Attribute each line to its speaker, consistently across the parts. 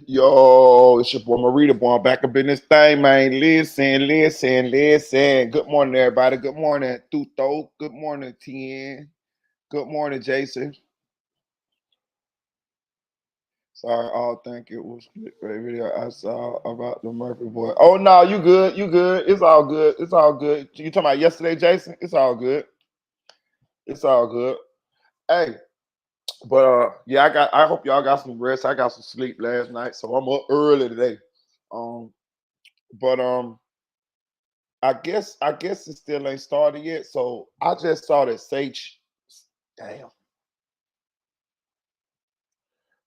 Speaker 1: Yo, it's your boy Marita, boy. I'm back up in this thing, man. Listen. Good morning, everybody. Good morning, Tuto. Good morning, Tien. Good morning, Jason. Sorry, I think it was a video I saw about the Murphy boy. Oh no, you good? You good? It's all good. It's all good. You talking about yesterday, Jason? It's all good. It's all good. Hey, but yeah, I hope y'all got some rest. I got some sleep last night, so I'm up early today. Um, but I guess it still ain't started yet. So I just saw that Sage. Damn,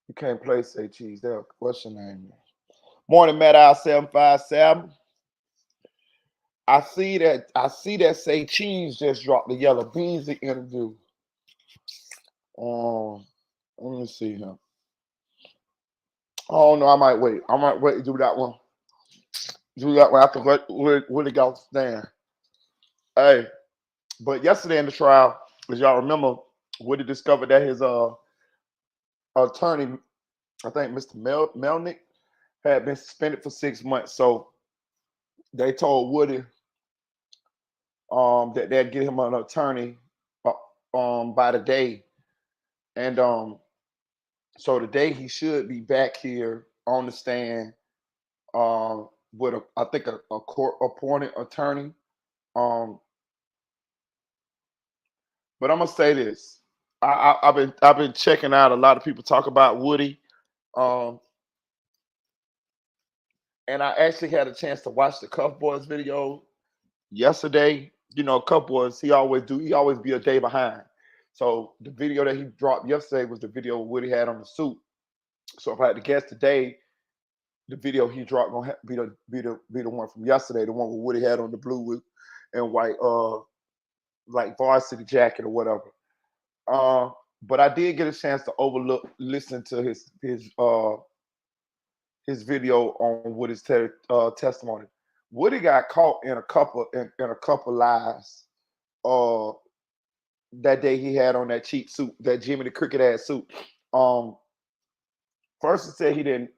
Speaker 1: you can't play Say Cheese. There, what's your name? Morning, Matt Out 757. I see that Say Cheese just dropped the yellow beans the interview. Um, let me see him. Oh no, I might wait. I might wait to do that one. Do that one after what it got stand. Hey, but yesterday in the trial, as y'all remember, Woody discovered that his attorney, I think Mr. Melnick, had been suspended for 6 months. So they told Woody that they'd get him an attorney by the day. And so today he should be back here on the stand with I think a court appointed attorney. Um, but I'm gonna say this. I've been checking out a lot of people talk about Woody. Um, and I actually had a chance to watch the Cuff Boys video yesterday. You know, Cup was he always be a day behind. So the video that he dropped yesterday was the video Woody had on the suit. So if I had to guess today, the video he dropped gonna be the one from yesterday, the one with Woody had on the blue and white like varsity jacket or whatever. Uh, but I did get a chance to listen to his video on Woody's testimony. Woody got caught in a couple lies uh that day he had on that cheap suit, that Jimmy the Cricket ass suit. Um, First he said he didn't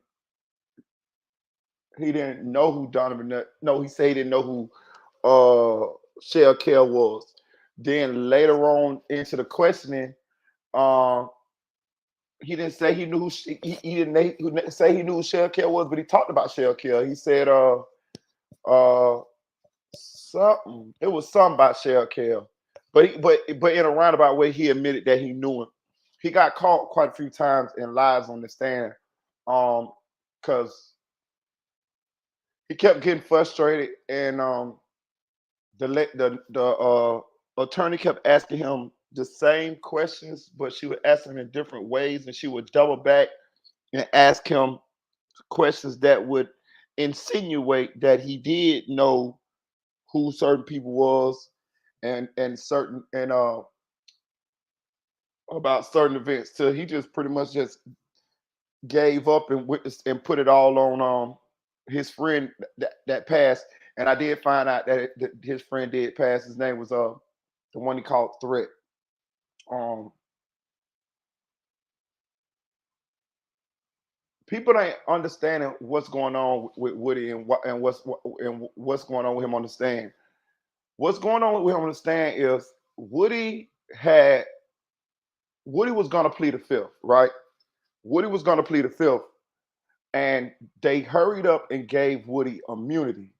Speaker 1: know who Donovan. No, he said he didn't know who Shell Kell was. Then later on into the questioning, um, he didn't say he knew he didn't say he knew who Shell Kell was, but he talked about Shell Kell. He said uh something. It was something about Shell Kell. But in a roundabout way, he admitted that he knew him. He got caught quite a few times in lies on the stand, because he kept getting frustrated, and the attorney kept asking him the same questions, but she would ask him in different ways, and she would double back and ask him questions that would insinuate that he did know who certain people was and certain and about certain events till he just pretty much just gave up and witnessed and put it all on his friend that passed. And I did find out that his friend did pass. His name was the one he called Threat. Um, People ain't understanding what's going on with Woody and what's going on with him on the stand. What's going on with him on the stand is had Woody was gonna plead the fifth, right? Woody was gonna plead the fifth, and they hurried up and gave Woody immunity,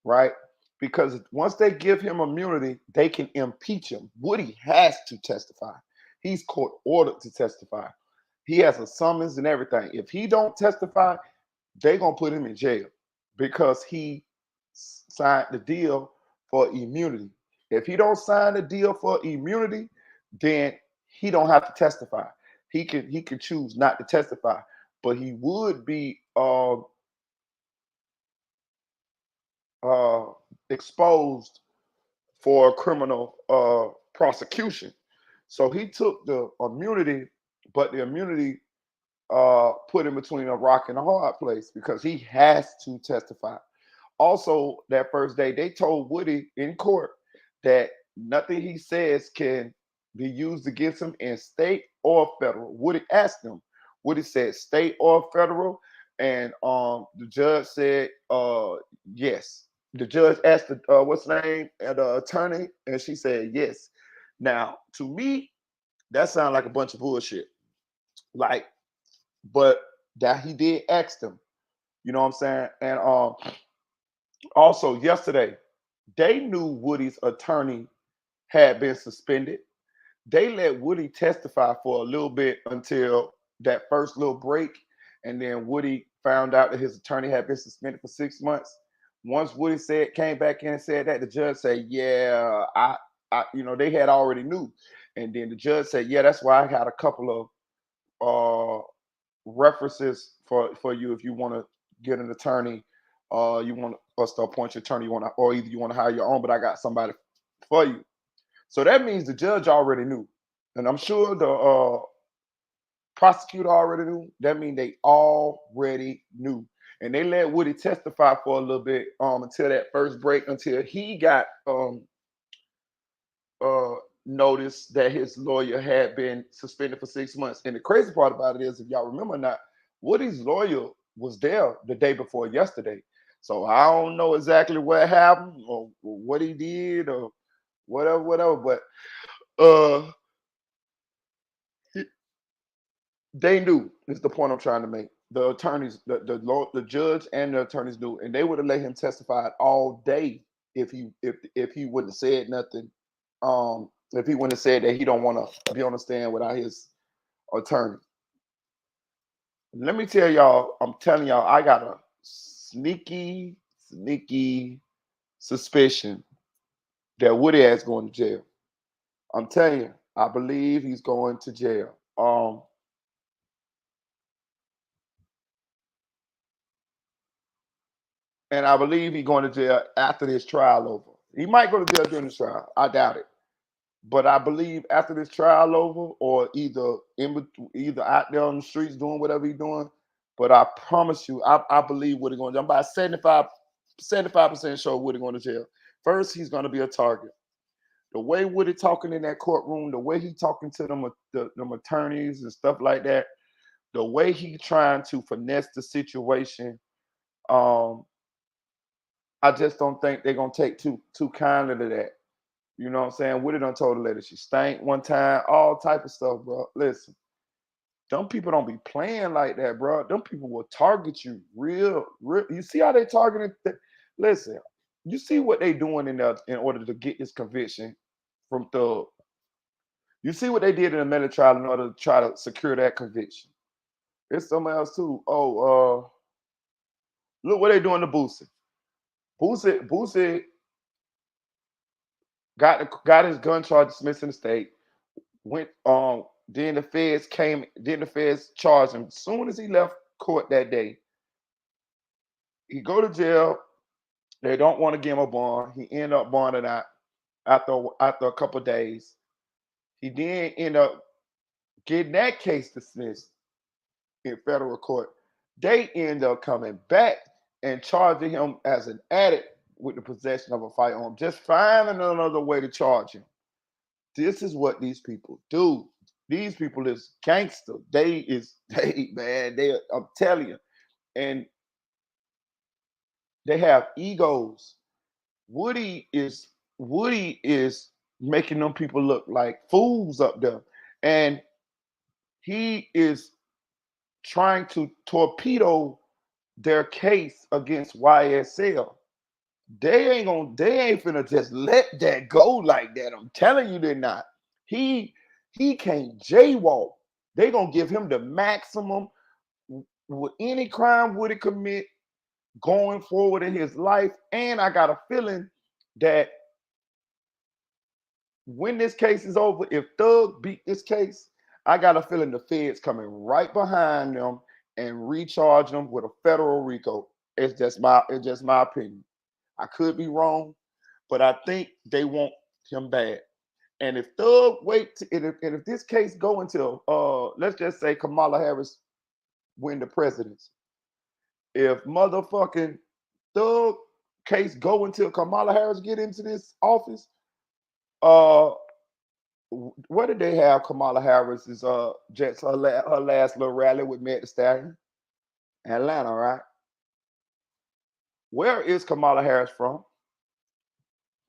Speaker 1: right? Because once they give him immunity, they can impeach him. Woody has to testify. He's court ordered to testify. He has a summons and everything. If he don't testify, they're gonna put him in jail because he signed the deal for immunity. If he don't sign the deal for immunity, then he don't have to testify. He can choose not to testify, but he would be uh, exposed for criminal prosecution. So he took the immunity, but the immunity put him between a rock and a hard place because he has to testify. Also, that first day, they told Woody in court that nothing he says can be used against him in state or federal. Woody asked them. Woody said state or federal, And the judge said yes. The judge asked the what's the name and the attorney, and she said yes. Now, to me, that sounds like a bunch of bullshit. Like, but that he did ask them. You know what I'm saying? And also yesterday, they knew Woody's attorney had been suspended. They let Woody testify for a little bit until that first little break, and then Woody found out that his attorney had been suspended for 6 months. Once Woody said came back in and said that, the judge said, "Yeah, they had already knew," and then the judge said, "Yeah, that's why I had a couple of references for you if you want to get an attorney. You want us to appoint your attorney, or either you want to hire your own, but I got somebody for you." So that means the judge already knew, and I'm sure the prosecutor already knew. That means they already knew, and they let Woody testify for a little bit until that first break, until he got uh, notice that his lawyer had been suspended for 6 months. And the crazy part about it is, if y'all remember or not, Woody's lawyer was there the day before yesterday. So I don't know exactly what happened or what he did or whatever. But uh, they knew. Is the point I'm trying to make. The attorneys, the judge, and the attorneys knew, and they would have let him testify all day if he wouldn't have said nothing. If he wouldn't have said that he don't want to be on the stand without his attorney. Let me tell y'all, I'm telling y'all, I got a sneaky suspicion that Woody is going to jail. I'm telling you, I believe he's going to jail. And I believe he's going to jail after this trial over. He might go to jail during the trial. I doubt it. But I believe after this trial over, or either out there on the streets doing whatever he's doing. But I promise you, I believe Woody going to jail. I'm about 75% sure Woody going to jail. First, he's going to be a target. The way Woody talking in that courtroom, the way he talking to them attorneys and stuff like that, the way he trying to finesse the situation, um, I just don't think they're gonna take too kindly to that. You know what I'm saying? Woody done told the lady she stank one time, all type of stuff, bro. Listen, them people don't be playing like that, bro. Them people will target you real. You see how they targeting? Listen, you see what they doing in order to get this conviction from Thug. You see what they did in the Miller trial in order to try to secure that conviction. It's something else too. Look what they doing to Boosie. Boosie got his gun charge dismissed in the state. Went then the feds charged him. As soon as he left court that day, he go to jail. They don't want to give him a bond. He end up bonding out after a couple of days. He then end up getting that case dismissed in federal court. They end up coming back and charging him as an addict with the possession of a firearm. Just finding another way to charge him. This is what these people do. These people is gangster. I'm telling you. And they have egos. Woody is making them people look like fools up there. And he is trying to torpedo their case against YSL. They ain't finna just let that go like that. I'm telling you they're not. He can't jaywalk. They gonna give him the maximum with any crime would it commit going forward in his life. And I got a feeling that when this case is over, if Thug beat this case, I got a feeling the feds coming right behind them and recharge them with a federal RICO. It's just my opinion. I could be wrong, but I think they want him bad. And if Thug and if this case go until let's just say Kamala Harris win the presidency, if motherfucking Thug case go until Kamala Harris get into this office, uh, what did they have Kamala Harris is just her last little rally with Meg Thee Stallion? Atlanta, right? Where is Kamala Harris from?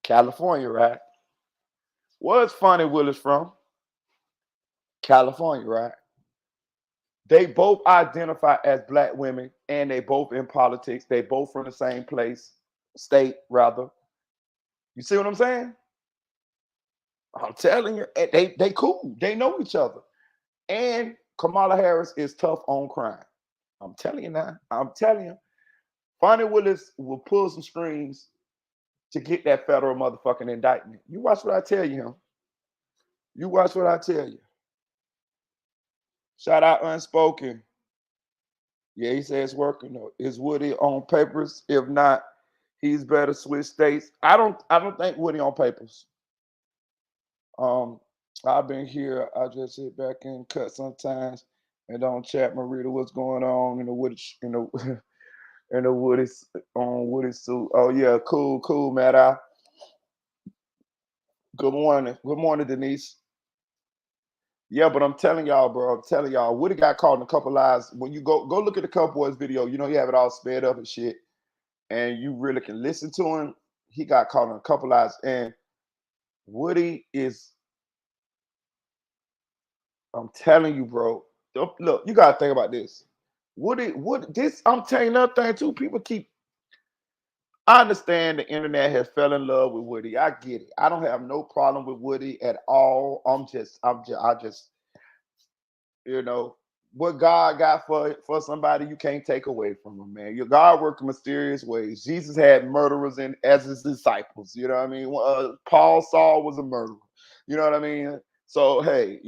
Speaker 1: California, right? Where's Fonnie Willis from? California, right? They both identify as black women and they both in politics. They both from the same place, state rather. You see what I'm saying? I'm telling you, they cool. They know each other. And Kamala Harris is tough on crime. I'm telling you now. I'm telling you. Fonnie Willis will pull some strings to get that federal motherfucking indictment. You watch what I tell you, him. You watch what I tell you. Shout out Unspoken. Yeah, he says it's working though. Is Woody on papers? If not, he's better switch states. I don't think Woody on papers. Um, I've been here. I just sit back and cut sometimes and don't chat Marita what's going on in the Woody in the in the Woody on Woody suit. Oh yeah, cool, Matt. Good morning. Good morning, Denise. Yeah, but I'm telling y'all, bro. I'm telling y'all, Woody got caught in a couple lies. When you go look at the Cowboys video, you know you have it all sped up and shit, and you really can listen to him. He got caught in a couple lies, and Woody is. I'm telling you, bro. Look, you gotta think about this. Woody, this? I'm telling you another thing too. People keep. I understand the internet has fell in love with Woody. I get it. I don't have no problem with Woody at all. I just you know what God got for somebody you can't take away from him, man. Your God worked in mysterious ways. Jesus had murderers in as his disciples. You know what I mean? Paul Saul was a murderer. You know what I mean? So hey,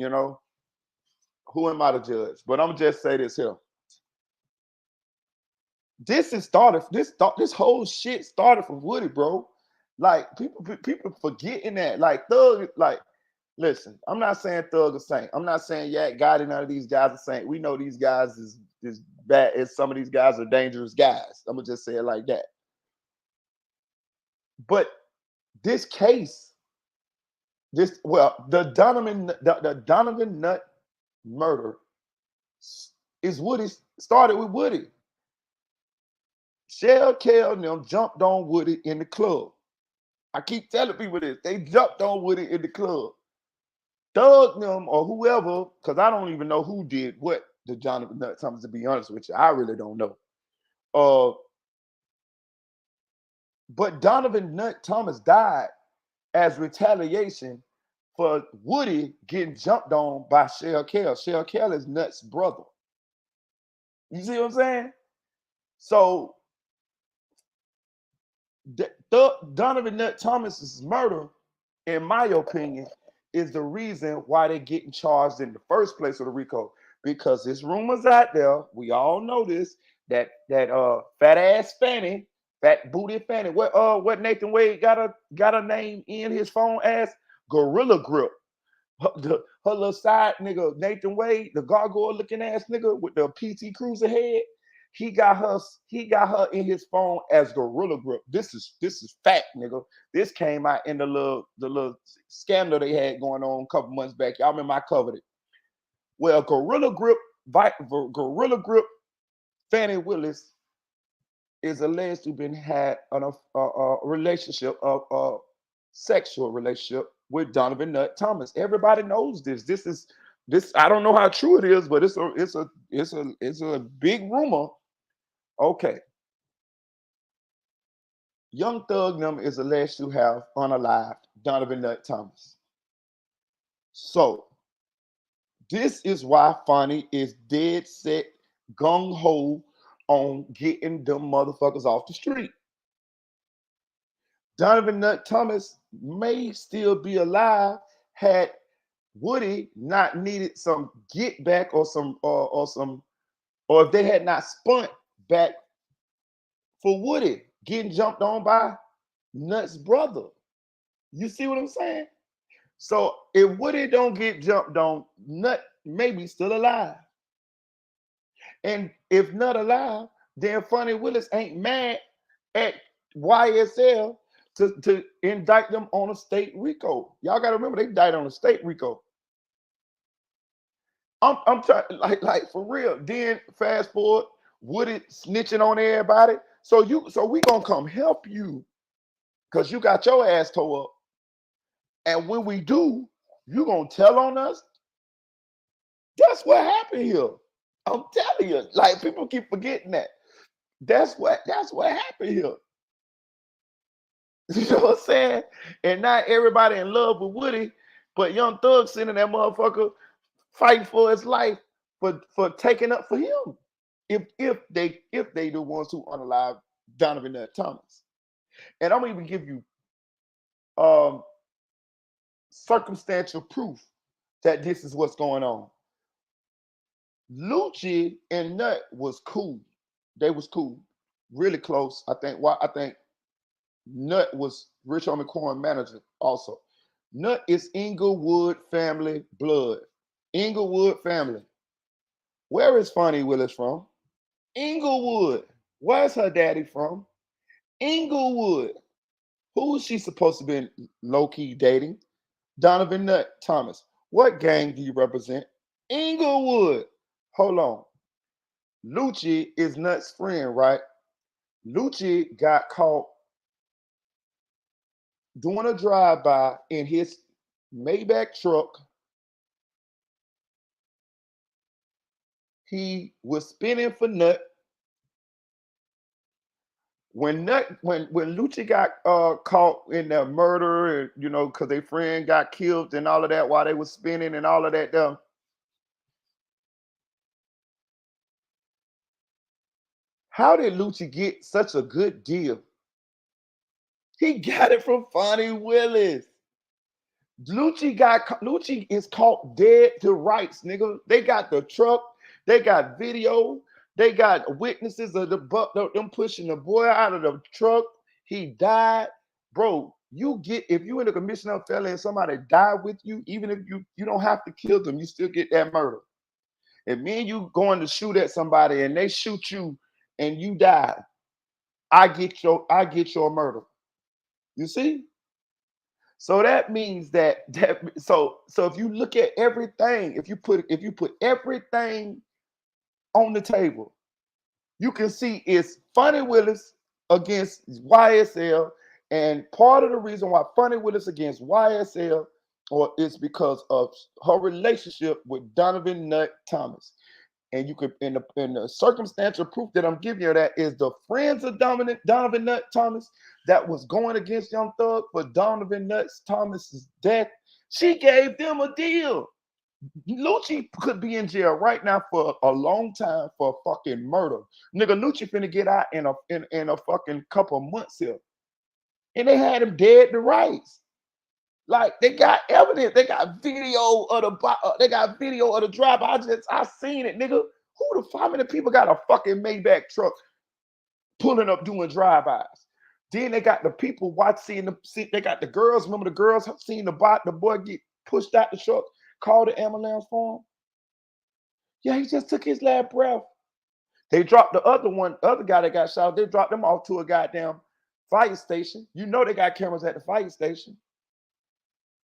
Speaker 1: who am I to judge? But I'm just say this here. This whole shit started from Woody, bro. Like people forgetting that. Like Thug, like listen, I'm not saying Thug is saint. I'm not saying Yak Gotti, none of these guys are saint. We know these guys is bad as some of these guys are dangerous guys. I'm gonna just say it like that. But this case, the Donovan Nut murder is Woody started with Woody. Shell Kel and them jumped on Woody in the club. I keep telling people this. They jumped on Woody in the club. Thug them or whoever, because I don't even know who did what to Jonathan Nut Thomas, to be honest with you. I really don't know. Uh, but Donovan Nut Thomas died as retaliation for Woody getting jumped on by Shell Kel. Shell Kel is Nut's brother. You see what I'm saying? So Donovan Nut Thomas's murder, in my opinion, is the reason why they're getting charged in the first place with the RICO. Because there's rumors out there, we all know this, that fat ass Fanny, fat booty Fanny, what Nathan Wade got a name in his phone as Gorilla Grip. Her little side nigga, Nathan Wade, the gargoyle looking ass nigga with the PT Cruiser head. He got her in his phone as Gorilla Grip. This is fact, nigga. This came out in the little scandal they had going on a couple months back. Y'all remember I covered it. Well, Gorilla Grip Fannie Willis is alleged to have been had a relationship, a sexual relationship with Donovan Nut Thomas. Everybody knows this. This. I don't know how true it is, but it's a big rumor. Okay. Young Thug Num is alleged to have unalived Donovan Nut Thomas. So this is why Fonnie is dead set gung ho on getting them motherfuckers off the street. Donovan Nut Thomas may still be alive had Woody not needed some get back or if they had not spun back for Woody getting jumped on by Nut's brother. You see what I'm saying? So if Woody don't get jumped on, Nut may be still alive. And if Nut alive, then Fonnie Willis ain't mad at YSL to indict them on a state RICO. Y'all got to remember they died on a state RICO. I'm trying like for real. Then fast forward, Woody snitching on everybody. So we gonna come help you because you got your ass tore up. And when we do, you gonna tell on us. That's what happened here. I'm telling you, like people keep forgetting that. That's what happened here. You know what I'm saying? And not everybody in love with Woody, but Young Thug sitting in that motherfucker fighting for his life for taking up for him. If they the ones who unalive Donovan Nut Thomas. And I'm gonna even give you um circumstantial proof that this is what's going on. Lucci and Nut was cool. They was cool, really close. I think Nut was Rich Homie Quan manager also. Nut is Inglewood family blood. Inglewood family. Where is Fonnie Willis from? Inglewood. Where's her daddy from? Inglewood. Who is she supposed to be low-key dating? Donovan Nut Thomas. What gang do you represent? Inglewood. Hold on. Lucci is Nut's friend, right? Lucci got caught doing a drive-by in his Maybach truck. He was spinning for Nut. When Lucci got caught in the murder, you know, because their friend got killed and all of that while they was spinning and all of that stuff. How did Lucci get such a good deal? He got it from Fonnie Willis. Lucci is caught dead to rights, nigga. They got the truck, they got video, they got witnesses of them pushing the boy out of the truck. He died, bro. If you in a commission of felony and somebody died with you, even if you don't have to kill them, you still get that murder. If me and you going to shoot at somebody and they shoot you and you die, I get your murder. You see? So that means so if you look at everything, if you put everything on the table, you can see it's Fonnie Willis against YSL, and part of the reason why Fonnie Willis against YSL is because of her relationship with Donovan Nut Thomas. And you could in the circumstantial proof that I'm giving you that is the friends of Donovan Nut Thomas that was going against Young Thug for Donovan Nut Thomas's death. She gave them a deal. Lucci could be in jail right now for a long time for fucking murder. Nigga, Lucci finna get out in a fucking couple months here. And they had him dead to rights. Like they got evidence, they got video of the drive. I seen it, nigga. How many people got a fucking Maybach truck pulling up doing drive-bys? Then they got the people they got the girls. Remember the girls seeing the boy get pushed out the truck, called the ambulance for him? Yeah, he just took his last breath. They dropped the other guy that got shot, they dropped him off to a goddamn fire station. You know they got cameras at the fire station.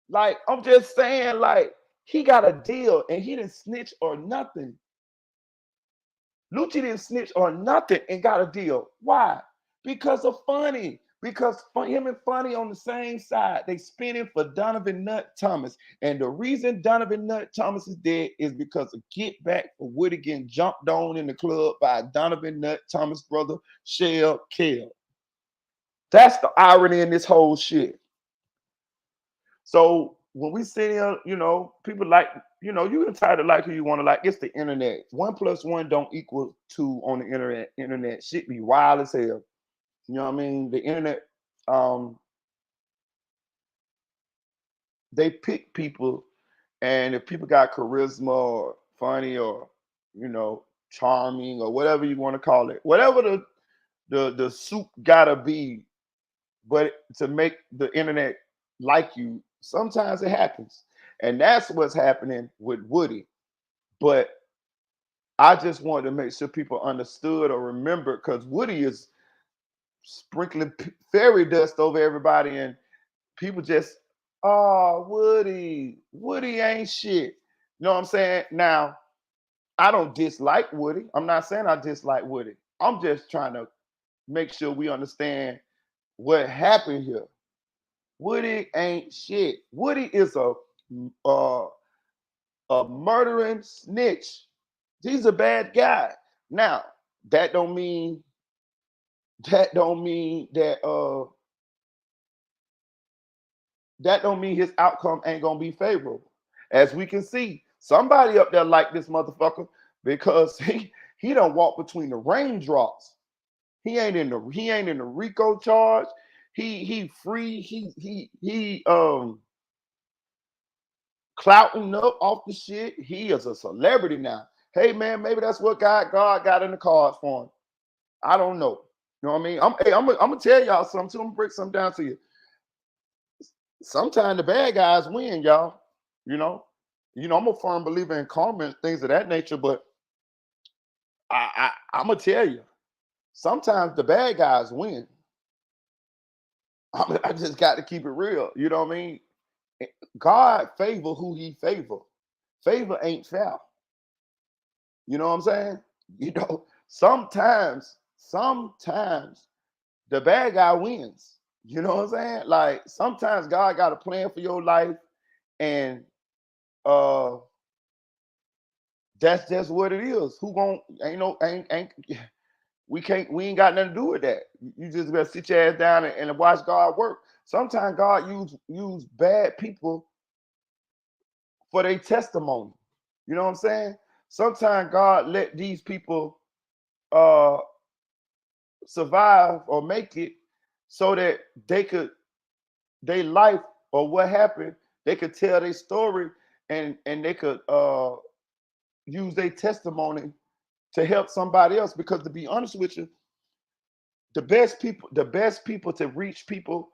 Speaker 1: Like, I'm just saying, like, he got a deal and he didn't snitch or nothing. Lucci didn't snitch or nothing and got a deal. Why? Because of Fonnie. Because him and Fonnie on the same side. They spinning for Donovan Nut Thomas. And the reason Donovan Nut Thomas is dead is because of get back for Woody getting jumped on in the club by Donovan Nut Thomas' brother, Shell Kell. That's the irony in this whole shit. So when we sit here, you know, people like, you know, you entitled to like who you want to like. It's the internet. 1 + 1 don't equal 2 on the internet. Internet shit be wild as hell. You know what I mean? The internet, they pick people, and if people got charisma or funny or, you know, charming or whatever you want to call it, whatever the soup gotta be, but to make the internet like you, sometimes it happens. And that's what's happening with Woody. But I just wanted to make sure people understood or remembered, because Woody is sprinkling fairy dust over everybody, and people just, oh, Woody ain't shit. You know what I'm saying? Now, I don't dislike Woody. I'm not saying I dislike Woody. I'm just trying to make sure we understand what happened here. Woody ain't shit. Woody is uh, a murdering snitch. He's a bad guy. Now, that don't mean that that don't mean his outcome ain't gonna be favorable. As we can see, somebody up there like this motherfucker because he don't walk between the raindrops. He ain't in the RICO charge. He free. He clouting up off the shit. He is a celebrity now. Hey man, maybe that's what God got in the cards for him. I don't know. You know what I mean? I'm gonna tell y'all something too. I'm gonna break something down to you. Sometimes the bad guys win, y'all. You know, I'm a firm believer in karma and things of that nature, but I'm gonna tell you, sometimes the bad guys win. I just got to keep it real. You know what I mean? God favor who He favor. Favor ain't fair. You know what I'm saying? Sometimes the bad guy wins. You know what I'm saying? Like sometimes God got a plan for your life, and uh that's just what it is. Who gon' ain't no ain't we ain't got nothing to do with that. You just gotta sit your ass down and watch God work. Sometimes God use bad people for their testimony. You know what I'm saying? Sometimes God let these people uh survive or make it so that their life or what happened, they could tell their story and they could use their testimony to help somebody else. Because to be honest with you, the best people to reach people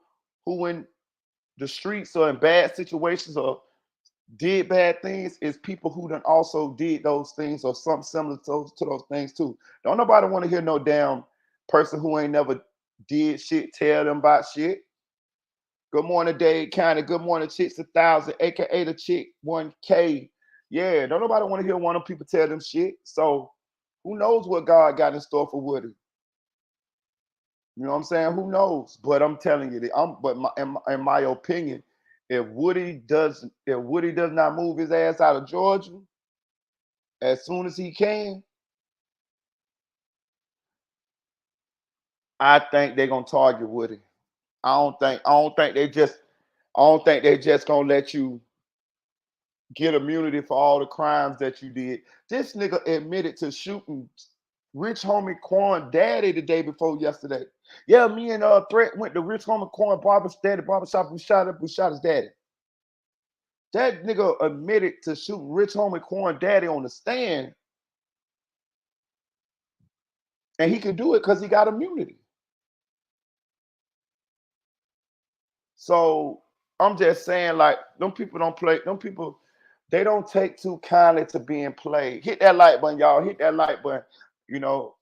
Speaker 1: who in the streets or in bad situations or did bad things is people who done also did those things or something similar to those things too. Don't nobody want to hear no damn person who ain't never did shit tell them about shit. Good morning, Dade County. Good morning, Chicks 1,000, aka the Chick 1K. Yeah, don't nobody want to hear one of them people tell them shit. So who knows what God got in store for Woody? You know what I'm saying? Who knows? But I'm telling you, in my opinion, if Woody does not move his ass out of Georgia as soon as he can, I think they're gonna target Woody. I don't think they just gonna let you get immunity for all the crimes that you did. This nigga admitted to shooting Rich Homie Quan daddy the day before yesterday. Yeah, me and Threat went to Rich Homie Quan barbershop. We shot his daddy. That nigga admitted to shooting Rich Homie Quan daddy on the stand, and he could do it because he got immunity. So I'm just saying, like, them people don't play. Them people, they don't take too kindly to being played. Hit that like button, y'all. Hit that like button. You know,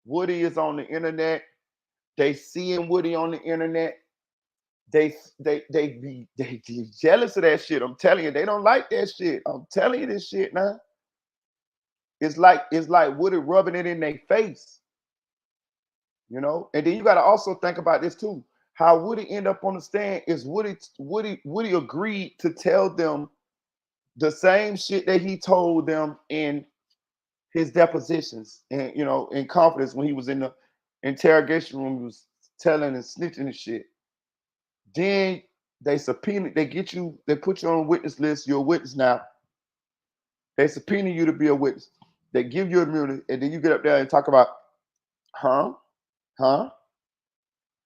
Speaker 1: Woody is on the internet. They seeing Woody on the internet. They be jealous of that shit. I'm telling you, they don't like that shit. I'm telling you this shit now. It's like Woody rubbing it in their face, And then you got to also think about this too. How Woody end up on the stand is Woody agreed to tell them the same shit that he told them in his depositions and in confidence when he was in the interrogation room. He was telling and snitching and shit. Then they subpoena, they get you, they put you on a witness list. You're a witness now. They subpoena you to be a witness. They give you immunity, and then you get up there and talk about, huh, huh.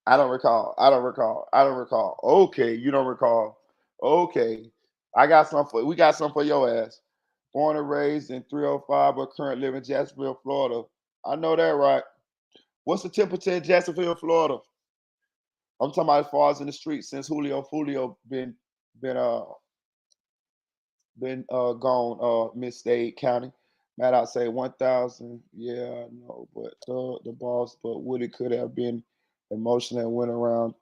Speaker 1: I don't recall. I don't recall. I don't recall. Okay, you don't recall. Okay, we got some for your ass. Born and raised in 305, but current live in Jacksonville, Florida. I know that, right? What's the temperature in Jacksonville, Florida? I'm talking about as far as in the streets since Julio been gone, Miss State County. Matt, I'd say 1,000. Yeah, no, but the boss, but Woody could have been emotional and went around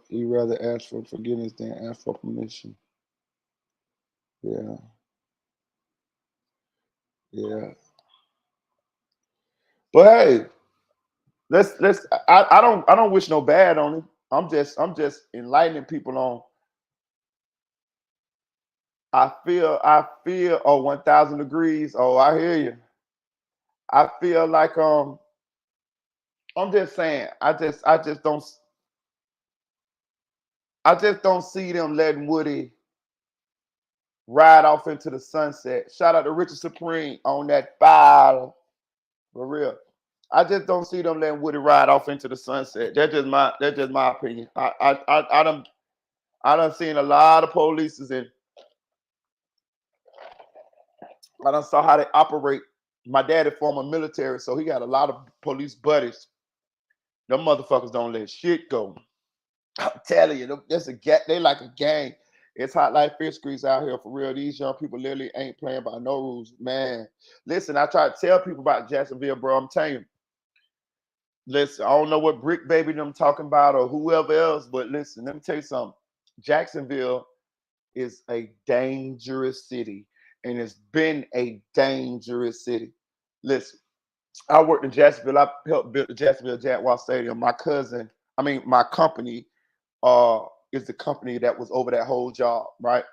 Speaker 1: he rather ask for forgiveness than ask for permission. Yeah. Yeah. But hey, let's I don't wish no bad on him. I'm just enlightening people on. I feel oh 1,000 degrees. Oh, I hear you. I feel like I'm just saying I just don't see them letting Woody ride off into the sunset. Shout out to Richard Supreme on that file for real. I just don't see them letting Woody ride off into the sunset. That's just my opinion. I done seen a lot of police and I done saw how they operate. My daddy former military, so he got a lot of police buddies. Them motherfuckers don't let shit go. I'm telling you, that's they like a gang. It's hot like fish grease out here for real. These young people literally ain't playing by no rules, man. Listen, I try to tell people about Jacksonville, bro. I'm telling you, listen, I don't know what Brick Baby them talking about or whoever else, but listen, let me tell you something. Jacksonville is a dangerous city, and it's been a dangerous city. Listen, I worked in Jacksonville. I helped build the Jacksonville Jaguar Stadium. My company, is the company that was over that whole job, right?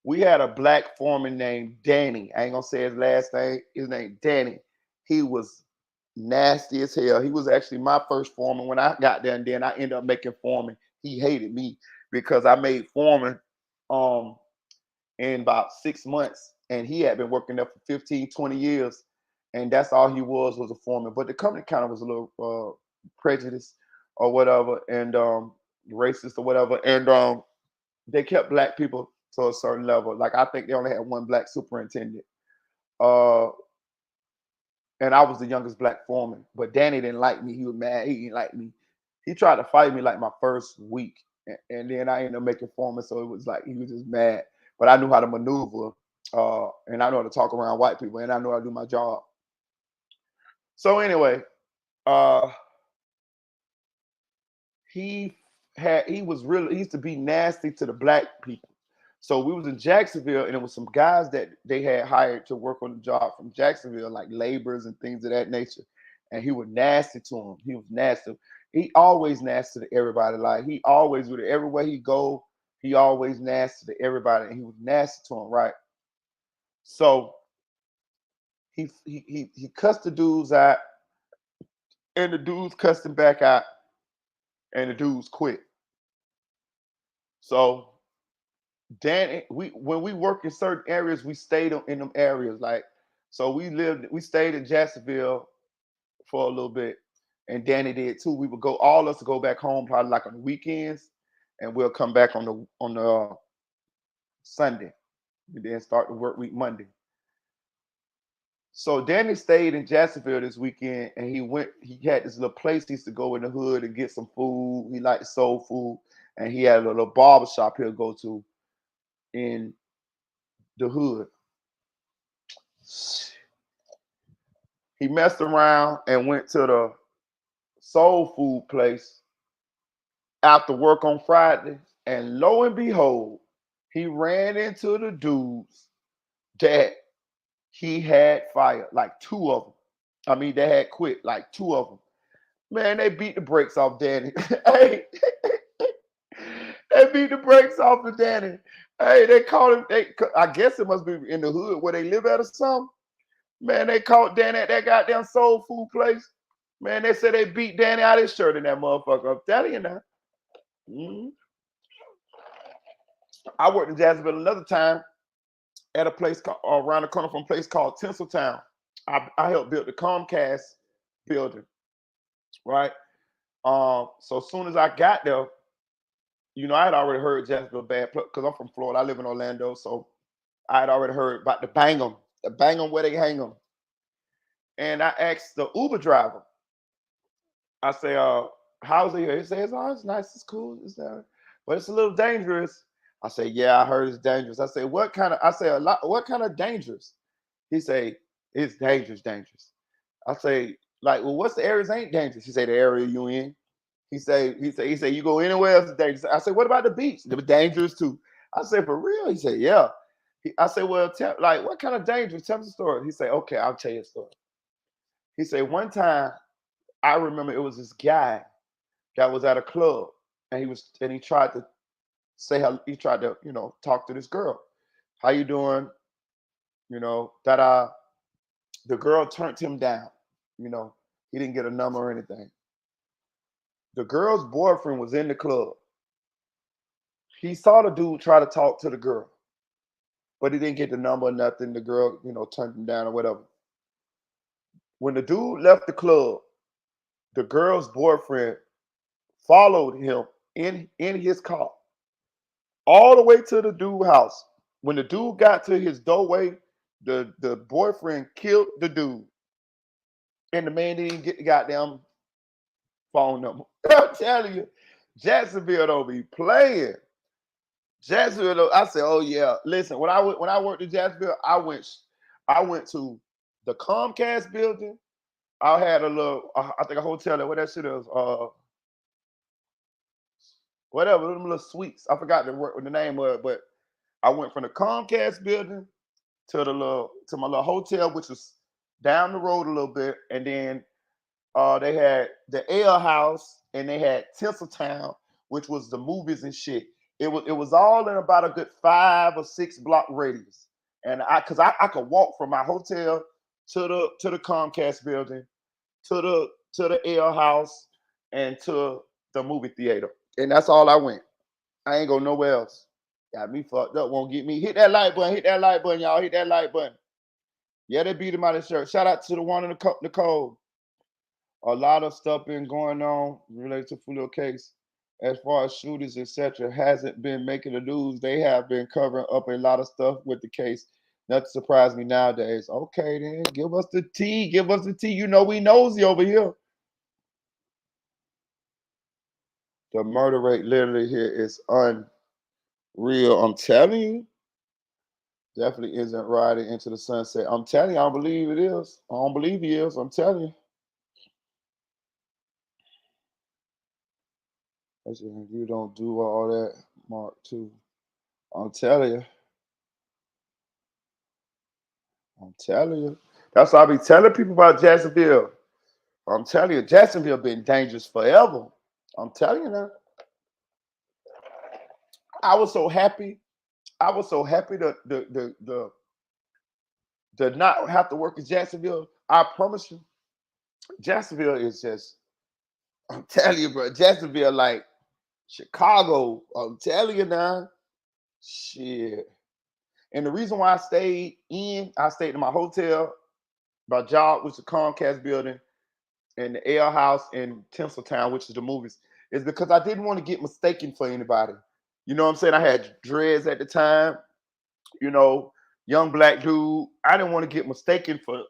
Speaker 1: We had a black foreman named Danny. I ain't gonna say his last name. His name Danny. He was nasty as hell. He was actually my first foreman when I got there, and then I ended up making foreman. He hated me because I made foreman um in about 6 months, and he had been working there for 15, 20 years, and that's all he was a foreman. But the company kind of was a little prejudiced or whatever, and racist or whatever, and they kept black people to a certain level. Like I think they only had one black superintendent. Uh, and I was the youngest black foreman. But Danny didn't like me. He was mad. He didn't like me. He tried to fight me like my first week, and then I ended up making foreman. So it was like he was just mad. But I knew how to maneuver, and I know how to talk around white people, and I know how to do my job. So anyway, uh, he used to be nasty to the black people. So we was in Jacksonville, and it was some guys that they had hired to work on the job from Jacksonville, like laborers and things of that nature. And he was nasty to them. He was nasty. He always nasty to everybody. Like he always would everywhere he go, he always nasty to everybody, and he was nasty to him, right? So he cussed the dudes out, and the dudes cussed him back out, and the dudes quit. So Dan, when we work in certain areas, we stayed in them areas. Like, so we stayed in Jacksonville for a little bit, and Danny did too. We would go, all us to go back home probably like on the weekends, and we'll come back on the Sunday, and then start the work week Monday. So Danny stayed in Jacksonville this weekend, and he had this little place he used to go in the hood and get some food. He liked soul food, and he had a little barber shop he'll go to in the hood. He messed around and went to the soul food place after work on Friday, and lo and behold, he ran into the dudes that he had fired, like two of them. I mean, they had quit, like two of them. Man, they beat the brakes off Danny. Hey, they beat the brakes off of Danny. Hey, they called him. I guess it must be in the hood where they live at or something. Man, they caught Danny at that goddamn soul food place. Man, they said they beat Danny out of his shirt in that motherfucker. I'm telling you now. Mhm. I worked in Jacksonville another time at a place around the corner from a place called Tinseltown. I helped build the Comcast building, right? So as soon as I got there, I had already heard Jacksonville bad because I'm from Florida. I live in Orlando, so I had already heard about the bang 'em where they hang them. And I asked the Uber driver, I say, how's it here? He says, oh, it's nice, it's cool, but it's a little dangerous. I say, yeah, I heard it's dangerous. I say, a lot, what kind of dangerous? He say, it's dangerous, dangerous. I say, like, well, what's the areas ain't dangerous? He say, the area you in. He say, you go anywhere else, it's dangerous. I say, what about the beach? It was dangerous too. I said, for real? He said, yeah. I said, well, like, what kind of danger? Tell me the story. He said, okay, I'll tell you a story. He said, one time, I remember it was this guy that was at a club, and he tried to say how he tried to, talk to this girl. How you doing? That the girl turned him down. You know, he didn't get a number or anything. The girl's boyfriend was in the club. He saw the dude try to talk to the girl, but he didn't get the number or nothing. The girl, turned him down or whatever. When the dude left the club, the girl's boyfriend followed him in his car all the way to the dude's house. When the dude got to his doorway, the boyfriend killed the dude, and the man didn't get the goddamn phone number. I'm telling you, Jacksonville don't be playing. Jacksonville, I said, oh yeah. Listen, when I worked in Jacksonville, I went to the Comcast building. I had a little, I think a hotel there. What that shit is, whatever, them little suites. I forgot the name of it, but I went from the Comcast building to my little hotel, which was down the road a little bit, and then they had the Ale House, and they had Tinseltown, which was the movies and shit. It was all in about a good 5 or 6 block radius, and I could walk from my hotel to the Comcast building, to the Ale House, and to the movie theater, and that's all I went. I ain't go nowhere else. Got me fucked up. Won't get me. Hit that like button. Hit that like button, y'all. Hit that like button. Yeah, they beat him out of the shirt. Shout out to the one in the cold. A lot of stuff been going on related to Fulio case. As far as shooters, etc., hasn't been making the news. They have been covering up a lot of stuff with the case. Nothing surprised me nowadays. Okay, then give us the tea. Give us the tea. We nosy over here. The murder rate literally here is unreal. I'm telling you. Definitely isn't riding into the sunset. I'm telling you, I don't believe it is. I don't believe he is. I'm telling you. I said, you don't do all that, Mark, too. I'm telling you. I'm telling you. That's why I be telling people about Jacksonville. I'm telling you, Jacksonville been dangerous forever. I'm telling you now. I was so happy. I was so happy to not have to work in Jacksonville. I promise you, Jacksonville is just. I'm telling you, bro. Jacksonville like Chicago. I'm telling you now. Shit. And the reason why I stayed in my hotel. My job was the Comcast building and the Ale House in Tinseltown, which is the movies, is because I didn't want to get mistaken for anybody. You know what I'm saying? I had dreads at the time, you know, young black dude. I didn't want to get mistaken for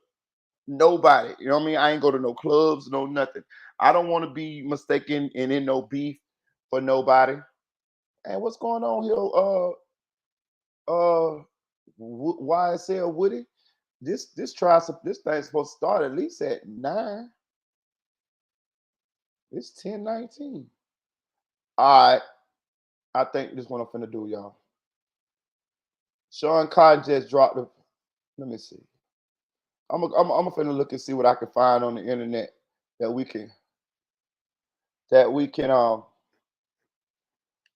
Speaker 1: nobody. You know what I mean? I ain't go to no clubs, no nothing. I don't want to be mistaken and in no beef for nobody. And what's going on here? YSL Woody. This thing's supposed to start at least at 9. It's 10:19. All right, I think this is what I'm finna do, y'all. Sean Cotton just dropped the. Let me see. I'm finna look and see what I can find on the internet that we can that we can um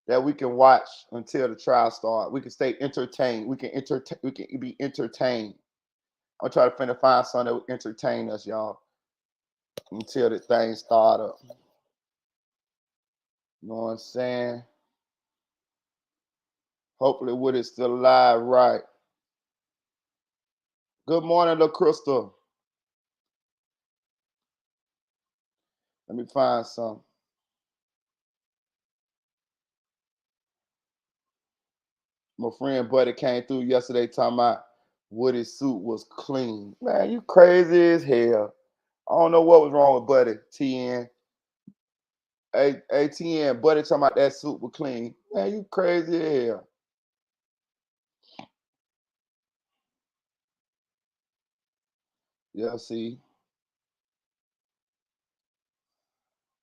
Speaker 1: that we can watch until the trial start. We can stay entertained. We can entertain. We can be entertained. I'm trying to finna find something that will entertain us, y'all, until the thing start up. You know what I'm saying? Hopefully, Woody's still alive, right? Good morning, little Crystal. Let me find some. My friend Buddy came through yesterday talking about Woody's suit was clean. Man, you crazy as hell. I don't know what was wrong with Buddy. TN. ATN, Buddy talking about that suit was clean. Man, you crazy as hell. Yeah, see.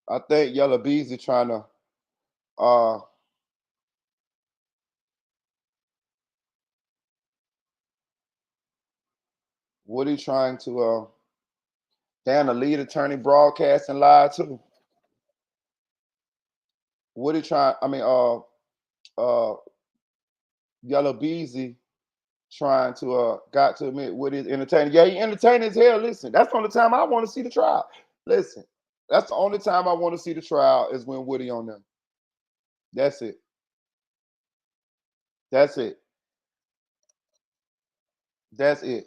Speaker 1: I think Yellow Beezy trying to uh Woody trying to Dan, the lead attorney broadcasting live too. Woody trying I mean uh Yellow Beezy trying to got to admit Woody's entertaining. Yeah, he entertaining as hell. Listen, that's the only time I want to see the trial. Listen, that's the only time I want to see the trial is when Woody on them. That's it. That's it. That's it.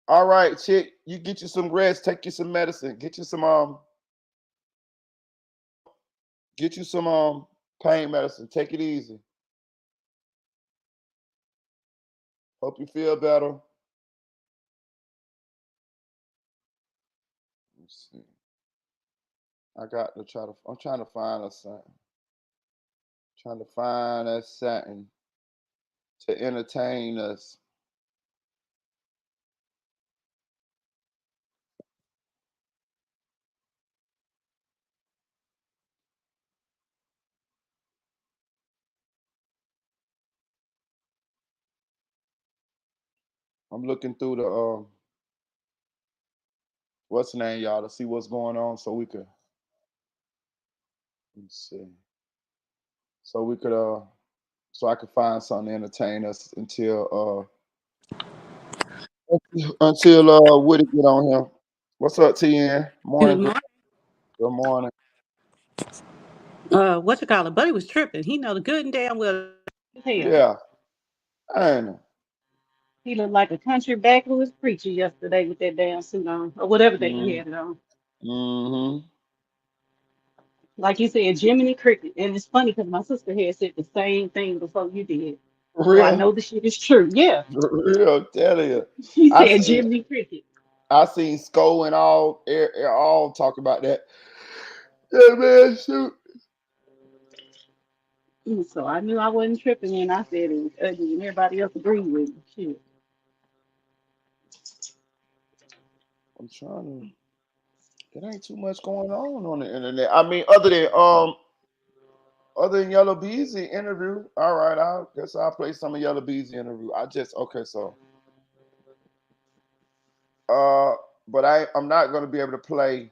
Speaker 1: All right, chick. You get you some rest, take you some medicine, get you some pain medicine. Take it easy. Hope you feel better. Let's see. I got to try to I'm trying to find a something. Trying to find a something to entertain us. I'm looking through the what's the name, y'all, to see what's going on so we could let's see. So we could so I could find something to entertain us until Woody get on here. What's up, TN?
Speaker 2: Good
Speaker 1: Morning,
Speaker 2: morning.
Speaker 1: good morning.
Speaker 2: What you call it? Buddy was tripping. He know the good and damn well. Hell,
Speaker 1: Yeah, I know.
Speaker 2: he looked like a country backwoods preacher yesterday with that damn suit on, or whatever that he
Speaker 1: Mm,
Speaker 2: had it on.
Speaker 1: mm-hmm.
Speaker 2: Like you said, Jiminy Cricket. And it's funny because my sister had said the same thing before you did. So I
Speaker 1: Real,
Speaker 2: know the shit is true. Yeah.
Speaker 1: real, tell you.
Speaker 2: She
Speaker 1: I
Speaker 2: said
Speaker 1: seen
Speaker 2: Jiminy Cricket.
Speaker 1: I seen Sko and all talk about that. Yeah, man, shoot.
Speaker 2: So I knew I wasn't tripping and I said it was ugly and everybody else agreed with me. Shit.
Speaker 1: I'm trying to. There ain't too much going on the internet. I mean, other than Yellow Beezy interview. All right, I guess I'll play some of Yellow Beezy interview. I just okay, so uh, but I'm not gonna be able to play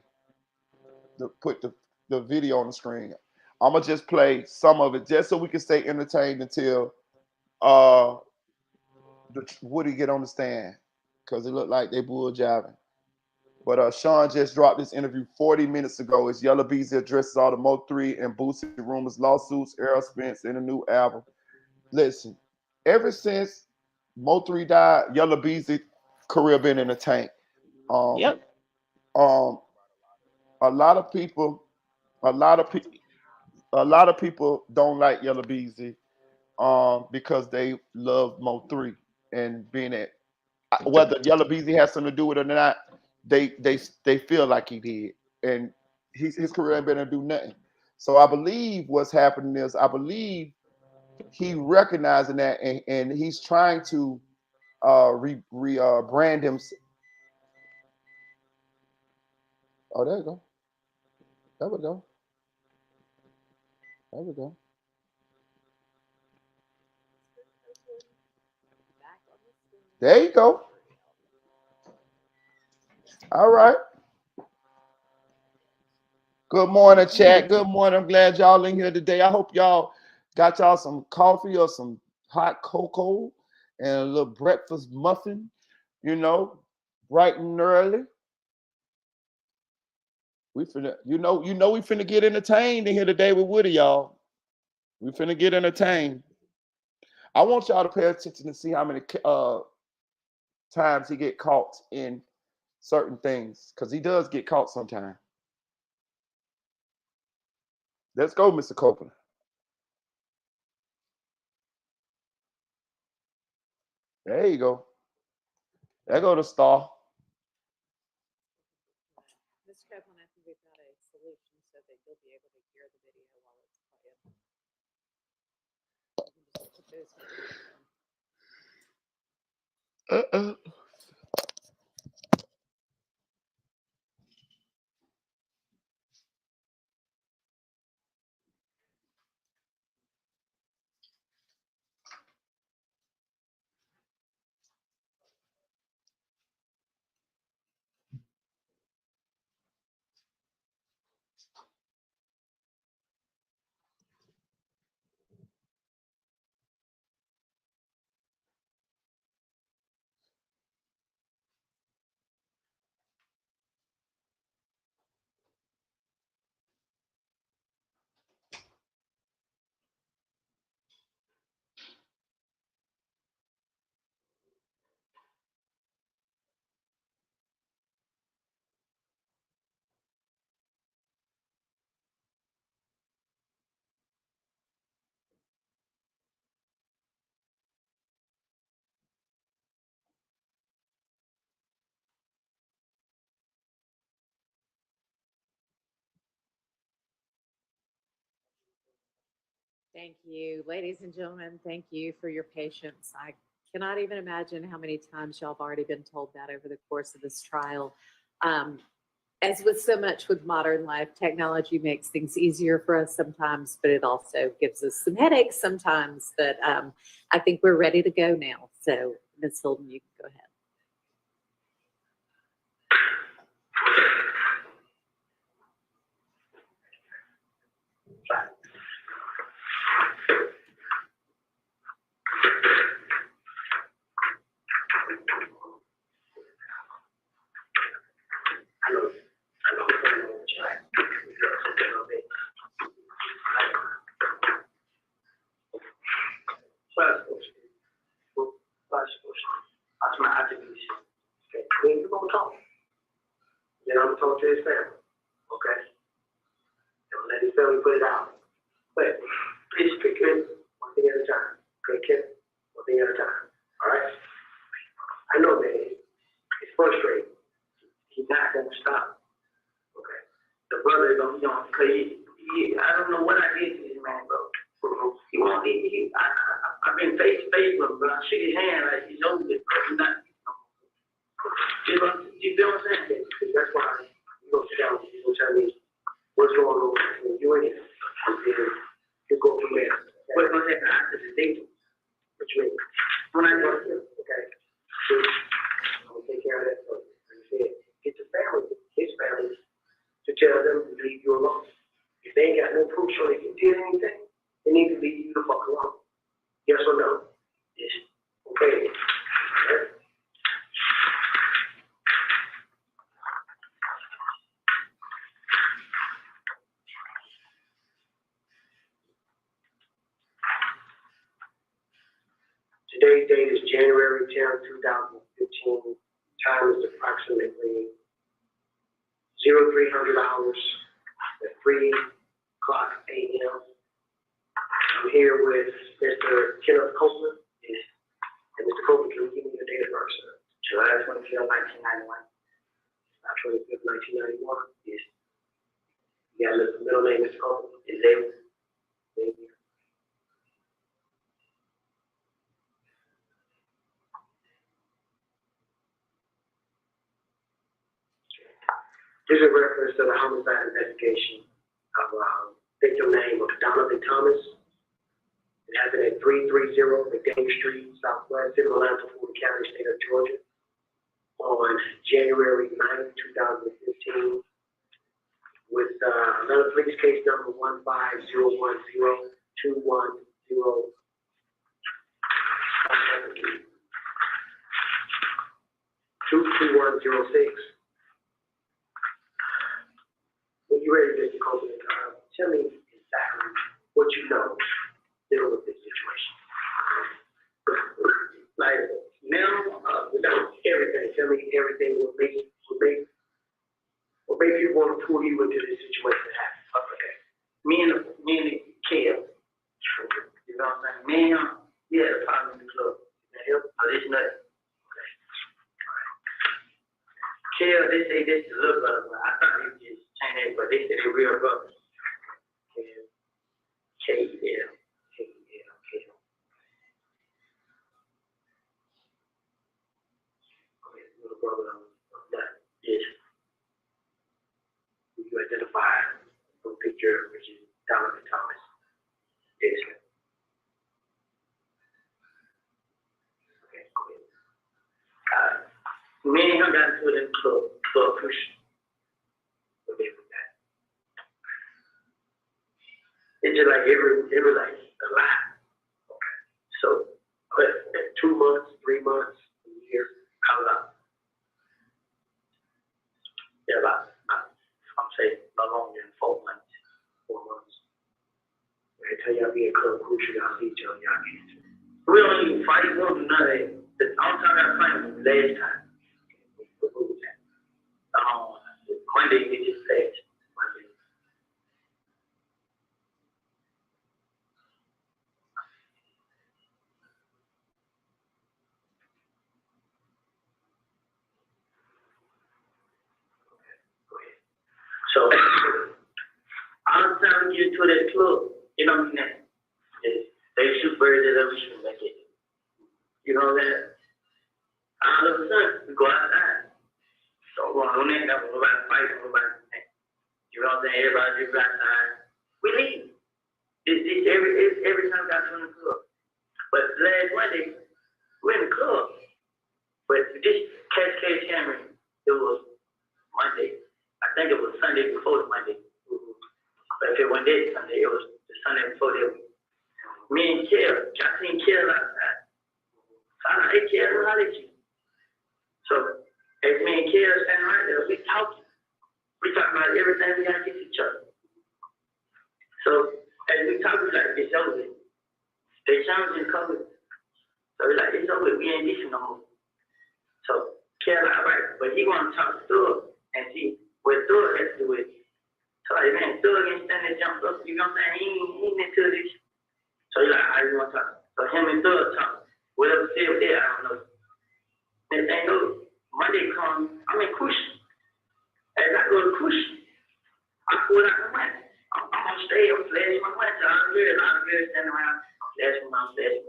Speaker 1: put the video on the screen. I'm gonna just play some of it just so we can stay entertained until uh Woody get on the stand because it looked like they bull jiving. But Sean just dropped this interview 40 minutes ago. As Yellow Beezy addresses all the Mo3 and Boosie rumors, lawsuits, Errol Spence, and a new album. Listen, ever since Mo3 died, Yellow Beezy career been in the tank. Um,
Speaker 2: Yep.
Speaker 1: um, a lot of people, a lot of people, a lot of people don't like Yellow Beezy because they love Mo3 and being at whether Yellow Beezy has something to do with it or not, they feel like he did, and his career ain't been to do nothing. So I believe what's happening is I believe he recognizing that, and he's trying to brand him. Oh, there you go. There we go. There we go. There you go. All right. Good morning, chat. Good morning. I'm glad y'all in here today. I hope y'all got y'all some coffee or some hot cocoa and a little breakfast muffin, you know, bright and early. We finna, we finna get entertained in here today with Woody, y'all. We finna get entertained. I want y'all to pay attention to see how many times he get caught in certain things, because he does get caught sometimes. Let's go, Mr. Copeland. There you go. There go the star. Uh-uh.
Speaker 3: Thank you, ladies and gentlemen. Thank you for your patience. I cannot even imagine how many times y'all have already been told that over the course of this trial. Um, as with so much with modern life, technology makes things easier for us sometimes, but it also gives us some headaches sometimes. But I think we're ready to go now. So, Ms. Hilton, you can go ahead.
Speaker 4: We're gonna talk. Then I'm gonna talk to his family. Okay? And let his family put it out. But please pick it one thing at a time. Okay, Kim? One thing at a time. Alright? I know, man. It's frustrating. He's not gonna stop. Okay? The brother is gonna, cause I don't know what I did to this man, bro. He won't leave. I've been face to face with him, but I shook his hand like he's over this, but he's not. You feel what I'm saying? That's why you go sit down, you go tell me what's going on with you and him. And then you go from there. What's going to happen after the date? What you mean? When I go to him, okay. So, I'm going to take care of that. So, like I said, get the family, his family, to tell them to leave you alone. If they ain't got no proof so they can tell anything, they need to leave you the fuck alone. Yes or no? Yes. Okay. Right? Today's date is January 10th, 2015. Time is approximately 0300 hours at 3 o'clock a.m. I'm here with Mr. Kenneth Copeland. Yes. And Mr. Copeland, can you give me your date of birth, sir? July 25th, 1991. July 25th, 1991. Yes. You got a middle name, Mr. Copeland? Is David? David. This is a reference to the homicide investigation of victim name of Donovan Thomas. It happened at 330 McDaniel Street, Southwest, in Atlanta, Fulton County, state of Georgia, on January 9th, 2015, with another police case number 15010210210. When you're ready, Mr. Copeland, tell me exactly what you know dealing with this situation. Like now, without everything, tell me everything what made you want to pull you into this situation to happen. Okay. Me and the kid, you know what I'm saying? Me and him, we had a problem in the club. That help? Oh, this nut. Okay. Kale, they say this is a little brother, but I thought he was just saying that, but they say they're real brothers. K-L. Little brother of that is who you identify from the picture, which is Donovan Thomas. Yes. Okay, cool. Me and him got into it in the club push. Okay, with that. It's just like every like a lot. Okay. So, but 2 months, 3 months, a year, how long? Yeah, I'm saying no longer than 4 months, 4 months. Every time y'all be in club crucial, y'all see each other, y'all can't. We don't even fight, we don't do none of that. The only time I fight was last time. What was that? Monday we just passed. Monday. So I'm trying to get to that club, you know what I'm saying? birds that we shoot back at. You know that? All of a sudden, we go outside. So on that, nobody fight, nobody. You know what I'm saying? Everybody just go outside. We leave. Every time we got to the club. But last Monday, we're in the club. But this Cascade Cameron, it was Monday. I think it was Sunday before the Monday. But if it wasn't that Sunday, it was the Sunday before that. Me and Kill, I seen Kill outside. So I'm like, hey Kill, how did you? So as me and Kill standing right there, we talking. We talking about everything we got to get each other. So as we talk, we like, it's over. They challenge in COVID. So we like, it's over. We ain't decent no more. So Kill, all right, but he want to talk to Thug and see what Thug has to do with it. So like, man, Thug ain't standing there jumped up. You know what I'm saying? He ain't into this. So he like, how you want to talk? So him and Thug talk. Whatever said there, I don't know. Next thing you know, Monday comes, I'm in Kush. As I go to Kush, I pull out my money. I'm on stage, I'm flashing my money. So I'm good standing around. I'm flashing money.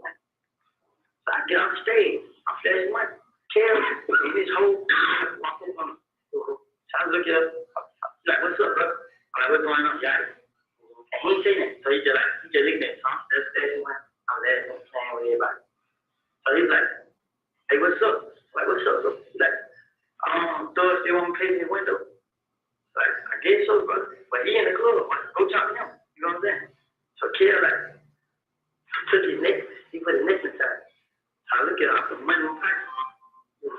Speaker 4: So I get on stage, I'm flashing money. Carol, in this whole, walking on. So I look at him, like, what's up, bro? I'm like, what's going on, guys? And he ain't saying that. So he just looked at me, so I'm flashing money. I'm laughing, I'm playing with everybody. So he's like, hey, what's up? Like, what's up, bro? He's like, Thug still want to play in the window. Like, I guess so, bro. But he in the club. Like, go talk to him. You know what I'm saying? So Kill, like, took his necklace. He put his necklace inside. So I look at him, I put money in my pocket.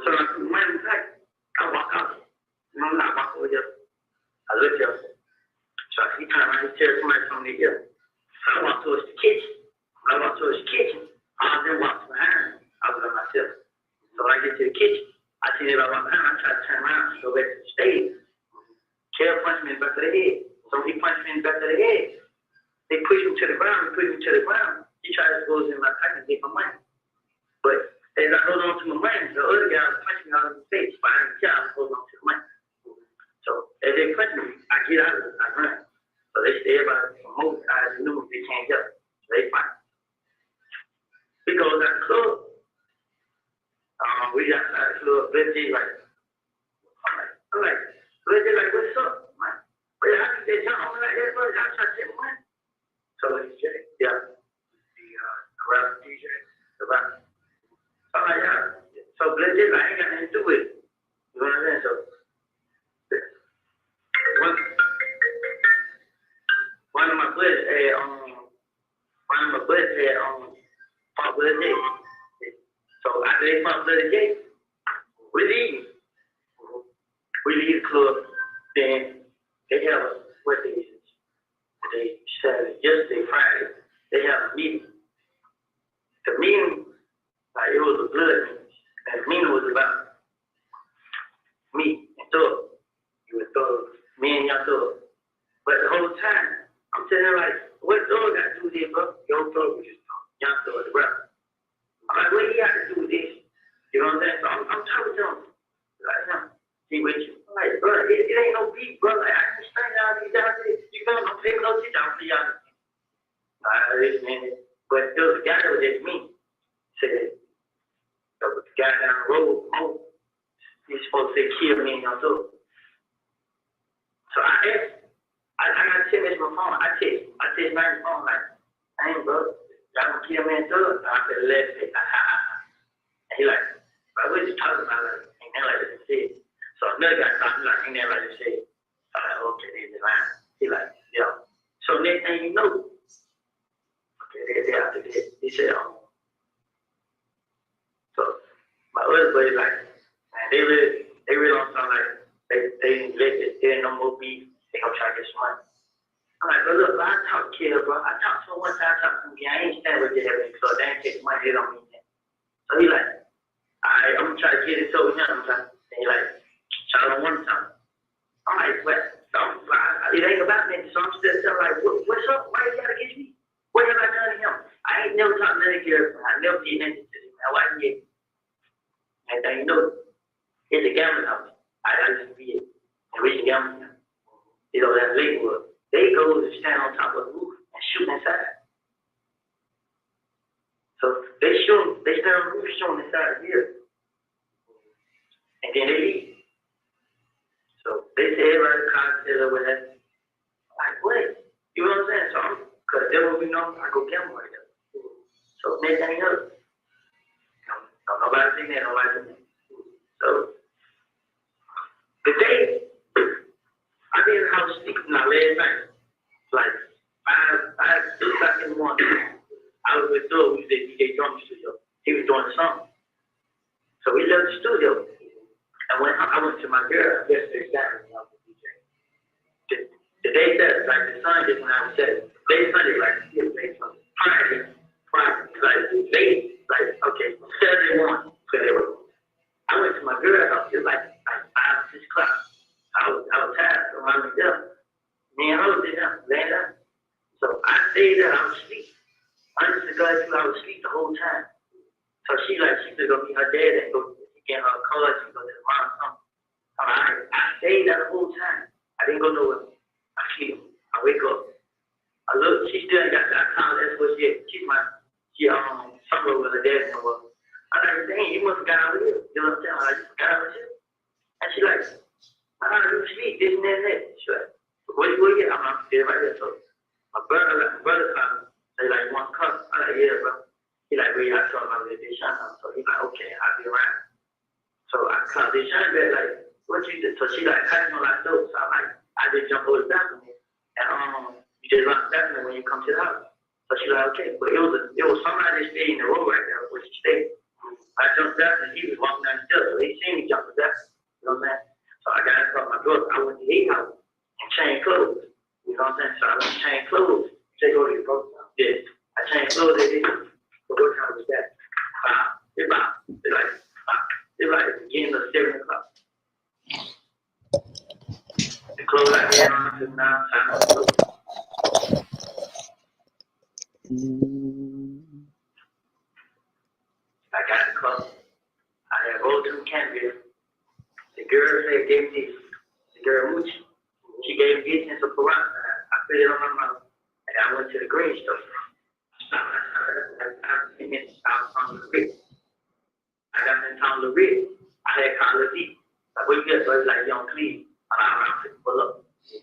Speaker 4: So I put money in my pocket. I walk out. You know, I walk over here. I look at him. So he turned around, he tells somebody something to here. So I walk towards the kitchen. When I walk towards the kitchen, all of them walked behind. I was on myself. So when I get to the kitchen, I see everybody walk behind. I try to turn around and go back to the stage. Kill punched me in the back of the head. So he punched me in the back of the head. They pushed me to the ground. He tried to go in my pocket and get my money. But as I hold on to my money, the other guy was punching me out in the face. Behind the car, I was holding on to the money. So as they punched me, I get out of it. I run. So they say everybody from most eyes knew they can't help. So they fight. We go to the club. We got out the club. Let's like, I'm like, let's like, what's up? Man? But how did they jump on like that, bro? I try to get money. So he's Jay, yeah, the crowd DJ, the rap. So I'm like, yeah. So let's just like, I ain't got nothing to do with it. You know what I'm saying? So one of my buddies had fought with a J. So after they fought with a J, we leave. We leave the club, then they have what they said yesterday, Friday, they have a meeting. The meeting, like it was a blood meeting. And the meeting was about me and Thug. You and Thug, me and young Thug. But the whole time, I'm sitting there like, what Thug got to do with this, bro? Young Thug was just young Thug, the brother. I'm like, what he got to do with this? You know what I'm saying? So I'm talking to him. Like, he with you. I'm like, bro, it ain't no beat, bro. Like, I can straight down these guys. You know, I'm taking no shit down for y'all. But there was a guy that was at me. Said, there was a guy down the road, he's supposed to say, kill me and y'all too. So I asked, I got 10 minutes on my phone. I text my phone, like, hey, bro, y'all gonna kill me and Thug? I said, let's say, and he like, bro, what you talking about? Like, ain't that like this shit? So another guy talking like, ain't that like this shit? I'm like, okay, there's the line. He like, yeah. So next thing you know, okay, after that, he said, so my other buddy like, man, they really don't sound like they neglected. There ain't no more beef. They gonna try to get some money. I'm like, but look, I talk to Kill, bro. I talked to him one time. I talked to him again. I ain't standing with them, so they ain't take money. They don't mean that. So he like, alright, I'm gonna try to get it over him. And he like, try to one time. I'm like, what? It ain't about me. So I'm still telling like, what's up? Why you gotta get me? What have I done to him? I ain't never talked to that girl. I never did anything to him. Why you get me? And then you know, it's a gambling house. I used to be it. And we can gamble now. You know, that Lakewood. They go to stand on top of the roof and shoot inside. So they start shooting inside here. And then they leave. So they say everybody cocktail or whatever. Like, what? You know what I'm saying? So because then when we know, I go gamble right there. So next thing you know, nobody seen that, nobody seen that. So the day I did a house sleeping now last night, like 6 o'clock in the morning. I was with Doug, we was at DJ Drum Studio. He was doing a song. So we left the studio. And when I went to my girl yesterday, Saturday, I was with DJ. The day that, like the Sunday when I was set, day Sunday, like Friday, like late, like okay, Saturday morning, I went to my girl house. It was like 5, 6 o'clock. I was tired, so I went there. Me and her was there, laying down. So I stayed there. I was asleep. Honestly, God, I was asleep the whole time. So she could go meet her dad and go get her car. She go to the mom or something. So I stayed there the whole time. I didn't go nowhere. I sleep. I wake up. I look. She still ain't got that car. That's what she somewhere with her dad somewhere. I'm like, dang, you must have got out of here. You know what I'm saying? I just got out of here. And she like, you sleep, this and that. She like, where you get? I'm still right there. So my brother called. They like, one cup. I'm like, yeah, bro. He like, wait, I told him I was at this shop. So he's like, okay, I'll be around. So I called this shop back, like, what you did? So she like, how you know like dope? So I'm like, I just jump over the balcony. And you just lock the balcony when you come to the house. So she like, okay. But it was somebody that stayed in the road right there where she stayed. I jumped down and he was walking down the stairs. So he seen me jump the balcony. You know what I'm saying? So I got in front of my brother. I went to his house and changed clothes. You know what I'm saying? So I went to change clothes. Take over your brother. Yeah. I changed clothes at his house. So what time was that? It's like the beginning of 7 o'clock. The clothes I had on to now, time to close. I got the clothes. I had rolled to Canville. The girl said, gave me the girl Moochie. She gave me 18 of Quran. I put it on my mouth. And I went to the green store. I was on the rig. I got in town to rig. I had called the deep. Like, what you get? So it's like, young clean. I'm to pull up. So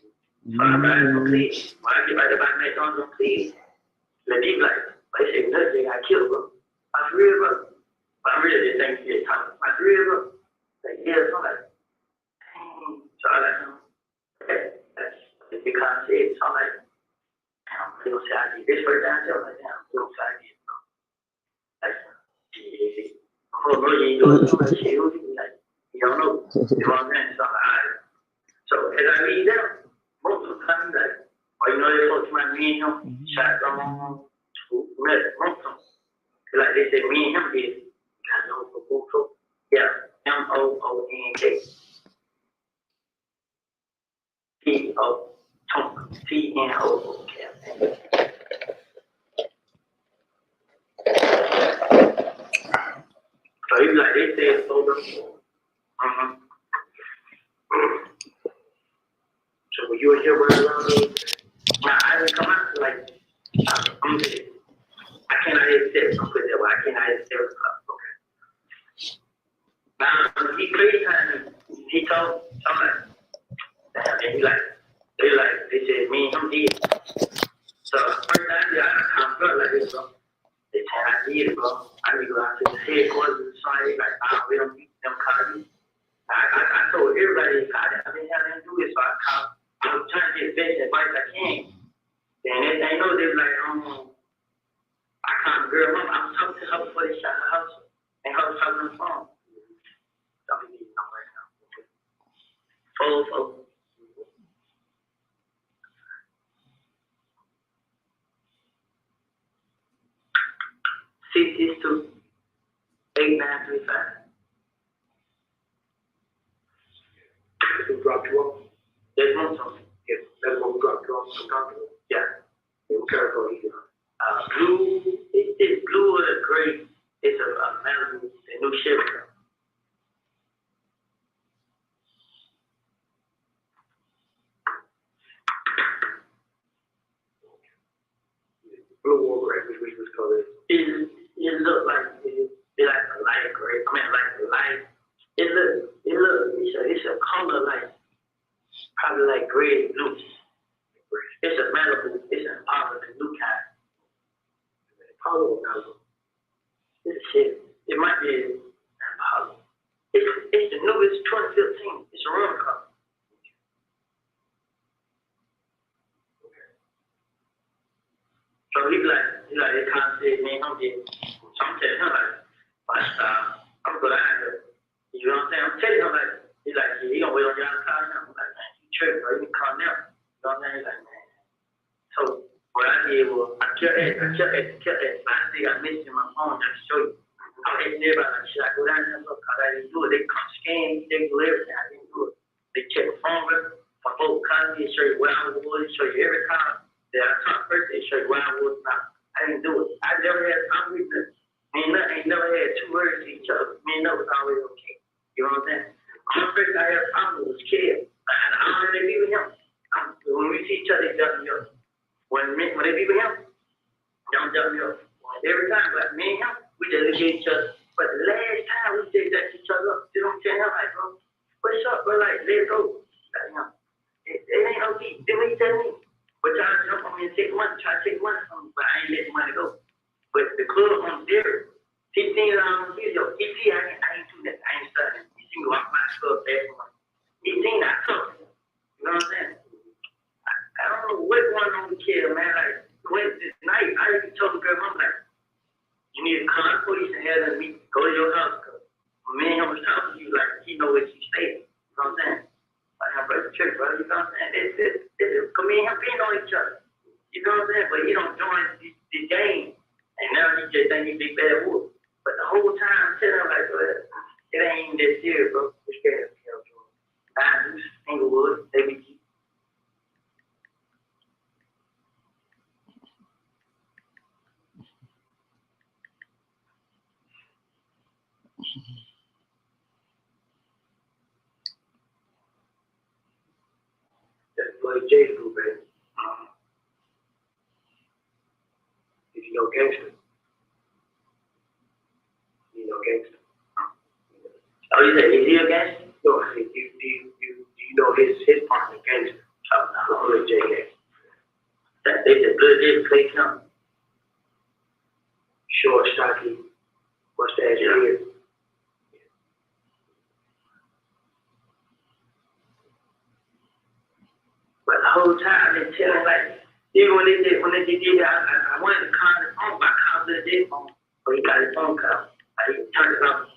Speaker 4: I ride on clean. When I get right up, I make on clean. The deep like, they say, nothing, I killed, bro. I for real, bro. But I really didn't think you talking. I for real, bro. Like, yeah, so I'm like, dang. So I like, that's the concept. So I'm like, damn, they don't say I did this first time. I'm like, damn, they don't say I did, bro. Like, shit. Oh, bro, you ain't doing too much shit. Like, you don't know. You know what I'm saying? So, so as I read them, most of the time, like, you know, they talk to my me and him, shot on like they said, me and him did. I know for both. Yeah, MOONK. TNOOK. So he was like, they said, hold up. So when you were here running around me, now I didn't come out like, I'm good. I cannot hit 6. I'm putting that way. I cannot hit 7 o'clock. Okay. Now, he FaceTimed me. He told somebody. Damn, and they said, me and him did. So, first time, I felt like this, bro. They said, I did it, bro. I need to go out to the headquarters and say, like, we don't beat them cars. I told everybody, I didn't have anything to do it, so I was trying to get the best advice I can. And they know they were like, I can't girl up. I was talking to her before they shot her house. And her was talking on the phone. Don't be getting right now. Full. CT 2 8935. Who dropped you off? There's no something. Yes, that's what we dropped you off. Yeah. In Carrico, blue, it's blue or gray. It's a Malibu, a new Chevy. Blue or gray, which was colored. It's color like, probably like gray and blue. It's a Malibu, it's an olive and blue kind. Apollo Malibu. This shit, it might be an Apollo. It's the newest 2015. It's a rum color. So he kind of said, man, I'm getting, so I'm telling him like, I'm going out here. You know what I'm saying? I'm telling him like, he's like, yeah, he gonna wait on y'all to call him. I'm like, man, you tripping, bro, you can call now. You know what I'm saying? He's like, man. So what I did was, I kept it, but I think I missed in my phone just to show you. I was asking everybody, like, should I go down there? Look, I didn't do it. They come scan, they do everything. I didn't do it. They check the phone record, my phone copy, they show you where I was, show you every time. That I talked first, they show you where I was now. I didn't do it. I never had, I'm with them. Me and I ain't never had two words to each other. Me and that was always okay. You know what I'm saying? The first I had a problem was Kid. I already be with him. When we see each other, they dump me up. When they be with him, they don't dump me up. Every time, like me and him, we just look at each other. But the last time we did that to each other up, you know what I'm saying? I'm like, bro, what's up, bro? Like, let's go. Like, you know, it ain't no deep. Do what you tell me. But y'all jump on me and take money, try to take money from me, but I ain't letting money go. But the club on there, $15 on video. He see I ain't do that. I ain't studying. He see me walk my club back for money. He seen I took it. You know what I'm saying? I don't know what's going on with the kid, man. Like, Wednesday night, I even told the girl, I'm like, you need to call the police and have them meet, go to your house. Cause me and him was talking to you, like, he know where she stayed. You know what I'm saying? Like, I'm brother trick, brother. You know what I'm saying? Cause me and him being on each other. You know what I'm saying? But he don't join the game. And now he just think he big bad wolf. But the whole time I'm telling him like, well, it ain't even that serious, bro. We're scared of him. Diamonds, Inglewood, ABG. That's what J do, baby. If you know gangster, you know gangster. Oh, you said, is he a gangster? No, I said, do you know his partner gangster? Oh, no, J gangster. They said, blood did play him. Short, stocky, mustache, beard. But the whole time they telling like, even when they did it, I wanted to call his phone, but I called the dead phone. So he got his phone call. I didn't turn it off.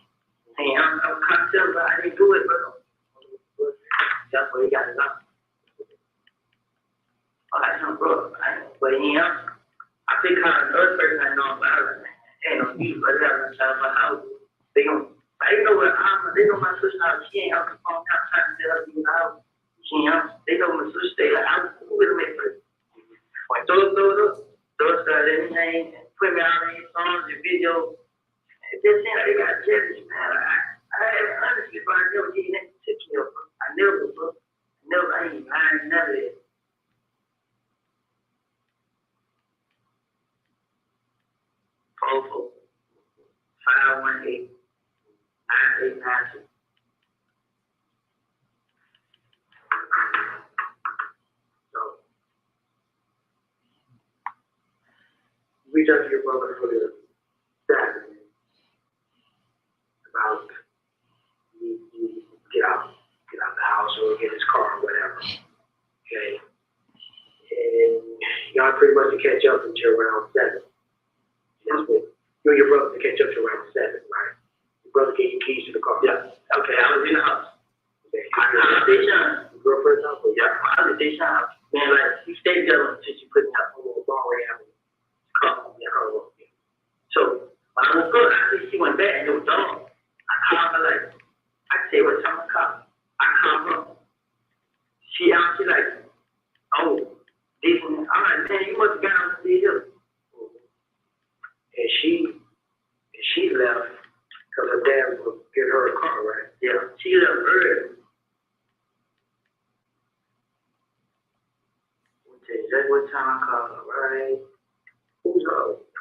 Speaker 4: Hey, I'm telling him, I didn't do it, but that's what he got it off. I told him, bro, but he answered. I think calling the other person I know about it, man. Ain't no use, but that's my house. They know what they know my sister house. She ain't out the phone now trying to tell her to be out. They know my sister stay like, I'm cool with them at first. When those started everything and put me out on these songs and videos. It just seemed like they got jealous, man. I honestly, bro, I never did that to you, bro. I ain't lying, none of it. Phone 518 9892. So, reach out to your brother for the Saturday about you get out the house or get his car or whatever. Okay. And y'all pretty much to catch up until around 7. That's what you and your brother to catch up to around 7, right? Your brother gave you keys to the car. Yeah. Okay, I was in the house. Okay. I was at your girlfriend's house? Yeah, I was at your house. Man, like, you stayed there until you put me out a little long way out. So when I woke up, I see she went back and it was gone. I called her like, I tell you what time I called. I called her. She like, oh, this one. I'm like, man, you must have got on the hill. And she left because her dad was get her a car, right? Yeah, she left early. Okay, that's what time I called her, right?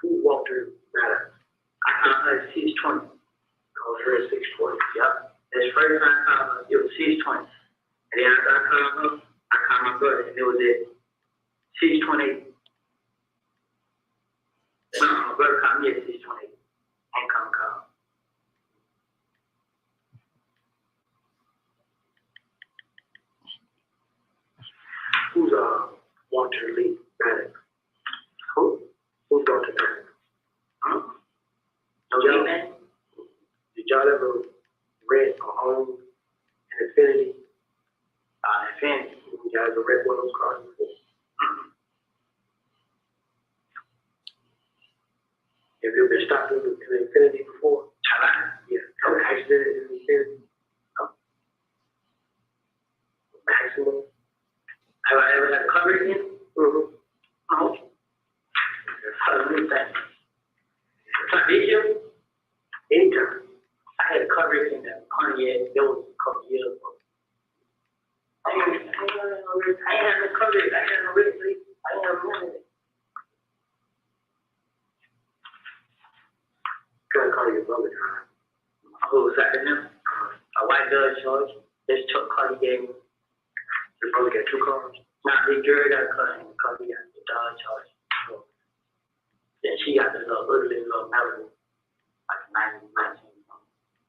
Speaker 4: Who walked her back? I called her at 6:20. Called her at 6:20. Yep. That's the first time I called her. It was 6:20. And then after I called my brother, and it was at 6:28. No, my brother called me at 6:28. Ain't come call. Who's Walter Lee Maddox? Who? Who's Walter Maddox? Huh? Did y'all ever rent or own an Infinity? Infinity. Y'all ever rent one of those cars before? Have you ever been stopped in an Infinity before? Yeah. No accident in an Infinity? No. Maximum? Have I ever had a cover again? Mm-hmm. No. How do you think? Did you? Anytime. I had a coverage in that Pontiac. That was a couple years ago. I ain't had no coverage. I ain't had no risk. I ain't have none of it. Gotta call your brother. Who was that in him? A white Dodge Charge. This truck car he gave me. Your brother got two cars? Nah, his girl got a car and the car he got the Dodge Charge. Then she got the little Malibu. Like 19.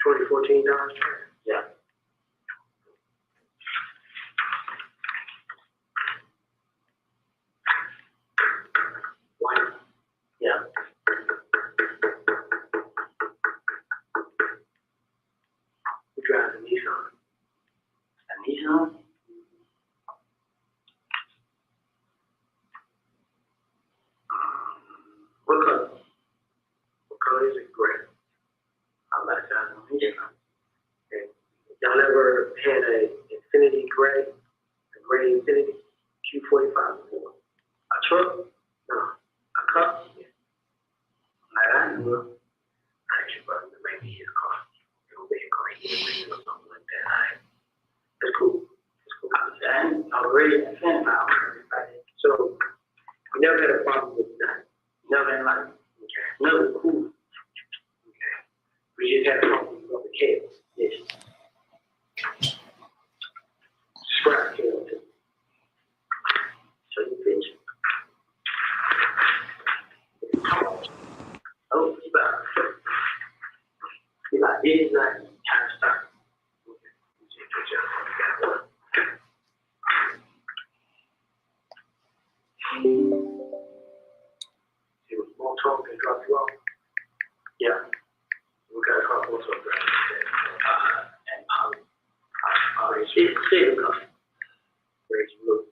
Speaker 4: 2014 Dodge Charger? Yeah. Why? Yeah. Who drives a Nissan? A Nissan? What color? What color is it? Gray. I like that one. Yeah. Okay. Y'all ever had a Infinity Gray? A gray Infinity Q45 before? A truck? No. A cup? Yeah. Like I know. I actually brought him to make me his car. It'll be a car he or something like that. Alright. That's cool. That's cool. I'm already a fan now. So you never had a problem with that. Never in life. Okay. Never cool. Okay. We just had a problem with the kids. Yes. Scrap kids. Show you picture. Oh, you about this, like, kind of stuff. Okay. He was more talk and drop you off. Yeah. We got a couple of them. And see the car. Where's blue?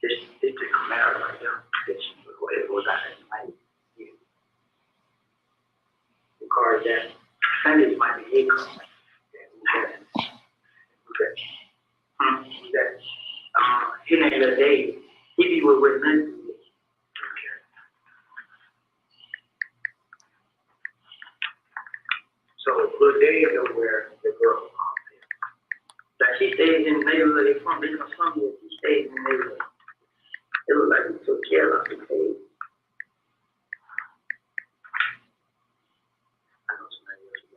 Speaker 4: This the Camaro right there. It was out at night. Yeah. The car is that. I think it might be a car. Yeah. Okay. That. His name is Dave. He be with Lindsay. Okay. So, little Dave know where the girl is. Like, she stays in the neighborhood. They from here. She stays in the neighborhood. It looked like he took care of the page. I know somebody else.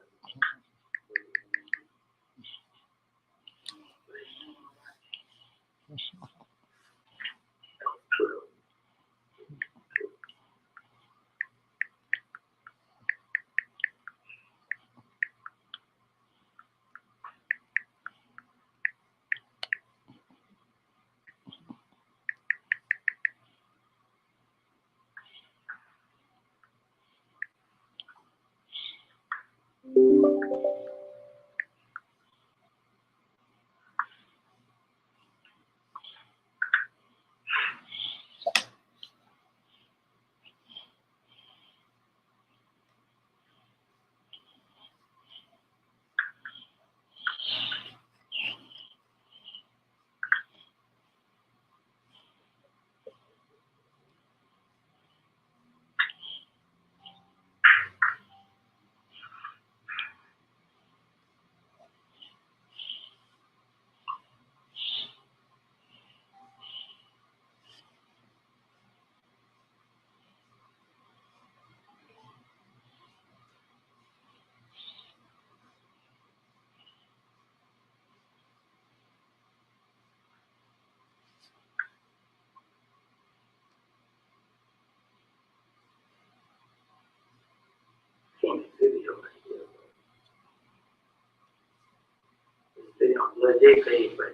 Speaker 4: legit thing, but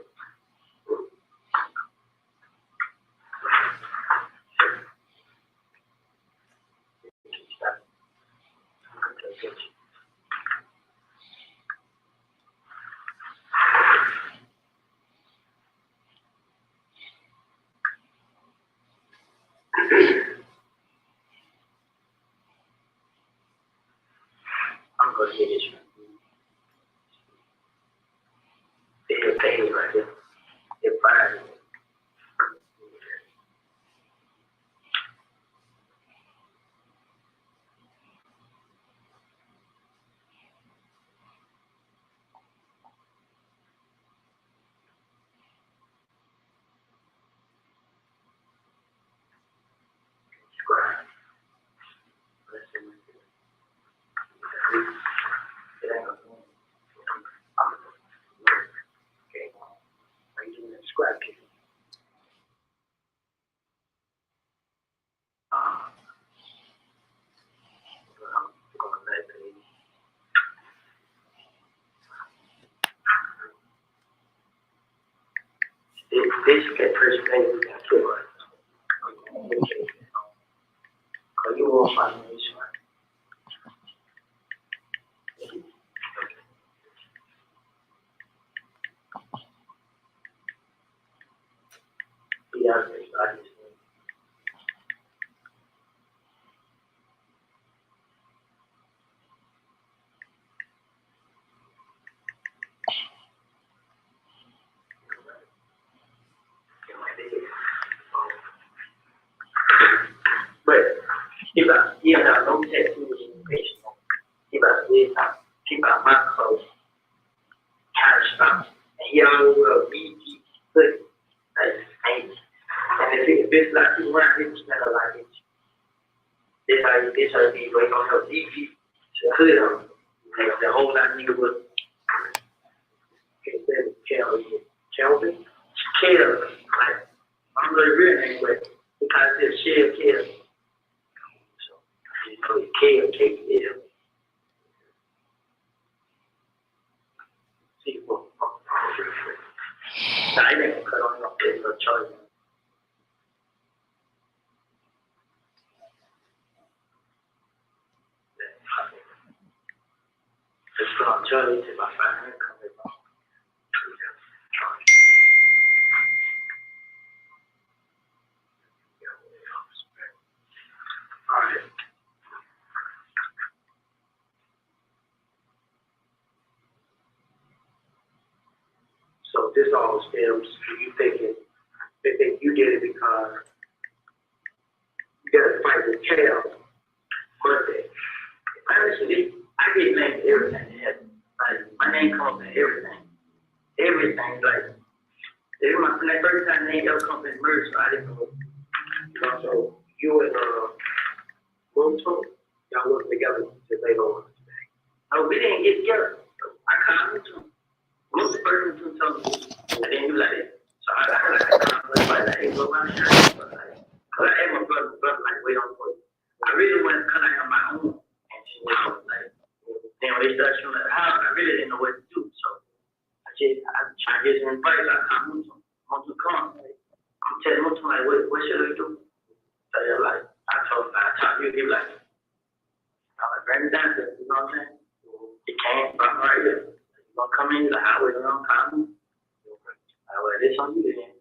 Speaker 4: I'm gonna get this one. It's pain right here. It's fire. Scrap it. This get first thing we got to run. Cause you won't find me this one. Yeah, I just but if I don't take too much information, if I keep out my clothes, cash stuff, and he always will be good. And if it's like you around here, it's not like it. This how you be going on your DP to hood on. Like the whole lot nigga was Kelvin. Like I'm really real anyway, because it's shell kill. So you know you kill, see what I never cut on your face for choice. It's from Charlie to my family coming back. Alright. So this all stems from you thinking they think you did it because you got to fight with chaos Monday. Honestly, I get named everything. Like my name comes to everything. Everything. Like this is my first time name ever comes in merge, so I didn't know. You know, so you and Moto, y'all work together to make on this thing. No, we didn't get together. I called him to most person to tell me, and then you let it. So I like to compliment like hey, go around here. Cause I had my brother like wait on for you. I really wanted to cut out on my own. And she was like, they started showing the house. I really didn't know what to do. So I tried to get some advice. I called him to come. I'm telling him like, what should I do? So they're like, I told you, he was like, I'm like, bring it down there, you know what I'm saying? He came from right here. You gonna come in the highway, you know, come. I was this on you then.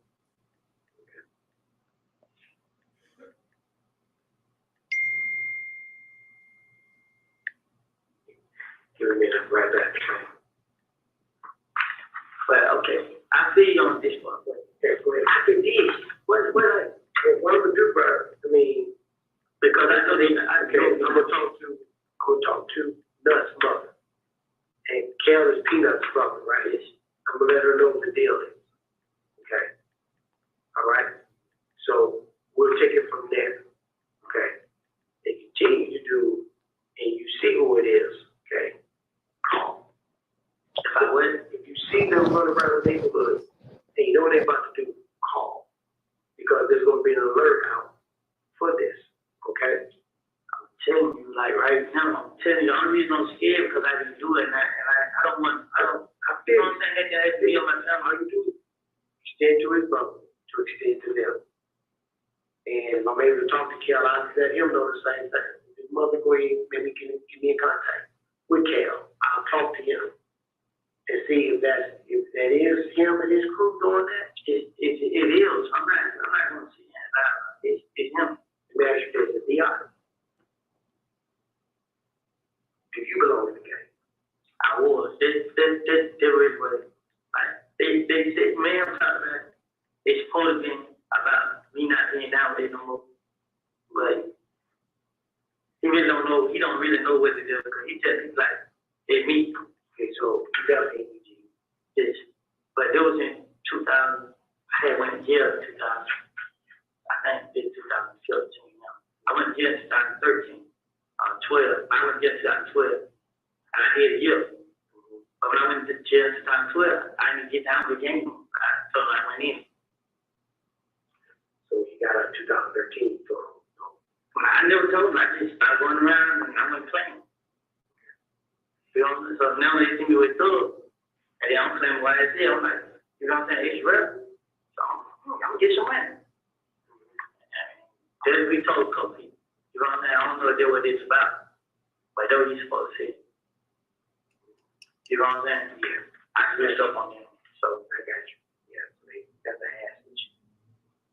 Speaker 4: Give me a right back. But okay, I see you on this one. That's great. I can do what would do, bro? I mean, because I know I'm gonna talk to Nuts' mother. And Kel is Peanut's brother, right? I'm gonna let her know what the deal is. Okay. All right. So we'll take it from there. Okay. They continue to do, and you see who it is. Okay. Call. If you see them run around the neighborhood and you know what they're about to do, call. Because there's gonna be an alert out for this. Okay. I'm telling you, like right now, the only reason I'm scared because I didn't do it, and I don't want, I feel, you know what I'm saying, that be on my extend to his brother to extend to them. And I'm able to talk to Cal. I let him know the same thing. His mother go ahead, maybe get me in contact with Cal. I'll talk to him and see if that is him and his crew doing that. It is. I'm not gonna see that. It's him. The master is the honor. Do you belong in the game? I was. They were like they said, man, I'm talking about it's supposed to be about me not being down with it no more. But he really don't know. He don't really know what to do because he just like they meet. Okay, so he definitely this. But it was in 2000. I had went to jail in 2000. I think it's 2015 now. I went to jail in 2013. 12. I went to jail in 2012. And I did a year. But when I went to jail in 2012, I didn't get down with the game until I went in. So he got out in 2013. So I never told him. I just started going around and I went playing. You know, so now they see me with thugs. And they don't claim why it's there. I'm like, you know what I'm saying? It's real. So I'm gonna get some money. Then we told a couple people. You know what I'm saying? I don't know what it's about. But that's what you're supposed to say. You know what I'm saying? Yeah. I switched up on them. So I got you. Yeah, so that's the answer.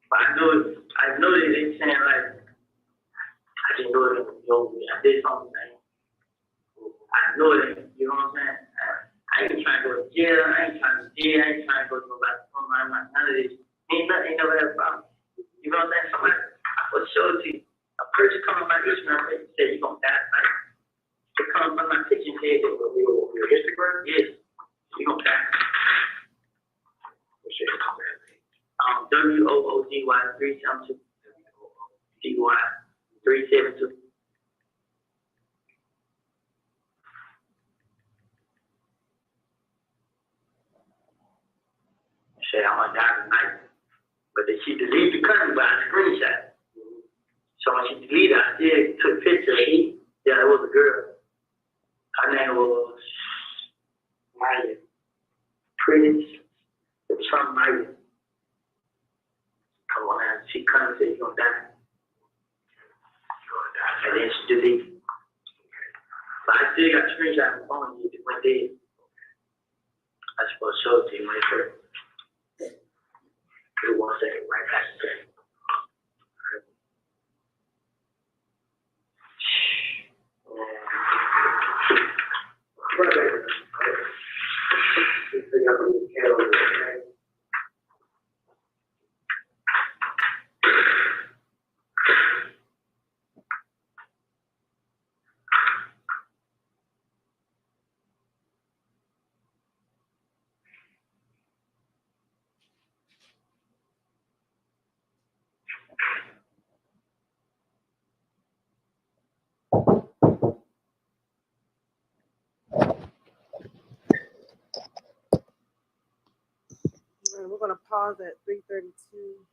Speaker 4: But I know that they're saying like, I just know that, I did something. I know that, you know what I'm saying? I ain't trying to go to jail. I ain't trying to go to none of this. Ain't never had a problem. You know what I'm saying? Somebody, I will show it to you. A person coming by this man, they say, you're going to die tonight. They come from my kitchen, say, your Instagram? Yes. You're going to die. What's your comment? WOODY 372. DY 372. Say, I'm going to die tonight. But then she deleted the country by a screenshot. So when she deleted, I still took a picture of it. Yeah, it was a girl. Her name was Maya. Pretty. It was something Maya. Come on now. She come and said, you're going to die. And then she deleted. But I still got a screenshot on my phone. It went dead. I supposed to show it to you when it first. Give me 1 second, right back.
Speaker 5: We're going to pause at 3:32.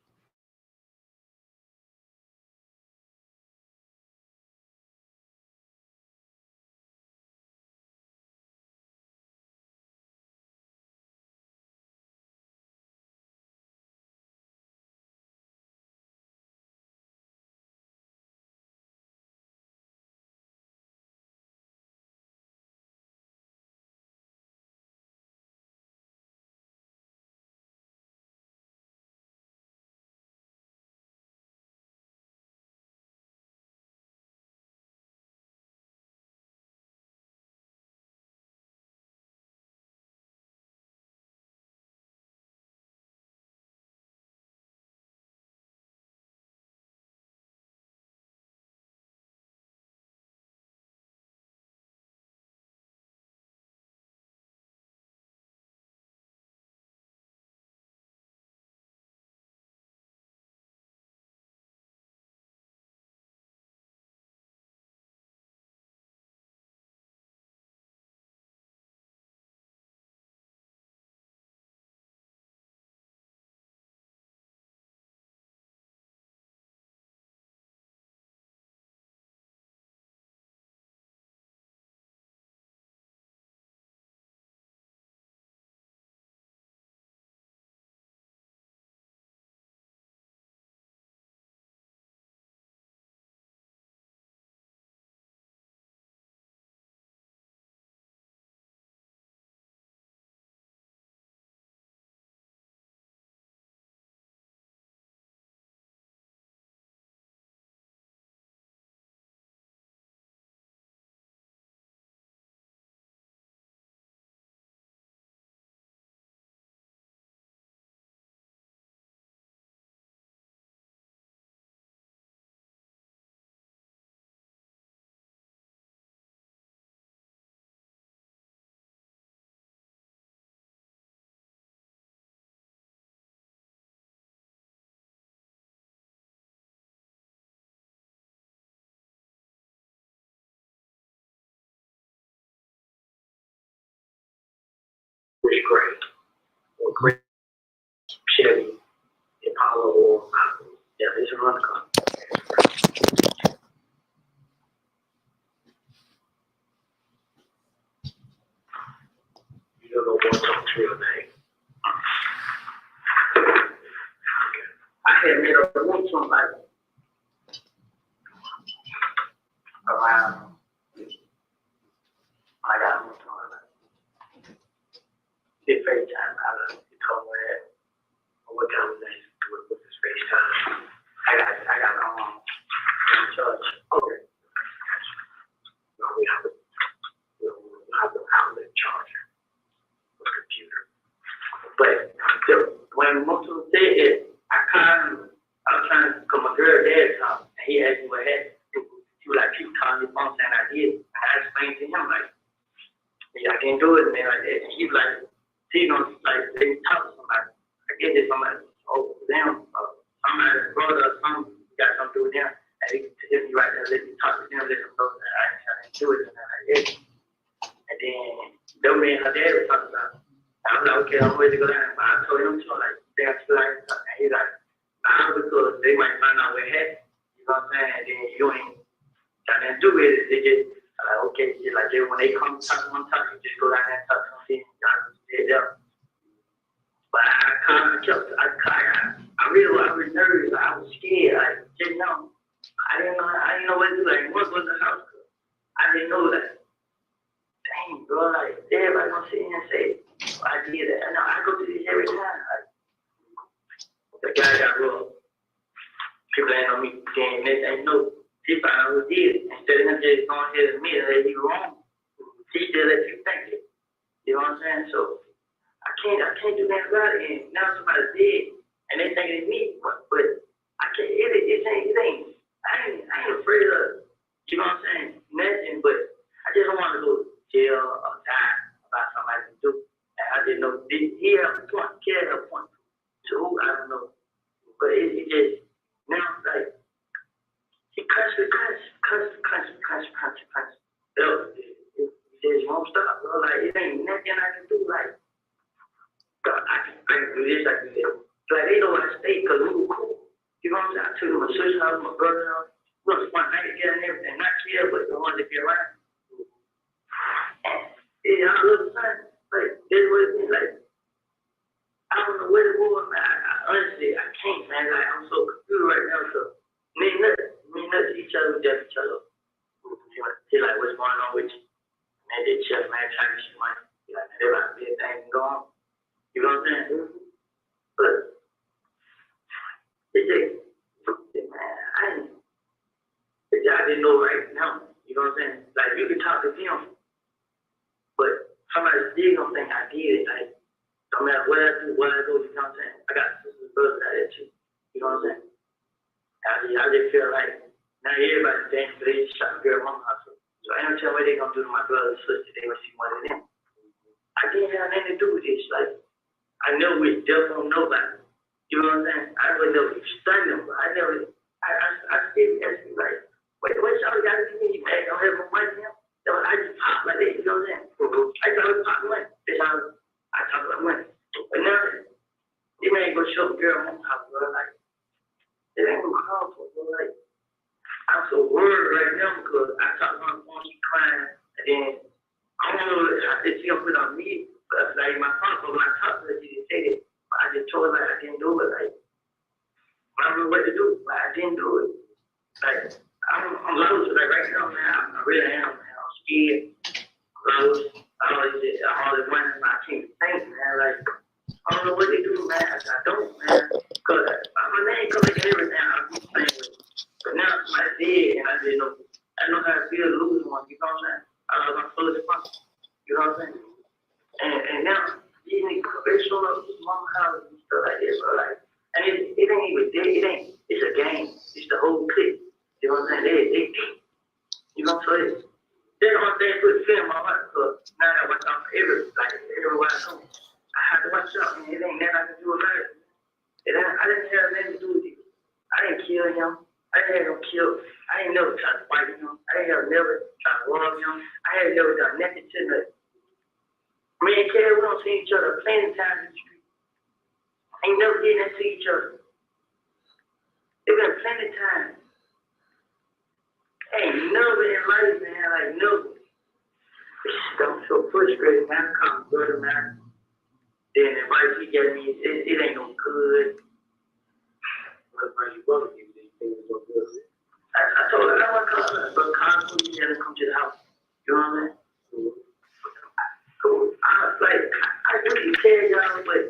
Speaker 4: was gray. Or gray Chevy, Impala, or yeah, it's a run car. You don't know what's on real name. I had made a room to like around. I got him on like his FaceTime. I told me that what time was that with his FaceTime. I got charge. Okay. No, we have the outlet charger for the computer. But when most of them said it, I was trying to, because my girl dad talked, and he asked me what happened. He was like, keep calling your phone saying I did. And I explained to him, like, yeah, I can't do it, man, like that. And he was like, he don't, like, they talk to somebody. I get this, somebody, oh, them, somebody's brother or something, got something to do with them. And he hit me right there, let me talk to them, let them know that I didn't do it, and like that. And then, them man, my dad was talking about it. I'm like, okay, I'm ready to go down. But I told him, so like, damn, and he's like, because they might find out what happened. You know what I'm saying? And then you ain't got nothing to do with it. They just, like, okay, just like when they come talk one time, you just go down there and talk to them, y'all just stay there. But I was nervous. I was scared. Like, just know, I didn't know what to do. Like, what was the house? I didn't know that. Dang, bro, like, everybody gonna sit here and say, I did that. I know I go through this every time. Like, the guy got robbed. People ain't on me. Then next thing you know, he found out who did it. Instead of him just going ahead and admit that he was wrong, he still let you think it. You know what I'm saying? So I can't do that about it. And now somebody's dead, and they think it's me. But I can't. It ain't. I ain't afraid of. You know what I'm saying? Nothing. But I just don't want to go to jail or die about somebody to do. And I didn't know. Did he have a point? Kid have a point? To who? I don't know. But it just now it's like he cuss. It just won't stop, bro. Like it ain't nothing I can do. Like I can do this, I can do that. Like they don't want to stay because we were cool. You know what I'm saying? I took my sister house, my brother house. We was one night together and everything. Not here, but the ones that be around. And yeah, all of a sudden, like this was me. Like I don't know what it was, man. I honestly I can't, man. Like I'm so confused right now. So me nothing each other, we just each other. He like, what's going on with you? And they check, man, trying to shoot money. He like, they like, this thing go on. You know what I'm saying? But it just, man, I didn't know right now. You know what I'm saying? Like you can talk to him, but somebody still gonna think I did it. Like no matter what I do, what I go, you know what I'm saying? I got sisters, brothers out there too. You know what I'm saying? I just feel like now everybody thinks they just shot a girl mama house. So I don't tell what they gonna do to my brother and sister. They gonna see one of them. I didn't have nothing to do with this. Like I know we dealt on nobody. You know what I'm saying? I wouldn't know if you stunned them, but I never. I still ask you like, wait, what y'all got to do? You man, don't have no money now. So I just pop like that. You know what I'm saying? I thought I was popping money. That's how I talk about money. But now you ain't gonna show a girl my house, bro. Like it ain't gonna call for, bro. Like I'm so worried right now because I talk on the phone, she crying, and then I don't know if she gonna put on me, but like my phone, when I talked to her, she didn't say that. But I just told her like I didn't do it. Like I don't know what to do, but I didn't do it. Like I'm lost. Like right now, man, I really am. Man. I'm scared. I'm lost. all this money, I can't think, man. Like I don't know what they do, man. I don't, man. Cause my name coming in everything. I'm just saying, but now somebody did, and I didn't know. I know how to feel to lose one. You know what I'm saying? I was my first fun. You know what I'm saying? And now these niggas they showing up to my house and stuff like this, bro. Like, and it ain't even dead. It ain't. It's a game. It's the whole clip. You know what I'm saying? They deep. You know what I'm saying? That's the only thing put fear in my heart. Cause now I watch out for everywhere I go. I have to watch out, man. It ain't nothing I can do about it. I didn't have nothing to do with it. I didn't kill him. I didn't have him killed. I ain't never tried to fight him. I ain't never tried to rob him. I ain't never done nothing to him. Me and Carrie, we don't see each other plenty of times in the street. Ain't never getting to see each other. It's been plenty of times. Ain't never in life, man, like never. I'm so frustrated, man. I come brother, man. Then the advice he gave me, it ain't no good. What advice you brother gave you? Things so good. I told her, I want to come, but constantly you had to come to the house. You know what I mean? So, I really care, y'all, but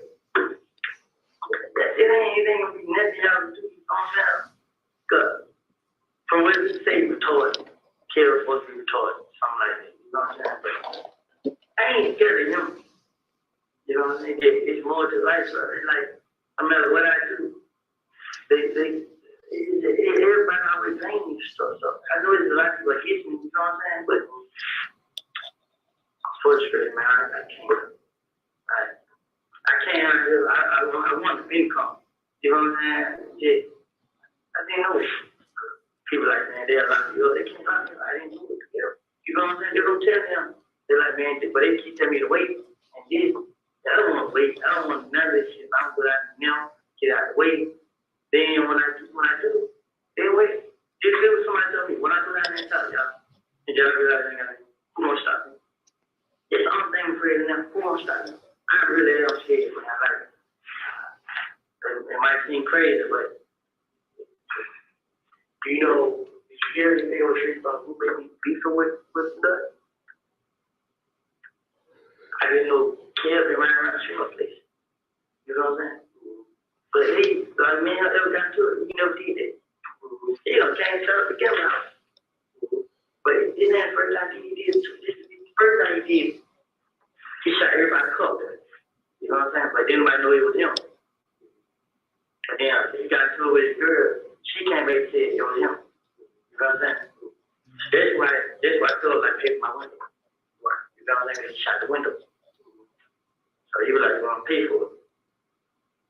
Speaker 4: it ain't anything gonna be nothing y'all do. You know what I'm saying? Cause from what you say, retarded. Care supposed to be retarded, something like that. You know what I'm saying? But I ain't scared of him. You know what I'm saying? It's more to life, so it's like, no matter what I do, everybody always blame me stuff. So I know there's a lot of people against me, you know what I'm saying? But I'm frustrated, man. I can't. I can't. I want the income. You know what I'm saying? I didn't know. People like, man, they're like, yo, they can't talk to me. I didn't do it. You know what I'm saying? They don't tell them. They're like, man, but they keep telling me to wait. And then, I don't want to wait. I don't want none of this shit. I'm good out now. Get out of the way. Then when I do, they wait. Just do what somebody tell me. When I do that, they tell y'all. And y'all realize, who won't stop me? It's the only thing I'm afraid of now. Who won't stop me? I really am scared when I like it. It might seem crazy, but do you know, did you hear anything on the street about who made me beefing with the I didn't know Kevin ran around the street place. You know what I'm saying? But he, man, I never got to it. He never did it. He done came to the Kevin house. But it didn't have the first time he did it. The first time he did it, he shot everybody up. You know what I'm saying? But didn't nobody know it was him. And then he got to it with his girl. She came back and said it was him. You know what I'm saying? That's why I felt like paid for my window. You know what I'm saying? He shot the window. So he was like, "You want to pay for it?"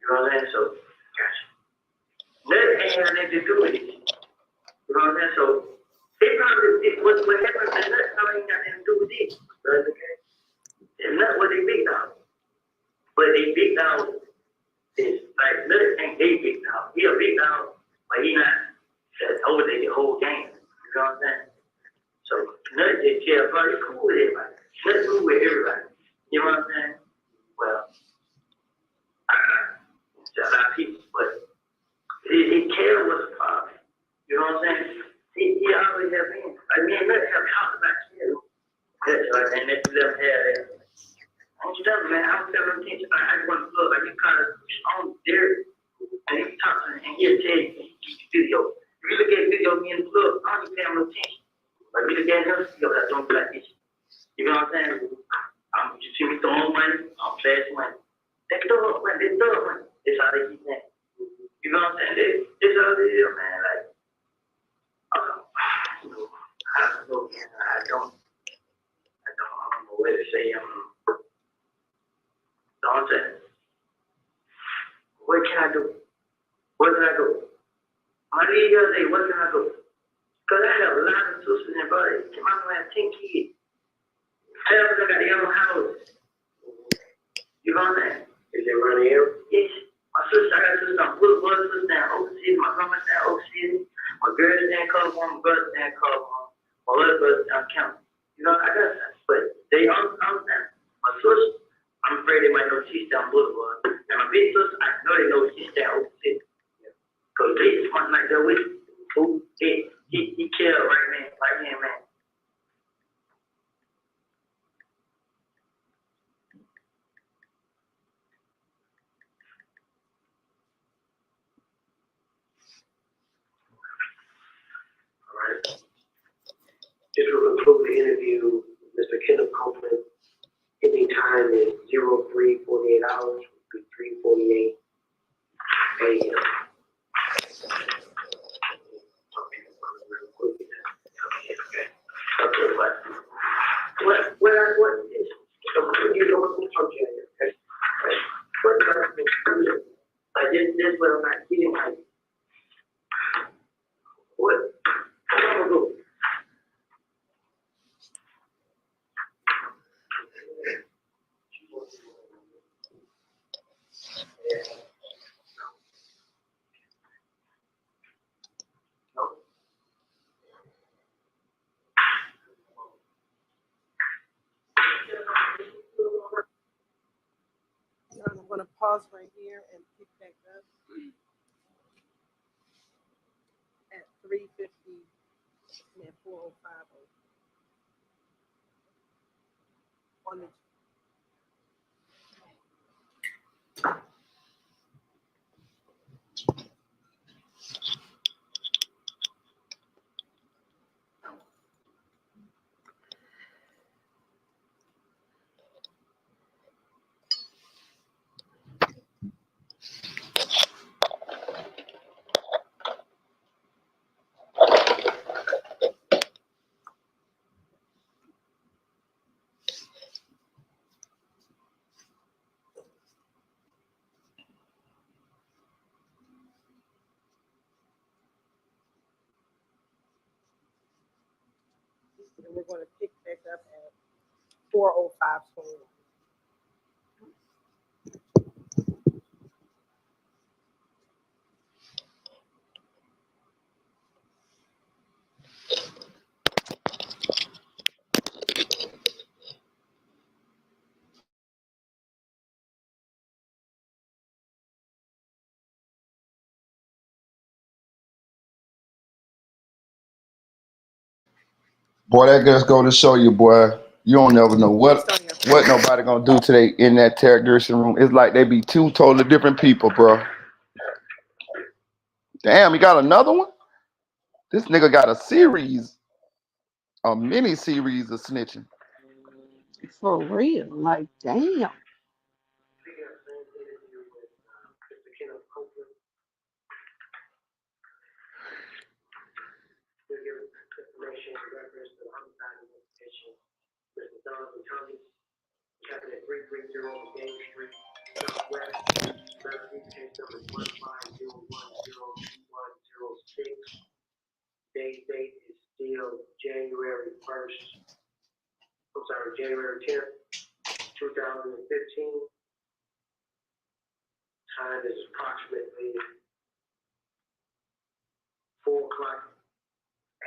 Speaker 4: You know what I'm saying? So, gotcha. That ain't had nothing to do with it. You know what I'm saying? So, they probably, what happened, that's how ain't got nothing to do with it. Right? Okay? It's not what they big dog. But they big dog is like, Nut ain't they big dog. He a big dog, but he not over the whole game. You know what I'm saying? So, Nut just care, bro, he's cool with everybody. Nut's cool with everybody. You know what I'm saying? Well, it's a lot of people, but he cared what's the problem. You know what I'm saying? He always have been. Like me and Nut have talked about shit. That's right, and that's left hair there. I'm telling man, I don't tell him things. I just want to look like you kind of on there, and he talks and he'll tell you video. If you look at video, me in the club, I don't even pay him no attention. But if you look at him, I don't feel like this. You know what I'm saying? You see me throwing money, I'm flashing money. They throw up money, That's how they keep that. You know what I'm saying? It's how it is, man. Like, I don't know, man. I don't know what to say. Don't say. What can I do? Where can I go? My lady the other day, where can I go? Because I have a lot of sisters and brothers. My mom has 10 kids. 7 of them got their own houses. You know what I'm saying? Is it around here? Yes. My sister, I got sisters on Boulevard, sisters down Oak City, my grandma's down Oak City, my girl's down California, my brother's down California, my other brother's down County. You know, I got that. But they all down. My sister, I'm afraid they might know she's down Boulevard. And my big sister, I know they know she's down Oak City. Because they just want like that with who he killed right hand man.
Speaker 6: This will conclude the interview with Mr. Kenneth Copeland. Ending time is 03:48 hours, would be 3:48 a.m.
Speaker 4: Okay, what is you know what okay, okay. I just this what I'm not getting like what I'm gonna do.
Speaker 5: pause right here and pick back up at 3:50 and 4:05 on the. And we're going to pick back up at 4:05.
Speaker 1: Boy, that just go to show you, boy. You don't never know what nobody gonna do today in that interrogation room. It's like they be two totally different people, bro. Damn, you got another one? This nigga got a mini series of snitching.
Speaker 2: For real. Like, damn.
Speaker 6: Picking up the same interview with Mr. Kenneth Copeland. We'll give information in reference to the homicide investigation. Mr. Donovan Thomas, happened at 330 Main Street, Southwest. Reference case number 150102106. Date is still January 10th, 2015. Time is approximately 4:00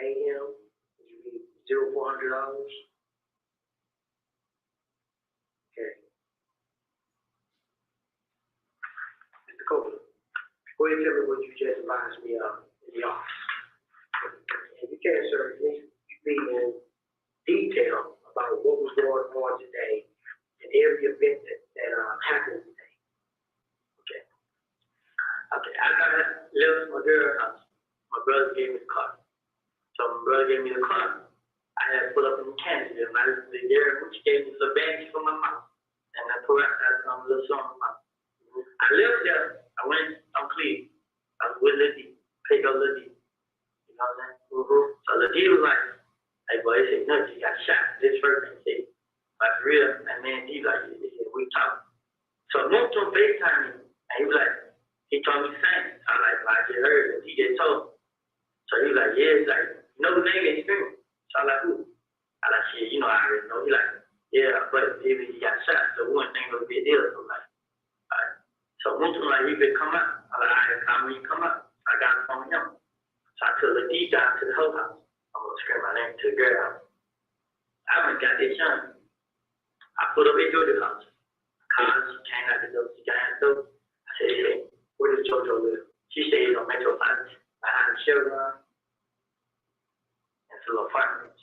Speaker 6: a.m. Which would be $400. Okay. Mr. Copeland, go ahead and tell me what you just advised me of in the office. If you can, sir, please be in detail about what was going on today and every event that happened today. Okay. Okay, I left my girl's house. My brother gave me the car. So my brother gave me the car. I had to pull up in Kansas. And I listened to Derek, which gave me some bags for my mouth. And I put out some little song in my mouth. I left there. I went on Cleveland. I was with Lil D. Pick up Lil D. You know what I'm saying? So Lil D was like, hey, boy, he said, no, you got shot. This first thing he said, like, for real. And man, he like, he said, we talking. So I moved to him FaceTime me. And he was like, he told me the same. I was like, well, I just heard it. He just told me. So he was like, yeah, it's like, you know the name experience. So I'm like, who? I like, shit, you know, I already know. He like, yeah, but if he got shot, so one thing was a big deal. So I'm like, all right. So one time, like, he could come out. I like, all right, come when you come out. So I got to phone him. So I took the D down to the whole house. I'm going to scream my name to the girl house. I went got this young. I put up into the house. She came out the door. She got out the door. I said, hey, where does JoJo live? She said, he's on Metro 5 behind the Chevron. It's a little apartment.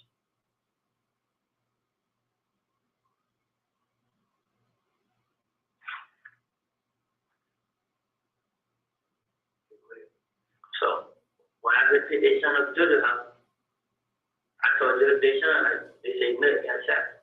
Speaker 6: So when I went to their son up to the house, I told her their son, like, they say, no, got shot.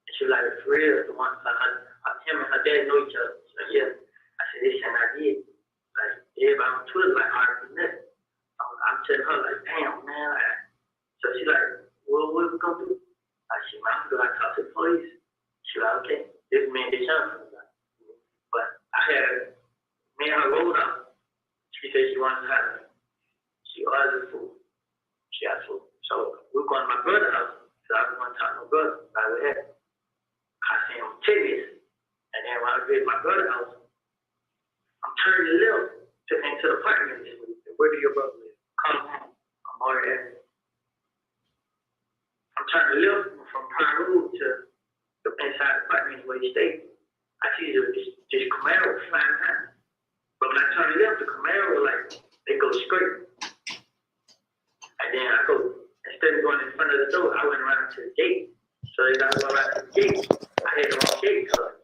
Speaker 6: And she was like, for real, the one, him and her dad know each other. So yeah, I said, this and I did. Like, everybody on Twitter, like, arguing this. I'm telling her, like, damn, man. Like, so she like, well, what are we gonna do? I said, man, I'm gonna go out and talk to the police. She like, okay, this is me and their son. But I had me and her rolled up. She said she wanted to have me. She ordered food. She got food. So we're going to my brother's house. So I was going to talk to my brother about what happened. I seen him titties. And then when I get to my brother's house, I'm turning left into the apartment. Where do your brother live? Come home. I'm already at it. I'm turning left from Pine Road to the inside apartment where he stayed. I see the
Speaker 4: this Camaro was flying high. But when I turned left, the Camaro like they go straight. And then I go, instead of going in front of the door, I went around to the gate. So as I go around to the gate, I had the wrong gate color.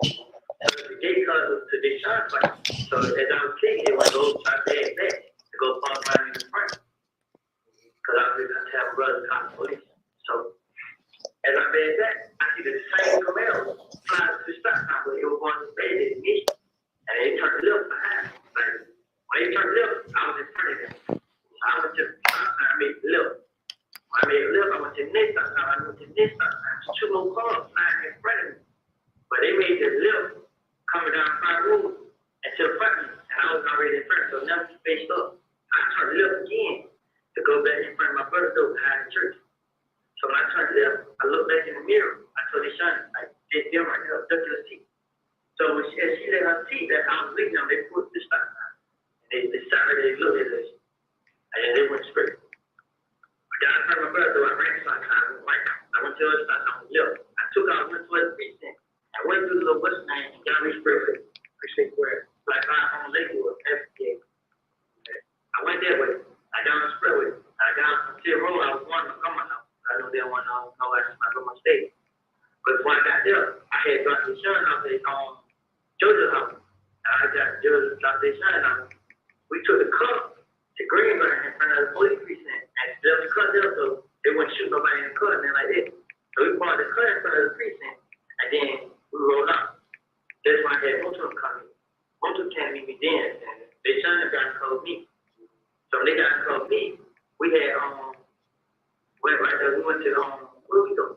Speaker 4: So the gate color was to this shot fight. So as I was kicking, it went over, so I head back to go park around in the front. Because I was going to have a brother call the police. So as I head back, I see the same Camaro flying to the stop sign, but it was going to stay there to me. And they turned left behind me. Like, when they turned left, I was in front of them. So I went to the stop sign, I made the left. When I made the left, I went to the next stop sign. I went to the next stop sign. There's two more cars flying in front of me. But they made the left coming down 5 roads and to the front of me. And I was already in front, so now we faced up. I turned left again to go back in front of my brother's door behind the church. So when I turned left, I looked back in the mirror. I told his son, like, they them right there, duck to the seat. So when she let her see that I was leaving them, they put the stop sign. And they sat right there, they looked at us. And then they went straight. I got in front of my brother, I ran stop sign. I went to the stop sign, left. I took out, went towards the precinct. I went through the little west lane and got me precinct where, like, on Lakewood, everything. I went that way. I got on the expressway. I got on the road. I was wanting to come on now. I know they don't want to go out of my state. But when I got there, I had got the son off his Georgia's house. And I got Georgia's off his son off. We took the car to Greenburn in front of the police precinct and left the car there so they wouldn't shoot nobody in the car and then like that. So we parked the car in front of the precinct and then we rolled out. That's when I had Motul come in. Motul came meet me then and they son got to call me. So when they got to call me, we had went right there, we went to where we go?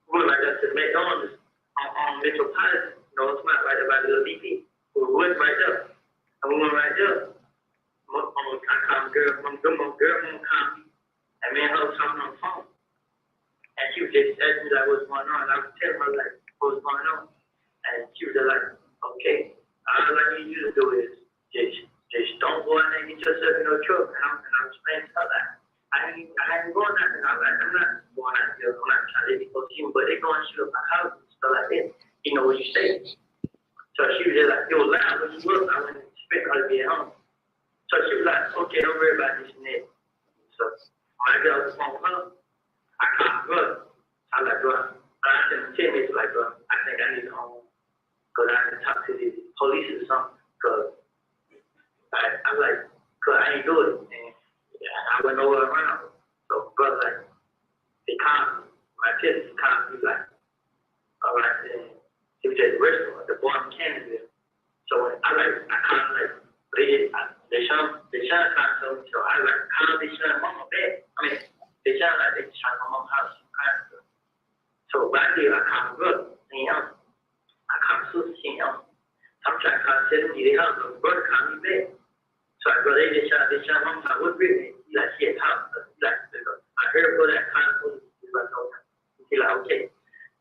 Speaker 4: We went right there to McDonald's on Metropolitan, it's not right there by the little DP. We went right there. And we went right there. I called my girl called me. And me and her was talking on the phone. And she was just asking me like what's going on. And I was telling her like what's going on. And she was just like, okay, all I need you to do is just don't go in there and get yourself in no trouble. And I'm explaining to her like, I ain't going out there. I'm not going out there. I'm not trying to go see them, but they going to shoot up my house and stuff like that. You know what you say. So she was just like, it was loud when she was. I wouldn't expect her to be at home. So she was like, okay, don't worry about this and that. So when I got off the phone with her, I called my brother. I was like, bro, I sent him 10 minutes like, bro, I think I need to home. Because I need to talk to the police or something. Because I was like, because I ain't do it. And I went nowhere around. So brother, like, they called me. When I tell him, he called me, like, all right, then he was at the restaurant, the bar in Canada. So I called him, like, they shot called me. So I like, called they shot mama back. I mean, they shot like they shot my mom's house. So back there, I called my brother, and I called my sister, and I'm trying to call them, they house, my brother called me back. So I go, they shot mama house. What's written? He like, she had house. I heard about that call. He's like, okay. He's like, okay.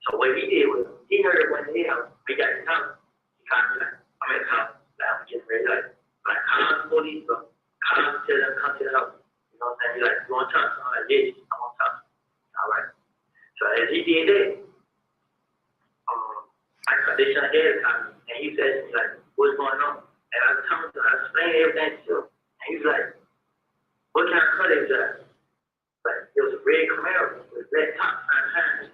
Speaker 4: So what he did was, he heard it when he house. We got his house. He called me like, I'm in the house. Like, I'm getting ready. Like call the police, bro. Call them, tell them, come to the house. You know what I'm saying? He's like, you want to talk to him? I'm like, yes, I want to talk to him. All right. So as he did that, they shot ahead of time. And he said, he's like, what's going on? And I was telling him, I explained everything to him. And he was like, what kind of car is that? Like, it was a red Camaro with red top behind.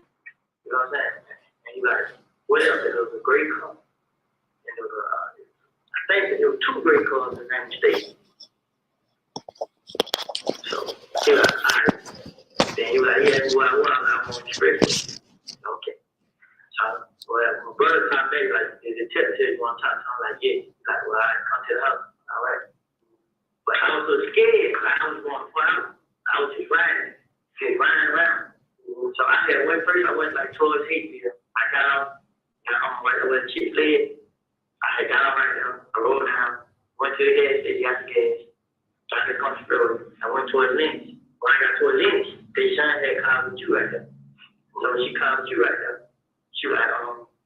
Speaker 4: You know what I'm saying? And he's like, what else? It was a gray car. And it was I think that there were 2 gray cars in that state. So he was like, all right. Then he was like, yeah, that's what I want. I'm on the express. Okay. So my brother called me like, is it tell you want to talk to him? I'm like, yeah. He's like, well, all right, come to the house. All right. But I was so scared because I was going far out. I was just riding around. So I went first, I went like towards Hayfield. I got out, right there where the chick led. I got out right there, I rolled down, went to the gas station, got the gas, got the country road. I went towards Lynch. When I got towards Lynch, Deshaun had called you right there. So when she called you right there, she was like,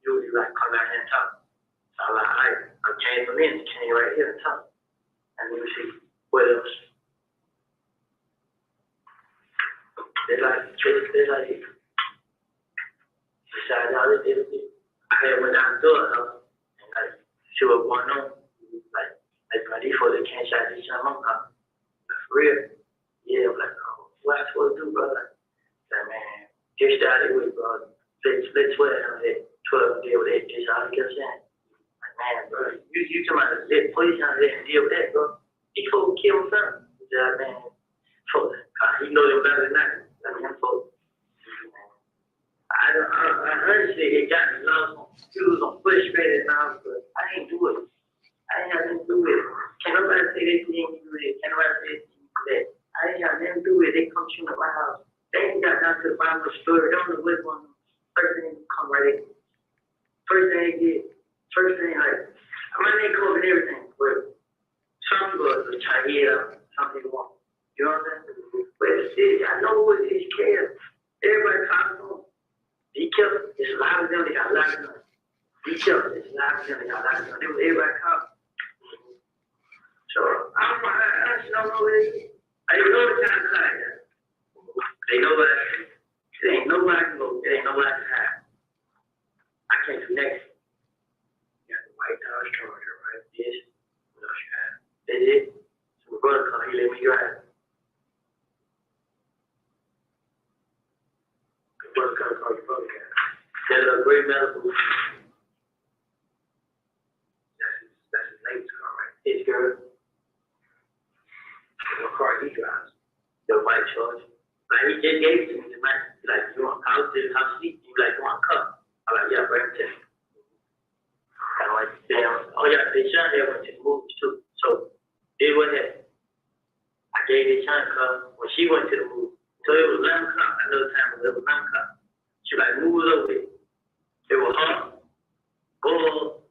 Speaker 4: you was like, come out here and talk. So I was like, all right, I came from Lynch, came right here and talk. And we see what else. They're like, besides all this, I had went down the door, and like, see what's going on. Like by default, they can't shot this young long time. For real. Yeah, I'm like, oh, what I supposed to do, brother? Like, man, get started with, bro. Let's 12 deal with that. That's all I kept saying. Like, man, bro, you come out of that police out there and deal with that, bro. He fucking killed son. Yeah, man. Fuck. He know them better than I. Like, him, fuck. I honestly, it got me lost. He was on frustrated now, but I didn't do it. I didn't have nothing to do with it. Can't nobody say they didn't do it. Can't nobody say they didn't do that. I didn't have nothing to do with it. They come shooting at my house. They ain't got down to the bottom of the story. They don't know what's going on. First thing come right in. First thing they did. First thing, like, I might ain't covered everything, but some people are trying to hear up. Some people won't. You know what I'm saying? But still, I know what these kids. Everybody talking to them. He killed them. It's a lot of them. They got a lot of them. He killed them. It's a lot of them. They got a lot of them. They was everybody caught. So, I actually don't know what it is. I didn't know the time to hide that. They know what I say. It ain't nobody can go. It ain't nobody to hide. I can't connect. You got the White House Charger, right? This. What else you have? That's it. So, my brother called. He let me drive. My brother called your brother. That's a great medical. That's his latest car, right? His girl. What car he drives? The white Charger. Like, he just gave it to me tonight. He's like, you want house this, house sleep? You like, you want a cup? I'm like, yeah, bring it to me. I'm like, damn. Oh, yeah, they shot there went to the movies, too. So, did what happened. I gave this son a cup when she went to the movie. So, it was 11 o'clock. I know the time was 11 o'clock. She was like, move it over there. It was her, Bull,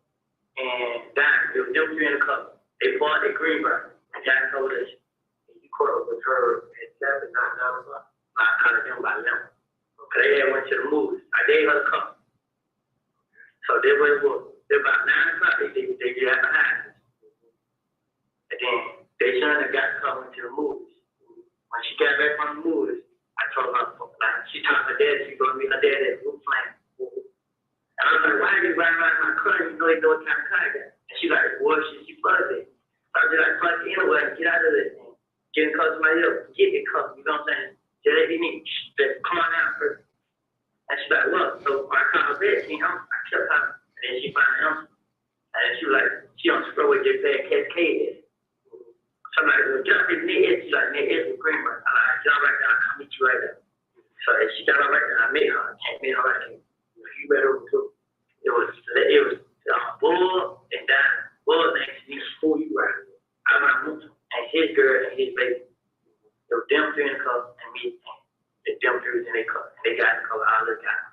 Speaker 4: and Don. It was them three in the cup. They bought the Greenberg. And Jack told us, you caught up with her at 7, 9 o'clock. I called them by 11. Okay, they had went to the movies. I gave her the cup. So they went they're about 9 o'clock, they get out behind us. And then they son that got the cup went to the movies. When she got back from the movies, I told her, like, she told her dad she gonna meet her dad at Blue Flame. And I was like, why are you riding around my car? You know what kind of car I got. And she like, well, she fuzzy. So I was just like, fuck anyway, get out of this thing. Get in close to my ear, get the cup, you know what I'm saying? Just let me come on out first. And she's like, look, so I called her back, you know, I kept her. And then she finally answered. And she was like, she on the road just saying Cascade. So I'm like, well, jump in the head. She's like, Nick, it's with Greenberg. I'm like, jump right there, I'll come meet you right there. So she got her right there, I met her. I can't meet her right there. You better too. It was Bull and Don. Bull next to me, school you right. I'm like, and his girl and his baby. They were them three in the car and me. And them three in their car. And they got in the car, all the guys.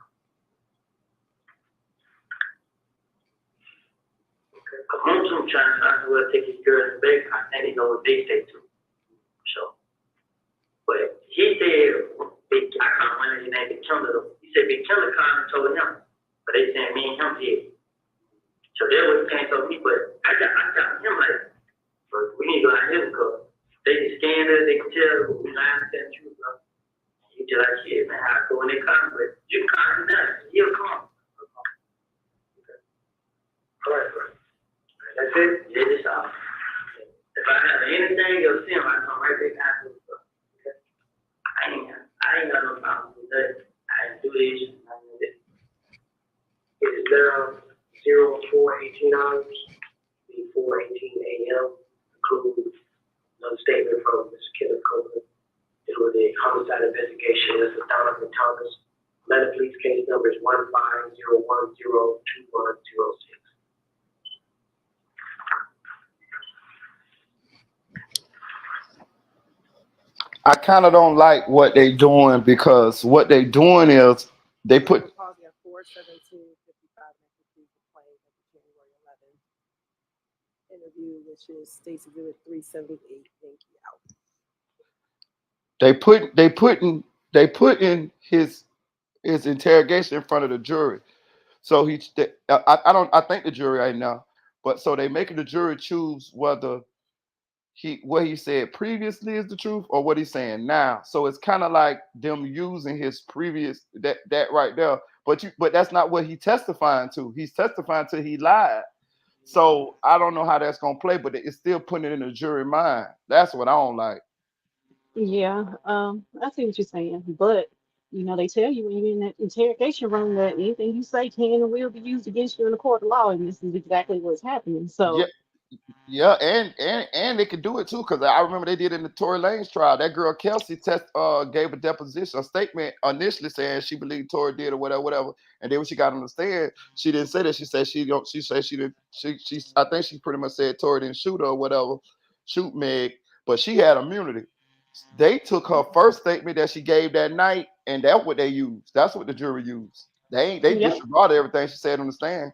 Speaker 4: Because most of them trying to find where to take his girl and baby. I think they know what they say too. So, but he said, I called one of his name, Big Killer. He said, Big Killer called and told him. But they said, me and him did. So that was saying to me, but I got him like, but we need to go out here because they can scan us, they can tell what we lying to tell the truth, bro. He just like, shit, man, I go when they come, but you can call him down. He'll come. Okay. All right, bro. That's it? Yeah, that's all. If I have anything, you'll see him, I come right back after the stuff. Okay? I ain't got no problem with that. I do this, I do this. It is now 04:18 hours, before 18 a.m. Includes no statement from Mr. Kenneth Copeland. It was a homicide investigation. This is Donovan Thomas. Letter police case number is 150102106.
Speaker 1: I kind of don't like what they doing because what they doing is they put
Speaker 5: Pausing at 4:17:55 to play at the January 11th interview, which is Stacey Good 378. Thank you. Out.
Speaker 1: they put in his interrogation in front of the jury. So I think the jury right now, but so they making the jury choose whether what he said previously is the truth or what he's saying now. So it's kind of like them using his previous that right there. But that's not what he testifying to. He's testifying to he lied. So I don't know how that's gonna play, but it's still putting it in the jury mind. That's what I don't like.
Speaker 2: Yeah, I see what you're saying, but they tell you when you're in that interrogation room that anything you say can and will be used against you in the court of law, and this is exactly what's happening.
Speaker 1: Yeah,
Speaker 2: So,
Speaker 1: yeah, and they could do it too, because I remember they did in the Tory Lanez trial. That girl Kelsey gave a deposition, a statement initially saying she believed Tory did or whatever, whatever. And then when she got on the stand, she didn't say that. She said she don't. She said she did. She I think she pretty much said Tory didn't shoot her or whatever, shoot Meg, but she had immunity. They took her first statement that she gave that night, and that's what they used. That's what the jury used. They
Speaker 2: yep,
Speaker 1: disregarded everything she said on the stand.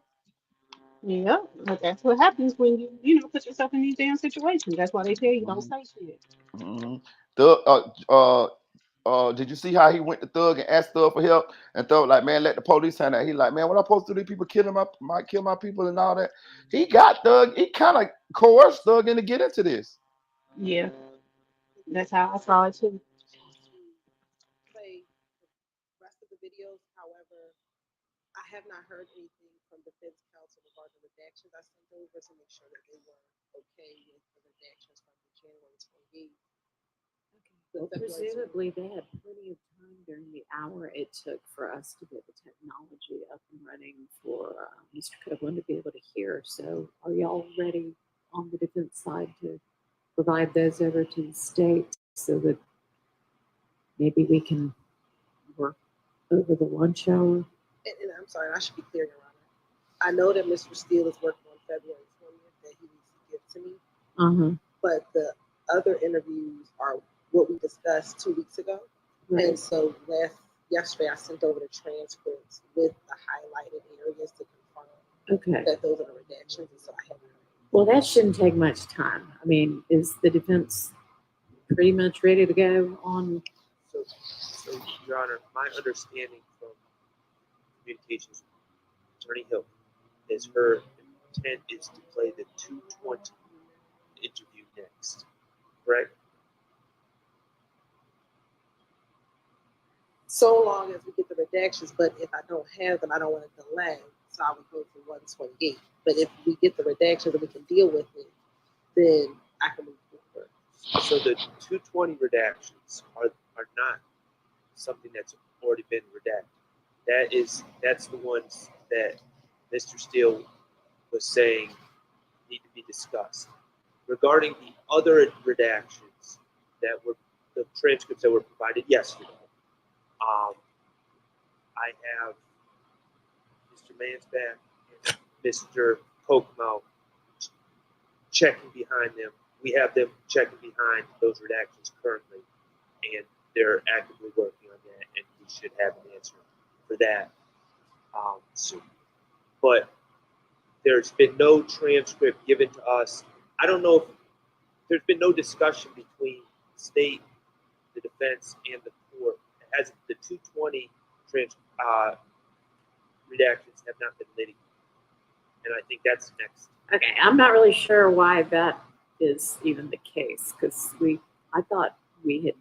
Speaker 2: yep, but that's what happens when put yourself in these damn situations. That's why they tell you don't
Speaker 1: Mhm,
Speaker 2: say shit.
Speaker 1: mhm. Did you see how he went to Thug and asked Thug for help? And Thug like, man, let the police handle that. He like, man, what I'm supposed to do? These people killing might kill my people and all that. He got Thug. He kind of coerced Thug into get into this.
Speaker 2: Yeah, that's how I saw it too.
Speaker 5: Play the rest of the videos. However, I have not heard anything from defense counsel regarding the redactions I sent over to make sure that they were okay with the redactions from the January 28th.
Speaker 3: Well, presumably they had plenty of time during the hour it took for us to get the technology up and running for Mr. Copeland to be able to hear. So are y'all ready on the defense side to provide those over to the state so that maybe we can work over the lunch hour?
Speaker 5: And I'm sorry, I should be clear, Your Honor. I know that Mr. Steele is working on February 20th that he needs to give to me, but the other interviews are what we discussed 2 weeks ago.
Speaker 3: Right.
Speaker 5: And so yesterday I sent over the transcripts with the highlighted areas to confirm that those are the redactions. And so I haven't heard.
Speaker 3: Well, that shouldn't take much time. I mean, is the defense pretty much ready to go on?
Speaker 7: So Your Honor, my understanding from communications with Attorney Hill is her intent is to play the 220 interview next, correct?
Speaker 5: So long as we get the redactions, but if I don't have them, I don't want to delay. So I would go for 128. But if we get the redactions and we can deal with it, then I can move forward.
Speaker 7: So the 220 redactions are not something that's already been redacted. That's the ones that Mr. Steele was saying need to be discussed. Regarding the other redactions that were the transcripts that were provided yesterday, I have Mr. Mansbach and Mr. Kokomo checking behind them. We have them checking behind those redactions currently, and they're actively working on that, and we should have an answer for that soon. But there's been no transcript given to us. I don't know if there's been no discussion between the state, the defense, and the court. As the 220 redactions have not been litigated, and I think that's next.
Speaker 3: Okay, I'm not really sure why that is even the case, because I thought we had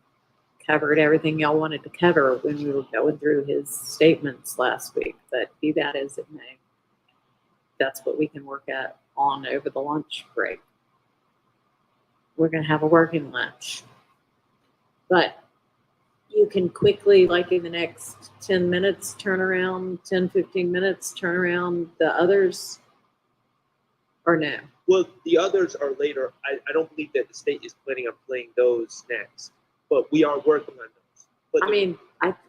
Speaker 3: covered everything y'all wanted to cover when we were going through his statements last week. But be that as it may, that's what we can work on over the lunch break. We're going to have a working lunch. But you can quickly, like in the next 10 minutes, 10, 15 minutes, turn around the others, or no?
Speaker 7: Well, the others are later. I don't believe that the state is planning on playing those next, but we are working on those. But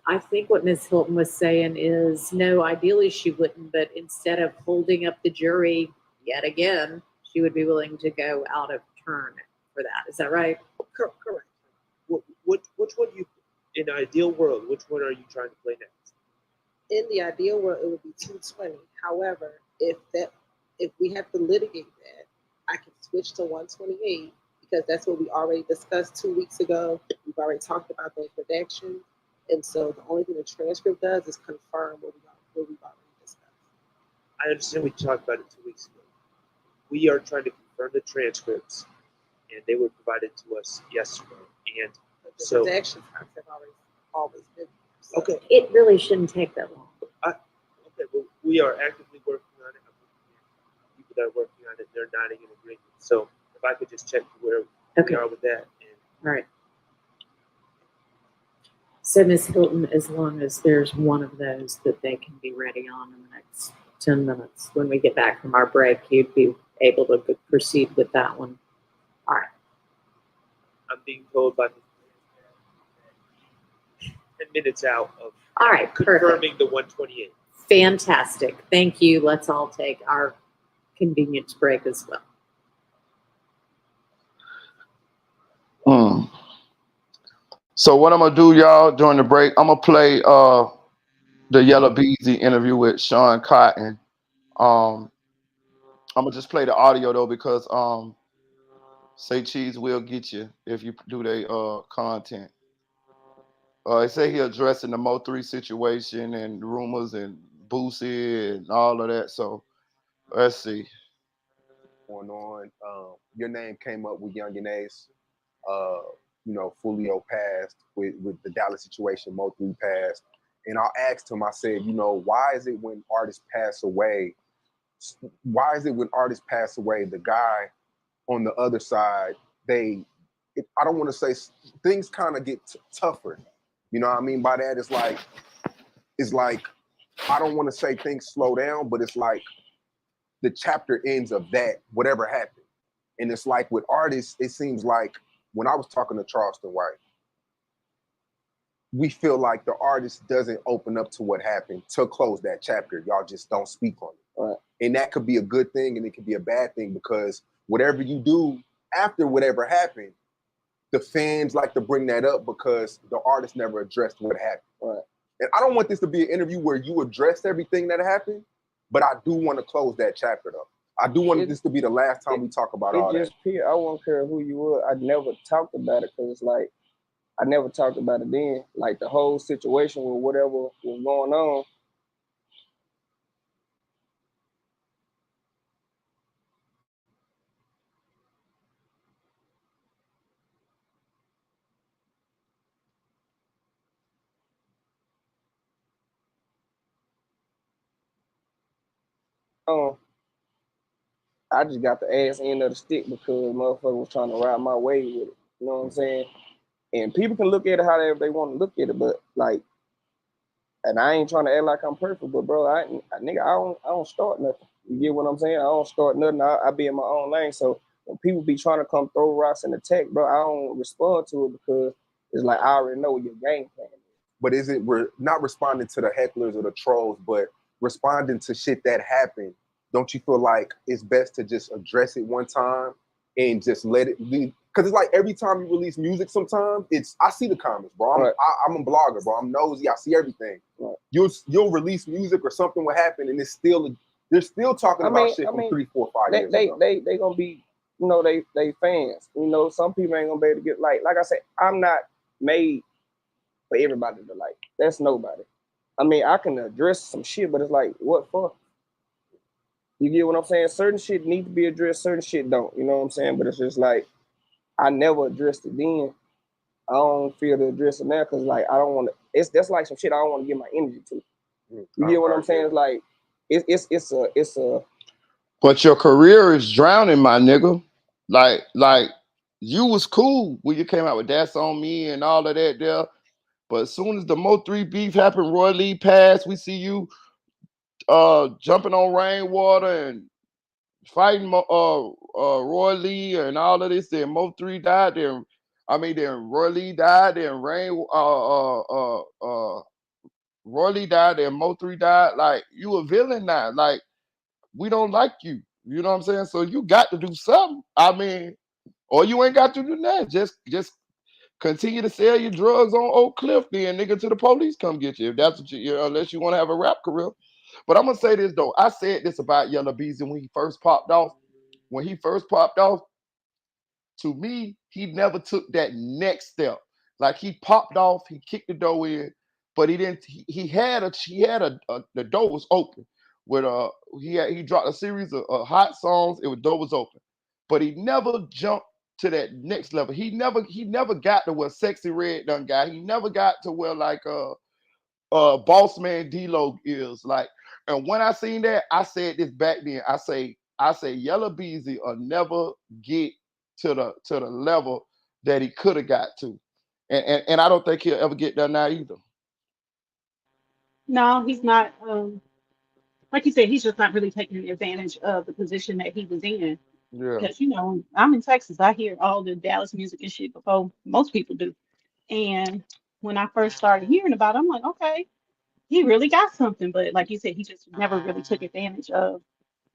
Speaker 3: I think what Ms. Hilton was saying is, no, ideally she wouldn't, but instead of holding up the jury yet again, she would be willing to go out of turn for that. Is that right?
Speaker 5: Correct.
Speaker 7: Which one in an ideal world, which one are you trying to play next?
Speaker 5: In the ideal world, it would be 220. However, if we have to litigate that, I can switch to 128 because that's what we already discussed 2 weeks ago. We've already talked about those redactions. And so the only thing the transcript does is confirm what we've already discussed.
Speaker 7: I understand we talked about it 2 weeks ago. We are trying to confirm the transcripts, and they were provided to us yesterday. And
Speaker 5: the
Speaker 7: so
Speaker 5: redactions have always been there. So.
Speaker 7: Okay.
Speaker 3: It really shouldn't take that long.
Speaker 7: Okay, well, we are actively working on it. people that are working on it, they're nodding in agreement. So if I could just check where we are with that. And
Speaker 3: All right. So Ms. Hilton, as long as there's one of those that they can be ready on in the next 10 minutes, when we get back from our break, you'd be able to proceed with that one. All right.
Speaker 7: I'm being told by 10 minutes out of
Speaker 3: All right,
Speaker 7: confirming the 128.
Speaker 3: Fantastic. Thank you. Let's all take our convenience break as well.
Speaker 1: So what I'm gonna do, y'all, during the break, I'm gonna play the Yellow Beezy interview with Sean Cotton. I'm gonna just play the audio though, because Say Cheese will get you if you do their content. They say he addressing the Mo3 situation and rumors and Boosie and all of that. So let's see.
Speaker 8: Going on. Your name came up with Young and Ace. You know, Fulio passed with the Dallas situation, Mo3 passed. And I asked him, I said, you know, why is it when artists pass away, the guy on the other side, I don't want to say, things kind of get tougher. You know what I mean by that? It's like, I don't want to say things slow down, but it's like the chapter ends of that, whatever happened. And it's like with artists, it seems like when I was talking to Charleston White, we feel like the artist doesn't open up to what happened to close that chapter. Y'all just don't speak on it.
Speaker 9: Right.
Speaker 8: And that could be a good thing and it could be a bad thing, because whatever you do after whatever happened, the fans like to bring that up because the artist never addressed what happened.
Speaker 9: Right.
Speaker 8: And I don't want this to be an interview where you address everything that happened, but I do want to close that chapter though. I do want this to be the last time we talk about all that.
Speaker 9: I won't care who you were. I never talked about it because it's like, I never talked about it then. Like the whole situation with whatever was going on. I just got the ass end of the stick because motherfucker was trying to ride my way with it. You know what I'm saying? And people can look at it however they want to look at it, but like, and I ain't trying to act like I'm perfect, but bro, I don't start nothing. You get what I'm saying? I don't start nothing. I be in my own lane. So when people be trying to come throw rocks and attack, bro, I don't respond to it because it's like I already know what your game plan is.
Speaker 8: But is it, we're not responding to the hecklers or the trolls, but responding to shit that happened? Don't you feel like it's best to just address it one time and just let it leave? Because it's like every time you release music, sometimes I see the comments, bro. I'm a blogger, bro. I'm nosy. I see everything. Right. You'll release music or something will happen, and they're still talking about shit from 3, 4, 5 years ago.
Speaker 9: They gonna be, you know, they fans. You know, some people ain't gonna be able to get like I said, I'm not made for everybody to like. That's nobody. I mean, I can address some shit, but it's like, what for? You get what I'm saying? Certain shit need to be addressed, certain shit don't. You know what I'm saying? But it's just like, I never addressed it then. I don't feel to address it now because like I don't want to. That's like some shit I don't want to give my energy to. You get what I'm saying? It's like it's a.
Speaker 1: But your career is drowning, my nigga. Like you was cool when you came out with That's On Me and all of that there. But as soon as the Mo3 beef happened, Roy Lee passed, we see you jumping on Rainwater and fighting Roy Lee and all of this. Then Mo3 died. Then Roy Lee died. Then Roy Lee died. Then Mo3 died. Like, you a villain now. Like, we don't like you. You know what I'm saying? So you got to do something. I mean, or you ain't got to do that. Just continue to sell your drugs on Oak Cliff, then nigga, till the police come get you. If that's what you know, unless you want to have a rap career. But I'm gonna say this though. I said this about Yellow Beezy when he first popped off. When he first popped off, to me, he never took that next step. Like, he popped off, he kicked the door in, but he didn't. The door was open. With he dropped a series of hot songs. The door was open, but he never jumped to that next level. He never got to where Sexy Red done got. He never got to where like Boss Man D-Lo is like. And when I seen that, I said this back then. I say I say Yellow Beezy will never get to the level that he could have got to, and I don't think he'll ever get there now either.
Speaker 2: No, he's not. Like you said, he's just not really taking advantage of the position that he was in.
Speaker 1: Yeah,
Speaker 2: Because, I'm in Texas. I hear all the Dallas music and shit before most people do. And when I first started hearing about it, I'm like, okay, he really got something. But like you said, he just never really took advantage of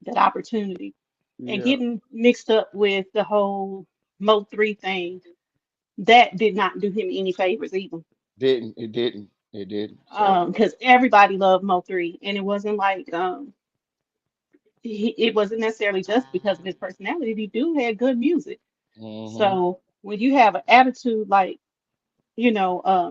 Speaker 2: that opportunity. And
Speaker 1: yeah,
Speaker 2: getting mixed up with the whole Mo 3 thing, that did not do him any favors either.
Speaker 1: it didn't. So,
Speaker 2: Because everybody loved Mo 3. And it wasn't like it wasn't necessarily just because of his personality. He do have good music.
Speaker 1: hmm
Speaker 2: So when you have an attitude like,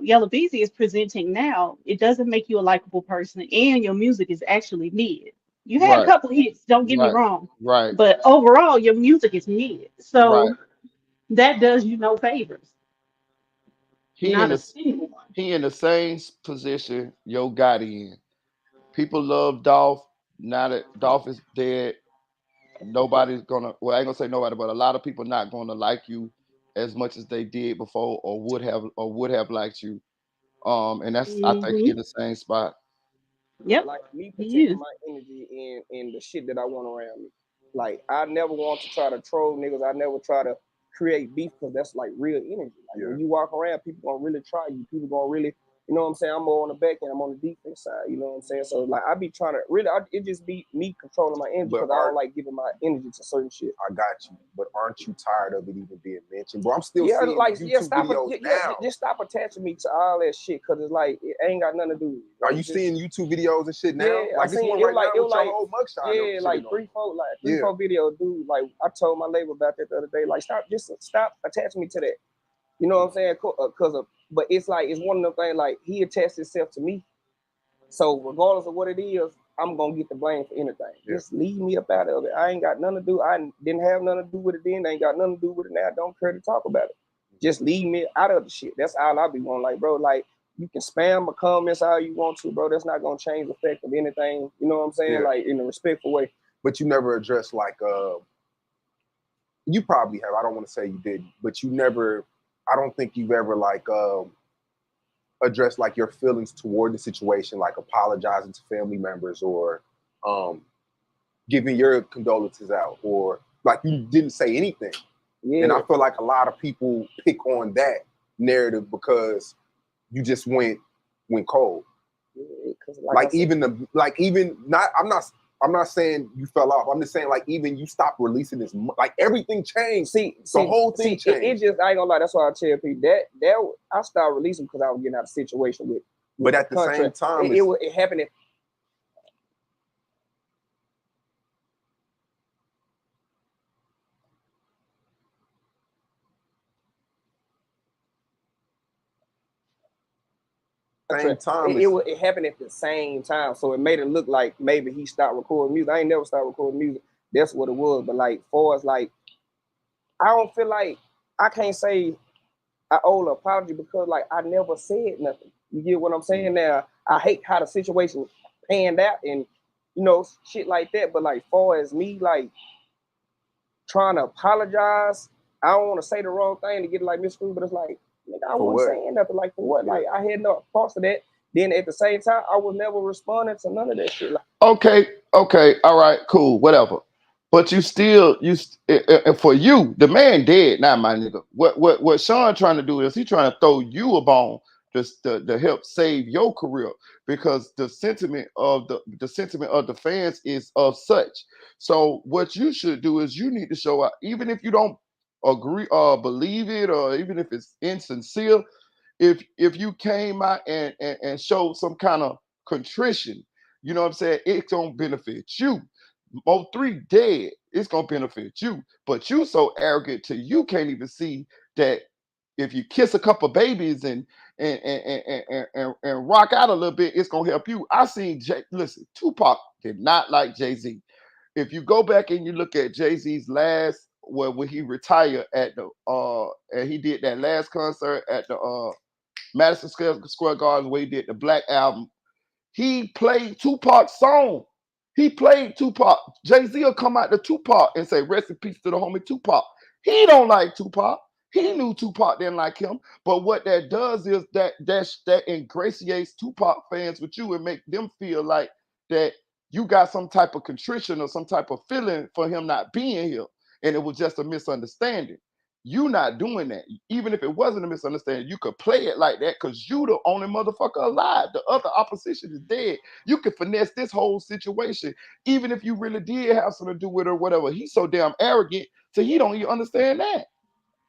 Speaker 2: Yellow Beezy is presenting now, it doesn't make you a likable person, and your music is actually mid. You had a
Speaker 1: right,
Speaker 2: couple hits, don't get me
Speaker 1: right,
Speaker 2: wrong,
Speaker 1: right,
Speaker 2: but overall, your music is mid.
Speaker 1: right.
Speaker 2: So that does you no favors,
Speaker 1: He in
Speaker 2: not a
Speaker 1: the
Speaker 2: single one.
Speaker 1: he in the same position Yo Gotti in. People love Dolph. Now that Dolph is dead, nobody's gonna. Well, I ain't gonna say nobody, but a lot of people not gonna like you as much as they did before, or would have liked you. And that's I think he
Speaker 2: Hmm.
Speaker 1: in the same spot.
Speaker 2: Yep,
Speaker 9: Like me
Speaker 2: he
Speaker 9: protecting
Speaker 2: is.
Speaker 9: my energy in the shit that I want around me. Like I never want to try to troll niggas. I never try to create beef because that's like real energy. Like
Speaker 8: Yeah.
Speaker 9: when you walk around, people gonna really try you. People gonna really, you know what I'm saying? I'm more on the back end. I'm on the defense side. You know what I'm saying? So like I be trying to really, it just be me controlling my energy
Speaker 8: But
Speaker 9: because I don't like giving my energy to certain shit.
Speaker 8: I got you. But aren't you tired of it even being mentioned? Bro, I'm still
Speaker 9: Yeah,
Speaker 8: seeing
Speaker 9: like
Speaker 8: YouTube videos now.
Speaker 9: just stop attaching me to all that shit because it's like it ain't got nothing to do with it.
Speaker 8: Are
Speaker 9: Like,
Speaker 8: you
Speaker 9: just,
Speaker 8: seeing YouTube videos and shit now?
Speaker 9: yeah, I
Speaker 8: Like this
Speaker 9: seen
Speaker 8: one
Speaker 9: it
Speaker 8: right
Speaker 9: was like
Speaker 8: now with your whole mugshot and
Speaker 9: yeah,
Speaker 8: shit
Speaker 9: like
Speaker 8: on.
Speaker 9: three,
Speaker 8: Yeah.
Speaker 9: four video dude. Like I told my label about that the other day. Like stop attaching me to that. You know what I'm saying? But it's like it's one of them things. Like he attached himself to me, so regardless of what it is, I'm gonna get the blame for anything.
Speaker 8: Yeah.
Speaker 9: Just leave me up out of it. I ain't got nothing to do. I didn't have nothing to do with it then. I ain't got nothing to do with it now. I don't care to talk about it. Just leave me out of the shit. That's all I be going like, bro. Like you can spam my comments all you want to, bro. That's not gonna change the effect of anything. You know what I'm saying?
Speaker 8: Yeah.
Speaker 9: Like in a respectful way.
Speaker 8: But you never addressed like you probably have. I don't want to say you didn't, but you never. I don't think you've ever like addressed like your feelings toward the situation, like apologizing to family members or giving your condolences out, or like you didn't say anything.
Speaker 9: Yeah.
Speaker 8: And I feel like a lot of people pick on that narrative because you just went cold.
Speaker 9: Yeah,
Speaker 8: Like even not. I'm not saying you fell off. I'm just saying like even you stopped releasing this. Like everything changed. The whole thing changed.
Speaker 9: It just I ain't gonna lie. That's why I tell people that I started releasing because I was getting out of situation with
Speaker 8: but at the same time,
Speaker 9: it happened.
Speaker 8: Same time,
Speaker 9: it happened at the same time, so it made it look like maybe he stopped recording music. I ain't never stopped recording music. That's what it was. But like, far as like, I don't feel like I can't say I owe an apology because like I never said nothing. You get what I'm saying? Now I hate how the situation panned out and shit like that. But like, far as me like trying to apologize, I don't want to say the wrong thing to get it like misconstrued, but it's like, nigga, I wasn't saying nothing. Like for what? Like I had no thoughts of that. Then at the same time, I was never responding to none of that shit. Like,
Speaker 1: Okay, all right, cool, whatever. But you still, for you, the man dead now, my nigga. What Sean trying to do is he trying to throw you a bone to help save your career because the sentiment of the fans is of such. So what you should do is you need to show up, even if you don't agree or believe it, or even if it's insincere. If you came out and showed some kind of contrition, you know what I'm saying? It's gonna benefit you. Mo 3 dead, it's gonna benefit you. But you so arrogant to you can't even see that if you kiss a couple babies and rock out a little bit, it's gonna help you. I seen listen, Tupac did not like Jay-Z. If you go back and you look at Jay-Z's last when he retired at the and he did that last concert at the Madison Square Garden where he did the Black album, he played Tupac's song He played Tupac. Jay-Z will come out to Tupac and say, rest in peace to the homie Tupac. He don't like Tupac. He knew Tupac didn't like him. But what that does is that ingratiates Tupac fans with you and make them feel like that you got some type of contrition or some type of feeling for him not being here. And it was just a misunderstanding. You not doing that. Even if it wasn't a misunderstanding, you could play it like that because you the only motherfucker alive. The other opposition is dead. You could finesse this whole situation, even if you really did have something to do with it or whatever. He's so damn arrogant, so he don't even understand that.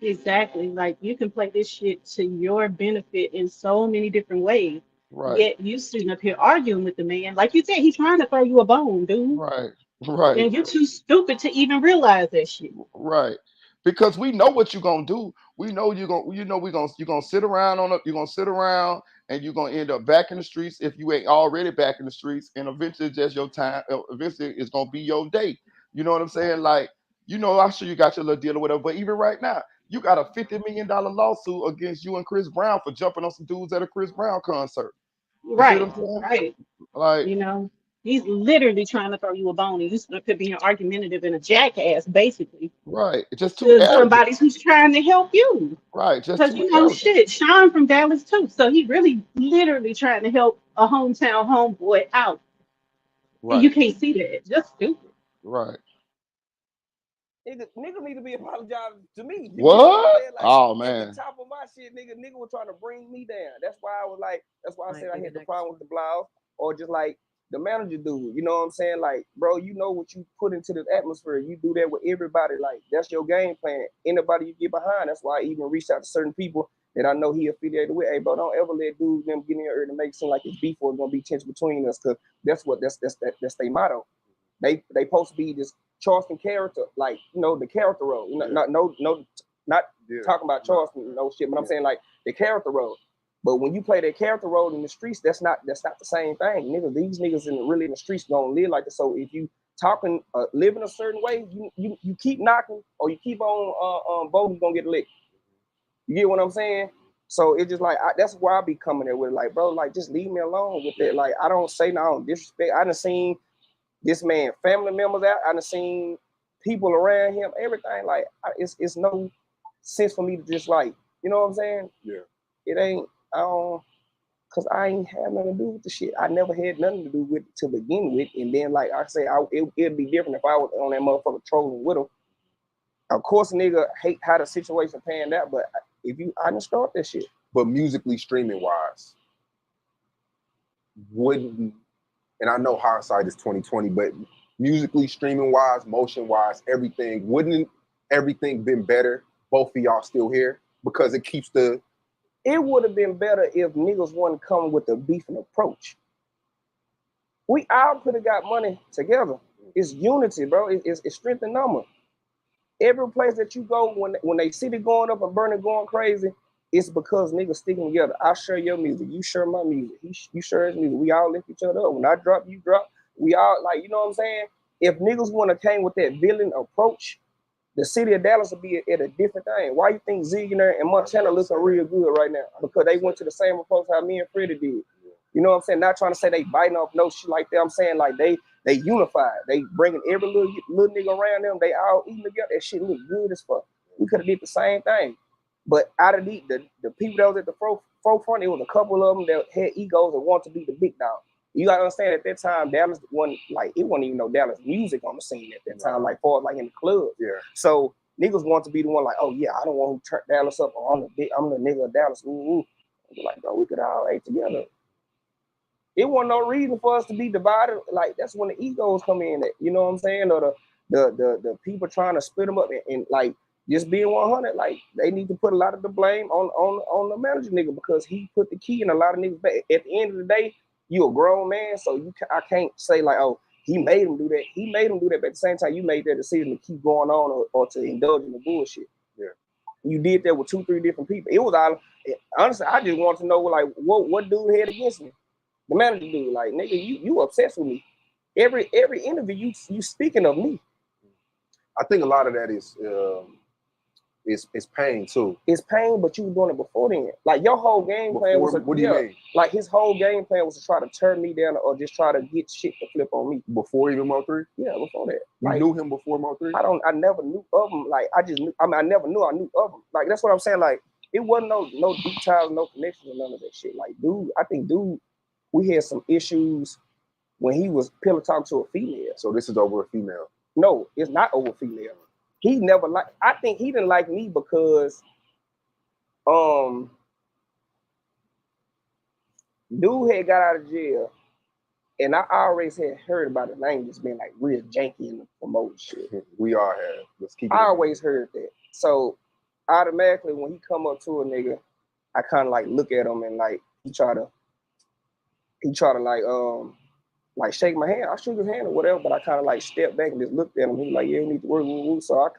Speaker 2: Exactly. Like you can play this shit to your benefit in so many different ways.
Speaker 1: Right,
Speaker 2: Yet you sitting up here arguing with the man. Like you said, he's trying to throw you a bone, dude.
Speaker 1: right, right.
Speaker 2: And you're too stupid to even realize that shit.
Speaker 1: Right. Because we know what you're gonna do. We know you're gonna sit around you're gonna sit around and you're gonna end up back in the streets if you ain't already back in the streets, and eventually just your time, eventually it's gonna be your day. You know what I'm saying? Like, I'm sure you got your little deal or whatever, but even right now, you got a $50 million lawsuit against you and Chris Brown for jumping on some dudes at a Chris Brown concert. You see what
Speaker 2: Right,
Speaker 1: I'm saying?
Speaker 2: right.
Speaker 1: Like,
Speaker 2: You know, he's literally trying to throw you a bone. And you sitting up here being argumentative and a jackass, basically,
Speaker 1: right. It's just too
Speaker 2: to
Speaker 1: arrogant.
Speaker 2: somebody who's trying to help you.
Speaker 1: Right, just
Speaker 2: Because
Speaker 1: too
Speaker 2: you know,
Speaker 1: arrogant.
Speaker 2: shit, Sean from Dallas too. So he really literally trying to help a hometown homeboy out. And
Speaker 1: Right,
Speaker 2: you can't see that. It's just stupid.
Speaker 1: right.
Speaker 9: Nigga need to be apologizing to me. You get what I'm
Speaker 1: What?
Speaker 9: saying? Like
Speaker 1: Oh
Speaker 9: at the
Speaker 1: man.
Speaker 9: top of my shit, nigga was trying to bring me down. That's why I was like, that's why I
Speaker 3: Might
Speaker 9: said I
Speaker 3: be the
Speaker 9: had the
Speaker 3: next
Speaker 9: problem
Speaker 3: one.
Speaker 9: with the blouse, or just like the manager dude. You know what I'm saying? Like, bro, you know what you put into this atmosphere. You do that with everybody. Like, that's your game plan. Anybody you get behind. That's why I even reached out to certain people that I know he affiliated with. Hey, bro, don't ever let dudes them get in here to make it seem like it's beef or it's gonna be tension between us, because that's their motto. They supposed to be this Charleston character, like the character role. Not talking about Charleston, shit, but I'm saying like the character role. But when you play that character role in the streets, that's not the same thing, nigga. These niggas really in the streets gonna live like this. So if you talking, living a certain way, you keep knocking or you keep on voting, gonna get licked. You get what I'm saying? So it's just like that's why I be coming there with it, like, bro, like just leave me alone with that. Like I don't say no disrespect. I done seen this man family members out. I done seen people around him, everything. Like it's no sense for me to just like, you know what I'm saying?
Speaker 8: Yeah.
Speaker 9: It ain't. I don't. Cause I ain't have nothing to do with the shit. I never had nothing to do with it to begin with. And then, like I say, it'd be different if I was on that motherfucker trolling with him. Of course, nigga hate how the situation panned out, but I didn't start that shit.
Speaker 8: But musically streaming wise, wouldn't, and I know hindsight is 2020, but musically streaming wise, motion wise, everything, wouldn't everything been better? Both of y'all still here because it keeps the.
Speaker 9: It would have been better if niggas wouldn't come with a beefing approach. We all could have got money together. It's unity, bro. It's strength in number. Every place that you go, when they see it going up and burning going crazy, it's because niggas sticking together. I share your music, you share my music, you share his music. We all lift each other up. When I drop, you drop. We all, like, you know what I'm saying? If niggas would have came with that villain approach, the city of Dallas would be at a different thing. Why you think Zillionaire and Montana looking real good right now? Because they went to the same approach how me and Freddie did. You know what I'm saying? Not trying to say they biting off no shit like that. I'm saying like they unified. They bringing every little nigga around them. They all eating together. That shit look good as fuck. We could have did the same thing. But out of the people that was at the forefront, it was a couple of them that had egos and wanted to be the big dog. You gotta understand at that time, Dallas wasn't it wasn't even no Dallas music on the scene at that time, like far like in the club.
Speaker 8: Yeah.
Speaker 9: So niggas want to be the one like, oh yeah, I don't want to turn Dallas up, or I'm the nigga of Dallas. Ooh. Like, bro, we could all ate together. It wasn't no reason for us to be divided. Like that's when the egos come in. You know what I'm saying? Or the people trying to split them up and like just being 100. Like they need to put a lot of the blame on the manager nigga because he put the key in a lot of niggas back. At the end of the day, you a grown man, so I can't say like, oh, he made him do that. He made him do that, but at the same time, you made that decision to keep going on or to indulge in the bullshit.
Speaker 8: Yeah.
Speaker 9: You did that with 2-3 different people. It was all honestly, I just want to know like what dude had against me. The manager dude, like, nigga, you obsessed with me. Every interview you speaking of me.
Speaker 8: I think a lot of that It's pain too.
Speaker 9: It's pain, but you were doing it before then. Like your whole game plan was
Speaker 8: What do you mean?
Speaker 9: Like his whole game plan was to try to turn me down or just try to get shit to flip on me.
Speaker 8: Before even Mo3?
Speaker 9: Yeah, before that.
Speaker 8: You
Speaker 9: Like,
Speaker 8: knew him before Mo3?
Speaker 9: I never knew of him. Like I just knew, I never knew I knew of him. Like that's what I'm saying. Like it wasn't no deep ties, no connection, or none of that shit. Like dude, we had some issues when he was pillow talking to a female.
Speaker 8: So this is over a female.
Speaker 9: No, it's not over female. He never like. I think he didn't like me because, dude had got out of jail, and I always had heard about the name just being like real janky in the promotion shit.
Speaker 8: We all have. Let's keep it.
Speaker 9: I always heard that. So automatically, when he come up to a nigga, I kind of like look at him and like he try to like shake my hand. I shook his hand or whatever, but I kind of like stepped back and just looked at him. He was like, yeah, you need to work. So I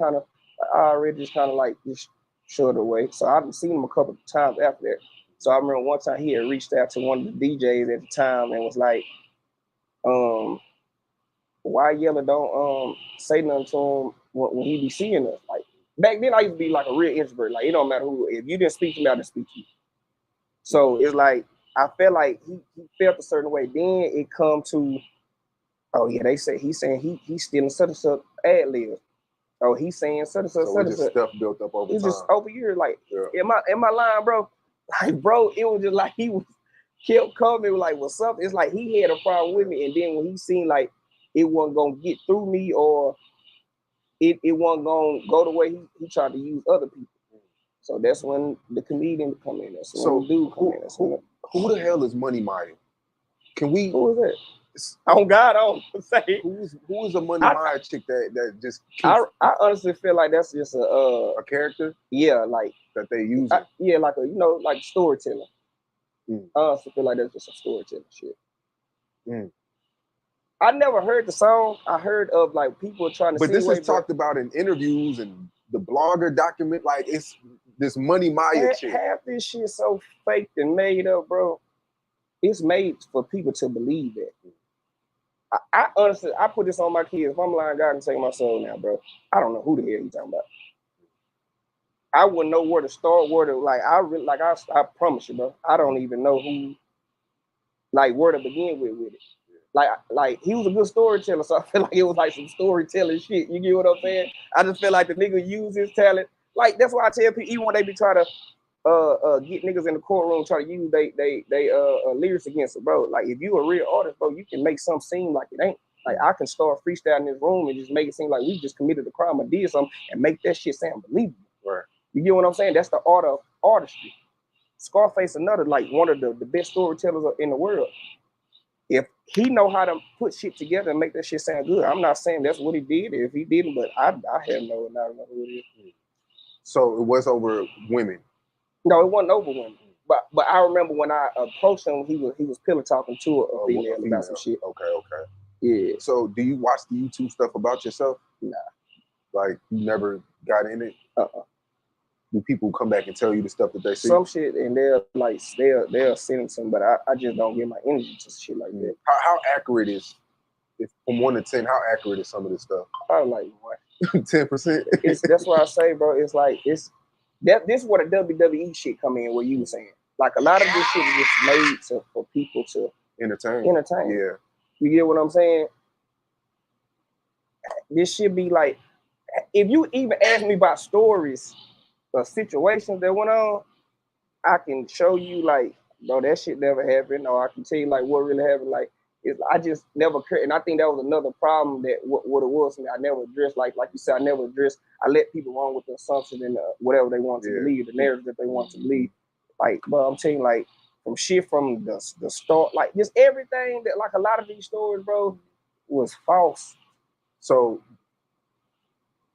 Speaker 9: already just kind of like just shut it away. So I've seen him a couple of times after that. So I remember one time he had reached out to one of the DJs at the time and was like, why Yella don't say nothing to him when he be seeing us? Like back then I used to be like a real introvert. Like it don't matter who, if you didn't speak to me, I didn't speak to you. So it's like I felt like he felt a certain way. Then it come to, oh yeah, he's saying he's stealing such and such ad libs. Oh, he's saying such and such.
Speaker 8: So just stuff built up over
Speaker 9: it's
Speaker 8: time.
Speaker 9: Just over years. Like, am I lying, bro? Like, bro, it was just like he was kept coming. Like, what's up? It's like he had a problem with me, and then when he seen like it wasn't gonna get through me, or it wasn't gonna go the way he tried to use other people. So that's when the comedian come in. That's when the dude come in.
Speaker 8: Who the hell is Money Maya? Can we?
Speaker 9: Who is that? Oh God, I don't say.
Speaker 8: Who is a Money Maya chick that just?
Speaker 9: I honestly feel like that's just a
Speaker 8: character.
Speaker 9: Yeah, like
Speaker 8: that they use.
Speaker 9: Yeah, like like storytelling. I honestly feel like that's just a storytelling shit. I never heard the song. I heard of like people trying to.
Speaker 8: But this is talked about in interviews and the blogger document. Like it's this Money Maya chick.
Speaker 9: Half this shit so fake and made up, bro. It's made for people to believe that. I honestly, I put this on my kids. If I'm lying, God can take my soul now, bro. I don't know who the hell you talking about. I wouldn't know where to start, I promise you, bro. I don't even know who, like, where to begin with it. Like he was a good storyteller, so I feel like it was like some storytelling shit. You get what I'm saying? I just feel like the nigga used his talent. Like that's why I tell people, even when they be trying to get niggas in the courtroom, try to use they lyrics against it, bro. Like if you a real artist, bro, you can make something seem like it ain't. Like I can start freestyling in this room and just make it seem like we just committed a crime or did something and make that shit sound believable.
Speaker 8: Right.
Speaker 9: You get what I'm saying? That's the art of artistry. Scarface, another like one of the best storytellers in the world. If he know how to put shit together and make that shit sound good, I'm not saying that's what he did. If he didn't, but I have I don't know who it is.
Speaker 8: So it was over women.
Speaker 9: No, it wasn't over women. But I remember when I approached him, he was pillow talking to a female about some shit.
Speaker 8: Okay.
Speaker 9: Yeah.
Speaker 8: So do you watch the YouTube stuff about yourself?
Speaker 9: Nah.
Speaker 8: Like you never got in it? Do people come back and tell you the stuff that they see?
Speaker 9: Some shit, and they'll send some, but I just don't give my energy to shit like that.
Speaker 8: How accurate is, if from 1 to 10, how accurate is some of this stuff?
Speaker 9: Probably like what?
Speaker 8: 10%.
Speaker 9: That's what I say, bro. It's like this is where the WWE shit come in. What you were saying, like a lot of this shit is just made for people to
Speaker 8: entertain.
Speaker 9: Yeah, you get what I'm saying? This should be like, if you even ask me about stories or situations that went on, I can show you like, bro, that shit never happened, or I can tell you like what really happened. Like, I just never cared, and I think that was another problem that what it was for me. I never addressed like you said. I let people run with the assumption and whatever they want to believe, the narrative that they want to believe. Like, but I'm telling you, like from the start, like just everything that like a lot of these stories, bro, was false.
Speaker 8: So,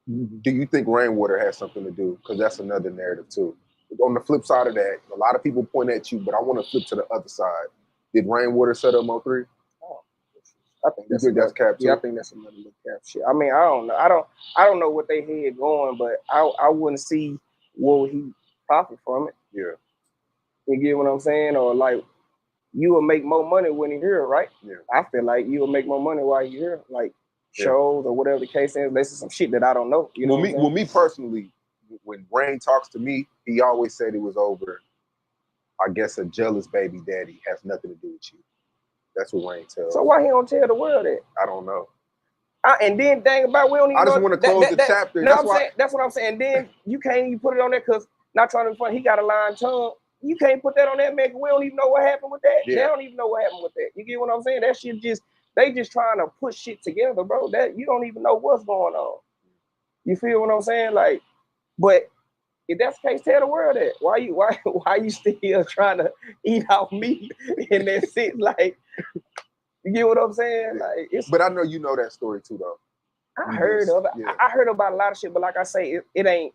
Speaker 8: do you think rainwater has something to do? Because that's another narrative too. On the flip side of that, a lot of people point at you, but I want to flip to the other side. Did rainwater set up Mo3?
Speaker 9: I think that's
Speaker 8: cap too.
Speaker 9: Yeah, I think that's another little cap shit. I mean, I don't know. I don't know what they had going, but I wouldn't see what he profit from it.
Speaker 8: Yeah.
Speaker 9: You get what I'm saying? Or like you will make more money when you're here, right?
Speaker 8: Yeah.
Speaker 9: I feel like you will make more money while you're here, like shows or whatever the case is. This is some shit that I don't know. You know
Speaker 8: me personally, when Rain talks to me, he always said it was over. I guess a jealous baby daddy has nothing to do with you. That's what Rain tells.
Speaker 9: So why he don't tell the world that?
Speaker 8: I don't know.
Speaker 9: And then dang about we don't even.
Speaker 8: I just
Speaker 9: know
Speaker 8: want to close the chapter.
Speaker 9: No, I'm saying that's what I'm saying. And then you can't even put it on there because not trying to be funny. He got a lying tongue. You can't put that on that man. We don't even know what happened with that.
Speaker 8: Yeah.
Speaker 9: They don't even know what happened with that. You get what I'm saying? That shit they just trying to put shit together, bro. That you don't even know what's going on. You feel what I'm saying? Like, but if that's the case, tell the world that. Why you still trying to eat off meat in that sense? Like, you get what I'm saying? Like,
Speaker 8: but I know you know that story too, though.
Speaker 9: I heard of it. Yeah. I heard about a lot of shit, but like I say, it ain't,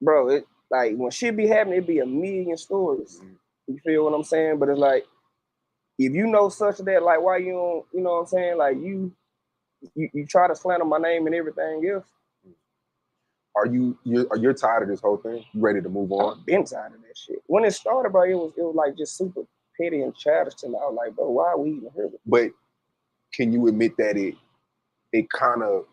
Speaker 9: bro. It like when shit be happening, it be a million stories. You feel what I'm saying? But it's like, if you know such that, like, why you don't, you know what I'm saying? Like you try to slander my name and everything else.
Speaker 8: Are you're tired of this whole thing? You ready to move on?
Speaker 9: I've been tired of that shit. When it started, bro, it was like just super petty and childish to me. I was like, bro, why are we even here?
Speaker 8: But can you admit that it kind of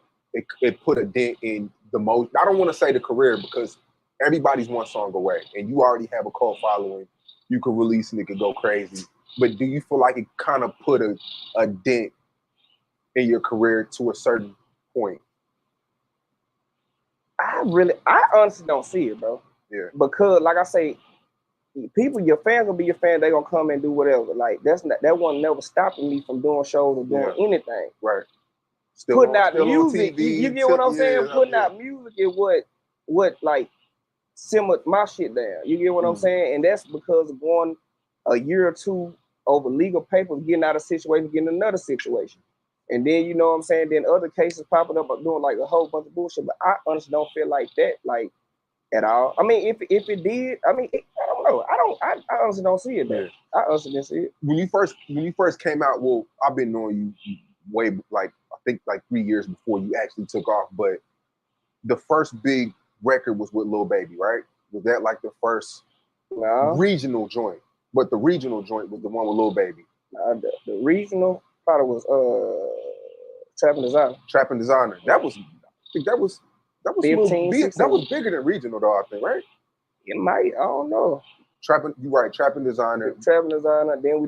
Speaker 8: put a dent in the most? I don't want to say the career because everybody's one song away, and you already have a cult following. You can release and it could go crazy. But do you feel like it kind of put a dent in your career to a certain point?
Speaker 9: I honestly don't see it, bro.
Speaker 8: Yeah.
Speaker 9: Because like I say, people, your fans gonna be your fans. They gonna come and do whatever. Like that one never stopping me from doing shows or doing anything.
Speaker 8: Right.
Speaker 9: Putting out music. TV, you get what I'm saying? Putting out music is what like simmered my shit down. You get what I'm saying? And that's because of going a year or two over legal papers, getting out of situation, getting another situation. And then, you know what I'm saying, then other cases popping up doing like a whole bunch of bullshit. But I honestly don't feel like that, like, at all. I mean, if it did, I mean, I don't know. I honestly don't see it, man. I honestly didn't see it.
Speaker 8: When you first came out, well, I've been knowing you way, like, I think like 3 years before you actually took off. But the first big record was with Lil Baby, right? Was that like the first regional joint? But the regional joint was the one with Lil Baby.
Speaker 9: The regional probably was Trapping Designer.
Speaker 8: Trapping Designer. That was, I think that was
Speaker 9: 15,
Speaker 8: that was bigger than regional though, I think, right?
Speaker 9: It might, I don't know.
Speaker 8: You're right, Trapping Designer.
Speaker 9: Trapping Designer. Then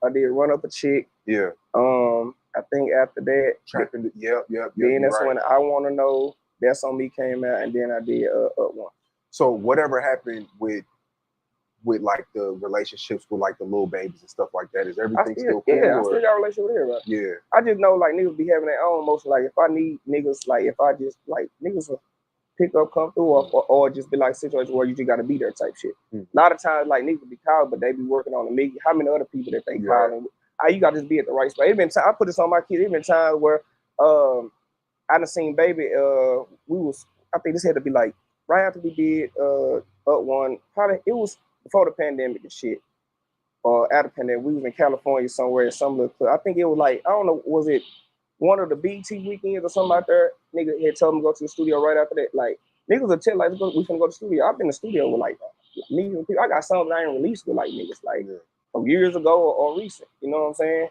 Speaker 9: I did Run Up a Chick.
Speaker 8: Yeah.
Speaker 9: I think after that,
Speaker 8: Trapping. Yep.
Speaker 9: Then that's when I Want to Know. That's On Me came out, and then I did Up One.
Speaker 8: So whatever happened with like the relationships with like the Lil Babies and stuff like that, is everything still cool?
Speaker 9: Yeah, I still got a relationship with everybody.
Speaker 8: Yeah.
Speaker 9: I just know like niggas be having their own emotion. Like if I need niggas, like if I just like niggas will pick up, come through, or just be like situations where you just gotta be there type shit. A lot of times like niggas be called, but they be working on a million. How many other people that they calling? You gotta just be at the right spot. It been time, I put this on my kids. It been times where I done seen Baby. I think this had to be like right after we did Up One. Probably it was before the pandemic and shit. Or out of pandemic, we was in California somewhere at some little club. I think it was like, I don't know, was it one of the BT weekends or something out there? Nigga had told me to go to the studio right after that. Like, niggas would tell like, we finna go to the studio. I've been in the studio with like millions of people. I got songs I ain't released with like niggas like from years ago or recent. You know what I'm saying?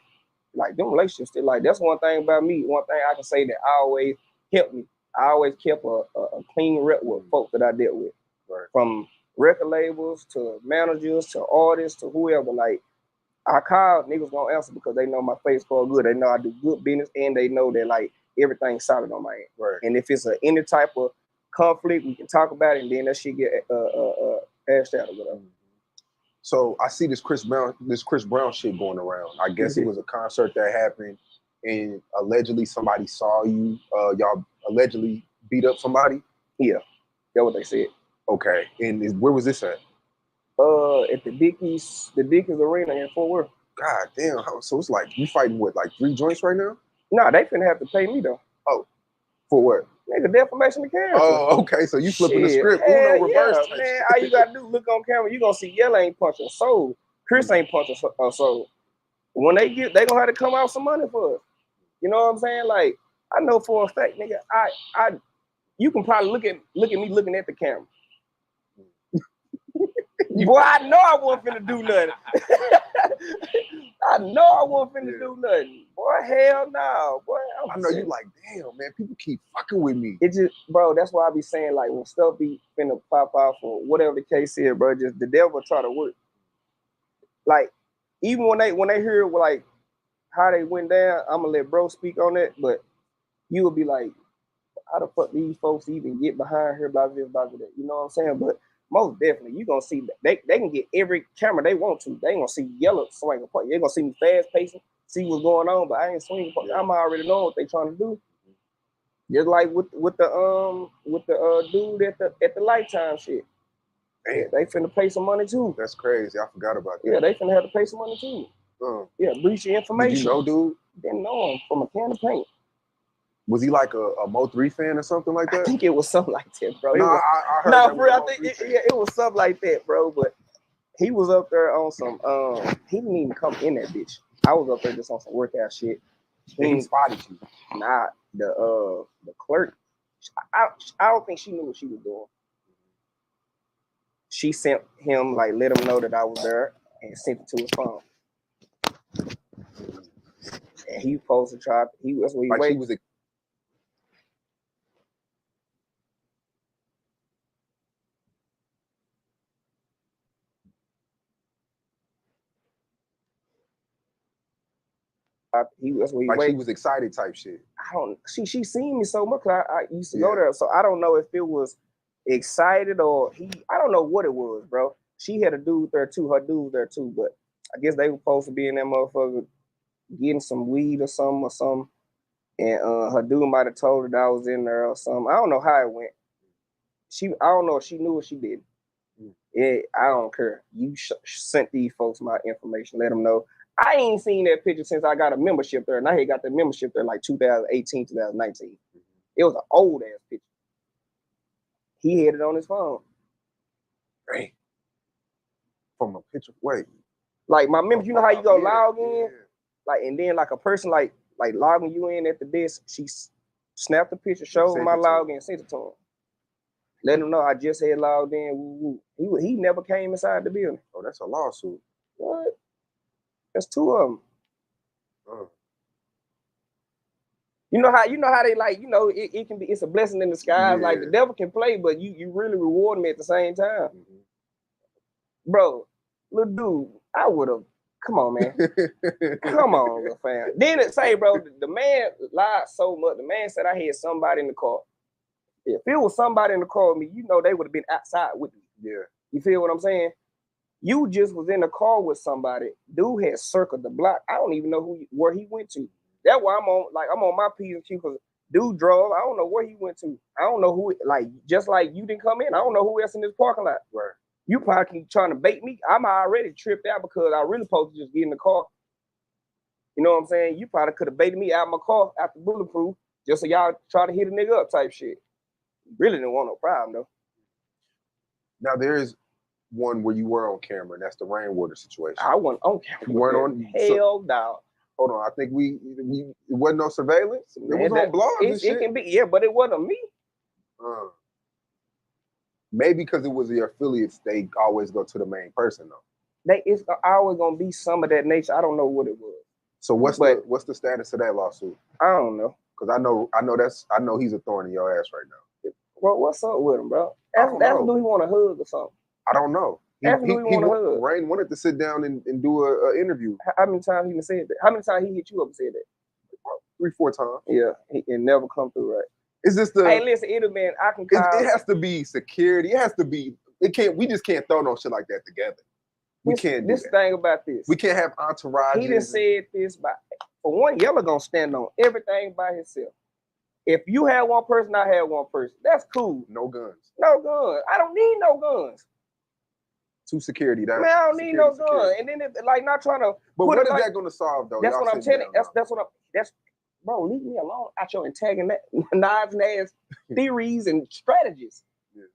Speaker 9: Like them relationships still like, that's one thing about me. One thing I can say that always helped me. I always kept a clean rep with folks that I dealt with.
Speaker 8: Right. From
Speaker 9: record labels to managers to artists to whoever. Like I call, niggas gonna answer because they know my face for good. They know I do good business and they know that like everything's solid on my end.
Speaker 8: Right.
Speaker 9: And if it's any type of conflict, we can talk about it and then that shit get hashed out or whatever.
Speaker 8: So I see this Chris Brown shit going around. I guess it was a concert that happened and allegedly somebody saw you. Y'all allegedly beat up somebody?
Speaker 9: Yeah, that's what they said.
Speaker 8: Okay, and where was this at?
Speaker 9: At the Dickies Arena in Fort Worth.
Speaker 8: God damn! So it's like you fighting with like 3 joints right now?
Speaker 9: Nah, they finna have to pay me though.
Speaker 8: Oh, for what?
Speaker 9: Nigga, defamation of character.
Speaker 8: Oh, okay. So you flipping the script? Uno reverse.
Speaker 9: Yeah, man. All you gotta do, look on camera. You gonna see Yella ain't punching Soul. Chris ain't punching Soul. When they gonna have to come out some money for us. You know what I'm saying? Like I know for a fact, nigga. You can probably look at me looking at the camera. Boy, I know I wasn't finna do nothing. I know I wasn't finna
Speaker 8: Yeah.
Speaker 9: do nothing. Boy, hell no. Boy,
Speaker 8: I know you like, damn, man, people keep fucking with me.
Speaker 9: It just, bro, that's why I be saying, like, when stuff be finna pop off or whatever the case is, bro, just the devil try to work. Like, even when they hear, like, how they went down, I'm gonna let bro speak on that, but you will be like, how the fuck these folks even get behind her, blah, blah, blah, blah, you know what I'm saying? But most definitely, you gonna see, they can get every camera they want to. They ain't gonna see yellow swing apart. They gonna see me fast pacing, see what's going on, but I ain't swinging apart. I'm already knowing what they trying to do. Just like with the dude at the Lifetime shit. Yeah, they finna pay some money too.
Speaker 8: That's crazy. I forgot about that.
Speaker 9: Yeah, they finna have to pay some money too. Yeah, breach your information.
Speaker 8: Did you know, dude?
Speaker 9: Didn't know him from a can of paint.
Speaker 8: Was he like a Mo3 fan or something like that?
Speaker 9: I think it was something like that, bro.
Speaker 8: No, I heard that
Speaker 9: for real, I
Speaker 8: was
Speaker 9: think
Speaker 8: Mo3
Speaker 9: it was something like that, bro. But he was up there on some he didn't even come in that bitch. I was up there just on some workout shit.
Speaker 8: He spotted you.
Speaker 9: Nah, the clerk. I don't think she knew what she was doing. She sent him, like, let him know that I was there and sent it to his phone. And he supposed to try. He was
Speaker 8: like
Speaker 9: waiting.
Speaker 8: she was.
Speaker 9: He was
Speaker 8: Like she was excited type shit.
Speaker 9: I don't. She seen me so much. I used to
Speaker 8: Yeah.
Speaker 9: go there, so I don't know if it was excited or he. I don't know what it was, bro. She had a dude there too. Her dude there too, but I guess they were supposed to be in that motherfucker getting some weed or something. And her dude might have told her that I was in there or something. I don't know how it went. I don't know if she knew or she didn't. Yeah, I don't care. You sent these folks my information. Let them know. I ain't seen that picture since I got a membership there, and I had got the membership there like 2018, 2019. It was an old ass picture. He had it on his phone.
Speaker 8: Hey, from a picture. Wait,
Speaker 9: like my member, you know how you go log in,
Speaker 8: yeah.
Speaker 9: like, and then like a person like logging you in at the desk, she snapped the picture, showed my login, sent it to him. Let him know I just had logged in. Woo, woo. He never came inside the building.
Speaker 8: Oh, that's a lawsuit.
Speaker 9: What? That's two of them. You know how they like, it can be, it's a blessing in disguise.
Speaker 8: Yeah.
Speaker 9: Like the devil can play, but you really reward me at the same time. Bro, little dude, I would have, come on, man. Come on, little fam. Then it say, bro, the man lied so much. The man said I had somebody in the car. If it was somebody in the car with me, they would have been outside with me.
Speaker 8: Yeah.
Speaker 9: You feel what I'm saying? You just was in the car with somebody. Dude had circled the block. I don't even know where he went to. That's why I'm on my P's and Q's, because dude drove. I don't know where he went to. I don't know who, just like you didn't come in. I don't know who else in this parking lot.
Speaker 8: Right.
Speaker 9: You probably trying to bait me. I'm already tripped out because I really supposed to just get in the car. You know what I'm saying? You probably could have baited me out of my car after bulletproof just so y'all try to hit a nigga up type shit. Really didn't want no problem though.
Speaker 8: Now there is one where you were on camera, and that's the rainwater situation.
Speaker 9: I wasn't on camera.
Speaker 8: You weren't on.
Speaker 9: Hell no.
Speaker 8: Hold on, I think it wasn't no surveillance. It was on blogs and shit.
Speaker 9: It can be, yeah, but it wasn't me.
Speaker 8: Maybe because it was the affiliates, they always go to the main person though.
Speaker 9: It's always gonna be some of that nature. I don't know what it was.
Speaker 8: So what's the status of that lawsuit?
Speaker 9: I don't know.
Speaker 8: Because I know he's a thorn in your ass right now.
Speaker 9: Bro, what's up with him, bro? Ask him, do he want a hug or something?
Speaker 8: I don't know. Rain wanted to sit down and do an interview.
Speaker 9: How many times he said that? How many times he hit you up and said that?
Speaker 8: 3-4 times.
Speaker 9: Yeah, it never come through, right?
Speaker 8: It's just the.
Speaker 9: Hey, listen, it'll man. I can call.
Speaker 8: It has to be security. It has to be. It can't. We just can't throw no shit like that together. We can't.
Speaker 9: This thing about this.
Speaker 8: We can't have entourage.
Speaker 9: He done said this by. For one, Yellow gonna stand on everything by himself. If you have one person, I have one person. That's cool.
Speaker 8: No guns.
Speaker 9: No guns. I don't need no guns.
Speaker 8: To security.
Speaker 9: Man, I don't need no gun. And then not trying to.
Speaker 8: But what is that going to solve though?
Speaker 9: That's what I'm telling you. That's bro. Leave me alone out your antagonist, knives and ass theories and strategies. Yeah.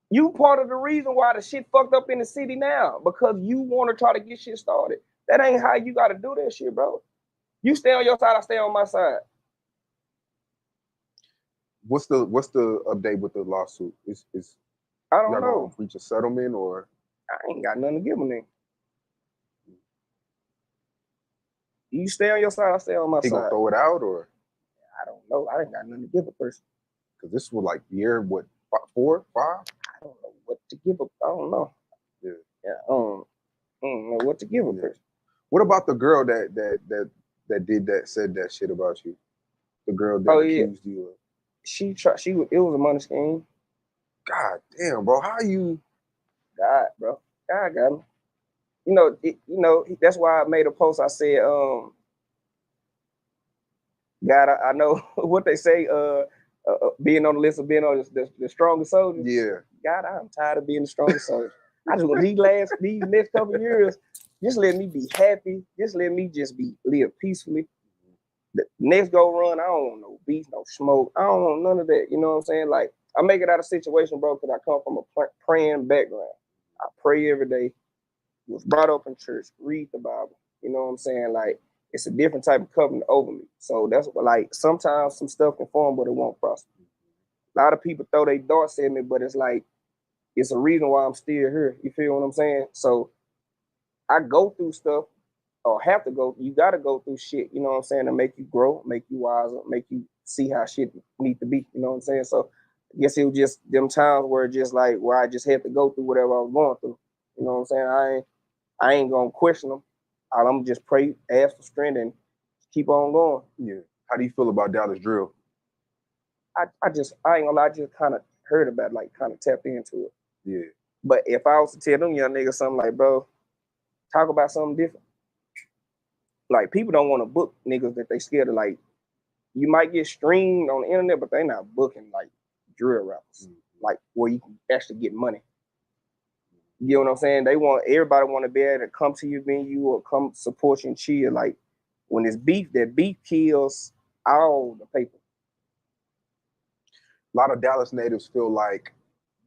Speaker 9: You part of the reason why the shit fucked up in the city now, because you want to try to get shit started. That ain't how you got to do that shit, bro. You stay on your side, I stay on my side.
Speaker 8: What's the update with the lawsuit? Is
Speaker 9: I don't know.
Speaker 8: Reach a settlement or?
Speaker 9: I ain't got nothing to give them. You stay on your side, I stay on my
Speaker 8: He gonna
Speaker 9: side.
Speaker 8: throw it out, or
Speaker 9: I don't know. I ain't got nothing to give a person.
Speaker 8: because this was like year what 4, 5?
Speaker 9: I don't know what to give a. I don't know.
Speaker 8: Yeah.
Speaker 9: Yeah. I don't know what to give a person.
Speaker 8: What about the girl that did that, said that shit about you? The girl that accused you of.
Speaker 9: She tried. It was a money scheme.
Speaker 8: God damn, bro. How you?
Speaker 9: God, bro. God got me. That's why I made a post. I said, God, I know what they say. Being on the list of being on the strongest soldier.
Speaker 8: Yeah.
Speaker 9: God, I'm tired of being the strongest soldier. I just want these next couple of years, just let me be happy. Just let me just live peacefully. The next go run, I don't want no beef, no smoke. I don't want none of that. You know what I'm saying? Like, I make it out of situation, bro, because I come from a praying background. I pray every day. Was brought up in church, read the Bible. You know what I'm saying? Like, it's a different type of covenant over me. So that's what, like, sometimes some stuff can form, but it won't prosper. A lot of people throw their darts at me, but it's like, it's a reason why I'm still here. You feel what I'm saying? So I go through stuff, or have to go. You got to go through shit. You know what I'm saying? To make you grow, make you wiser, make you see how shit need to be. You know what I'm saying? So I guess it was just them times where just like where I just had to go through whatever I was going through. You know what I'm saying? I ain't gonna question them. I'm just pray, ask for strength, and keep on going.
Speaker 8: Yeah. How do you feel about Dallas Drill?
Speaker 9: I ain't gonna lie, I just kind of heard about it, like kind of tapped into it.
Speaker 8: Yeah.
Speaker 9: But if I was to tell them young niggas something like, bro, talk about something different. Like, people don't want to book niggas that they scared of. Like, you might get streamed on the internet, but they not booking like drill rappers, like where you can actually get money. You know what I'm saying? Everybody want to be able to come to your venue or come support you and cheer. Like, when it's beef, that beef kills all the paper.
Speaker 8: A lot of Dallas natives feel like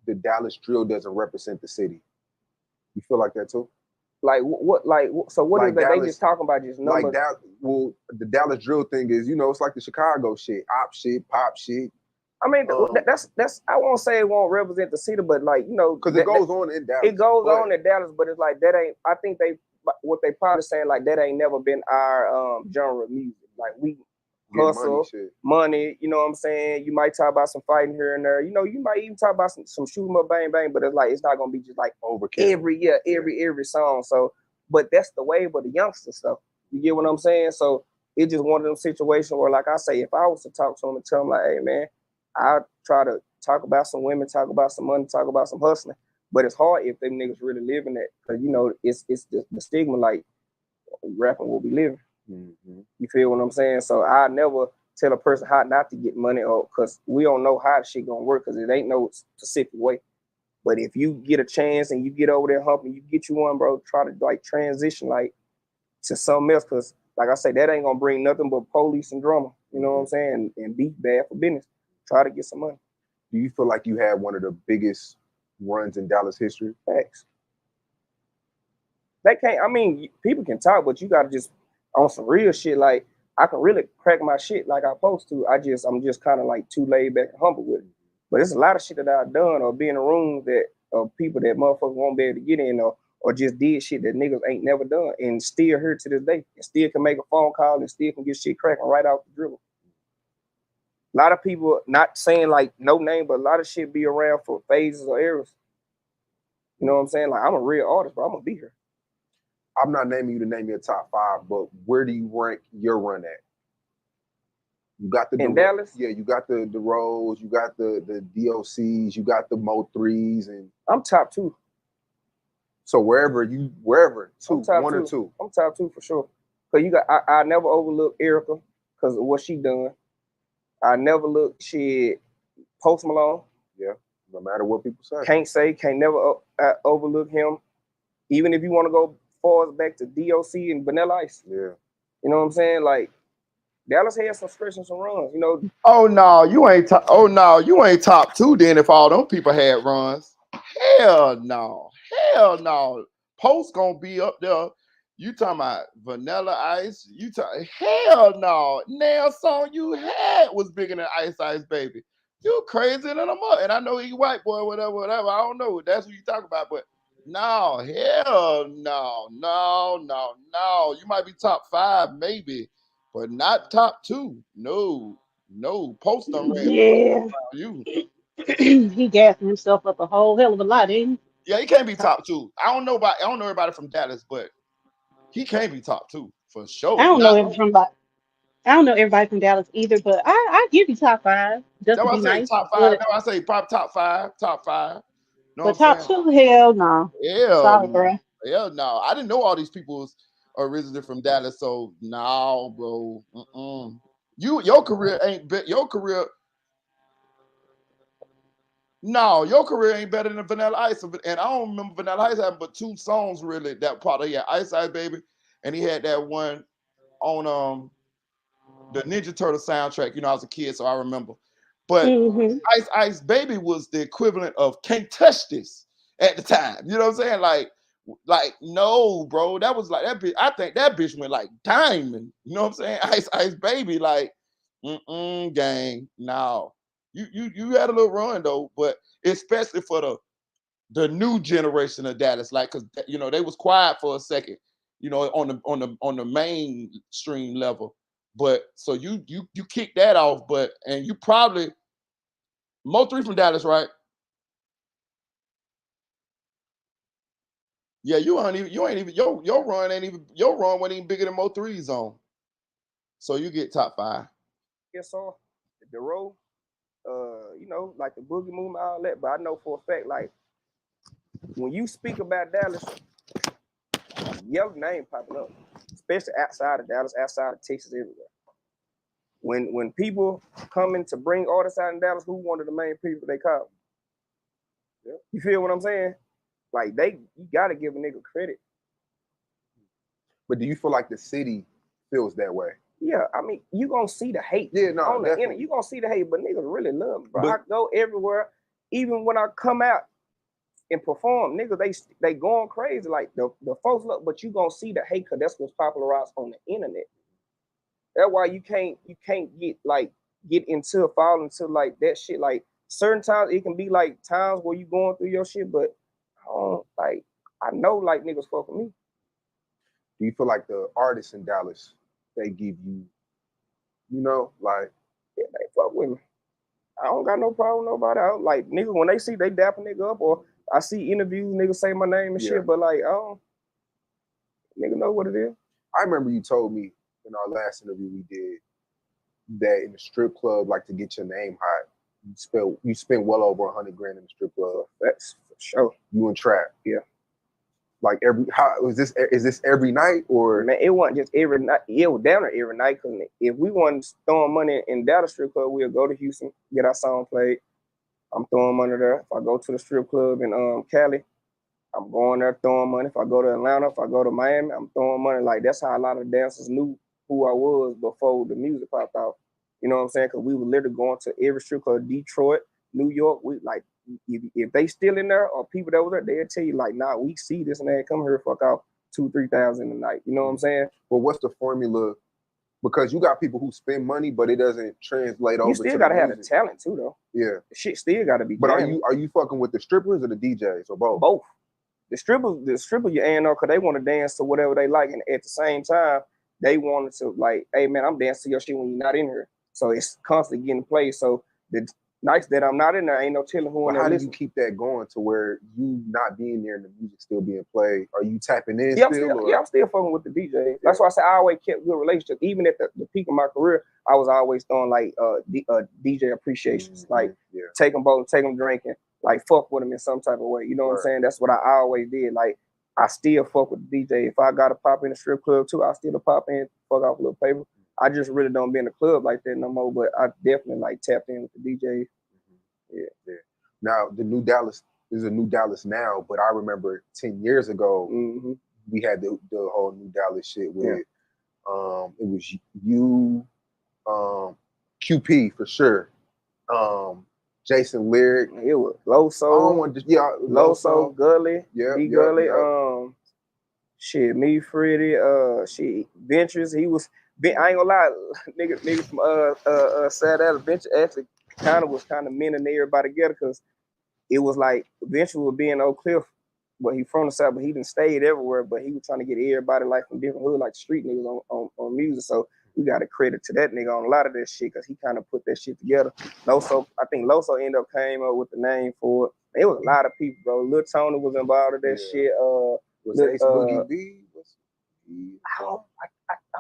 Speaker 8: the Dallas Drill doesn't represent the city. You feel like that too?
Speaker 9: Like what? So what is that? They just talking about just numbers.
Speaker 8: Like that. Well, the Dallas Drill thing is, it's like the Chicago shit, op shit, pop shit.
Speaker 9: I mean, that's. I won't say it won't represent the city, but like,
Speaker 8: because it goes on in Dallas.
Speaker 9: It goes on in Dallas, but it's like that ain't. I think what they probably saying, like, that ain't never been our genre of music. Like, we hustle, money. You know what I'm saying? You might talk about some fighting here and there. You might even talk about some shoot 'em up, bang bang. But it's like, it's not gonna be just like overkill every song. So, but that's the wave of the youngster stuff. You get what I'm saying? So it's just one of them situations where, like I say, if I was to talk to them and tell them like, hey man, I try to talk about some women, talk about some money, talk about some hustling. But it's hard if them niggas really live in that, because it's the stigma, like, rapping will be living. Mm-hmm. You feel what I'm saying? So I never tell a person how not to get money, or because we don't know how the shit gonna work, because it ain't no specific way. But if you get a chance and you get over there humping, you get you one, bro, try to like transition like to something else, because like I say, that ain't gonna bring nothing but police and drama. You know what I'm saying? And be bad for business. Try to get some money.
Speaker 8: Do you feel like you had one of the biggest runs in Dallas history?
Speaker 9: Facts. They can't. I mean, people can talk, but you gotta just on some real shit. Like, I can really crack my shit like I'm supposed to. I'm just kind of like too laid back and humble with it. But there's a lot of shit that I've done, or be in a room that of people that motherfuckers won't be able to get in, or just did shit that niggas ain't never done, and still here to this day, and still can make a phone call and still can get shit cracking right off the dribble. A lot of people, not saying like no name, but a lot of shit be around for phases or eras. You know what I'm saying? Like, I'm a real artist, but I'm gonna be here.
Speaker 8: I'm not naming you to name your top 5, but where do you rank your run at? You got
Speaker 9: in Dallas?
Speaker 8: Yeah, you got the Rose, you got the DOCs, you got the Mo 3s, and
Speaker 9: I'm top 2.
Speaker 8: So wherever 2, 1 or 2.
Speaker 9: I'm top 2 for sure. Cause I never overlook Erica because of what she done. I never look Post Malone.
Speaker 8: Yeah, no matter what people say.
Speaker 9: Can't never overlook him. Even if you want to go far back to DOC and Vanilla Ice.
Speaker 8: Yeah.
Speaker 9: You know what I'm saying? Like, Dallas had some stretch and some runs,
Speaker 1: Oh no, you ain't top 2 then if all them people had runs. Hell no. Post gonna be up there. You talking about Vanilla Ice? Hell no. Nail song you had was bigger than Ice Ice Baby. You crazy than a mother. And I know he white boy, whatever. I don't know. That's what you talk about, but No, hell no, no. You might be top 5, maybe, but not top 2. No. Post done ran
Speaker 2: Yeah.
Speaker 1: you.
Speaker 2: He gassing himself up a whole hell of a lot, didn't
Speaker 1: Yeah, he can't be top 2. I don't know everybody from Dallas, but he can't be top 2 for
Speaker 2: he? I
Speaker 1: sure.
Speaker 2: don't know
Speaker 1: Not
Speaker 2: him from like I don't know everybody from Dallas either, but I give you top five just
Speaker 1: that's
Speaker 2: to
Speaker 1: why I
Speaker 2: be
Speaker 1: say
Speaker 2: nice.
Speaker 1: top 5.
Speaker 2: But
Speaker 1: That's why I say probably top 5, top 5. You know what I'm
Speaker 2: top
Speaker 1: saying?
Speaker 2: two, hell no.
Speaker 1: Hell
Speaker 2: Sorry,
Speaker 1: no.
Speaker 2: bro.
Speaker 1: Hell no. I didn't know all these people was originally from Dallas, so no, bro. Your career ain't your career. No, your career ain't better than Vanilla Ice. And I don't remember Vanilla Ice having but 2 songs really that part. He had Ice Ice Baby, and he had that one on the Ninja Turtle soundtrack. I was a kid, so I remember. But
Speaker 2: Hmm.
Speaker 1: Ice Ice Baby was the equivalent of Can't Touch This at the time. You know what I'm saying? Like no, bro. That was like that bitch. I think that bitch went like diamond. You know what I'm saying? Ice Ice Baby, like, gang. No. You had a little run though, but especially for the new generation of Dallas, like, cause they was quiet for a second, on the mainstream level. But so you kick that off, and you probably Mo3 from Dallas, right? Yeah, you ain't even your run wasn't even bigger than Mo3's on. So you get top 5.
Speaker 9: Yes, sir. The road, like the boogie movement, all that. But I know for a fact, like when you speak about Dallas, your name popping up, especially outside of Dallas, outside of Texas, everywhere. When people coming to bring artists out in Dallas, who one of the main people they call? Yeah. You feel what I'm saying? Like you gotta give a nigga credit.
Speaker 8: But do you feel like the city feels that way?
Speaker 9: Yeah, I mean, you gonna see the hate.
Speaker 8: Yeah, no,
Speaker 9: on the
Speaker 8: definitely.
Speaker 9: internet. You gonna see the hate, but niggas really love me, bro.
Speaker 8: But
Speaker 9: I go everywhere, even when I come out and perform, niggas they going crazy. Like the folks look, but you gonna see the hate because that's what's popularized on the internet. That's why you can't get into fall into like that shit. Like certain times it can be like times where you going through your shit, but I know like niggas fuck with me.
Speaker 8: do you feel like the artists in Dallas, they give you, like,
Speaker 9: Yeah, they fuck with me. I don't got no problem with nobody. Like niggas when they see they dap a nigga up, or I see interviews, niggas say my name and shit, but like I don't nigga know what it is.
Speaker 8: I remember you told me in our last interview we did that in the strip club, like to get your name hot, you spent well over 100 grand in the strip club.
Speaker 9: That's for sure.
Speaker 8: You in trap.
Speaker 9: Yeah.
Speaker 8: Like is this every night or?
Speaker 9: Man, it wasn't just every night. It was down there every night. Cause if we wasn't throwing money in Dallas strip club, we'll go to Houston, get our song played. I'm throwing money there. If I go to the strip club in Cali, I'm going there throwing money. If I go to Atlanta, if I go to Miami, I'm throwing money. Like that's how a lot of dancers knew who I was before the music popped out. You know what I'm saying? Because we were literally going to every strip club, Detroit, New York. We like if they still in there or people that was there, they'll tell you like, nah, we see this and that. Come here, fuck out 2,000-3,000 a night. You know what I'm saying?
Speaker 8: Well, what's the formula? Because you got people who spend money, but it doesn't translate over.
Speaker 9: You still gotta have the talent too, though.
Speaker 8: Yeah,
Speaker 9: the shit still gotta be.
Speaker 8: But are you fucking with the strippers or the DJs or both?
Speaker 9: Both. The strippers you ain't know because they want to dance to whatever they like, and at the same time, they wanted to like, hey man, I'm dancing to your shit when you're not in here. So it's constantly getting played. So the nights that I'm not in there, ain't no telling who in there.
Speaker 8: How do you keep that going to where you not being there and the music still being played? Are you tapping in
Speaker 9: I'm still fucking with the DJ. Yeah. That's why I say I always kept good relationships. Even at the peak of my career, I was always throwing like DJ appreciations, like take them both, take them drinking, like fuck with them in some type of way. You know what I'm saying? That's what I always did. Like I still fuck with the DJ. If I gotta pop in the strip club too, I still pop in, fuck off a little paper. I just really don't be in the club like that no more, but I definitely like tapped in with the DJ.
Speaker 8: Yeah. Now the new Dallas is a new Dallas now, but I remember 10 years ago we had the whole new Dallas shit with it was you, QP for sure, Jason Lyric,
Speaker 9: it was Loso, Loso, Gully, B Gully, shit, me, Freddie, shit, Ventures. He was. I ain't gonna lie, nigga from Sad Adventure actually was kind of meaning everybody together because it was like Venture was being Oak Cliff but he from the South, but he done stayed everywhere, but he was trying to get everybody like from different hood, like street niggas on music. So we got to credit to that nigga on a lot of that shit, because he kind of put that shit together. Loso, I think Loso ended up came up with the name for it. It was a lot of people, bro. Lil Tony was involved in that shit.
Speaker 8: Was Ace Boogie B?
Speaker 9: I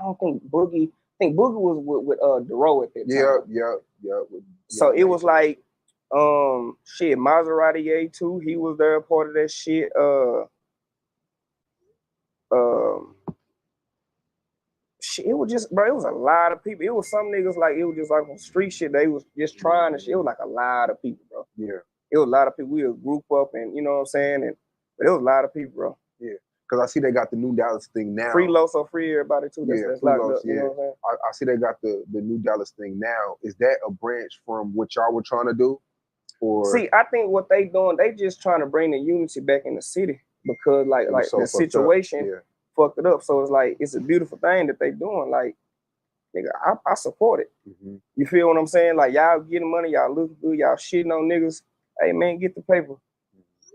Speaker 9: don't think Boogie. I think Boogie was with Dero at that time.
Speaker 8: Yeah.
Speaker 9: So it was like, shit, Maserati A2, he was there, part of that shit. Shit, it was just, bro, it was a lot of people. It was some niggas like, it was just like on street shit, they was just trying to shit. It was like a lot of people, bro.
Speaker 8: Yeah.
Speaker 9: It was a lot of people. We would group up and, you know what I'm saying? But it was a lot of people, bro.
Speaker 8: Yeah. Because I see they got the new Dallas thing now.
Speaker 9: Free Loso, free everybody too. That's locked up, you know what I'm saying?
Speaker 8: I see they got the new Dallas thing now. Is that a branch from what y'all were trying to do? Or
Speaker 9: see, I think what they doing, they just trying to bring the unity back in the city, because like so the situation fucked it up. So it's like, it's a beautiful thing that they doing. Like, nigga, I support it.
Speaker 8: Mm-hmm.
Speaker 9: You feel what I'm saying? Like, y'all getting money, y'all look good, y'all shitting on niggas. Hey man, get the paper.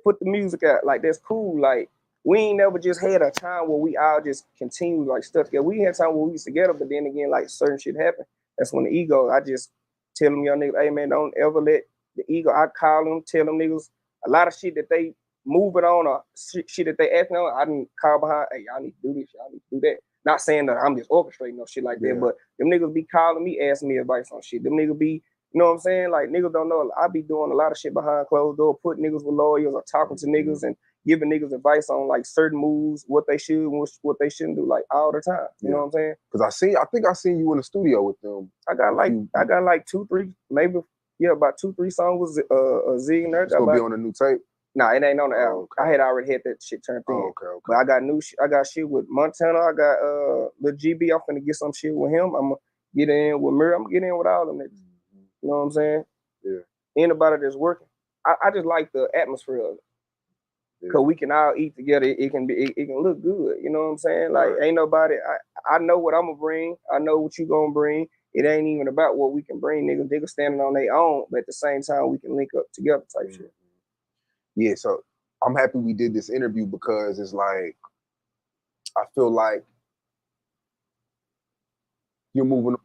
Speaker 9: Put the music out. Like, that's cool. Like, we ain't never just had a time where we all just continue like stuff together. We had time where we was together, but then again, like certain shit happen. That's when the ego, I just tell them young niggas, hey man, don't ever let the ego, I call them, tell them niggas a lot of shit that they moving on or shit that they acting on, I didn't call behind, hey, y'all need to do this, y'all need to do that. Not saying that I'm just orchestrating no shit like that, but them niggas be calling me, asking me advice on shit. Them niggas be, you know what I'm saying? Like, niggas don't know, I be doing a lot of shit behind closed door, putting niggas with lawyers or talking to niggas and giving niggas advice on like certain moves, what they should and what they shouldn't do, like all the time. You know what I'm saying?
Speaker 8: Because I think I seen you in the studio with them.
Speaker 9: I got like 2, 3, maybe about 2, 3 songs with Zig in there.
Speaker 8: It's gonna be on a new tape.
Speaker 9: Nah, it ain't on the album. Okay. I had already had that shit turned in.
Speaker 8: Okay.
Speaker 9: But I got shit with Montana. I got Lil GB. I'm finna get some shit with him. I'm gonna get in with Murray. I'm gonna get in with all them niggas. You know what I'm saying? Yeah. Anybody that's working. I just like the atmosphere of it. Cause we can all eat together. It can look good. You know what I'm saying? Like, ain't nobody. I know what I'm gonna bring. I know what you gonna bring. It ain't even about what we can bring. Niggas standing on their own, but at the same time we can link up together type shit.
Speaker 8: Yeah, so I'm happy we did this interview, because it's like, I feel like you're moving.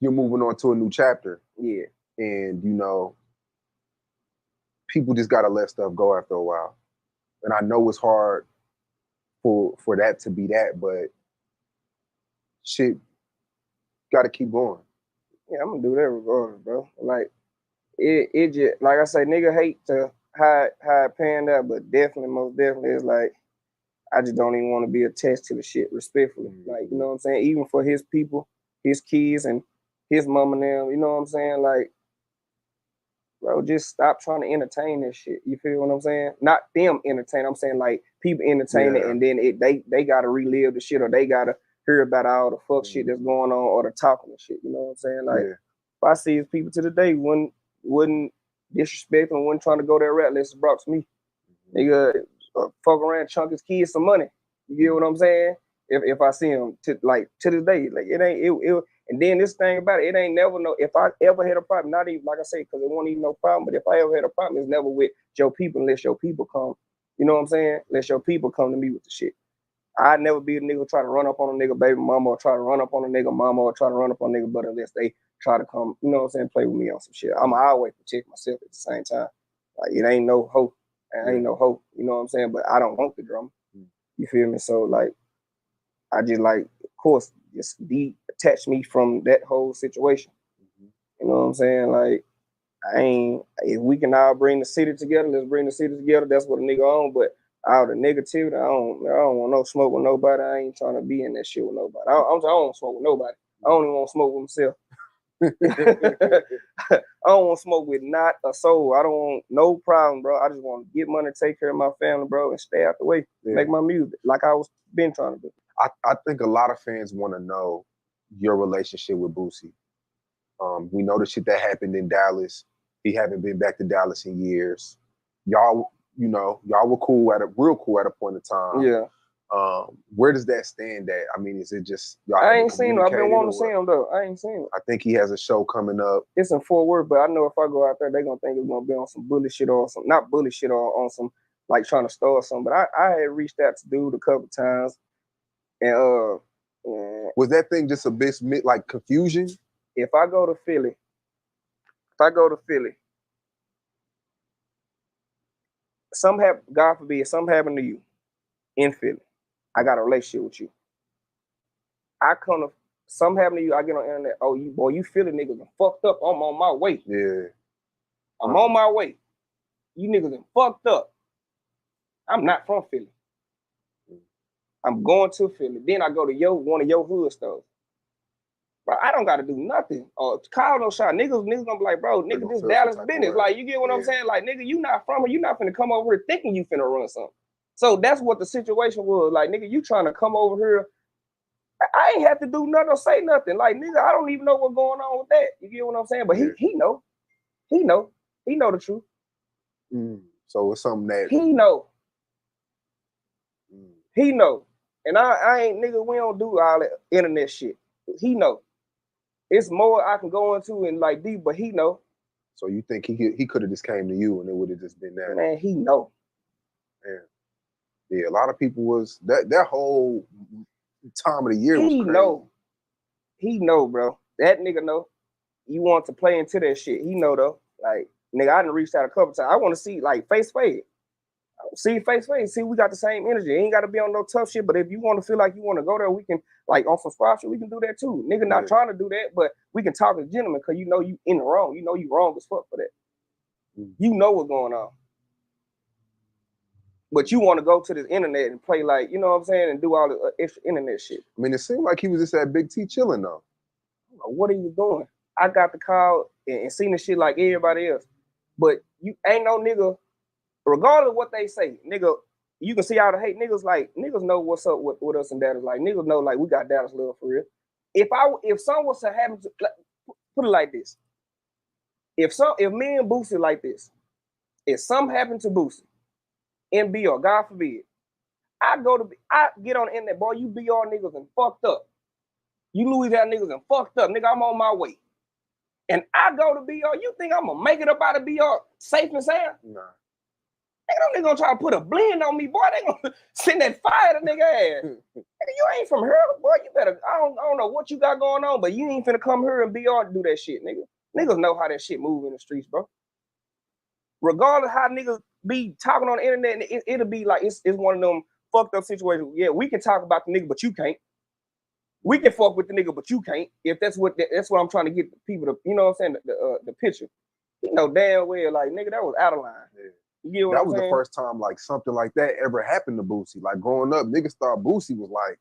Speaker 8: You're moving on to a new chapter.
Speaker 9: Yeah.
Speaker 8: And, you know, people just got to let stuff go after a while. And I know it's hard for that to be that, but shit, got to keep going.
Speaker 9: Yeah, I'm gonna do that regardless, bro. Like, it just, like I say, nigga hate to hide paying that, but definitely, most definitely, it's like, I just don't even want to be attached to the shit respectfully. Like, you know what I'm saying? Even for his people, his kids, and his mama and them, you know what I'm saying? Like, bro, just stop trying to entertain this shit. You feel what I'm saying? Not them entertain. I'm saying like people entertain it, and then they gotta relive the shit, or they gotta hear about all the fuck shit that's going on, or the talking and shit. You know what I'm saying? Like, if I see his people to the day wouldn't disrespect them, wouldn't trying to go that route unless it's brought to me. Nigga, fuck around, chunk his kids some money. You get what I'm saying? If I see him to this day, like it ain't. And then this thing about it ain't never no. If I ever had a problem, not even like I say, because it won't even no problem. But if I ever had a problem, it's never with your people unless your people come. You know what I'm saying? Unless your people come to me with the shit. I'd never be a nigga try to run up on a nigga baby mama, or try to run up on a nigga mama, or try to run up on a nigga, but unless they try to come, you know what I'm saying, play with me on some shit. I'ma always protect myself at the same time. Like, it ain't no hope. Ain't no hope. You know what I'm saying? But I don't want the drama. You feel me? So like, I just like, of course, just detach me from that whole situation. You know what I'm saying? Like, if we can all bring the city together, let's bring the city together. That's what a nigga on. But all the negativity, I don't want no smoke with nobody. I ain't trying to be in that shit with nobody. I don't want to smoke with nobody. I don't even want to smoke with myself. I don't want to smoke with not a soul. I don't want no problem, bro. I just want to get money, take care of my family, bro, and stay out the way. Make my music like I was been trying to do.
Speaker 8: I think a lot of fans want to know your relationship with Boosie. We know the shit that happened in Dallas. He haven't been back to Dallas in years. Y'all, you know, y'all were real cool at a point in time.
Speaker 9: Yeah.
Speaker 8: Where does that stand at? I mean, is it just y'all
Speaker 9: I
Speaker 8: haven't
Speaker 9: ain't seen him. I've been
Speaker 8: communicated
Speaker 9: wanting
Speaker 8: or
Speaker 9: to see
Speaker 8: what?
Speaker 9: him though. I ain't seen him.
Speaker 8: I think he has a show coming up.
Speaker 9: It's in Fort Worth, but I know if I go out there, they're gonna think it's gonna be on some bully shit or some not bully shit or on some like trying to start something. But I had reached out to dude a couple times, and
Speaker 8: Was that thing just a bit like confusion?
Speaker 9: if I go to Philly, God forbid, something happened to you in Philly. I got a relationship with you. I come to something happened to you. I get on the internet. Oh, you Philly niggas done fucked up. I'm on my way.
Speaker 8: Yeah.
Speaker 9: I'm on my way. You niggas done fucked up. I'm not from Philly. I'm going to Philly. Then I go to one of your hood stores. Bro, I don't gotta do nothing. Or call no shot. Niggas gonna be like, bro, nigga, this Dallas business. Like, you get what I'm saying? Like, nigga, you not from here. You not finna come over here thinking you finna run something. So that's what the situation was. Like, nigga, you trying to come over here. I ain't have to do nothing or say nothing. Like, nigga, I don't even know what's going on with that. You get what I'm saying? But he know. He know the truth.
Speaker 8: So it's something that
Speaker 9: he know. He know. And I ain't, nigga, we don't do all that internet shit. He know. It's more I can go into and like deep, but he know.
Speaker 8: So you think he could have just came to you and it would have just been that?
Speaker 9: Man, he know.
Speaker 8: Man. Yeah, a lot of people was that whole time of the year was crazy.
Speaker 9: He know, bro. That nigga know. You want to play into that shit. He know though. Like, nigga, I done reached out a couple times. I want to see like face. See face. See, we got the same energy. It ain't got to be on no tough shit. But if you want to feel like you want to go there, we can like on some squad shit. We can do that too. Nigga, not trying to do that, but we can talk as gentlemen because you know you in the wrong. You know you wrong as fuck for that. You know what's going on. But you want to go to this internet and play like, you know what I'm saying, and do all the extra internet shit.
Speaker 8: I mean, it seemed like he was just at Big T chilling though.
Speaker 9: What are you doing? I got the call and seen the shit like everybody else. But you ain't no nigga, regardless of what they say, nigga, you can see all the hate. Niggas know what's up with us in Dallas. Like, niggas know like we got Dallas love for real. If something was to happen to, like, put it like this. If me and Boosie like this, if something happened to Boosie in BR, God forbid, I get on the internet, boy, you BR niggas and fucked up. You Louisiana niggas and fucked up. Nigga, I'm on my way. And I go to BR, you think I'm gonna make it up out of BR safe and sound?
Speaker 8: Nah.
Speaker 9: They gonna try to put a blend on me, boy. They gonna send that fire to nigga ass. Nigga, you ain't from here, boy. You better, I don't know what you got going on, but you ain't finna come here and BR to do that shit, nigga. Niggas know how that shit move in the streets, bro. Regardless how niggas be talking on the internet, it'll be like it's one of them fucked up situations. Yeah, we can talk about the nigga, but you can't. We can fuck with the nigga, but you can't. If that's what I'm trying to get people to, you know what I'm saying, the picture. You know damn well, like, nigga, that was out of line.
Speaker 8: Yeah.
Speaker 9: You get what
Speaker 8: that
Speaker 9: I'm
Speaker 8: was
Speaker 9: saying?
Speaker 8: The first time like something like that ever happened to Boosie. Like growing up, niggas thought Boosie was like,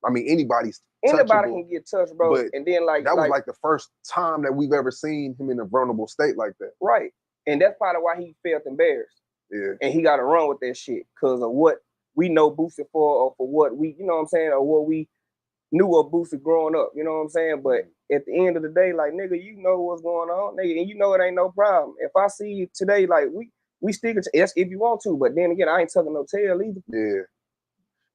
Speaker 8: I mean, anybody
Speaker 9: can get touched, bro.
Speaker 8: But
Speaker 9: and then like
Speaker 8: that was like the first time that we've ever seen him in a vulnerable state like that.
Speaker 9: Right. And that's probably why he felt embarrassed.
Speaker 8: Yeah.
Speaker 9: And he got to run with that shit because of what we know Boosie for, or for what we, you know what I'm saying, or what we knew of Boosie growing up. You know what I'm saying? But at the end of the day, like, nigga, you know what's going on, nigga, and you know it ain't no problem. If I see you today, like, we stick it if you want to, but then again, I ain't tucking no tail either.
Speaker 8: Yeah.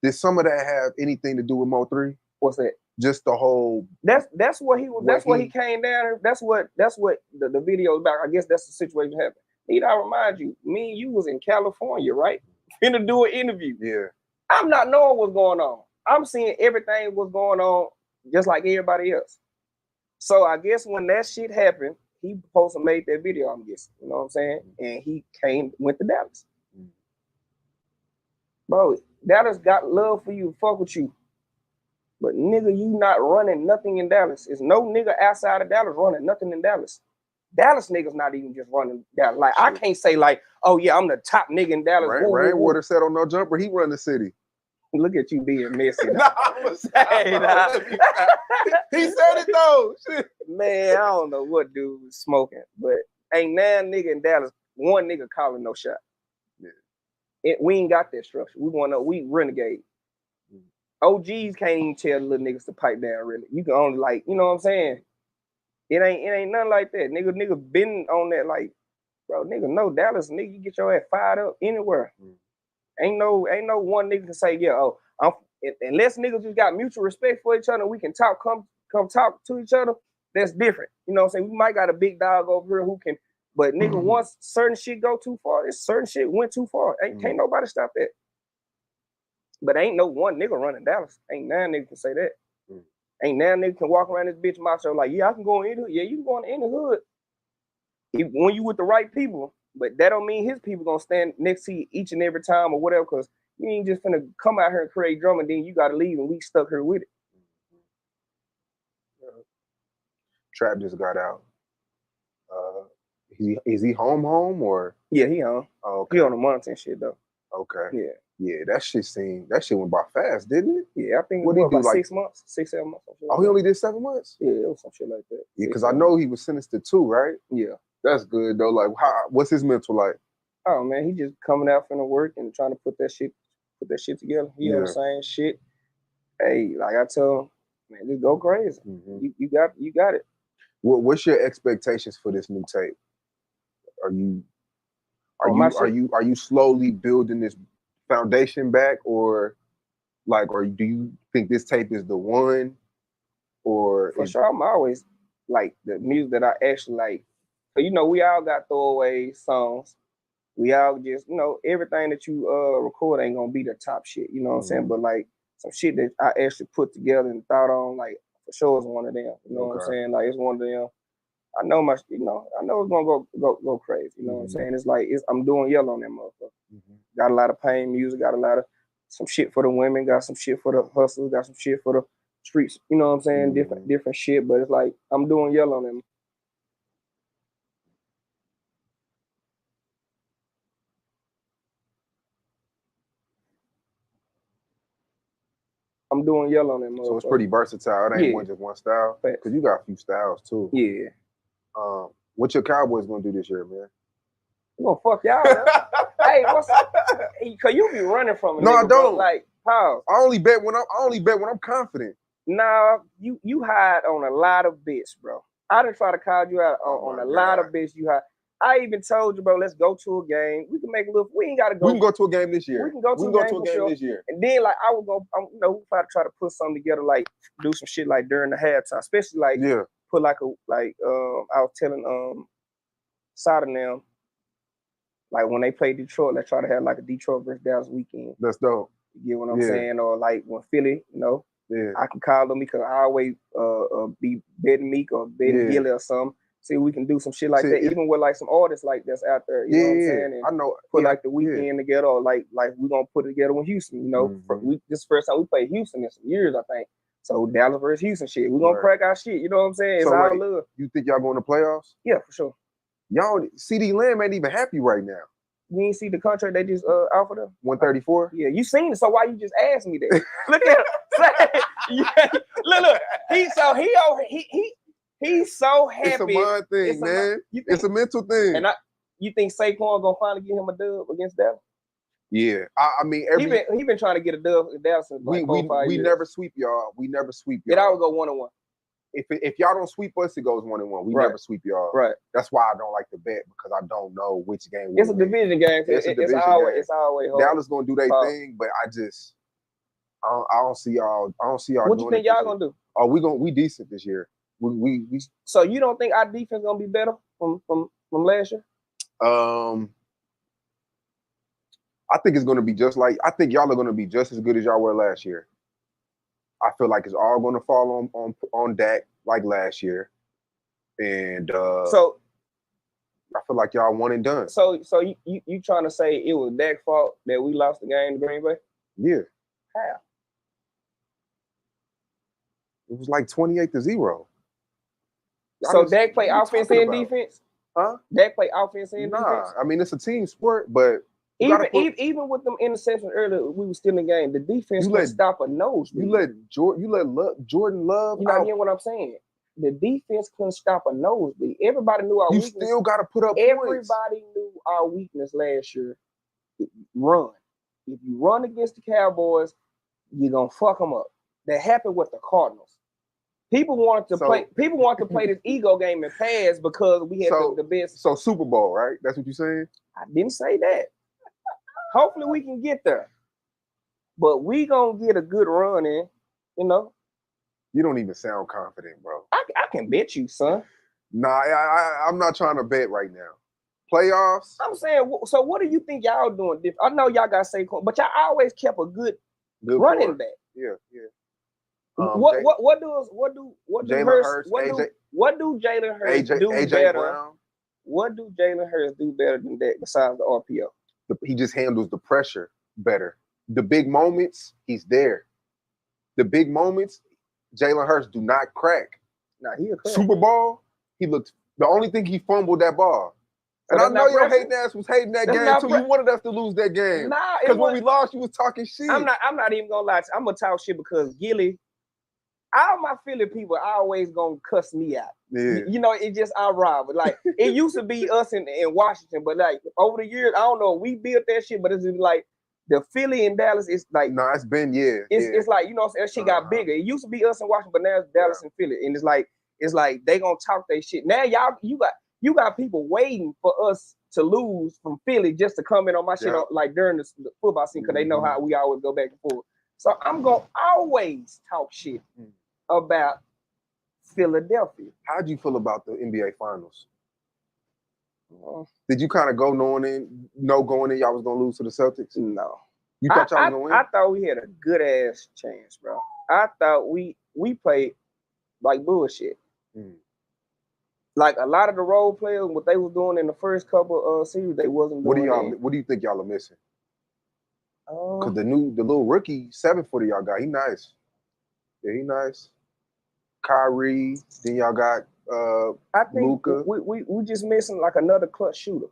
Speaker 8: Did some of that have anything to do with Mo3?
Speaker 9: What's that?
Speaker 8: Just the whole.
Speaker 9: That's what he was. That's what he came down. That's what the video is about. I guess that's the situation happened. Need I remind you, me and you was in California, right? Finna do an interview.
Speaker 8: Yeah. I'm
Speaker 9: not knowing what's going on. I'm seeing everything was going on just like everybody else. So I guess when that shit happened, he supposed to made that video, I'm guessing. You know what I'm saying? And he went to Dallas. Bro, Dallas got love for you, fuck with you. But nigga, you not running nothing in Dallas. There's no nigga outside of Dallas running nothing in Dallas. Dallas niggas not even just running Dallas. Like, I can't say like, oh yeah, I'm the top nigga in Dallas.
Speaker 8: Rainwater said on No Jumper, he run the city.
Speaker 9: Look at you being messy.
Speaker 8: Nah, I'm saying, nah. He said it though. Shit.
Speaker 9: Man, I don't know what dude was smoking, but ain't now nigga in Dallas, one nigga calling no shot. Yeah. We ain't got that structure. We renegade. OGs can't even tell the little niggas to pipe down, really. You can only, like, you know what I'm saying? It ain't nothing like that. Nigga been on that, like, bro, nigga, no Dallas, nigga, you get your ass fired up anywhere. Ain't no one nigga can say, yeah, oh, Unless niggas just got mutual respect for each other, we can talk, come talk to each other. That's different. You know what I'm saying? We might got a big dog over here who can, but nigga, once certain shit go too far, this certain shit went too far. Can't nobody stop that. But ain't no one nigga running Dallas. Ain't now nigga can say that. Ain't now nigga can walk around this bitch mouth show like, yeah, I can go in the hood. Yeah, you can go in the hood. When you with the right people, but that don't mean his people gonna stand next to you each and every time or whatever, because you ain't just finna come out here and create drama and then you gotta leave and we stuck here with it.
Speaker 8: Trap just got out. Is he home or?
Speaker 9: Yeah, he home.
Speaker 8: Oh, okay.
Speaker 9: He on the month and shit though.
Speaker 8: Okay.
Speaker 9: Yeah.
Speaker 8: Yeah, that shit went by fast, didn't it?
Speaker 9: Yeah, I think
Speaker 8: what
Speaker 9: it was
Speaker 8: do,
Speaker 9: about
Speaker 8: like
Speaker 9: 6 months, 7 months.
Speaker 8: Oh, he only did 7 months?
Speaker 9: Yeah, it was some shit like that.
Speaker 8: Yeah, because I know he was sentenced to 2, right?
Speaker 9: Yeah.
Speaker 8: That's good though. Like, what's his mental like?
Speaker 9: Oh man, he just coming out from the work and trying to put that shit together. He on the same shit. Hey, like I tell him, man, just go crazy. You got it.
Speaker 8: What's your expectations for this new tape? Are you slowly building this foundation back, or do you think this tape is the one? Or
Speaker 9: for sure, I'm always like the music that I actually like. So we all got throwaway songs. We all just everything that you record ain't gonna be the top shit. You know what I'm saying? But like some shit that I actually put together and thought on, like for sure is one of them. You know what I'm saying? Like it's one of them. I know I know it's gonna go crazy. You know what I'm saying? It's like I'm doing yellow on that motherfucker. Got a lot of pain music, got a lot of some shit for the women, got some shit for the hustlers, got some shit for the streets. You know what I'm saying? Different shit, but it's like I'm doing yellow on them. I'm doing yellow on them.
Speaker 8: So it's pretty versatile. It ain't just one style. Because you got a few styles too.
Speaker 9: Yeah.
Speaker 8: What your Cowboys gonna do this year, man?
Speaker 9: You gonna fuck y'all up? Hey, cause you be running from it.
Speaker 8: No,
Speaker 9: nigga,
Speaker 8: I don't.
Speaker 9: Bro. Like, pause.
Speaker 8: I only bet when I'm confident.
Speaker 9: Nah, you hide on a lot of bits, bro. I done try to call you out on a lot of bits you hide. I even told you, bro, let's go to a game. We can make a little. We ain't gotta go.
Speaker 8: We can go to a game this year.
Speaker 9: We can go to a game this year. And then like I would go, we try to put something together, like do some shit like during the halftime, especially like put like I was telling Sada now, like when they play Detroit, let's try to have like a Detroit versus Dallas weekend.
Speaker 8: That's dope.
Speaker 9: You get what I'm saying? Or like when Philly, I can call them because I always be betting Meek or betting Gilly or something. See, we can do some shit like that, even with like some artists like that's out there. You know what I'm saying? And
Speaker 8: I know.
Speaker 9: Put like the weekend together, or like we're gonna put it together with Houston. This first time we played Houston in some years, I think. So Dallas versus Houston shit. We're gonna crack our shit. You know what I'm saying? It's all love.
Speaker 8: You think y'all going to playoffs?
Speaker 9: Yeah, for sure.
Speaker 8: Y'all, CD Lamb ain't even happy right now.
Speaker 9: You ain't see the contract they just offered him?
Speaker 8: 134?
Speaker 9: Yeah, you seen it. So why you just asked me that? Look at him. Look. He's so happy.
Speaker 8: It's a mind thing, man. It's a mental thing.
Speaker 9: And you think Saquon gonna finally get him a dub against Dallas?
Speaker 8: Yeah, I mean,
Speaker 9: he been trying to get a dub against Dallas since like 4 or 5 years.
Speaker 8: We never sweep y'all.
Speaker 9: It always go 1-1.
Speaker 8: If y'all don't sweep us, it goes 1-1. We never sweep y'all.
Speaker 9: Right.
Speaker 8: That's why I don't like to bet, because I don't know which game.
Speaker 9: It's a division game. It's always hard.
Speaker 8: Dallas gonna do their thing, but I don't see y'all.
Speaker 9: What you think y'all gonna do?
Speaker 8: Oh, we decent this year. We
Speaker 9: So you don't think our defense gonna be better from last year?
Speaker 8: I think it's gonna be I think y'all are gonna be just as good as y'all were last year. I feel like it's all gonna fall on Dak like last year, and
Speaker 9: so
Speaker 8: I feel like y'all one and done.
Speaker 9: So you trying to say it was Dak's fault that we lost the game to Green Bay?
Speaker 8: Yeah.
Speaker 9: How?
Speaker 8: It was like 28-0.
Speaker 9: So Dak play offense and defense?
Speaker 8: Huh?
Speaker 9: Dak play offense and defense?
Speaker 8: I mean, it's a team sport, but
Speaker 9: even with them interceptions earlier, we were still in the game. The defense couldn't stop a nose.
Speaker 8: You let Jordan Love.
Speaker 9: You not getting what I'm saying? The defense couldn't stop a nosebleed. Everybody knew our weakness.
Speaker 8: You still got to put up
Speaker 9: points.
Speaker 8: Everybody
Speaker 9: knew our weakness last year. Run. If you run against the Cowboys, you're gonna fuck them up. That happened with the Cardinals. People wanted to play this ego game and pass because we had the best.
Speaker 8: So Super Bowl, right? That's what you're saying?
Speaker 9: I didn't say that. Hopefully we can get there. but we gonna get a good run in. You know,
Speaker 8: You don't even sound confident, bro.
Speaker 9: I can bet you, son.
Speaker 8: Nah, I'm not trying to bet right now. Playoffs?
Speaker 9: I'm saying, so what do you think y'all doing different? I know y'all got Saquon, but y'all always kept a good running back.
Speaker 8: Yeah.
Speaker 9: What do
Speaker 8: Jalen
Speaker 9: Hurts
Speaker 8: Hurts,
Speaker 9: what do Jalen Hurts do
Speaker 8: AJ
Speaker 9: better?
Speaker 8: Brown?
Speaker 9: What do Jalen Hurts do better than that besides the RPO?
Speaker 8: He just handles the pressure better. The big moments, he's there. The big moments, Jalen Hurts do not crack.
Speaker 9: Nah, he a crack.
Speaker 8: Super Bowl, he looked. The only thing he fumbled that ball. And I know your hating ass was hating that game too. You wanted us to lose that game.
Speaker 9: Nah,
Speaker 8: because when we lost, you was talking shit.
Speaker 9: I'm not even gonna lie. I'm gonna talk shit because Gilly, all my Philly people always gonna cuss me out.
Speaker 8: Yeah.
Speaker 9: You know, it just our rival. Like it used to be us in Washington, but like over the years, I don't know, we built that shit, but it's like the Philly and Dallas is like
Speaker 8: it's been
Speaker 9: It's like, you know, that shit got bigger. It used to be us in Washington, but now it's Dallas and Philly. And it's like they gonna talk their shit. Now you got people waiting for us to lose from Philly just to comment on my shit like during the football scene because they know how we always go back and forth. So I'm gonna always talk shit about Philadelphia.
Speaker 8: How'd you feel about the NBA Finals? Did you kind of go going in y'all was gonna lose to the Celtics?
Speaker 9: No.
Speaker 8: You thought y'all was gonna win?
Speaker 9: I thought we had a good ass chance, bro. I thought we played like bullshit. Like a lot of the role players, what they was doing in the first couple of series, they wasn't doing.
Speaker 8: What do you think y'all are missing? Because the little rookie 7-footer y'all got, he nice. Yeah, he nice. Kyrie, then y'all got
Speaker 9: I think
Speaker 8: Luka.
Speaker 9: We just missing like another clutch shooter.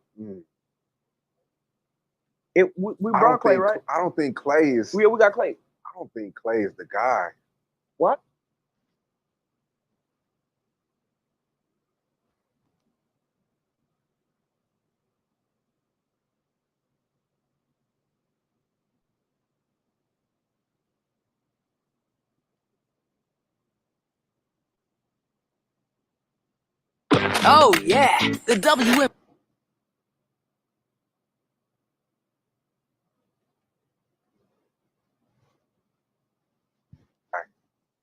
Speaker 9: We brought Clay, right?
Speaker 8: I don't think Clay is.
Speaker 9: We got Clay.
Speaker 8: I don't think Clay is the guy.
Speaker 9: What?
Speaker 10: Oh yeah, the WM.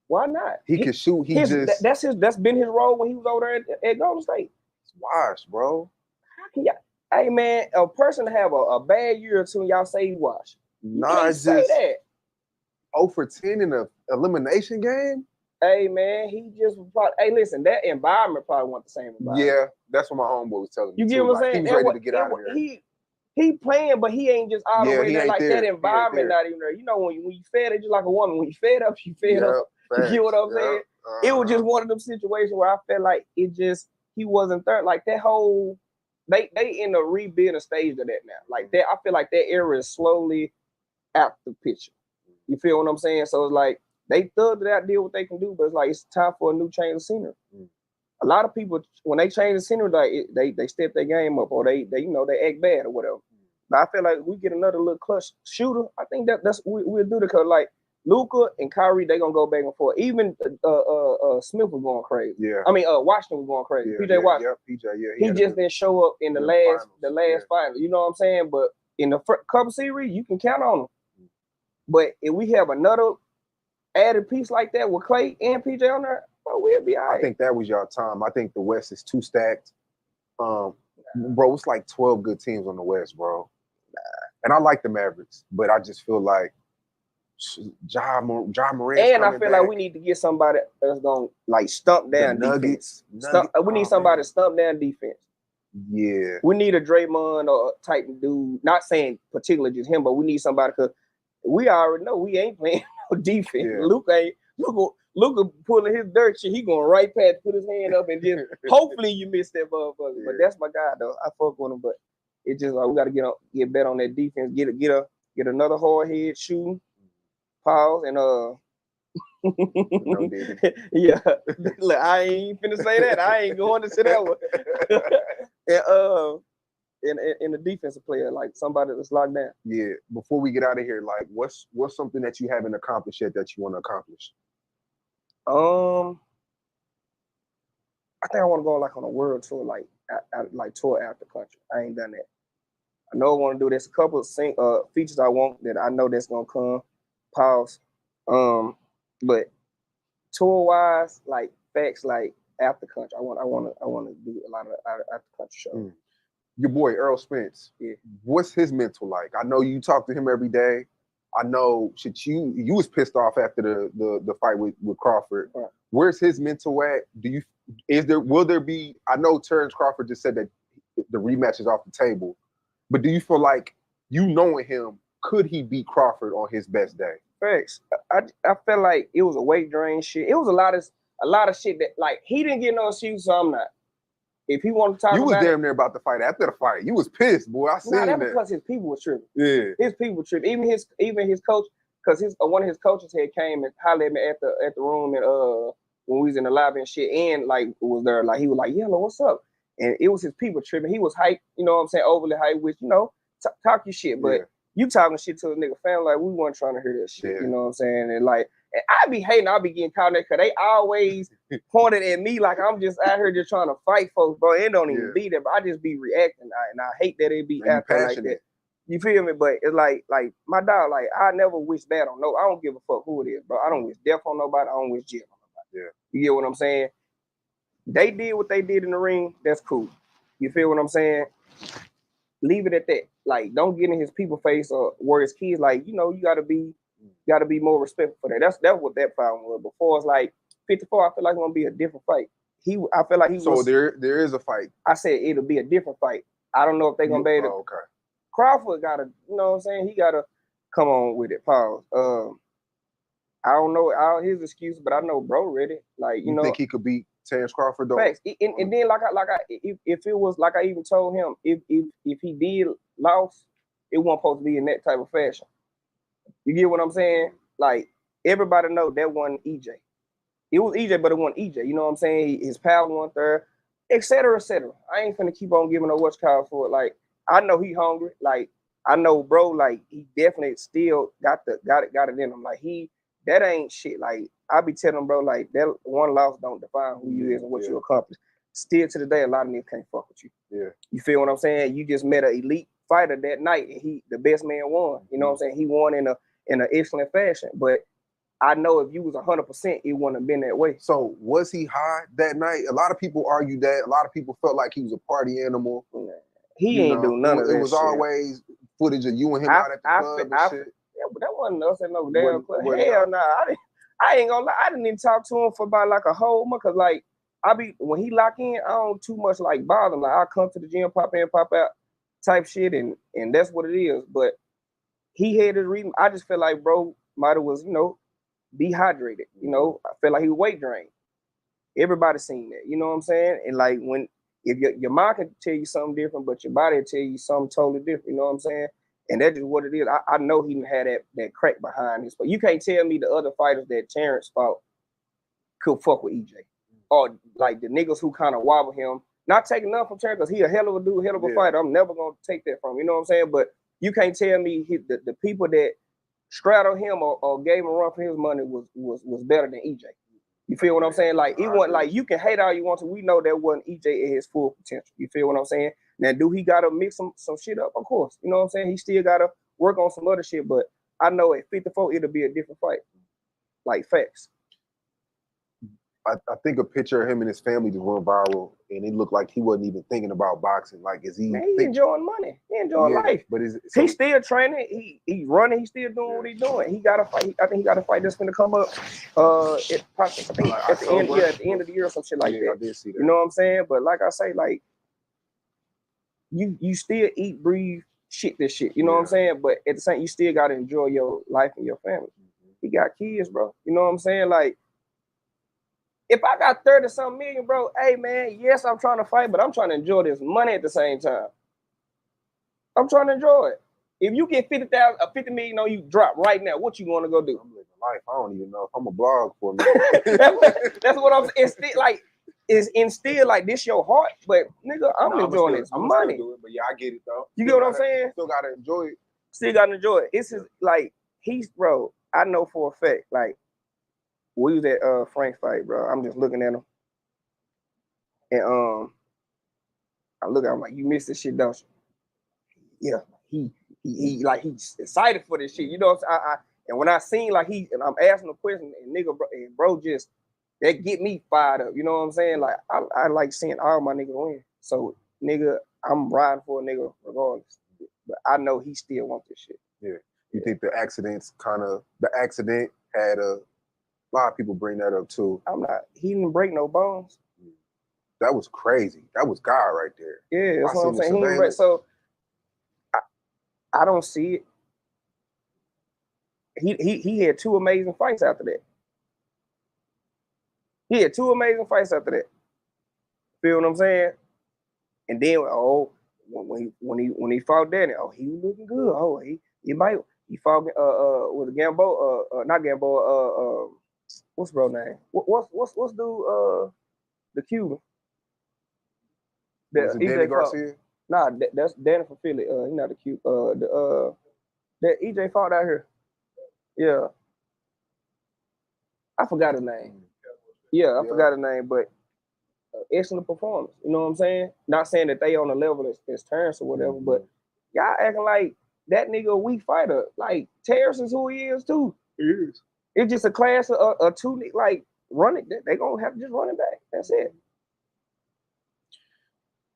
Speaker 9: Why not?
Speaker 8: He can shoot.
Speaker 9: That's been his role when he was over there at Golden State.
Speaker 8: It's washed, bro.
Speaker 9: How can y'all? Hey man, a person have a bad year or two, and y'all say he washed.
Speaker 8: Nah, it's
Speaker 9: say
Speaker 8: just
Speaker 9: that.
Speaker 8: 0 for 10 in an elimination game.
Speaker 9: Hey man, he just probably. Hey, listen, that environment probably wasn't the same environment.
Speaker 8: Yeah, that's what my homeboy was telling me.
Speaker 9: You get what I'm saying?
Speaker 8: He was ready to get out of there.
Speaker 9: He playing, but he ain't just all the way there. Like
Speaker 8: there.
Speaker 9: That environment not even there. You know, when you fed it, just like a woman. When you fed up, you fed up. You get what I'm saying? It was just one of them situations where I felt like he wasn't there. Like that whole, they in the rebuilding stage of that now. Like that, I feel like that era is slowly out the picture. You feel what I'm saying? So it's like they thugged it out, did what they can do, but it's like it's time for a new change of scenery. A lot of people, when they change the scenery, like they step their game up, or they act bad or whatever. But I feel like we get another little clutch shooter. I think that's we'll do the because like Luka and Kyrie, they gonna go back and forth. Even Smith was going crazy.
Speaker 8: Yeah.
Speaker 9: I mean, Washington was going crazy. PJ Washington.
Speaker 8: Yeah, PJ. Yeah.
Speaker 9: He just didn't show up in the last final. You know what I'm saying? But in the couple series, you can count on him. But if we have another added piece like that with Clay and PJ on there, we'll be all right.
Speaker 8: I think that was y'all time. I think the West is too stacked. Bro, it's like 12 good teams on the West, bro. And I like the Mavericks, but I just feel like Ja Morant.
Speaker 9: And I feel like we need to get somebody that's gonna like stump down defense. We need somebody to stump down defense.
Speaker 8: Yeah.
Speaker 9: We need a Draymond or type of dude. Not saying particularly just him, but we need somebody because we already know we ain't playing no defense. Yeah. Luka pulling his dirt shit. He going right past, put his hand up, and just hopefully you miss that motherfucker. Yeah. But that's my guy though. I fuck with him, but it's just like we got to get better on that defense. Get another hard head shooting. Pause and yeah. Look, I ain't finna say that. I ain't going to say that one. And the defensive player, like somebody that's locked down.
Speaker 8: Yeah. Before we get out of here, like what's something that you haven't accomplished yet that you want to accomplish?
Speaker 9: I think I want to go like on a world tour, like tour after country. I ain't done that. I know I want to do this. A couple of features I want that I know that's gonna come. Pause. But tour wise, like facts, like after country, I want to do a lot of after country shows.
Speaker 8: Your boy Earl Spence.
Speaker 9: Yeah.
Speaker 8: What's his mental like? I know you talk to him every day. I know shit. You was pissed off after the fight with Crawford.
Speaker 9: Right.
Speaker 8: Where's his mental at? Will there be? I know Terrence Crawford just said that the rematch is off the table, but do you feel like, you knowing him, could he beat Crawford on his best day?
Speaker 9: Facts. I felt like it was a weight drain shit. It was a lot of shit that, like, he didn't get no excuse, so I'm not. If he wanted to talk about it,
Speaker 8: you was damn near about to fight after the fight. You was pissed, boy. I seen that.
Speaker 9: Because his people were tripping.
Speaker 8: Yeah.
Speaker 9: His people were tripping. Even his coach, because one of his coaches had came and hollered at me at the room and when we was in the lobby and shit, and like was there, like he was like, "Yellow, what's up?" And it was his people tripping. He was hyped, you know what I'm saying, overly hyped, which, you know, talk your shit, but you talking shit to a nigga family, like, we weren't trying to hear that shit, you know what I'm saying? And like, and I be hating, I be getting caught in there because they always pointed at me like I'm just out here just trying to fight folks, bro. It don't even be there, but I just be reacting, and I hate that it be out there like that. You feel me? But it's like my dog, like, I never wish bad on I don't give a fuck who it is, bro. I don't wish death on nobody. I don't wish jail on nobody. Yeah. You get what I'm saying? They did what they did in the ring. That's cool. You feel what I'm saying? Leave it at that. Like, don't get in his people face or where his kids, like, you know, you gotta be more respectful for that. That's what that problem was. Before, it's like 54, I feel like it's gonna be a different fight. I feel like he
Speaker 8: so there is a fight.
Speaker 9: I said it'll be a different fight. I don't know if they're gonna be able to.
Speaker 8: Okay.
Speaker 9: Crawford gotta, you know what I'm saying? He gotta come on with it. Pause. I don't know all his excuses, but I know bro ready. Like, you know,
Speaker 8: think he could beat Terrence Crawford though?
Speaker 9: Facts. And then if it was like I even told him, if he did lost, it wasn't supposed to be in that type of fashion. You get what I'm saying? Like, everybody know that wasn't EJ. It was EJ, but it wasn't EJ. You know what I'm saying? His pal won third, et cetera, et cetera. I ain't finna keep on giving no what's called for it. Like, I know he hungry. Like, I know bro, like, he definitely still got it in him. Like, that ain't shit. Like, I be telling bro, like, that one loss don't define who you is and what you accomplished. Still to the day, a lot of niggas can't fuck with you. Yeah. You feel what I'm saying? You just met an elite fighter that night, and the best man won. You know what I'm saying? He won in an excellent fashion. But I know if you was 100%, it wouldn't have been that way.
Speaker 8: So was he high that night? A lot of people argue that. A lot of people felt like he was a party animal.
Speaker 9: He ain't do none of that.
Speaker 8: It was always footage of you and him out at the club and shit.
Speaker 9: Yeah, but that wasn't us at no damn club. Hell nah. I ain't gonna lie. I didn't even talk to him for about like a whole month. Cause like, when he lock in, I don't too much like bother him. Like, I come to the gym, pop in, pop out type shit, and that's what it is. But he had his reason. I just feel like bro might have was, you know, dehydrated. You know, I feel like he was weight drained. Everybody seen that. You know what I'm saying? And like, if your mind can tell you something different, but your body will tell you something totally different. You know what I'm saying? And that's just what it is. I know he had that crack behind his, but you can't tell me the other fighters that Terrence fought could fuck with EJ. Or like the niggas who kind of wobble him. Not taking nothing from Terrence, because he a hell of a dude, hell of a fighter. I'm never gonna take that from him. You know what I'm saying? But you can't tell me the people that straddled him or gave him a run for his money was better than EJ. You feel what I'm saying? Like, it wasn't like, you can hate all you want to. We know that wasn't EJ at his full potential. You feel what I'm saying? Now, do he gotta mix some shit up? Of course. You know what I'm saying? He still gotta work on some other shit, but I know at 54 it'll be a different fight. Like, facts.
Speaker 8: I think a picture of him and his family just went viral, and it looked like he wasn't even thinking about boxing. Like, is he?
Speaker 9: Man, he enjoying money. He enjoying life.
Speaker 8: But
Speaker 9: he's still training. He's running. He's still doing what he's doing. He got a fight. I think he got a fight that's gonna come up. At the end of the year or some shit like that.
Speaker 8: I did see that.
Speaker 9: You know what I'm saying? But like I say, like, you still eat, breathe, this shit. You know what I'm saying? But at the same, you still gotta enjoy your life and your family. He got kids, bro. You know what I'm saying? Like, if I got 30-something million, bro, hey, man, yes, I'm trying to fight, but I'm trying to enjoy this money at the same time. I'm trying to enjoy it. If you get 50 million on you drop right now, what you want to go do?
Speaker 8: I'm living life. I don't even know if I'm a blog for a minute.
Speaker 9: That's what I'm saying. It's still like, it's instilled like this your heart, but nigga, I'm enjoying this money.
Speaker 8: Do it, but yeah, I get it though.
Speaker 9: You get what I'm saying?
Speaker 8: Still gotta enjoy it.
Speaker 9: Still gotta enjoy it. It's just like, bro, I know for a fact, like, we was at Frank's fight, bro. I'm just looking at him. And I look at him like, you missed this shit, don't you? Yeah. He like, he's excited for this shit. You know what I'm saying? And when I seen like and I'm asking a question, and nigga, bro just that get me fired up. You know what I'm saying? Like I like seeing all my niggas win. So nigga, I'm riding for a nigga regardless. But I know he still want this shit.
Speaker 8: Yeah. You think the accident had a lot of people bring that up too.
Speaker 9: He didn't break no bones.
Speaker 8: That was crazy. That was God right there.
Speaker 9: Yeah, that's what I'm saying. He didn't break, so I don't see it. He had 2 amazing fights after that. He had 2 amazing fights after that. Feel what I'm saying? And then when he fought Danny, he was looking good. He fought with Gambo, not Gambo, what's bro name? What's dude the Cuban?
Speaker 8: Was it Danny Garcia?
Speaker 9: Nah, that's Danny from Philly. He not the Cuban. That EJ fought out here. Yeah. I forgot his name. Yeah, I forgot his name, but excellent performance. You know what I'm saying? Not saying that they on the level as Terrence or whatever, but y'all acting like that nigga a weak fighter. Like Terrence is who he is too.
Speaker 8: He is.
Speaker 9: It's just a class of 2 like run it. They gonna have to just run it back. That's it.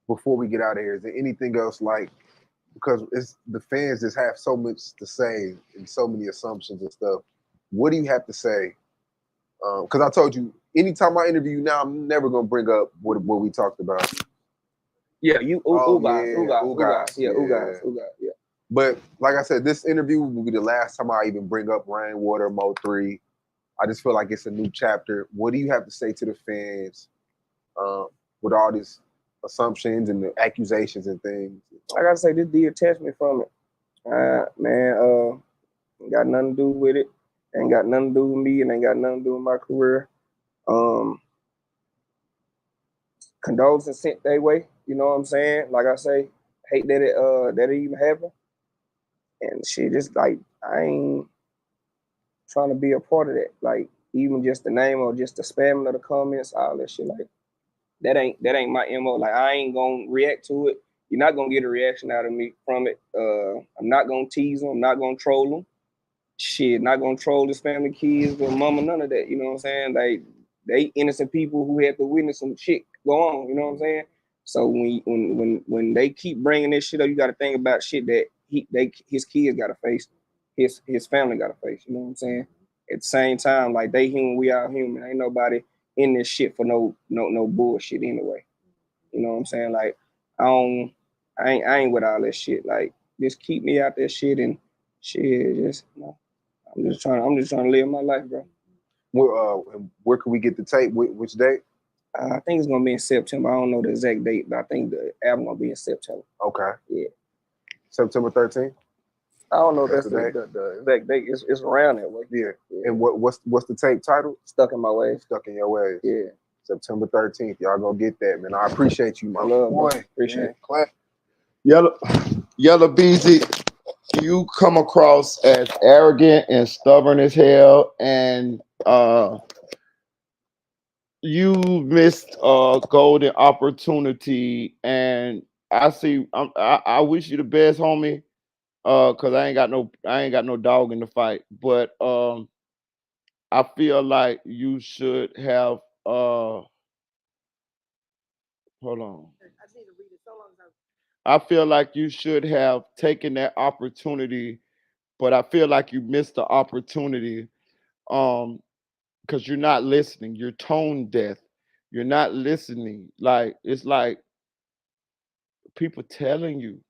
Speaker 8: Before we get out of here, is there anything else like, because it's the fans just have so much to say and so many assumptions and stuff. What do you have to say? Because I told you, anytime I interview you now, I'm never gonna bring up what we talked about.
Speaker 9: Yeah, you Ugas. Yeah.
Speaker 8: But like I said, this interview will be the last time I even bring up Rainwater Mo 3. I just feel like it's a new chapter. What do you have to say to the fans with all these assumptions and the accusations and things?
Speaker 9: I gotta say, this detachment from it, man, ain't got nothing to do with it. Ain't got nothing to do with me, and ain't got nothing to do with my career. Condolences sent their way. You know what I'm saying? Like I say, hate that it even happened. And shit, just like I ain't trying to be a part of that. Like even just the name or just the spamming of the comments, all that shit. Like that ain't my MO. Like I ain't gonna react to it. You're not gonna get a reaction out of me from it. I'm not gonna tease them. I'm not gonna troll them. Shit, not gonna troll his family, kids, or mama, none of that. You know what I'm saying? Like they innocent people who had to witness some shit go on. You know what I'm saying? So when they keep bringing this shit up, you got to think about shit that his kids got to face, his family got to face. You know what I'm saying? At the same time, like they human, we are human. Ain't nobody in this shit for no bullshit anyway. You know what I'm saying? Like I ain't with all that shit. Like just keep me out that shit and shit. Just I'm just trying to live my life, bro.
Speaker 8: Where can we get the tape? Which date?
Speaker 9: I think it's gonna be in September. I don't know the exact date, but I think the album gonna be in September.
Speaker 8: Okay.
Speaker 9: Yeah.
Speaker 8: September 13th.
Speaker 9: I don't know if that's the exact date. It's around that way.
Speaker 8: Yeah. And what's the tape title?
Speaker 9: Stuck in My Ways.
Speaker 8: Stuck in Your Ways.
Speaker 9: Yeah.
Speaker 8: September 13th. Y'all go get that, man. I appreciate you, my
Speaker 9: boy. Appreciate it.
Speaker 8: Clap.
Speaker 1: Yellow BZ, you come across as arrogant and stubborn as hell, and you missed a golden opportunity. And I wish you the best, homie. Cause I ain't got no dog in the fight, but I feel like you should have hold on. I feel like you should have taken that opportunity, but I feel like you missed the opportunity because you're not listening. You're tone deaf. You're not listening. Like it's like people telling you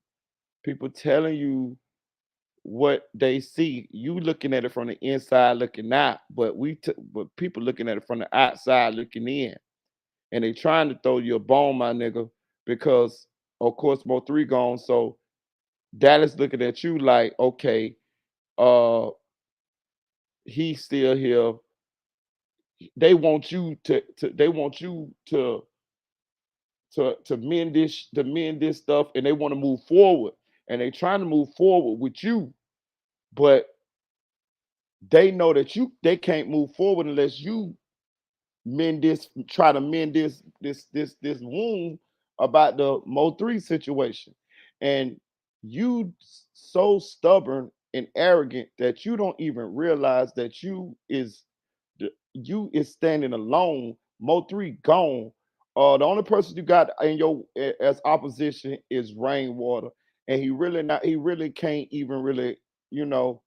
Speaker 1: what they see. You looking at it from the inside looking out, but but people looking at it from the outside looking in, and they trying to throw you a bone, my nigga, because of course Mo 3 gone. So Dallas looking at you like, okay, he's still here. They want you to mend this stuff, and they want to move forward, and they trying to move forward with you, but they know that they can't move forward unless you try to mend this wound about the Mo 3 situation. And you so stubborn and arrogant that you don't even realize that you is standing alone. Mo3 gone. The only person you got in your as opposition is Rainwater, and he really can't even really, you know,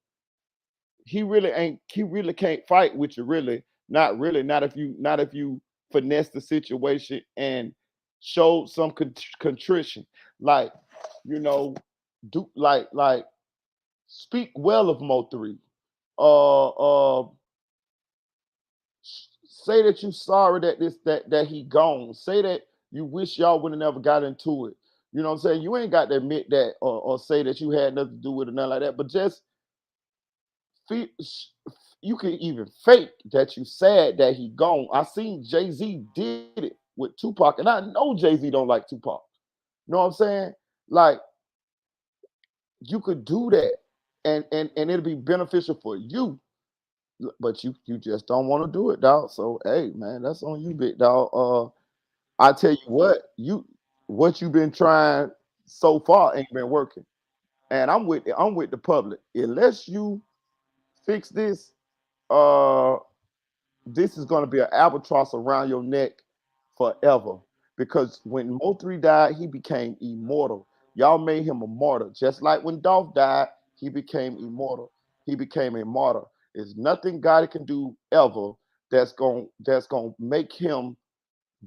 Speaker 1: he really can't fight with you, really, not if you finesse the situation and show some contrition, like, you know, do like speak well of Mo3. Uh, say that you sorry that that he gone. Say that you wish y'all would have never got into it. You know what I'm saying? You ain't got to admit that or say that you had nothing to do with it, nothing like that. But just feel, you can even fake that you sad that he gone. I seen Jay-Z did it with Tupac, and I know Jay-Z don't like Tupac. You know what I'm saying? Like, you could do that, and it'll be beneficial for you. But you just don't want to do it, dog. So hey, man, that's on you, big dog. I tell you what you've been trying so far ain't been working, and I'm with the public. Unless you fix this, uh, this is going to be an albatross around your neck forever. Because when Mo3 died, he became immortal. Y'all made him a martyr. Just like when Dolph died, he became immortal. He became a martyr. There's nothing God can do ever that's gonna make him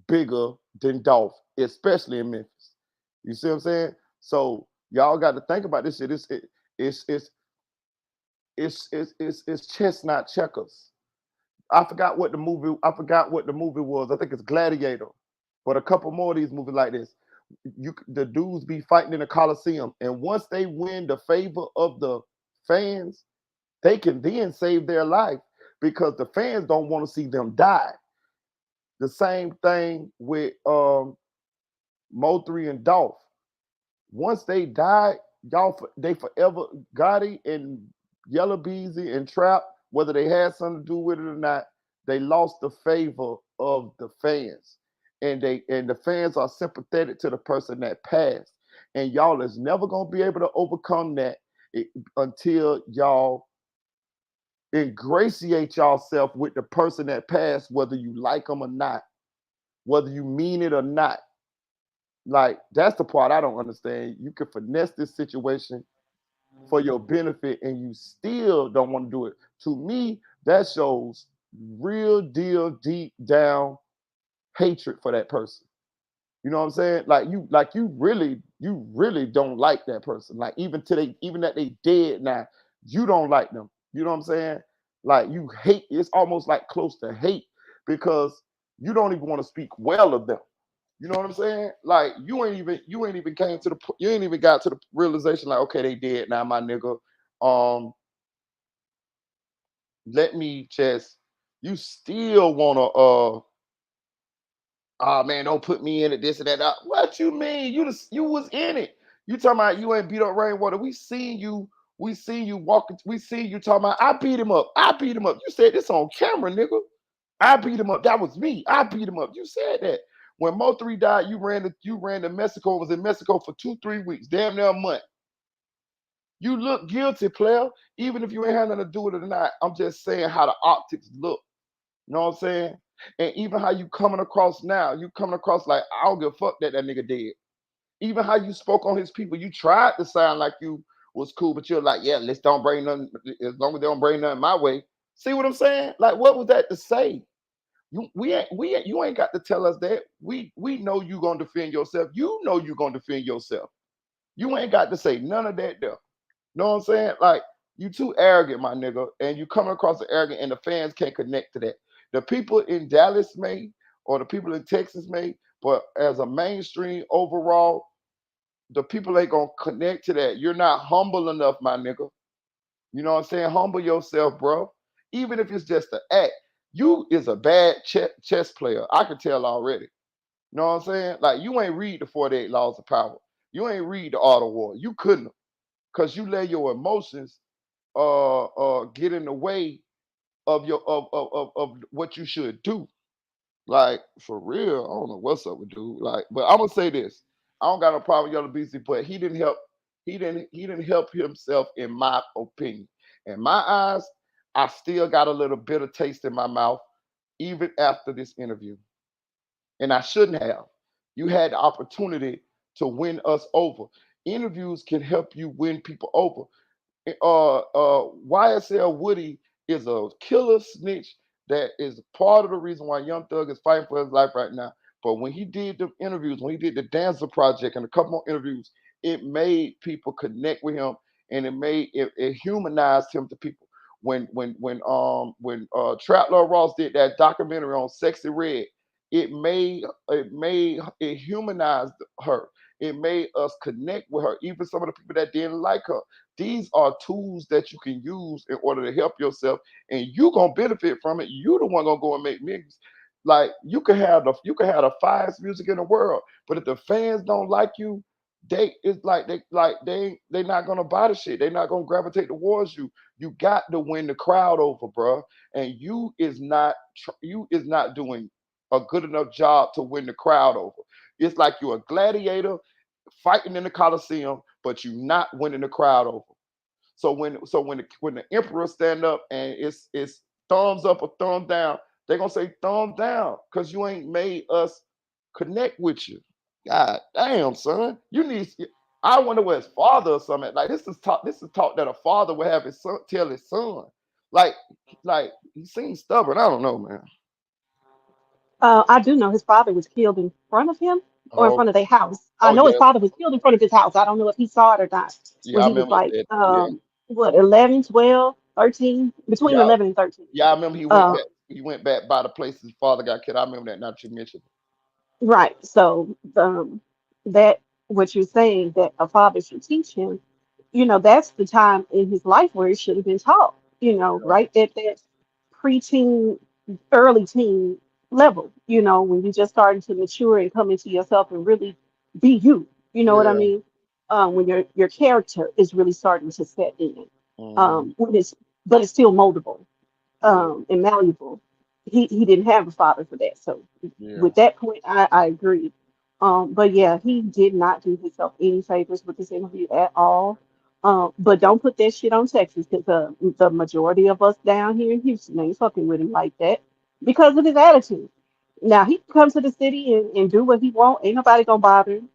Speaker 1: bigger than Dolph, especially in Memphis. You see what I'm saying? So y'all got to think about this shit. It's it's it's chess, not checkers. I forgot what the movie. I forgot what the movie was. I think it's Gladiator, but a couple more of these movies like this. The dudes be fighting in the Coliseum, and once they win the favor of the fans, they can then save their life because the fans don't want to see them die. The same thing with Mo3 and Dolph. Once they died, they forever Gotti and Yellow Beezy and Trap, whether they had something to do with it or not, they lost the favor of the fans. And the fans are sympathetic to the person that passed. And y'all is never gonna be able to overcome that until y'all ingratiate yourself with the person that passed, whether you like them or not, whether you mean it or not. Like, that's the part I don't understand. You can finesse this situation for your benefit and you still don't want to do it. To me, that shows real deal deep down hatred for that person. You know what I'm saying? Like you really don't like that person. Like, even that they dead now, you don't like them. You know what I'm saying? Like, you hate, it's almost like close to hate because you don't even want to speak well of them. You know what I'm saying? Like, you ain't even got to the realization like, okay, they dead now, my nigga. Um, let me just you still wanna oh man, don't put me in it, this and that. What you mean? You was in it. You talking about you ain't beat up Rainwater. We seen you walking, we seen you talking about I beat him up. I beat him up. You said this on camera, nigga. I beat him up. That was me. I beat him up. You said that. When Mo3 died, you ran to Mexico, was in Mexico for 2-3 weeks, damn near a month. You look guilty, player. Even if you ain't had nothing to do with it or not. I'm just saying how the optics look. You know what I'm saying? And even how you coming across now, you coming across like I don't give a fuck that nigga dead. Even how you spoke on his people, you tried to sound like you was cool, but you're like, yeah, let's don't bring nothing as long as they don't bring nothing my way. See what I'm saying? Like, what was that to say? You ain't got to tell us that. We know you gonna defend yourself. You know you gonna defend yourself. You ain't got to say none of that there. Know what I'm saying? Like, you too arrogant, my nigga, and you coming across as arrogant, and the fans can't connect to that. The people in Dallas may, or the people in Texas may, but as a mainstream overall, the people ain't gonna connect to that. You're not humble enough, my nigga. You know what I'm saying? Humble yourself, bro. Even if it's just an act. You is a bad chess player. I can tell already. You know what I'm saying? Like, you ain't read the 48 laws of power. You ain't read the art of war. You couldn't, because you let your emotions get in the way of your of what you should do. Like, for real, I don't know what's up with dude. Like, but I'm gonna say this: I don't got no problem with Yellow Beastie, but he didn't help. he didn't help himself, in my opinion. In my eyes, I still got a little bitter taste in my mouth even after this interview, and I shouldn't have. You had the opportunity to win us over. Interviews can help you win people over. YSL Woody is a killer snitch that is part of the reason why Young Thug is fighting for his life right now. But when he did the interviews, when he did the Dancer Project and a couple more interviews, it made people connect with him, and it humanized him to people. When Trap Love Ross did that documentary on Sexy Red, it humanized her. It made us connect with her, even some of the people that didn't like her. These are tools that you can use in order to help yourself, and you gonna benefit from it. You the one gonna go and make millions. Like you can have the finest music in the world, but if the fans don't like you, they not gonna buy the shit. They're not gonna gravitate towards you. You got to win the crowd over, bruh. And you is not doing a good enough job to win the crowd over. It's like you're a gladiator fighting in the Coliseum, but you're not winning the crowd over. So when the emperor stand up and it's thumbs up or thumb down, they're gonna say thumb down because you ain't made us connect with you. God damn, son. I wonder where his father or something. Like this is talk that a father would have his son tell his son. Like like he seems stubborn. I don't know, man.
Speaker 2: I do know his father was killed in front of him or in
Speaker 1: Oh,
Speaker 2: front of their house. I
Speaker 1: oh
Speaker 2: know his
Speaker 1: yeah.
Speaker 2: father was killed in front of his house. I don't know if he saw it or not.
Speaker 1: Yeah,
Speaker 2: When
Speaker 1: I
Speaker 2: he was
Speaker 1: remember
Speaker 2: like,
Speaker 1: that. Yeah.
Speaker 2: what, 11, 12, 13, between
Speaker 1: Yeah.
Speaker 2: 11 and 13.
Speaker 1: Yeah, I remember he went
Speaker 2: Um,
Speaker 1: back. He went back by the place his father got killed. I remember that. Now that you mentioned
Speaker 2: right. So that what you're saying that a father should teach him, that's the time in his life where it should have been taught,
Speaker 1: it.
Speaker 2: right at that preteen, early teen level, when you just starting to mature and come into yourself and really be you. You know what I
Speaker 1: Yeah.
Speaker 2: mean? When your character is really starting to set in.
Speaker 1: Hmm.
Speaker 2: When but it's still moldable,
Speaker 1: Yeah.
Speaker 2: and malleable. He didn't have a father for that. So
Speaker 1: Yeah.
Speaker 2: with that point, I agree. But yeah, he did not do himself any favors with this interview at all. But don't put that shit on Texas because the majority of us down here in Houston ain't fucking with him like that because of his attitude. Now he can come to the city and do what he want. Ain't nobody gonna bother him,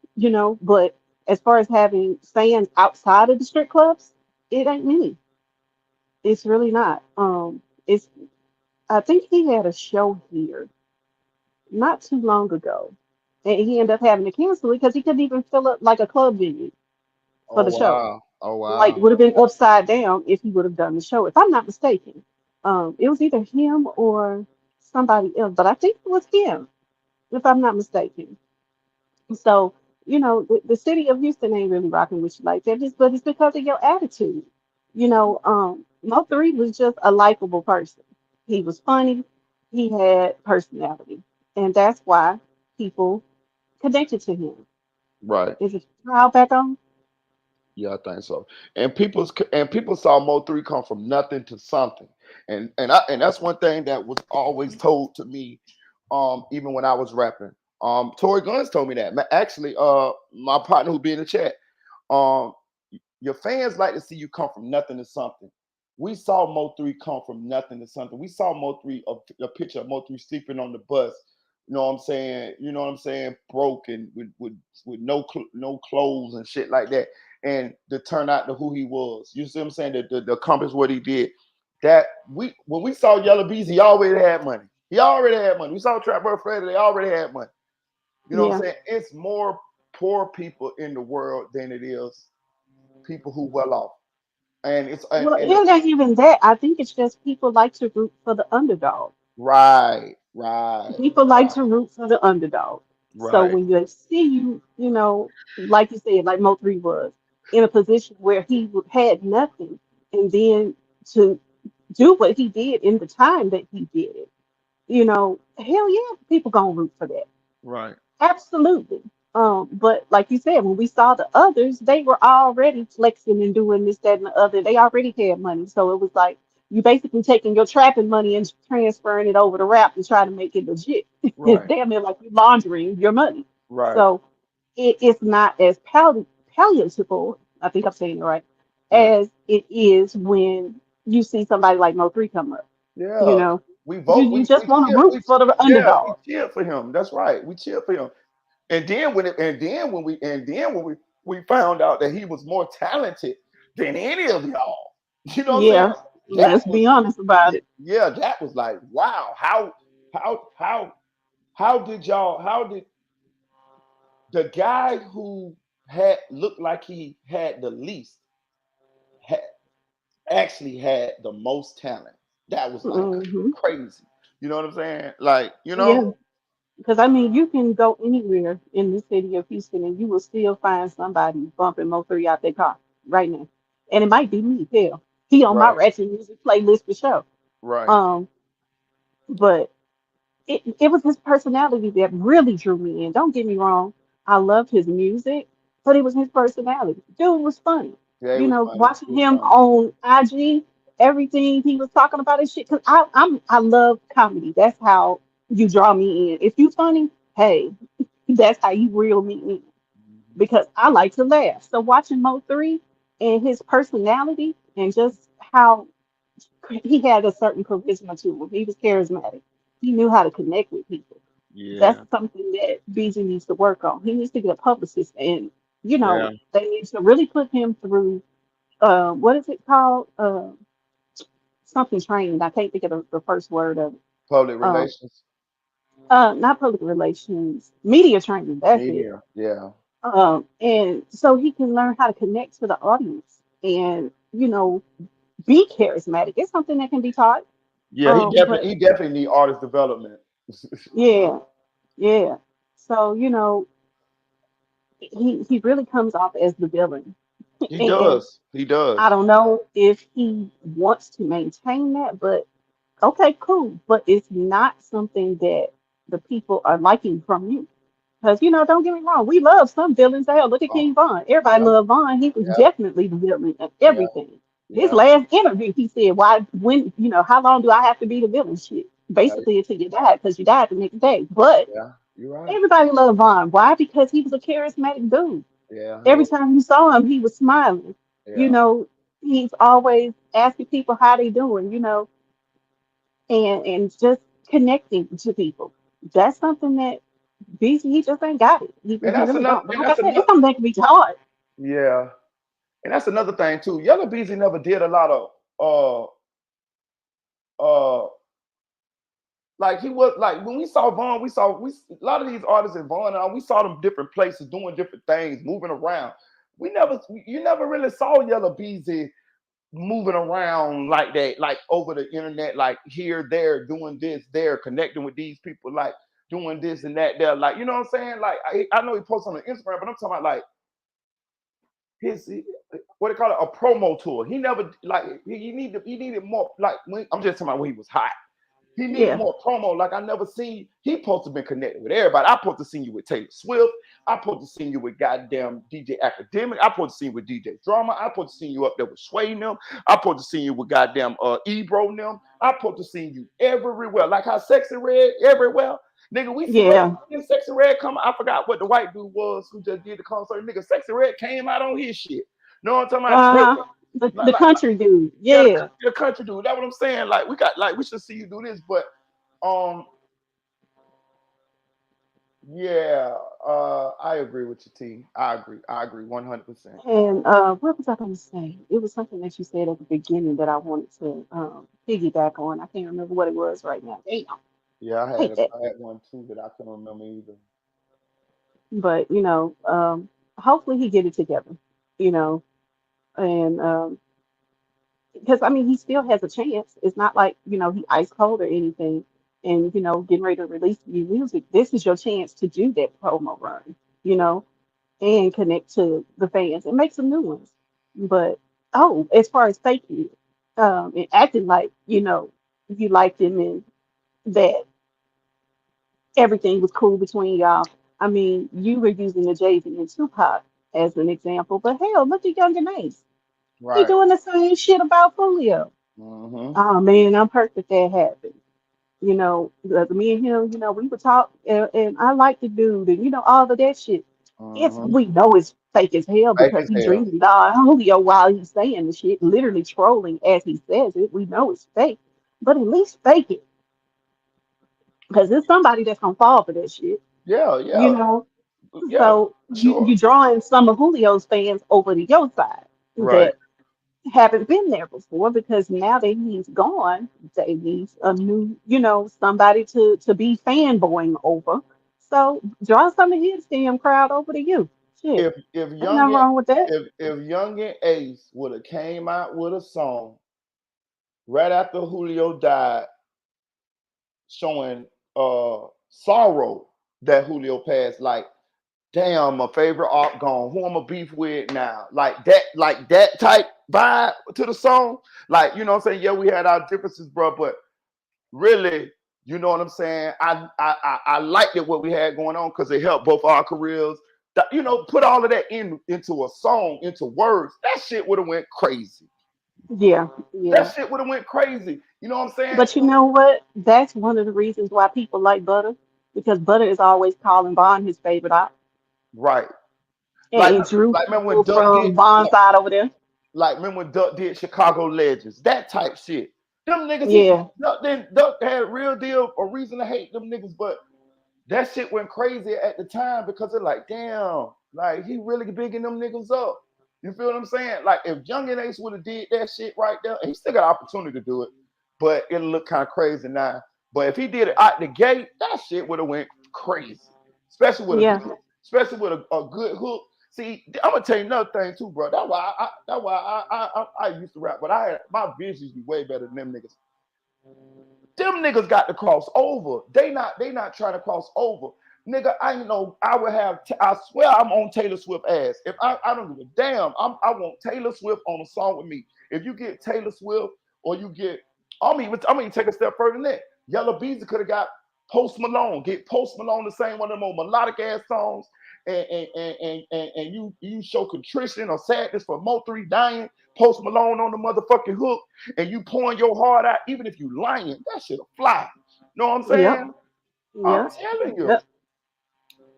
Speaker 2: But as far as having fans outside of the strip clubs, it ain't me. It's really not. It's I think he had a show here not too long ago, and he ended up having to cancel it because he couldn't even fill up like a club venue for
Speaker 1: Oh
Speaker 2: the show.
Speaker 1: wow. Oh
Speaker 2: Like
Speaker 1: wow.
Speaker 2: would have been upside down if he would have done the show, if I'm not mistaken. It was either him or somebody else, but I think it was him, if I'm not mistaken. So, the city of Houston ain't really rocking with you like that, but it's because of your attitude. Mo3 was just a likable person. He was funny, he had personality, and that's why people connected to him.
Speaker 1: Right.
Speaker 2: Is it trial back on?
Speaker 1: Yeah, I think so. And people saw Mo3 come from nothing to something, and that's one thing that was always told to me, even when I was rapping. Tory Guns told me that. Actually, my partner who be in the chat, um, your fans like to see you come from nothing to something. We saw Mo3 come from nothing to something. We saw Mo3 a picture of Mo3 sleeping on the bus. You know what I'm saying? You know what I'm saying? Broken with no clothes and shit like that, and to turn out to who he was. You see what I'm saying? To accomplish what he did. That when we saw Yellow Bees, he already had money. He already had money. We saw Trap Bird Freddy, they already had money. You know what I'm
Speaker 2: Yeah.
Speaker 1: saying? It's more poor people in the world than it is people who well off. And it's
Speaker 2: Well, it ain't even that. I think it's just people like to root for the underdog.
Speaker 1: right, right,
Speaker 2: People like
Speaker 1: right,
Speaker 2: to root for the underdog. So
Speaker 1: right,
Speaker 2: when you see like you said, like Mo3 was in a position where he had nothing, and then to do what he did in the time that he did it, hell yeah, people gonna root for that.
Speaker 1: right,
Speaker 2: Absolutely. But like you said, when we saw the others, they were already flexing and doing this, that, and the other. They already had money. So it was like you basically taking your trapping money and transferring it over to rap and trying to make it legit. It's
Speaker 1: right,
Speaker 2: damn near like you're laundering your money.
Speaker 1: right,
Speaker 2: So it's not as palatable, I think I'm saying it right,
Speaker 1: Yeah.
Speaker 2: as it is when you see somebody like Mo3 come up. You
Speaker 1: Yeah.
Speaker 2: know,
Speaker 1: We
Speaker 2: you
Speaker 1: vote.
Speaker 2: you just
Speaker 1: We
Speaker 2: want to
Speaker 1: cheer.
Speaker 2: root for the
Speaker 1: Yeah. We
Speaker 2: underdog.
Speaker 1: cheer for him. That's right. We cheer for him. And then when we found out that he was more talented than any of y'all. You know what I'm saying?
Speaker 2: Yeah,
Speaker 1: That
Speaker 2: let's be
Speaker 1: was
Speaker 2: honest about it.
Speaker 1: yeah. That was like wow. How how how did the guy who had looked like he had the least had actually had the most talent? That was like
Speaker 2: Hmm.
Speaker 1: crazy. You know what I'm saying? Like,
Speaker 2: Yeah, because I mean, you can go anywhere in the city of Houston and you will still find somebody bumping Mo3 out their car right now, and it might be me. Hell, he on my
Speaker 1: right,
Speaker 2: ratchet music playlist for sure.
Speaker 1: right.
Speaker 2: Um, but it was his personality that really drew me in. Don't get me wrong, I loved his music, but it was his personality. Dude was funny.
Speaker 1: Yeah, it
Speaker 2: You
Speaker 1: was
Speaker 2: know,
Speaker 1: funny.
Speaker 2: watching
Speaker 1: It was
Speaker 2: him
Speaker 1: funny.
Speaker 2: on IG, everything he was talking about his shit. Cause I love comedy. That's how you draw me in. If you funny, hey, that's how you reel me in.
Speaker 1: Mhm.
Speaker 2: Because I like to laugh. So watching Mo3 and his personality and just how he had a certain charisma to him. He was charismatic. He knew how to connect with people. That's
Speaker 1: Yeah,
Speaker 2: something that BG needs to work on. He needs to get a publicist, and
Speaker 1: yeah.
Speaker 2: they need to really put him through. What is it called? Something training. I can't think of the first word of it.
Speaker 1: Public
Speaker 2: Um,
Speaker 1: relations,
Speaker 2: not public relations, media training. That's it.
Speaker 1: media. Yeah,
Speaker 2: And so he can learn how to connect to the audience, and be charismatic. It's something that can be taught.
Speaker 1: yeah. He definitely
Speaker 2: But
Speaker 1: he definitely need artist development.
Speaker 2: yeah, yeah. So, he really comes off as the villain.
Speaker 1: He
Speaker 2: And
Speaker 1: does. He
Speaker 2: I
Speaker 1: does.
Speaker 2: don't know if he wants to maintain that, but okay, cool. But it's not something that the people are liking from you. Because, don't get me wrong, we love some villains. Hell, look at
Speaker 1: Oh,
Speaker 2: King Von. Everybody
Speaker 1: yeah,
Speaker 2: loved Von. He was
Speaker 1: yeah,
Speaker 2: definitely the villain of
Speaker 1: yeah,
Speaker 2: everything. His
Speaker 1: yeah,
Speaker 2: last interview, he said, "Why, when, how long do I have to be the villain?" Shit,
Speaker 1: yeah,
Speaker 2: basically until you die, because you died the next day. But
Speaker 1: yeah. You're right.
Speaker 2: everybody loved Von. Why? Because he was a charismatic dude.
Speaker 1: Yeah, he
Speaker 2: Every
Speaker 1: was.
Speaker 2: time you saw him, he was smiling. You
Speaker 1: Yeah.
Speaker 2: know, he's always asking people how they doing, and just connecting to people. That's something that BC, he just ain't got it.
Speaker 1: And
Speaker 2: He
Speaker 1: that's
Speaker 2: really
Speaker 1: another.
Speaker 2: don't. But
Speaker 1: And
Speaker 2: like I
Speaker 1: that's
Speaker 2: said, it's
Speaker 1: another.
Speaker 2: something that can be taught.
Speaker 1: Yeah. And that's another thing too. Yellow Beezy never did a lot of uh like he was like when we saw Vaughn, we a lot of these artists in Vaughn and we saw them different places doing different things, moving around. You never really saw Yellow Beezy moving around like that, like over the internet, like here, there, doing this, there, connecting with these people, like doing this and that, there, like you know what I'm saying? Like I know he posts on the Instagram, but I'm talking about like his what they call it a promo tour. He never like he needed more like I'm just talking about when he was hot. He needed
Speaker 2: Yeah,
Speaker 1: more promo. Like I never seen. He supposed to been connected with everybody. I supposed to seen you with Taylor Swift. I supposed to seen you with goddamn DJ Academic. I supposed to seen you with DJ Drama. I supposed to seen you up there with Sway and them. I supposed to seen you with goddamn Ebro and them. I supposed to seen you everywhere. Like how Sexy Red everywhere. Nigga, we see what
Speaker 2: yeah.
Speaker 1: when Sexy Red come. I forgot what the white dude was who just did the concert. Nigga, Sexy Red came out on his shit. No, I'm talking about
Speaker 2: Uh,
Speaker 1: tripping.
Speaker 2: the
Speaker 1: Like
Speaker 2: country dude.
Speaker 1: yeah,
Speaker 2: Yeah.
Speaker 1: the country dude. That's what I'm saying. Like we got like we should see you do this, but um, yeah, I agree with you, T. I agree. I agree 100%.
Speaker 2: And what was I going to say? It was something that you said at the beginning that I wanted to piggyback on. I can't remember what it was right now. Damn,
Speaker 1: Yeah,
Speaker 2: I hate that.
Speaker 1: I had one too that I couldn't remember either.
Speaker 2: But hopefully he get it together. You know, and because I mean he still has a chance. It's not like he ice cold or anything. And getting ready to release new music. This is your chance to do that promo run. You know, and connect to the fans and make some new ones. But as far as faking it, and acting like you liked him and that everything was cool between y'all. I mean, you were using the Jay-Z and Tupac as an example, but hell, look at Younger Nace. He
Speaker 1: Right.
Speaker 2: doing the same shit about Julio.
Speaker 1: Mm-hmm.
Speaker 2: Oh man, I'm hurt that that happened. Me and him, we would talk, and I like the dude, and all of that shit.
Speaker 1: Mm-hmm.
Speaker 2: We know it's fake as hell
Speaker 1: Fake
Speaker 2: because
Speaker 1: as
Speaker 2: he
Speaker 1: hell.
Speaker 2: dreamed Julio while he's saying the shit, literally trolling as he says it. We know it's fake, but at least fake it because there's somebody that's gonna fall for that shit,
Speaker 1: Yeah,
Speaker 2: you
Speaker 1: yeah,
Speaker 2: know.
Speaker 1: yeah,
Speaker 2: So
Speaker 1: sure.
Speaker 2: you drawing some of Julio's fans over to your side
Speaker 1: Right.
Speaker 2: that haven't been there before because now that he's gone, they need a new, somebody to be fanboying over. So draw some of his damn crowd over to you. Shit,
Speaker 1: If
Speaker 2: ain't nothing wrong with that.
Speaker 1: Young and Ace would have came out with a song right after Julio died, showing sorrow that Julio passed, like, damn, my favorite art gone. Who I'm a beef with now? Like that type vibe to the song. Like, you know what I'm saying? Yeah, we had our differences, bro, but really, you know what I'm saying? I liked it what we had going on because it helped both our careers. You know, put all of that into a song, into words. That shit would have went crazy.
Speaker 2: Yeah, yeah.
Speaker 1: That shit would have went crazy. You know what I'm saying?
Speaker 2: But you know what? That's one of the reasons why people like Butter, because Butter is always calling Bond his favorite op,
Speaker 1: Right.
Speaker 2: and
Speaker 1: Like,
Speaker 2: it drew
Speaker 1: remember when
Speaker 2: people
Speaker 1: Duck did
Speaker 2: from Bond's side over there.
Speaker 1: remember when Duck did Chicago Legends, that type shit. Them niggas,
Speaker 2: Yeah,
Speaker 1: Duck had real deal or reason to hate them niggas, but that shit went crazy at the time because they're like, damn, like he really bigging them niggas up. You feel what I'm saying? Like if Young and Ace would have did that shit right there, and he still got opportunity to do it, but it'll look kind of crazy now. But if he did it out the gate, that shit would have went crazy, especially with a
Speaker 2: yeah,
Speaker 1: good, a good hook. See, I'm gonna tell you another thing too, bro. That's why I used to rap, but I had my visions be way better than them niggas. Them niggas got to cross over. They not trying to cross over. Nigga, I know I would have. I swear I'm on Taylor Swift ass. If I don't give a damn, I want Taylor Swift on a song with me. If you get Taylor Swift or you get, I'm even take a step further than that. Yellow Beezy could have got Post Malone. Get Post Malone to sing one of them more melodic ass songs, and you show contrition or sadness for Mo3 dying. Post Malone on the motherfucking hook, and you pouring your heart out, even if you lying, that shit'll fly. Know what I'm
Speaker 2: yep,
Speaker 1: saying? I'm
Speaker 2: yep,
Speaker 1: telling you.
Speaker 2: yep,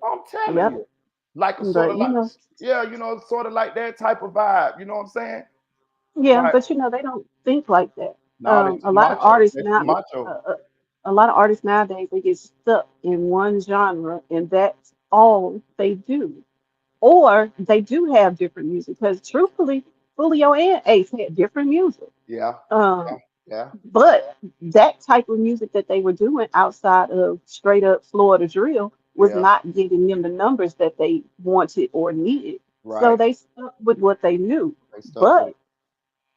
Speaker 1: I'm telling
Speaker 2: yep.
Speaker 1: you. Like a sort
Speaker 2: But
Speaker 1: of like, yeah, sort of like that type of vibe. You know what I'm saying?
Speaker 2: yeah,
Speaker 1: Like,
Speaker 2: but they don't think like that.
Speaker 1: no, they
Speaker 2: A
Speaker 1: too
Speaker 2: lot of
Speaker 1: macho.
Speaker 2: artists
Speaker 1: They too
Speaker 2: now,
Speaker 1: macho.
Speaker 2: uh, uh, a lot of artists nowadays, they get stuck in one genre, and that's all they do. Or they do have different music, because truthfully, Julio and Ace had different music.
Speaker 1: Yeah, yeah,
Speaker 2: Um,
Speaker 1: yeah,
Speaker 2: but that type of music that they were doing outside of straight up Florida drill was
Speaker 1: yeah.
Speaker 2: not getting them the numbers that they wanted or needed. So
Speaker 1: Right.
Speaker 2: they stuck with what they knew.
Speaker 1: They stuck with
Speaker 2: But
Speaker 1: it.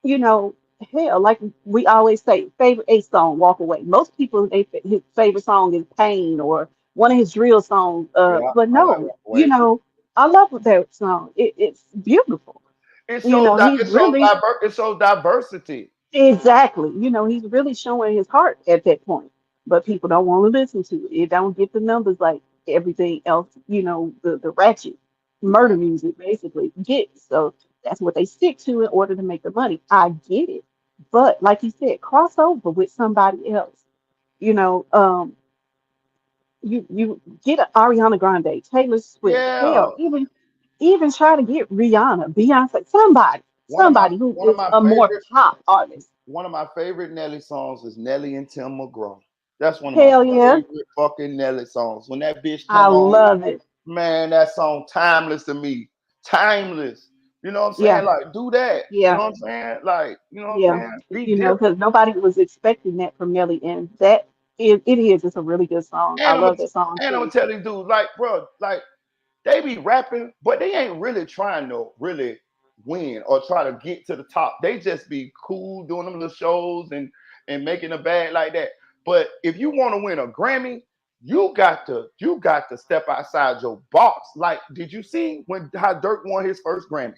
Speaker 2: you know, hell, like we always say, favorite Ace song, Walk Away. Most people, his favorite song is Pain or one of his drill songs.
Speaker 1: Yeah,
Speaker 2: But
Speaker 1: I like
Speaker 2: no,
Speaker 1: Walk Away.
Speaker 2: I love that song. It's beautiful. He's really
Speaker 1: It shows diversity.
Speaker 2: exactly, he's really showing his heart at that point. But people don't want to listen to it. It don't get the numbers like everything else, the ratchet murder music basically gets. So that's what they stick to in order to make the money. I get it. But like you said, cross over with somebody else. You know, um, you get a Ariana Grande, Taylor Swift,
Speaker 1: Yeah.
Speaker 2: hell, even try to get Rihanna, Beyonce, somebody who
Speaker 1: One of
Speaker 2: is
Speaker 1: my
Speaker 2: a more
Speaker 1: favorite
Speaker 2: pop artist.
Speaker 1: Nelly songs is Nelly and Tim McGraw. That's one of my
Speaker 2: Hell yeah,
Speaker 1: favorite fucking Nelly songs. When that bitch
Speaker 2: I
Speaker 1: come on,
Speaker 2: love it.
Speaker 1: man, that song timeless to me. Timeless. You know what I'm
Speaker 2: Yeah,
Speaker 1: saying? Like, do that. You
Speaker 2: yeah,
Speaker 1: know what I'm saying? Like, you know what I'm
Speaker 2: yeah.
Speaker 1: saying? Be different.
Speaker 2: Because nobody was expecting that from Nelly, and that it is. It's a really good song. I
Speaker 1: And I'm gonna
Speaker 2: love that song
Speaker 1: and I'm gonna
Speaker 2: too.
Speaker 1: tell these dudes, like, bro, like they be rapping, but they ain't really trying to really win or try to get to the top. They just be cool doing them little shows and making a bag like that. But if you want to win a Grammy, you got to step outside your box. Like, did you see when how Dirk won his first Grammy?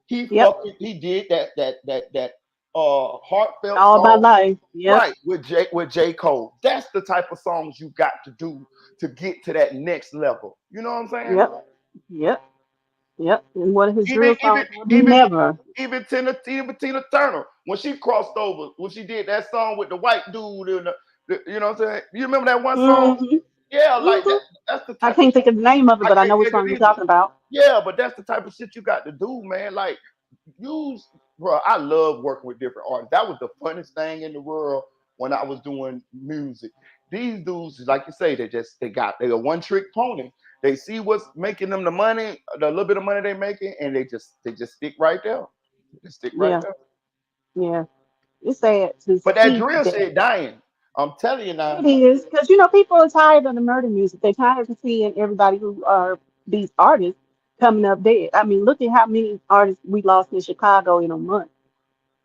Speaker 2: Yep,
Speaker 1: He did that heartfelt
Speaker 2: all my
Speaker 1: song,
Speaker 2: life. Yep,
Speaker 1: right, with J. Cole. That's the type of songs you got to do to get to that next level. You know what I'm saying?
Speaker 2: yep, yep, yep. And one of his
Speaker 1: Even
Speaker 2: drill
Speaker 1: even
Speaker 2: songs was
Speaker 1: even
Speaker 2: Never.
Speaker 1: Tina Turner when she crossed over when she did that song with the white dude and you know what I'm saying. You remember that one song?
Speaker 2: Hmm.
Speaker 1: Yeah, like
Speaker 2: Hmm.
Speaker 1: that. That's the
Speaker 2: I
Speaker 1: type of
Speaker 2: can't think
Speaker 1: shit.
Speaker 2: of the name of it,
Speaker 1: I
Speaker 2: but I
Speaker 1: can't
Speaker 2: know which
Speaker 1: think of
Speaker 2: song you're
Speaker 1: it either.
Speaker 2: talking about.
Speaker 1: Yeah, but that's the type of shit you got to do, man. Like, use, bro. I love working with different artists. That was the funnest thing in the world when I was doing music. These dudes, like you say, they a one trick pony. They see what's making them the money, the little bit of money they making, and they just stick right there. They just stick right
Speaker 2: Yeah,
Speaker 1: there.
Speaker 2: yeah. It's sad to
Speaker 1: But that
Speaker 2: see
Speaker 1: drill
Speaker 2: that.
Speaker 1: shit dying. I'm telling you
Speaker 2: It
Speaker 1: now.
Speaker 2: is because people are tired of the murder music. They're tired of seeing everybody who are these artists coming up dead. I mean, look at how many artists we lost in Chicago in a month.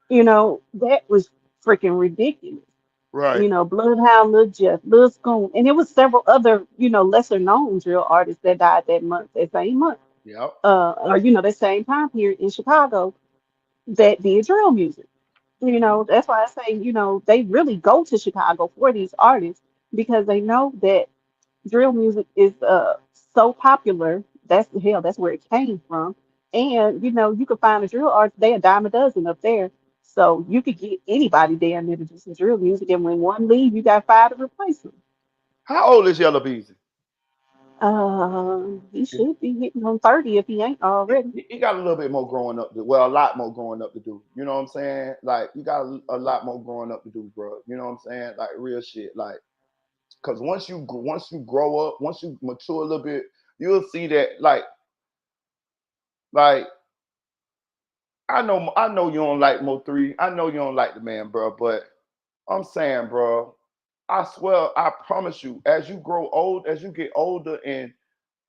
Speaker 2: That was freaking ridiculous.
Speaker 1: Right.
Speaker 2: Bloodhound, Lil Jeff, Lil Spoon, and there was several other, lesser known drill artists that died that month, that same month,
Speaker 1: Yep.
Speaker 2: or that same time period in Chicago that did drill music. That's why I say, they really go to Chicago for these artists because they know that drill music is so popular. That's where it came from. And you could find a drill artist, they a dime a dozen up there. So you could get anybody down there to do some drill music, and when one leave, you got five to replace them.
Speaker 1: How old is Yellow Beezy?
Speaker 2: He should be hitting on 30 if he ain't already.
Speaker 1: He got a little bit more growing up to, well, a lot more growing up to do. You know what I'm saying? Like, you got a lot more growing up to do, bro. You know what I'm saying? Like, real shit. Like, because once you grow up, once you mature a little bit, you'll see that, like I know you don't like Mo3. I know you don't like the man, bro. But I'm saying, bro, I swear, I promise you, as you get older, and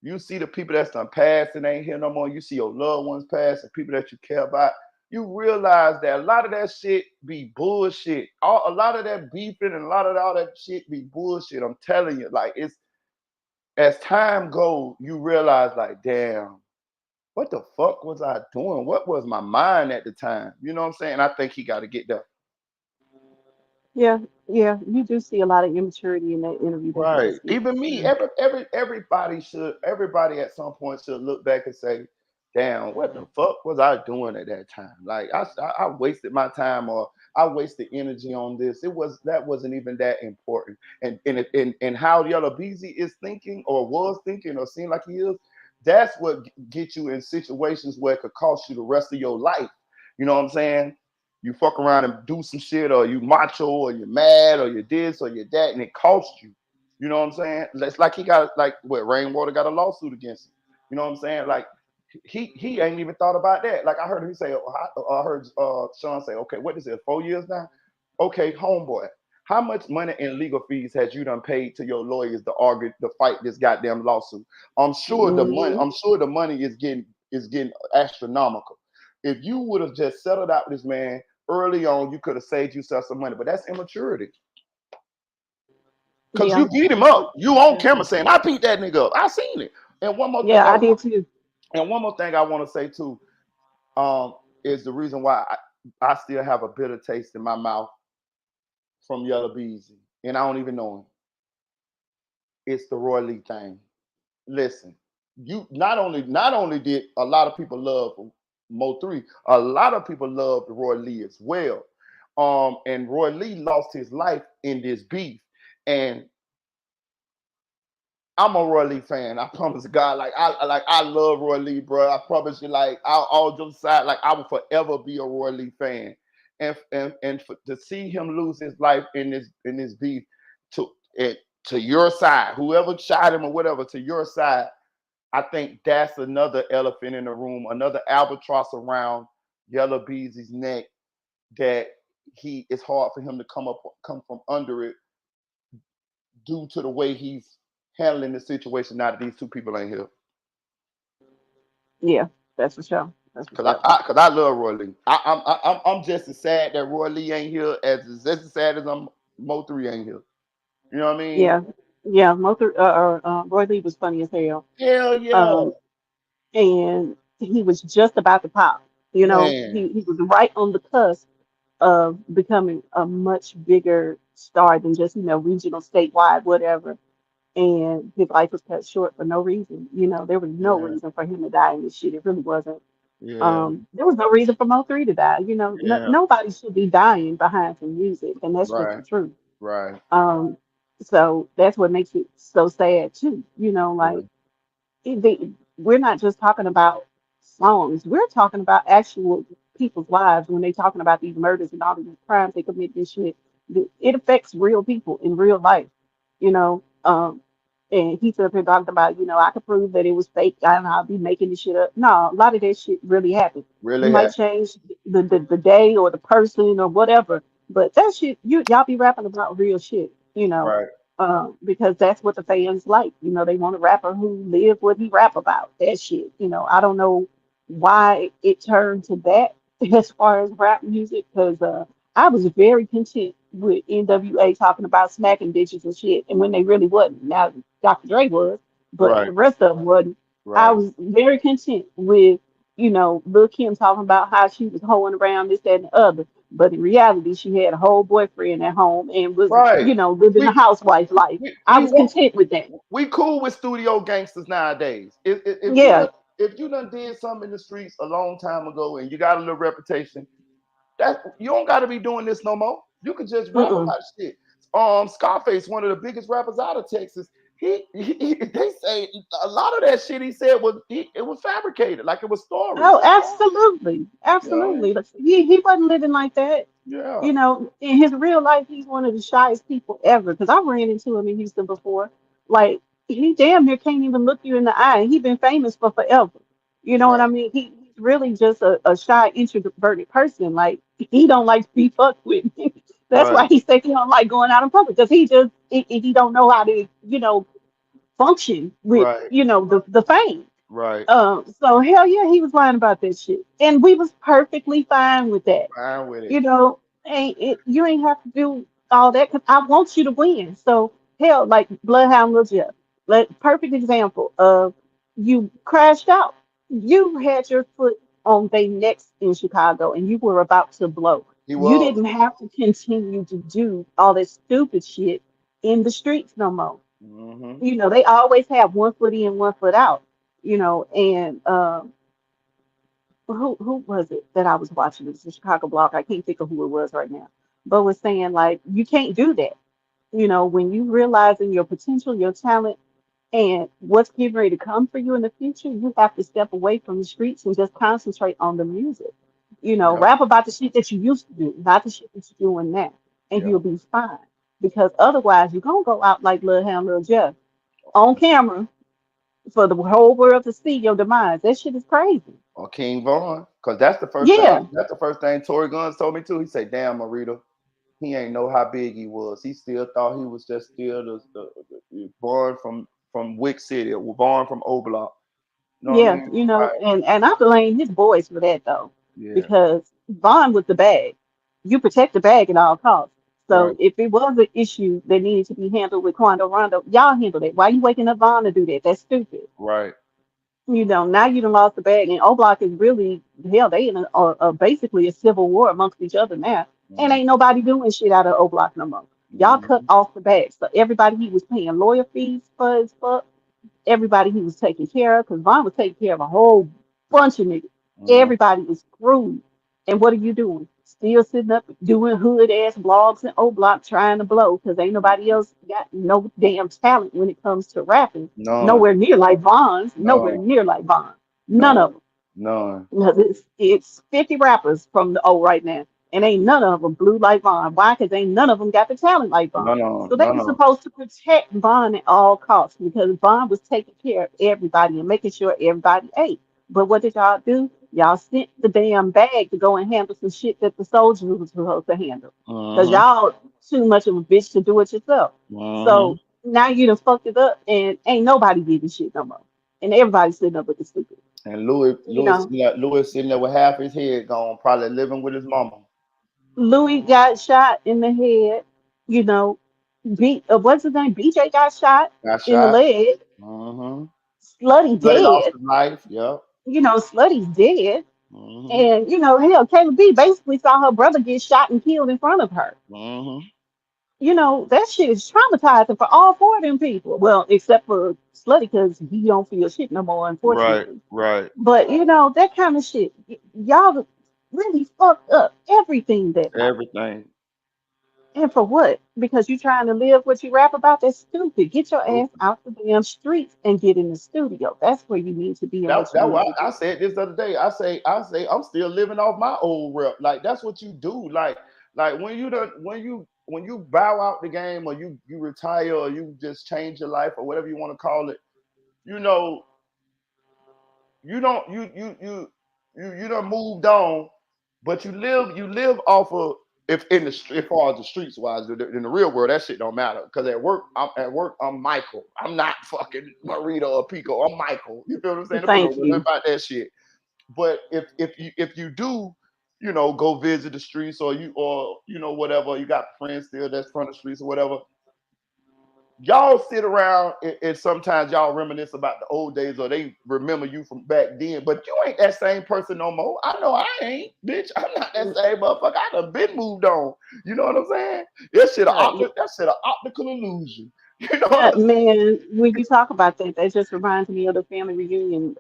Speaker 1: you see the people that's done passed and ain't here no more. You see your loved ones pass and people that you care about. You realize that a lot of that shit be bullshit. A lot of that beefing and a lot of all that shit be bullshit. I'm telling you, like, it's as time goes, you realize, like, damn, what the fuck was I doing? What was my mind at the time? You know what I'm saying? I think he got to get there.
Speaker 2: Yeah, yeah, you do see a lot of immaturity in that interview that he
Speaker 1: Right.
Speaker 2: just did.
Speaker 1: Even me,
Speaker 2: Yeah.
Speaker 1: everybody at some point should look back and say, damn, what the fuck was I doing at that time? Like, I wasted my time, or I wasted energy on this. That wasn't even that important. And how Yellow Beezy is thinking, or was thinking, or seemed like he is, that's what gets you in situations where it could cost you the rest of your life. You know what I'm saying? You fuck around and do some shit, or you macho, or you're mad, or you're this, or you're that, and it costs you. You know what I'm saying? It's like he got, like, what, Rainwater got a lawsuit against him. You know what I'm saying? Like, he ain't even thought about that. Like, I heard him say, I heard Sean say, okay, what is it, 4 years now? Okay, homeboy, how much money in legal fees has you done paid to your lawyers to argue, to fight this goddamn lawsuit?
Speaker 2: Hmm.
Speaker 1: I'm sure the money is getting astronomical. If you would have just settled out with this man early on, you could have saved yourself some money. But that's immaturity. Cause
Speaker 2: Yeah.
Speaker 1: you beat him up. You on
Speaker 2: Yeah.
Speaker 1: camera saying, I beat that nigga up. I seen it. And one more thing
Speaker 2: Yeah,
Speaker 1: I
Speaker 2: I did too.
Speaker 1: and one more thing I want to say too, is the reason why I still have a bitter taste in my mouth from Yellow Beezy. And I don't even know him. It's the Roy Lee thing. Listen, you not only did a lot of people love Mo3, a lot of people loved Roy Lee as well. And Roy Lee lost his life in this beef. And I'm a Roy Lee fan. I promise God. I love Roy Lee, bro. I promise you, like, all jokes aside, like, I will forever be a Roy Lee fan. To see him lose his life in this beef to it to your side, whoever shot him or whatever, to your side, I think that's another elephant in the room, another albatross around Yellow Beezy's neck, that it's hard for him to come from under it, due to the way he's handling the situation now that these two people ain't here.
Speaker 2: Yeah, that's for sure. That's for
Speaker 1: Cause
Speaker 2: sure.
Speaker 1: I love Roy Lee. I'm just as sad that Roy Lee ain't here as just as sad as I'm Mo3 ain't here. You know what I mean?
Speaker 2: Yeah, yeah. Roy Lee was funny as hell.
Speaker 1: Hell yeah,
Speaker 2: Um, and he was just about to pop.
Speaker 1: man.
Speaker 2: He was right on the cusp of becoming a much bigger star than just regional, statewide, whatever. And his life was cut short for no reason. There was no
Speaker 1: Yeah,
Speaker 2: reason for him to die in this shit. It really wasn't.
Speaker 1: yeah,
Speaker 2: There was no reason for Mo3 to die.
Speaker 1: yeah.
Speaker 2: Nobody should be dying behind some music, and that's just the
Speaker 1: Right,
Speaker 2: truth.
Speaker 1: right.
Speaker 2: So that's what makes it so sad too.
Speaker 1: Yeah,
Speaker 2: Like we're not just talking about songs. We're talking about actual people's lives when they're talking about these murders and all of these crimes they commit this shit. It affects real people in real life, you know. And he's up here talking about, I could prove that it was fake and I'll be making this shit up. No, a lot of that shit really happened. You
Speaker 1: Really
Speaker 2: might
Speaker 1: happened.
Speaker 2: change the day or the person or whatever, but that shit, y'all be rapping about real shit,
Speaker 1: Right.
Speaker 2: because that's what the fans like. They want a rapper who live what he rap about. That shit. I don't know why it turned to that as far as rap music, because I was very content with NWA talking about smacking bitches and shit, and when they really wasn't. Now Dr. Dre was, but
Speaker 1: Right.
Speaker 2: the rest of them wasn't. I
Speaker 1: Right.
Speaker 2: was very content with, Lil Kim talking about how she was hoeing around this, that, and the other. But in reality, she had a whole boyfriend at home and was,
Speaker 1: Right.
Speaker 2: living a
Speaker 1: We
Speaker 2: housewife life. I
Speaker 1: we
Speaker 2: was
Speaker 1: want
Speaker 2: content with that.
Speaker 1: we cool with studio gangsters nowadays.
Speaker 2: Yeah.
Speaker 1: If you done did something in the streets a long time ago and you got a little reputation, that you don't got to be doing this no more. You can just rap
Speaker 2: Mm-mm.
Speaker 1: about shit. Scarface, one of the biggest rappers out of Texas, they say a lot of that shit he said it was fabricated, like it was stories.
Speaker 2: Oh, absolutely.
Speaker 1: You know?
Speaker 2: Absolutely. He wasn't living like that.
Speaker 1: Yeah.
Speaker 2: In his real life, he's one of the shyest people ever. Because I ran into him in Houston before. Like, he damn near can't even look you in the eye. And he's been famous for forever. You know what I
Speaker 1: Right.
Speaker 2: mean? He's really just a shy, introverted person. Like, he don't like to be fucked with. That's
Speaker 1: Right.
Speaker 2: why he said he don't like going out in public. Because he don't know how to, function with,
Speaker 1: Right.
Speaker 2: the fame.
Speaker 1: Right.
Speaker 2: So hell yeah, he was lying about that shit, and we was perfectly fine with that.
Speaker 1: Fine with it.
Speaker 2: You ain't have to do all that because I want you to win. So hell, like Bloodhound Lil Jeff, like perfect example of you crashed out. You had your foot on their necks in Chicago, and you were about to blow.
Speaker 1: He
Speaker 2: You
Speaker 1: was.
Speaker 2: didn't have to continue to do all that stupid shit in the streets no more.
Speaker 1: Hmm.
Speaker 2: They always have one foot in, one foot out. And who was it that I was watching? It was the Chicago blog. I can't think of who it was right now, but was saying like you can't do that. When you realizing your potential, your talent, and what's getting ready to come for you in the future, you have to step away from the streets and just concentrate on the music.
Speaker 1: Yep.
Speaker 2: Rap about the shit that you used to do, not the shit that you're doing now, and
Speaker 1: Yep.
Speaker 2: you'll be fine. Because otherwise, you're gonna go out like Lil Ham, Lil Jeff on camera for the whole world to see your demise. That shit is crazy.
Speaker 1: Or King Vaughn, because that's the first thing.
Speaker 2: Yeah,
Speaker 1: That's the first thing Tory Guns told me too. He said, "Damn, Marita, he ain't know how big he was. He still thought he was just still born from Wick City, or born from Oblock. You know what I
Speaker 2: yeah,
Speaker 1: mean? Right.
Speaker 2: and I blame his boys for that though,
Speaker 1: Yeah.
Speaker 2: because Vaughn with the bag, you protect the bag at all costs.
Speaker 1: Right.
Speaker 2: So if it was an issue that needed to be handled with Quando Rondo, y'all handle it. Why you waking up Vaughn to do that? That's stupid.
Speaker 1: Right.
Speaker 2: Now you done lost the bag, and O Block is really hell. They in basically a civil war amongst each other now, and
Speaker 1: Mm-hmm.
Speaker 2: ain't nobody doing shit out of O Block no more. Y'all cut off the bag, so everybody he was paying lawyer fees for his fuck, everybody he was taking care of, because Vaughn was taking care of a whole bunch of niggas.
Speaker 1: Mm-hmm.
Speaker 2: Everybody is screwed. And what are you doing? Still sitting up doing hood ass blogs and O Block trying to blow because ain't nobody else got no damn talent when it comes to rapping.
Speaker 1: None.
Speaker 2: Nowhere near like Vaughn's. Nowhere
Speaker 1: None.
Speaker 2: near like Vaughn. None
Speaker 1: None.
Speaker 2: of them.
Speaker 1: None.
Speaker 2: Because it's 50 rappers from the O right now, and ain't none of them blue like Vaughn. Why? Because ain't none of them got the talent like Vaughn.
Speaker 1: None of
Speaker 2: So
Speaker 1: them.
Speaker 2: they
Speaker 1: None
Speaker 2: were
Speaker 1: of them.
Speaker 2: supposed to protect Vaughn at all costs because Vaughn was taking care of everybody and making sure everybody ate. But what did y'all do? Y'all sent the damn bag to go and handle some shit that the soldiers was supposed to handle. Because
Speaker 1: Mm-hmm.
Speaker 2: y'all too much of a bitch to do it yourself.
Speaker 1: Mm-hmm.
Speaker 2: So now you done fucked it up and ain't nobody giving shit no more. And everybody's sitting up with the stupid.
Speaker 1: And Louis,
Speaker 2: You know.
Speaker 1: Louis sitting there with half his head gone, probably living with his mama.
Speaker 2: Louis got shot in the head. You know, what's his name? BJ got shot
Speaker 1: Got
Speaker 2: in the
Speaker 1: shot.
Speaker 2: leg.
Speaker 1: Mm-hmm.
Speaker 2: Slutty
Speaker 1: Bloody lost
Speaker 2: dead.
Speaker 1: his life. Yep.
Speaker 2: Slutty's dead.
Speaker 1: Mm-hmm.
Speaker 2: And hell, Kayla B basically saw her brother get shot and killed in front of her.
Speaker 1: Mm-hmm.
Speaker 2: That shit is traumatizing for all four of them people. Well, except for Slutty because he don't feel shit no more,
Speaker 1: Right.
Speaker 2: unfortunately.
Speaker 1: Right.
Speaker 2: But that kind of shit, y'all really fucked up everything that night.
Speaker 1: Everything.
Speaker 2: And for what? Because you trying to live what you rap about? That's stupid. Get your ass out the damn streets and get in the studio. That's where you need to be and what you
Speaker 1: That
Speaker 2: need
Speaker 1: why
Speaker 2: to
Speaker 1: I
Speaker 2: do.
Speaker 1: said this the other day. I say I'm still living off my old rep. Like that's what you do. Like when you bow out the game or you retire or you just change your life or whatever you want to call it. You know, you don't you done moved on, but you live off of if in the if far as the streets wise in the real world that shit don't matter because I'm Michael. I'm not fucking Marita or Pico. I'm Michael. You feel what I'm saying? People
Speaker 2: Thank
Speaker 1: don't know
Speaker 2: you.
Speaker 1: about that shit. But if you do, go visit the streets or whatever, you got friends still that's from the streets or whatever. Y'all sit around and sometimes y'all reminisce about the old days or they remember you from back then, but you ain't that same person no more. I know I ain't, bitch. I'm not that same motherfucker. I done been moved on. You know what I'm saying?
Speaker 2: Yeah.
Speaker 1: That shit an optical illusion. You know what I'm
Speaker 2: Man, when you talk about that, that just reminds me of the family reunion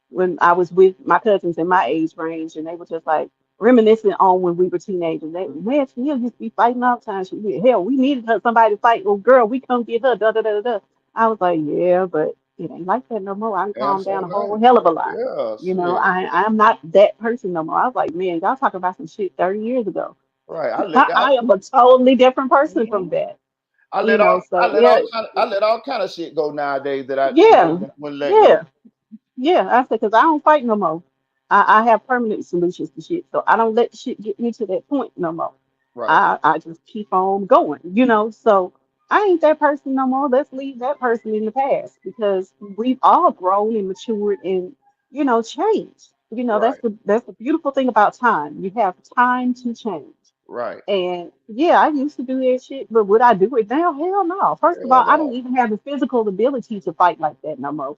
Speaker 2: when I was with my cousins in my age range, and they were just like reminiscing on when we were teenagers. They, man, she used to be fighting all the time. Hell, we needed her somebody to fight. Well, girl, we come get her. Da da da da. Da. I was like, yeah, but it ain't like that no more. I
Speaker 1: saying? Damn
Speaker 2: calmed down
Speaker 1: so
Speaker 2: a whole
Speaker 1: nice.
Speaker 2: hell of a lot.
Speaker 1: Yeah,
Speaker 2: You know,
Speaker 1: shit.
Speaker 2: I'm not that person no more. I was like, man, y'all talking about some shit 30 years ago.
Speaker 1: Right.
Speaker 2: I am a totally different person from
Speaker 1: Mhm.
Speaker 2: that. You know, so yeah,
Speaker 1: I let all kind of shit go nowadays that I
Speaker 2: yeah,
Speaker 1: wouldn't let go.
Speaker 2: yeah. Yeah, I said, because I don't fight no more. I have permanent solutions to shit. So I don't let shit get me to that point no more.
Speaker 1: Right.
Speaker 2: I just keep on going, you know. So I ain't that person no more. Let's leave that person in the past because we've all grown and matured and, changed. You know,
Speaker 1: Right.
Speaker 2: that's the beautiful thing about time. You have time to change.
Speaker 1: Right.
Speaker 2: And yeah, I used to do that shit, but would I do it now? Hell no. First of
Speaker 1: Hell
Speaker 2: all, I don't
Speaker 1: no.
Speaker 2: even have the physical ability to fight like that no more.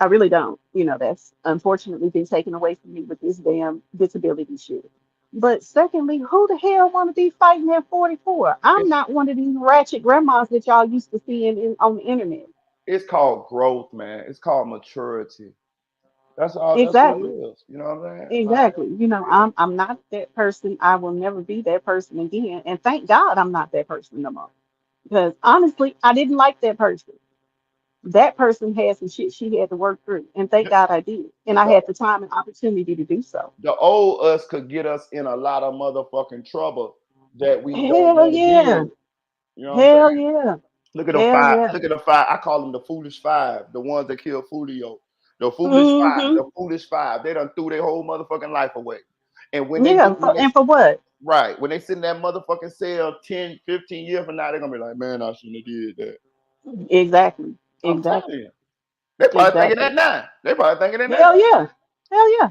Speaker 2: I really don't. You know, that's unfortunately been taken away from me with this damn disability shit. But secondly, who the hell want to be fighting at 44? I'm
Speaker 1: It's
Speaker 2: not one of these ratchet grandmas that y'all used to see on the internet.
Speaker 1: it's called growth, man. It's called maturity. That's all. That's what it
Speaker 2: Exactly.
Speaker 1: is. You know what I'm saying? Like,
Speaker 2: Exactly. You know, I'm not that person. I will never be that person again. And thank God I'm not that person no more. Because honestly, I didn't like that person. That person had some shit she had to work through. And thank God I did. And I
Speaker 1: the
Speaker 2: had the time and opportunity to do so.
Speaker 1: the old us could get us in a lot of motherfucking trouble that we don't
Speaker 2: Hell
Speaker 1: want to be
Speaker 2: yeah.
Speaker 1: in. You know what I'm
Speaker 2: Hell
Speaker 1: saying?
Speaker 2: yeah.
Speaker 1: Look at them
Speaker 2: Hell
Speaker 1: five.
Speaker 2: yeah.
Speaker 1: Look at the five. I call them the foolish five. The ones that killed Fulio. The foolish five.
Speaker 2: Mm-hmm.
Speaker 1: The foolish five. They done threw their whole motherfucking life away. And
Speaker 2: Yeah. And for what?
Speaker 1: right, when they sit in that motherfucking cell 10, 15 years from now, they're gonna be like, man, I shouldn't have did that.
Speaker 2: Exactly.
Speaker 1: I'm telling
Speaker 2: Exactly.
Speaker 1: you. They probably thinking
Speaker 2: Exactly.
Speaker 1: that now. They probably thinking that now.
Speaker 2: Hell yeah. Hell yeah.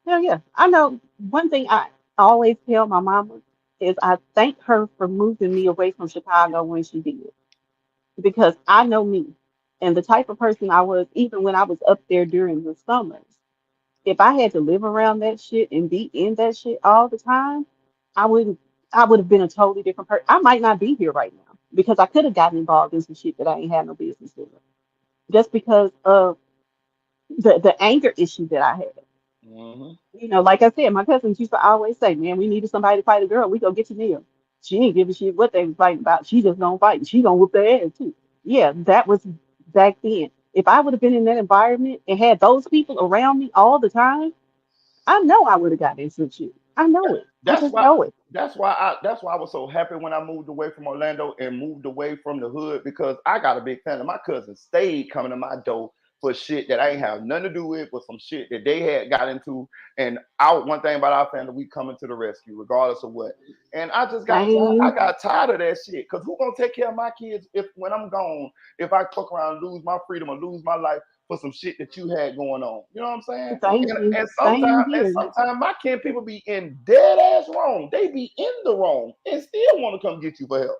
Speaker 2: Hell yeah. I know one thing I always tell my mama is I thank her for moving me away from Chicago when she did. Because I know me and the type of person I was even when I was up there during the summers. If I had to live around that shit and be in that shit all the time, I wouldn't I would have been a totally different person. I might not be here right now because I could have gotten involved in some shit that I ain't had no business doing. Just because of the anger issue that I had.
Speaker 1: Hmm.
Speaker 2: You know, like I said, my cousins used to always say, man, we needed somebody to fight a girl. We go get to Neil. She ain't give a shit what they was fighting about. She just gonna fight. She gonna whoop their ass too. Yeah, that was back then. If I would have been in that environment and had those people around me all the time, I know I would have gotten into some shit. I know it. I
Speaker 1: That's
Speaker 2: just
Speaker 1: why
Speaker 2: know it.
Speaker 1: that's why I was so happy when I moved away from Orlando and moved away from the hood because I got a big family. My cousins stayed coming to my door for shit that I ain't have nothing to do with, but some shit that they had got into. And one thing about our family, we coming to the rescue, regardless of what. And I just got tired. I
Speaker 2: Same.
Speaker 1: got tired of that shit. Cause who gonna take care of my kids if when I'm gone, if I fuck around and lose my freedom or lose my life for some shit that you had going on? You know what I'm saying?
Speaker 2: Thank you.
Speaker 1: And
Speaker 2: Same
Speaker 1: sometimes
Speaker 2: here.
Speaker 1: my kin people be in dead ass wrong. They be in the wrong and still want to come get you for help.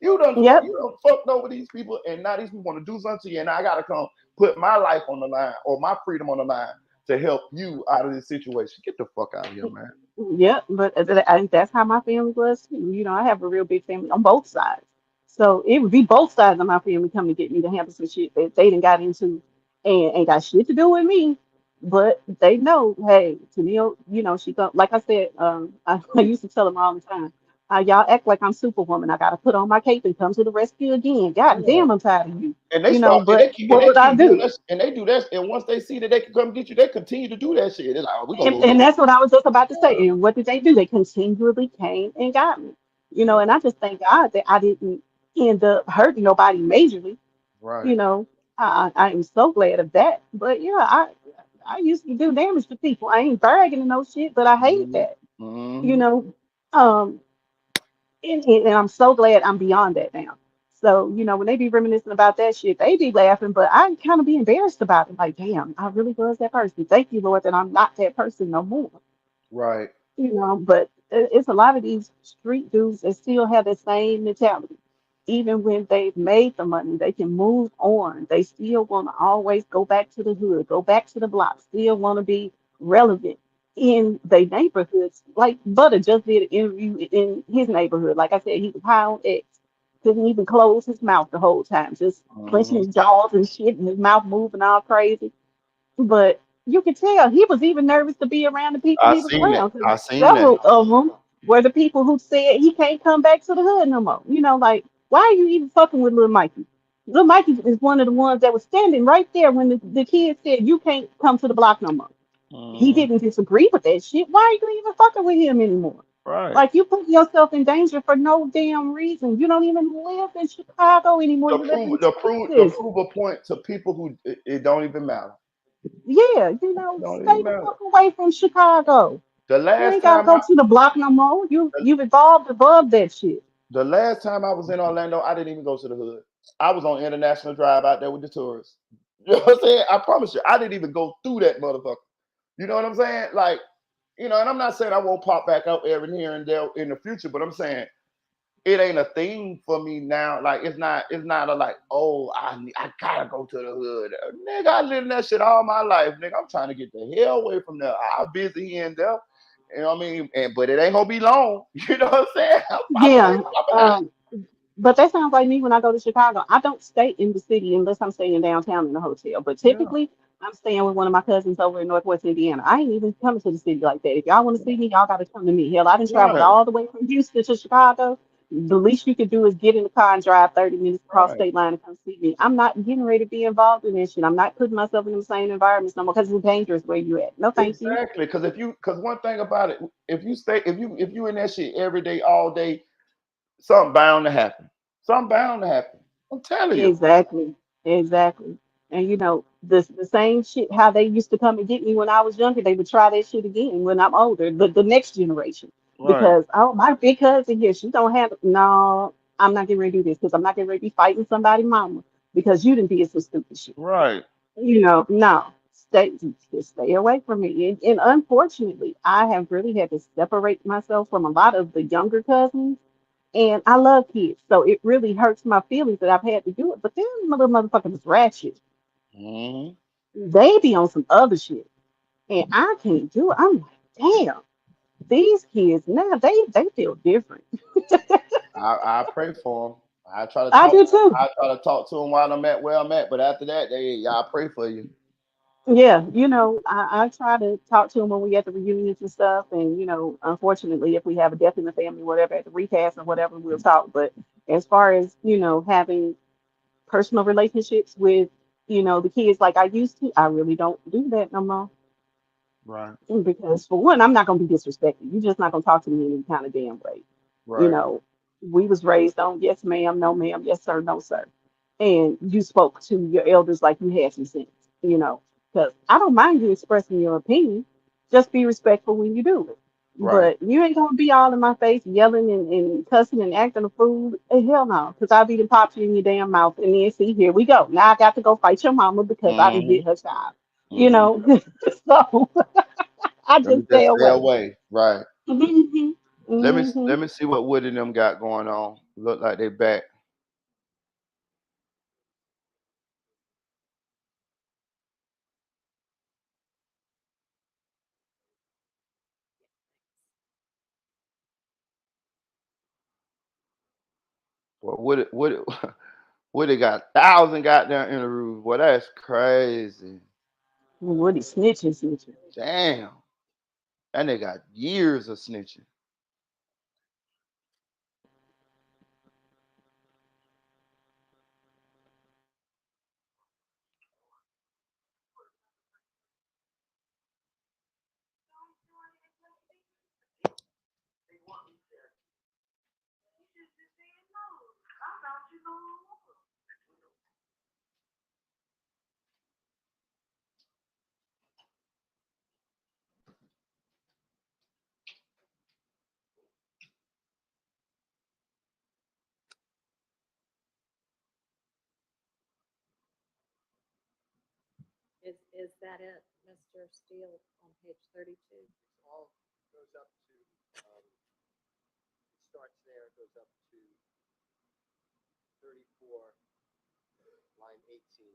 Speaker 2: Yep.
Speaker 1: You done fucked over these people, and now these people want to do something to you, and I gotta come put my life on the line or my freedom on the line to help you out of this situation. Get the fuck out of here, man.
Speaker 2: Yep, but that's how my family was too. You know, I have a real big family on both sides. So it would be both sides of my family coming to get me to handle some shit that they done got into and ain't got shit to do with me. But they know, hey, Tennille, she go like I said, I used to tell them all the time. Y'all act like I'm Superwoman. I gotta put on my cape and come to the rescue again. God
Speaker 1: Yeah.
Speaker 2: damn, I'm tired of you.
Speaker 1: And they start and
Speaker 2: But what
Speaker 1: they
Speaker 2: would I
Speaker 1: keep doing
Speaker 2: do?
Speaker 1: this and they do that. And once they see that they can come get you, they continue to do that shit. They're like, oh, we're gonna
Speaker 2: And,
Speaker 1: go
Speaker 2: and
Speaker 1: get
Speaker 2: that's what I was just about to
Speaker 1: you.
Speaker 2: say. And what did they do? They continually came and got me.
Speaker 1: Yeah.
Speaker 2: And I just thank God that I didn't end up hurting nobody majorly.
Speaker 1: Right.
Speaker 2: You know, I am so glad of that. But yeah, I used to do damage to people. I ain't bragging and no shit, but I hate
Speaker 1: Mm-hmm.
Speaker 2: that. You
Speaker 1: Mm-hmm.
Speaker 2: know, um, and I'm so glad I'm beyond that now. So, when they be reminiscing about that shit, they be laughing, but I kind of be embarrassed about it. Like, damn, I really was that person. Thank you, Lord, that I'm not that person no more.
Speaker 1: Right.
Speaker 2: But it's a lot of these street dudes that still have the same mentality. Even when they've made the money, they can move on. They still want to always go back to the hood, go back to the block, still want to be relevant in their neighborhoods. Like Butter just did an interview in his neighborhood. Like I said, he was high on X. Couldn't even close his mouth the whole time, just clenching
Speaker 1: Mm-hmm.
Speaker 2: his jaws and shit, and his mouth moving all crazy. But you could tell he was even nervous to be around the people
Speaker 1: I
Speaker 2: he was
Speaker 1: seen it.
Speaker 2: around because
Speaker 1: I seen that.
Speaker 2: several of them were the people who said he can't come back to the hood no more. Like, why are you even fucking with little Mikey? Little Mikey is one of the ones that was standing right there when the kid said, you can't come to the block no more. He
Speaker 1: Mm-hmm.
Speaker 2: didn't disagree with that shit. Why are you even fucking with him anymore?
Speaker 1: Right.
Speaker 2: Like, you put yourself in danger for no damn reason. You don't even live in Chicago anymore. You live in
Speaker 1: To
Speaker 2: Texas.
Speaker 1: prove a point to people who it don't even matter.
Speaker 2: Yeah,
Speaker 1: It don't even
Speaker 2: stay the
Speaker 1: matter.
Speaker 2: fuck away from Chicago.
Speaker 1: The
Speaker 2: You
Speaker 1: last
Speaker 2: ain't gotta
Speaker 1: time
Speaker 2: go
Speaker 1: I
Speaker 2: to the block no more.
Speaker 1: the,
Speaker 2: You've evolved above that shit.
Speaker 1: the last time I was in Orlando, I didn't even go to the hood. I was on International Drive out there with the tourists. You know what I'm saying? I promise you, I didn't even go through that motherfucker. You know what I'm saying? Like, and I'm not saying I won't pop back out every here and there in the future, but I'm saying it ain't a thing for me now. Like it's not a like, oh, I gotta go to the hood. Nigga, I lived in that shit all my life. Nigga, I'm trying to get the hell away from there. I'm busy here and there. You know what I mean? But it ain't gonna be long. You know what I'm saying? I'm
Speaker 2: Yeah.
Speaker 1: popping out.
Speaker 2: But that sounds like me when I go to Chicago. I don't stay in the city unless I'm staying downtown in a hotel. But
Speaker 1: Yeah,
Speaker 2: typically, I'm staying with one of my cousins over in Northwest Indiana. I ain't even coming to the city like that. If y'all want to see me, y'all got to come to me. Hell, I done traveled
Speaker 1: right,
Speaker 2: all the way from Houston to Chicago. The least you could do is get in the car and drive 30 minutes across
Speaker 1: right.
Speaker 2: state line and come see me. I'm not getting ready to be involved in this shit. I'm not putting myself in the same environments no more because it's dangerous where you at. No, thank you.
Speaker 1: Exactly. Because one thing about it, if you in that shit every day, all day, something bound to happen. Something bound to happen. I'm telling you.
Speaker 2: Exactly. Exactly. And the same shit how they used to come and get me when I was younger, they would try that shit again when I'm older, the next generation.
Speaker 1: Right,
Speaker 2: Because my big cousin here, she don't have no, I'm not getting ready to do this because I'm not getting ready to be fighting somebody mama because you didn't did some stupid shit.
Speaker 1: right.
Speaker 2: No. Just stay away from me. And unfortunately, I have really had to separate myself from a lot of the younger cousins and I love kids, so it really hurts my feelings that I've had to do it. But then my little motherfucker was ratchet.
Speaker 1: Mhm.
Speaker 2: They be on some other shit, and I can't do it. I'm like, damn, these kids now they feel different.
Speaker 1: I pray for them. I try to
Speaker 2: I
Speaker 1: talk.
Speaker 2: do too.
Speaker 1: I try to talk to them while I'm at where I'm at. But after that, I pray for you.
Speaker 2: Yeah, I try to talk to them when we at the reunions and stuff, and unfortunately, if we have a death in the family, whatever, at the recast or whatever, we'll talk. But as far as having personal relationships with the kids like I used to, I really don't do that no more.
Speaker 1: Right,
Speaker 2: Because for one, I'm not gonna be disrespected. You're just not gonna talk to me any kind of damn way. You
Speaker 1: right.
Speaker 2: know, we was raised on yes ma'am, no ma'am, yes sir, no sir. And you spoke to your elders like you had some sense, because I don't mind you expressing your opinion. Just be respectful when you do it.
Speaker 1: Right.
Speaker 2: But you ain't gonna be all in my face yelling and cussing and acting a fool. Hell no, because I'll be the pop you in your damn mouth and then see, here we go. Now I got to go fight your mama because I didn't
Speaker 1: Hmm.
Speaker 2: hit her child. You
Speaker 1: Hmm.
Speaker 2: know, so I
Speaker 1: Let me
Speaker 2: just stay
Speaker 1: just stay
Speaker 2: away.
Speaker 1: away. Right.
Speaker 2: Hmm. Hmm.
Speaker 1: Let me see what Woody and them got going on. Look like they back. Well, Woody Woody got 1,000 goddamn interviews. Boy, that's crazy.
Speaker 2: What he snitching, snitching.
Speaker 1: Damn. And they got years of snitching.
Speaker 3: Is that it, Mr. Steele, on page 32?
Speaker 11: All goes up to, it starts there, it goes up to 34, line 18.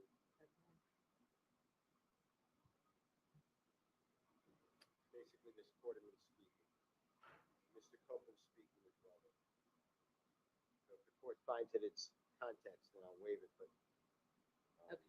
Speaker 11: Basically, Ms. Quarterman speaking. Mr. Copeland speaking as well. So if the court finds that it's context, then I'll waive it, but.
Speaker 3: Okay.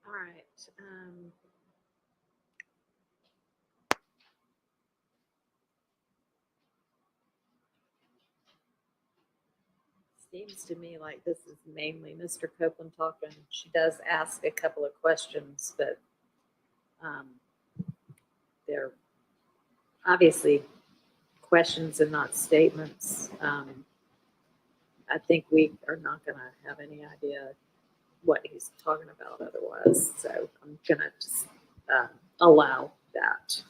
Speaker 3: All right. Seems to me like this is mainly Mr. Copeland talking. She does ask a couple of questions, but they're obviously questions and not statements. I think we are not going to have any idea what he's talking about otherwise. So I'm going to just allow that.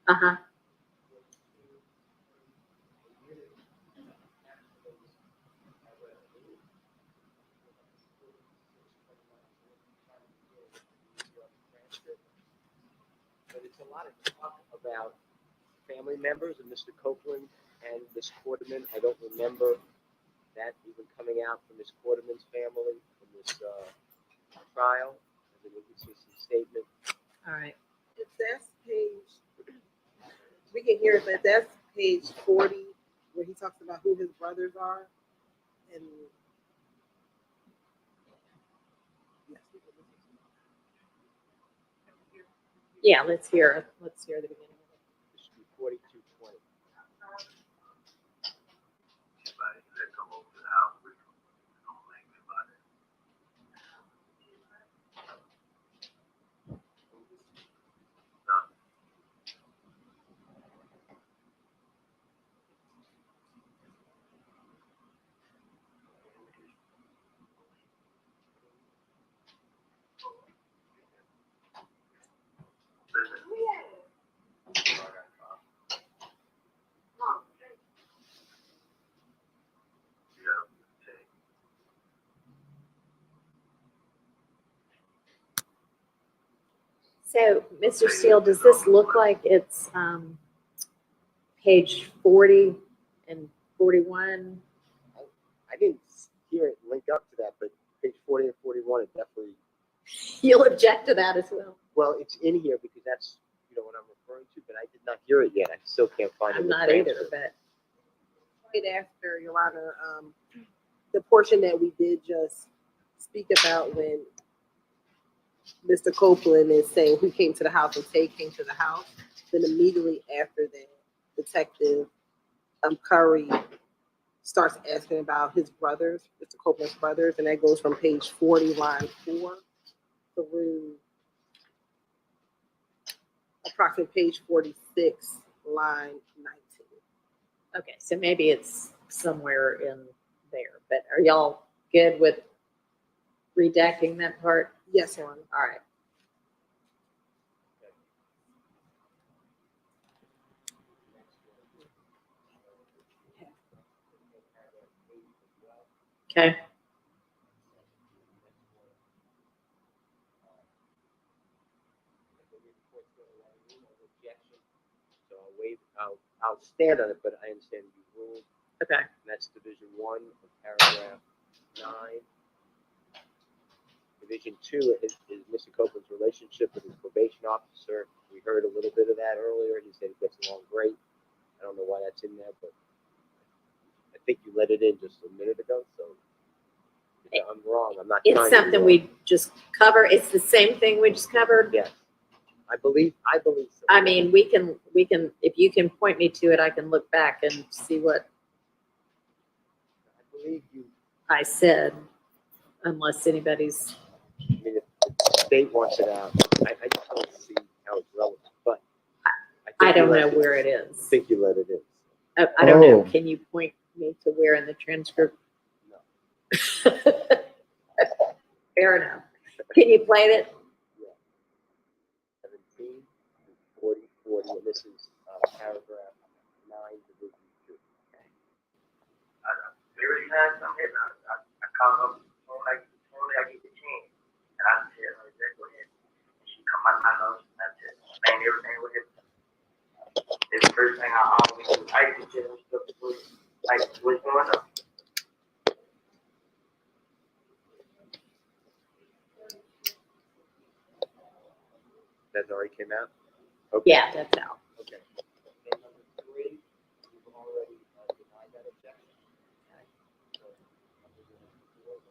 Speaker 3: Uh-huh.
Speaker 11: But it's a lot of talk about family members of Mr. Copeland and Ms. Quarterman. I don't remember that even coming out from Ms. Quarterman's family in this trial as an inconsistent statement.
Speaker 3: All right.
Speaker 5: If that's page, we can hear it, but that's page 40, where he talks about who his brothers are. And
Speaker 3: Yeah, let's hear the beginning of it.
Speaker 11: This should be 4220.
Speaker 3: So, Mr. Steele, does this look like it's page 40 and 41?
Speaker 11: I didn't hear it link up to that, but page 40 and 41 it definitely.
Speaker 3: You'll object to that as well.
Speaker 11: Well, it's in here because that's what I'm referring to, but I did not hear it yet. I still can't find it.
Speaker 3: I'm not either, but
Speaker 5: right after Yolanda, the portion that we did just speak about when Mr. Copeland is saying who came to the house and Tay came to the house, then immediately after that, Detective Curry starts asking about his brothers, Mr. Copeland's brothers, and that goes from page 40, line 4 through approximately page 46, line 19.
Speaker 3: okay, so maybe it's somewhere in there. But are y'all good with redacting that part?
Speaker 5: Yes, Your Honor.
Speaker 3: All right. Okay.
Speaker 11: So I'll stand on it, but I understand you ruled.
Speaker 3: Okay.
Speaker 11: And that's Division 1 of paragraph 9. Division 2 is Mr. Copeland's relationship with his probation officer. We heard a little bit of that earlier. He said he gets along great. I don't know why that's in there, but I think you let it in just a minute ago. So if I'm wrong. I'm not.
Speaker 3: It's something we just cover. It's the same thing we just covered.
Speaker 11: Yes, I believe so.
Speaker 3: I mean, we can. If you can point me to it, I can look back and see what
Speaker 11: I believe you.
Speaker 3: I said, unless anybody's.
Speaker 11: I mean, if the state wants it out, I just don't see how it's relevant. But
Speaker 3: I don't know where it is.
Speaker 11: I think you let it in.
Speaker 3: I don't know. Can you point me to where in the transcript?
Speaker 11: No.
Speaker 3: Fair enough. Can you play it?
Speaker 11: Yeah. 17, 40, 40, and this is paragraph 9, division 2.
Speaker 4: Every time something happens, I call her only I get the chance. And I tell her, just go ahead. And she come out my house and I just explain everything with her. It's the first thing I always do. I used to tell them stuff before, like, what's going on?
Speaker 11: That already came out?
Speaker 3: Yeah, that's out.
Speaker 11: Okay. And number 3, you've already denied that objection. Okay. So, number 4,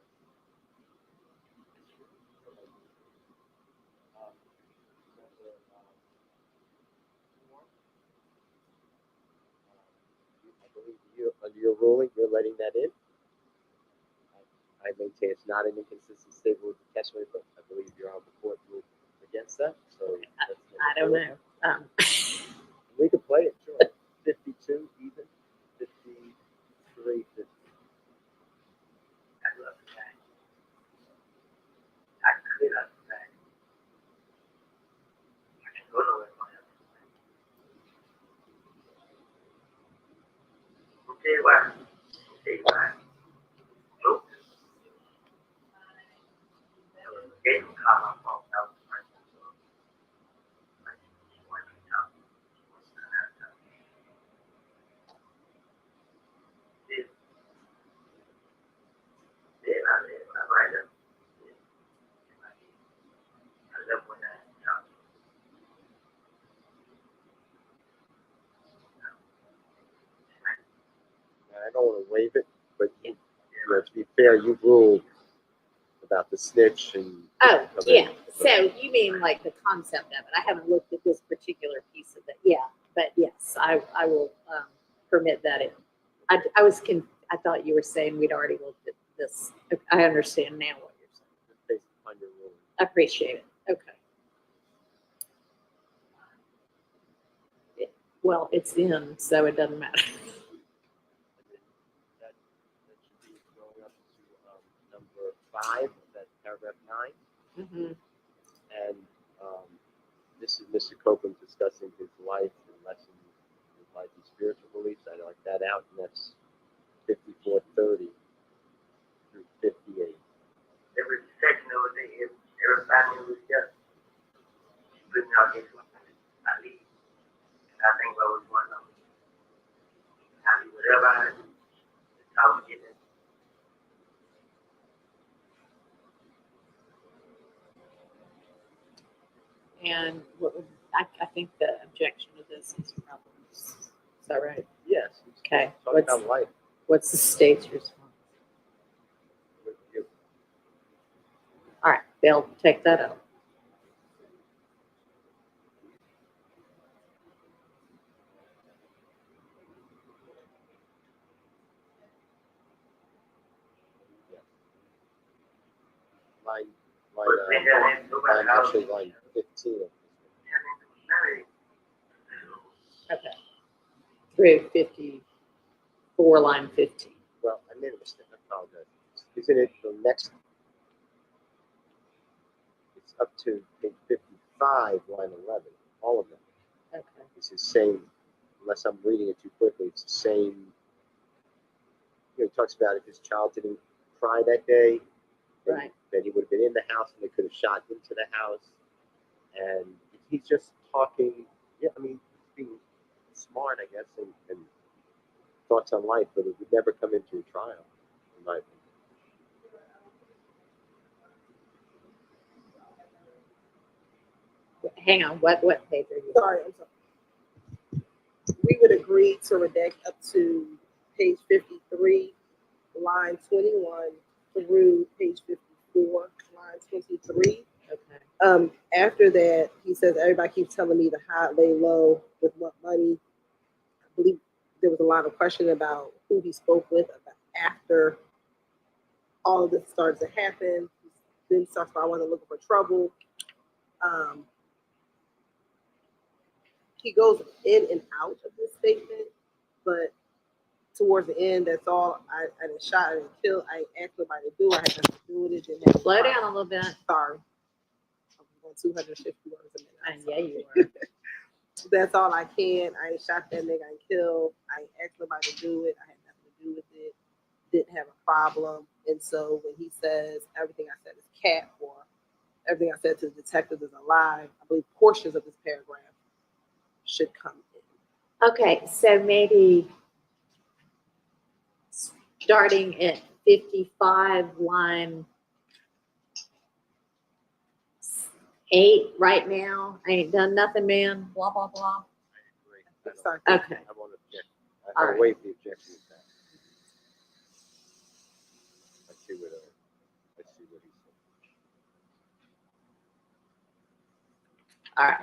Speaker 11: I believe you, under your ruling, you're letting that in. I maintain it's not an inconsistent statement with the testimony, but I believe you're on the court ruled against that. So
Speaker 3: I don't know.
Speaker 11: We could play it, sure. 52 even, 53, 50.
Speaker 4: I love the fact. I could love the fact. I can go nowhere for him. I'll tell you why. Nope. They can call my phone. That was the first time. So, like, she wants to talk. She wants to have talk. Then I said, I write up. I left when I talked.
Speaker 11: I don't want to waive it, but you know, to be fair, you've ruled about the snitch and.
Speaker 3: Oh, yeah. So you mean like the concept of it? I haven't looked at this particular piece of it. Yeah, but yes, I will permit that in. I thought you were saying we'd already looked at this. I understand now what you're saying.
Speaker 11: Based upon your ruling.
Speaker 3: I appreciate it. Okay. Well, it's in, so it doesn't matter.
Speaker 11: That should be going up to number 5, that's paragraph 9.
Speaker 3: Mm-hmm.
Speaker 11: And this is Mr. Copeland discussing his life and lessons in life and spiritual beliefs. I like that out, and that's 54:30 through 58.
Speaker 4: Every section of it, every family was just putting out this one. I leave. And I think what was going on. I leave whatever I do. It's how we get it.
Speaker 3: And I think the objection to this is probably, is that right?
Speaker 11: Yes.
Speaker 3: Okay.
Speaker 11: Talking about life.
Speaker 3: What's the state's response? All right, they'll take that out.
Speaker 11: Actually line 15.
Speaker 3: Okay. Through 54, line 15.
Speaker 11: Well, I made a mistake. I apologize. Isn't it the next? It's up to page 55, line 11. All of them.
Speaker 3: Okay.
Speaker 11: It's the same, unless I'm reading it too quickly. It's the same. You know, it talks about if his child didn't cry that day,
Speaker 3: Right.
Speaker 11: then he would have been in the house and they could have shot into the house. And he's just talking. Yeah, I mean, being smart, I guess, and thoughts on life, but it would never come into a trial, in my opinion.
Speaker 3: hang on, what page are you?
Speaker 5: Sorry, I'm sorry. We would agree to redact up to page 53, line 21 through page 54, line 23.
Speaker 3: Okay.
Speaker 5: After that, he says, everybody keeps telling me the high, lay low with what money. I believe there was a lot of question about who he spoke with after all of this started to happen. Then starts, I wasn't looking for trouble. He goes in and out of this statement, but towards the end, that's all. I didn't shot, I didn't kill, I ain't asked nobody to do it. I had nothing to do with it. Didn't have
Speaker 3: Slow down a little bit.
Speaker 5: Sorry. I'm going 250 words a minute.
Speaker 3: Yeah, you are.
Speaker 5: That's all I can. I ain't shot that nigga, I ain't killed. I ain't asked nobody to do it. I had nothing to do with it. Didn't have a problem. And so when he says everything I said is cap or everything I said to the detective is a lie, I believe portions of this paragraph should come in.
Speaker 3: Okay, so maybe starting at 55, line 8 right now. I ain't done nothing, man. Blah, blah, blah.
Speaker 5: Sorry.
Speaker 3: Okay.
Speaker 11: I won't object.
Speaker 3: All
Speaker 11: I'll
Speaker 3: right.
Speaker 11: waive the objection with that. I see what he said.
Speaker 3: All right.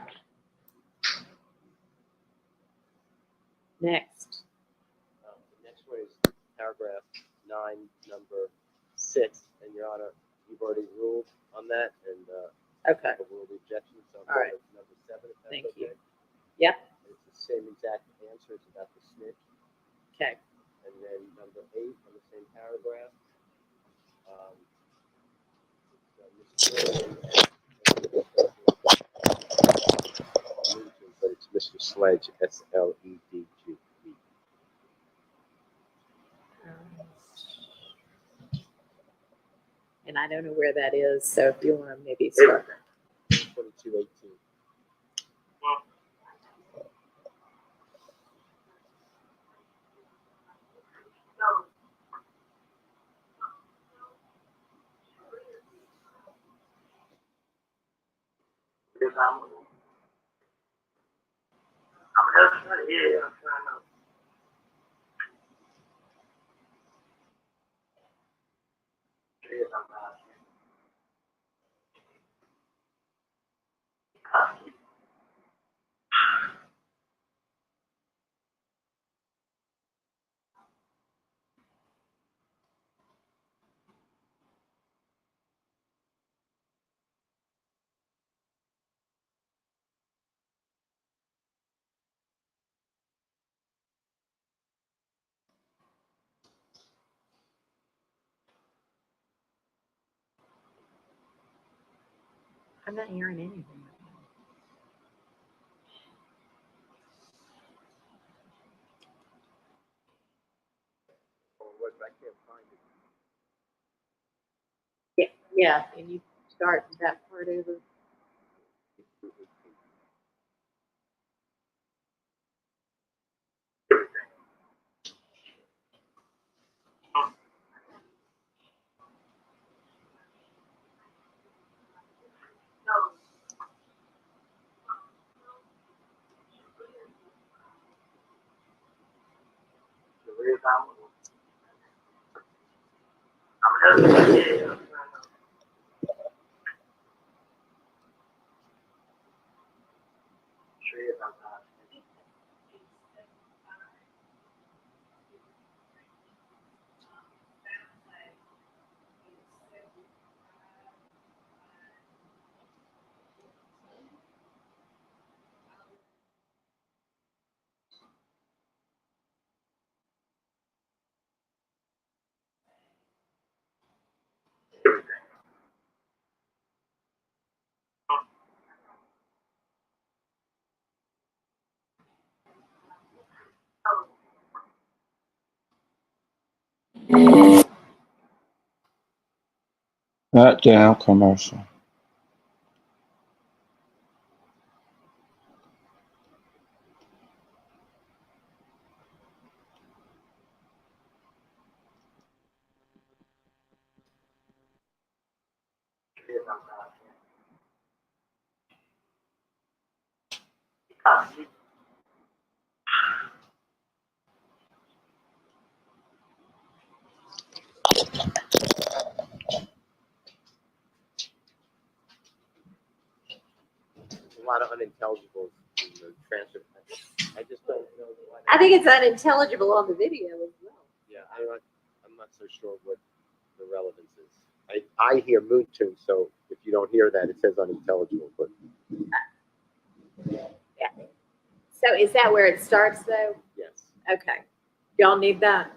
Speaker 3: Next.
Speaker 11: The next one is paragraph 9, number 6, and Your Honor, you've already ruled on that, and
Speaker 3: Okay.
Speaker 11: overruled the objection, so I'm
Speaker 3: All right.
Speaker 11: going to number 7, if that's
Speaker 3: Thank
Speaker 11: okay.
Speaker 3: you. Yep.
Speaker 11: It's the same exact answer, it's about the snitch.
Speaker 3: Okay.
Speaker 11: And then number 8 on the same paragraph. But it's Mr. Sledge, SLEDG.
Speaker 3: And I don't know where that is, so if you want to maybe start.
Speaker 11: 2218.
Speaker 4: Yeah.
Speaker 3: I'm not hearing anything.
Speaker 11: I can't find it.
Speaker 3: Yeah. Can you start that part over?
Speaker 1: That damn commercial.
Speaker 11: A lot of unintelligibles in the transcript. I just don't know what.
Speaker 3: I think it's unintelligible on the video as well.
Speaker 11: Yeah, I'm not so sure what the relevance is. I hear moon tune, so if you don't hear that, it says unintelligible. But
Speaker 3: Yeah. So is that where it starts though?
Speaker 11: yes.
Speaker 3: Okay. Y'all need that?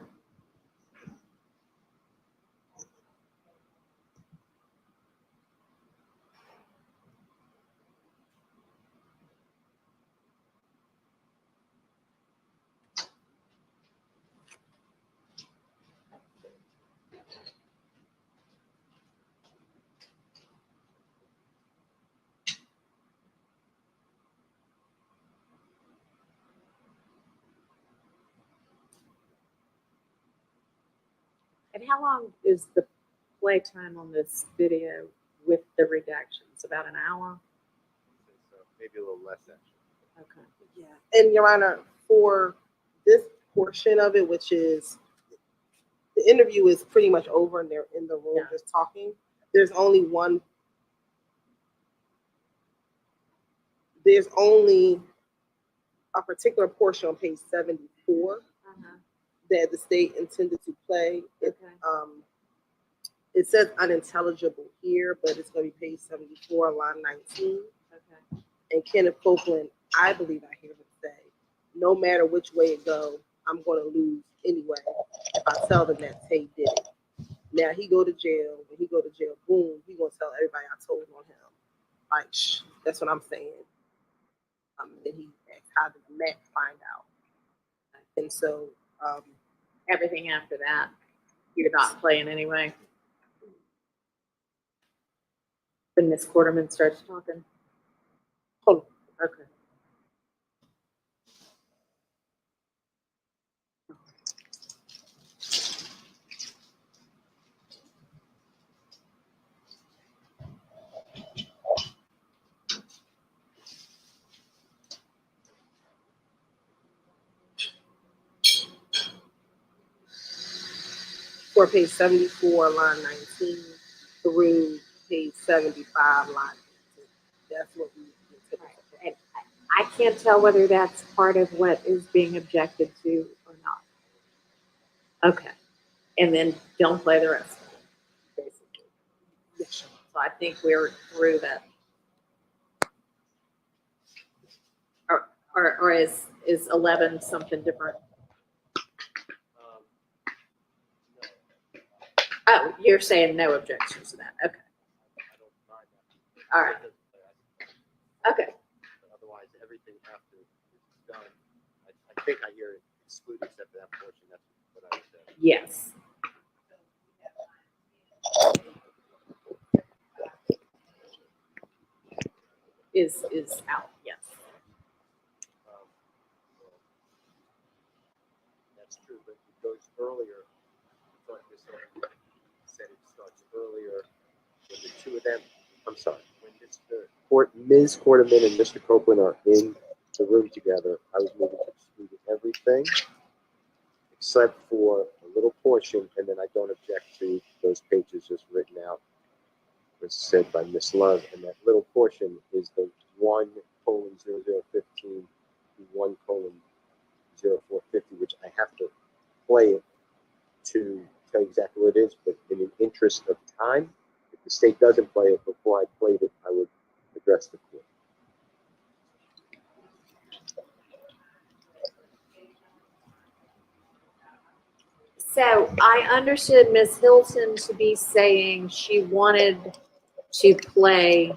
Speaker 3: And how long is the play time on this video with the redactions? About an hour?
Speaker 11: So maybe a little less actually.
Speaker 3: Okay.
Speaker 5: Yeah, and Your Honor, for this portion of it, which is the interview is pretty much over and they're in the room just talking. There's only a particular portion on page 74 that the state intended to play. It says unintelligible here, but it's going to be page 74, line 19.
Speaker 3: Okay.
Speaker 5: And Kenneth Copeland, I believe I hear him say, no matter which way it goes, I'm going to lose anyway if I tell them that Tay did it. Now he go to jail. When he go to jail, boom, he going to tell everybody I told on him. Like, shh, that's what I'm saying. Then he asked, how did Matt find out? And so
Speaker 3: everything after that, you're not playing anyway. When Miss Quarterman starts talking.
Speaker 5: Hold on.
Speaker 3: Okay.
Speaker 5: For page 74, line 19 through page 75, line 18. That's what we
Speaker 3: and I can't tell whether that's part of what is being objected to or not. Okay. And then don't play the rest of it, basically.
Speaker 5: Yes.
Speaker 3: So I think we're through that. Or is 11 something different? Oh, you're saying no objections to that. Okay. All right. Okay.
Speaker 11: Otherwise, everything after it's done, I think I hear it excluded except for that portion. That's what I said.
Speaker 3: Yes. Is out. Yes.
Speaker 11: That's true, but it goes earlier. I thought this said it starts earlier when the two of them. I'm sorry. When Ms. Quarterman and Mr. Copeland are in the room together, I was moving to exclude everything except for a little portion, and then I don't object to those pages just written out, was said by Ms. Love, and that little portion is the 1:0015 to 1:0450, which I have to play it to tell you exactly what it is, but in the interest of time, if the state doesn't play it before I played it, I would address the court.
Speaker 3: So I understood Ms. Hilton to be saying she wanted to play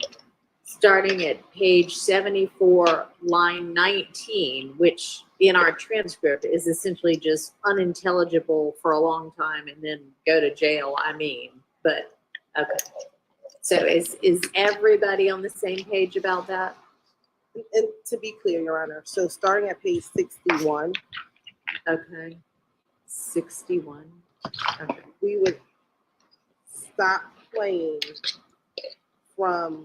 Speaker 3: starting at page 74, line 19, which in our transcript is essentially just unintelligible for a long time and then go to jail, but okay. So is everybody on the same page about that?
Speaker 5: And to be clear, Your Honor, so starting at page 61.
Speaker 3: Okay. 61. Okay.
Speaker 5: We would stop playing from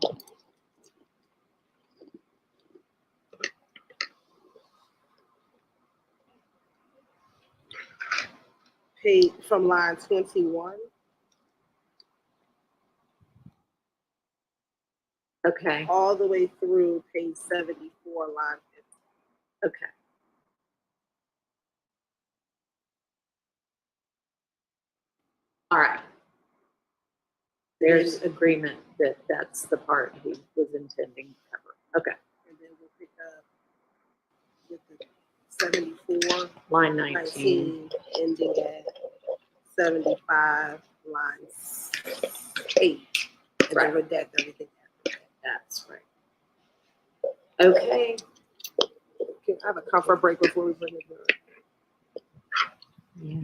Speaker 5: page from line 21.
Speaker 3: Okay,
Speaker 5: All the way through page 74, line 50.
Speaker 3: okay. All right. There's agreement that that's the part he was intending to cover. Okay,
Speaker 5: And then we'll pick up with the 74,
Speaker 3: line 19.
Speaker 5: 19, ending at 75, lines 8. And
Speaker 3: Right.
Speaker 5: then redact everything after that.
Speaker 3: That's right. Okay.
Speaker 5: Can I have a comfort break before we bring it
Speaker 3: Yeah.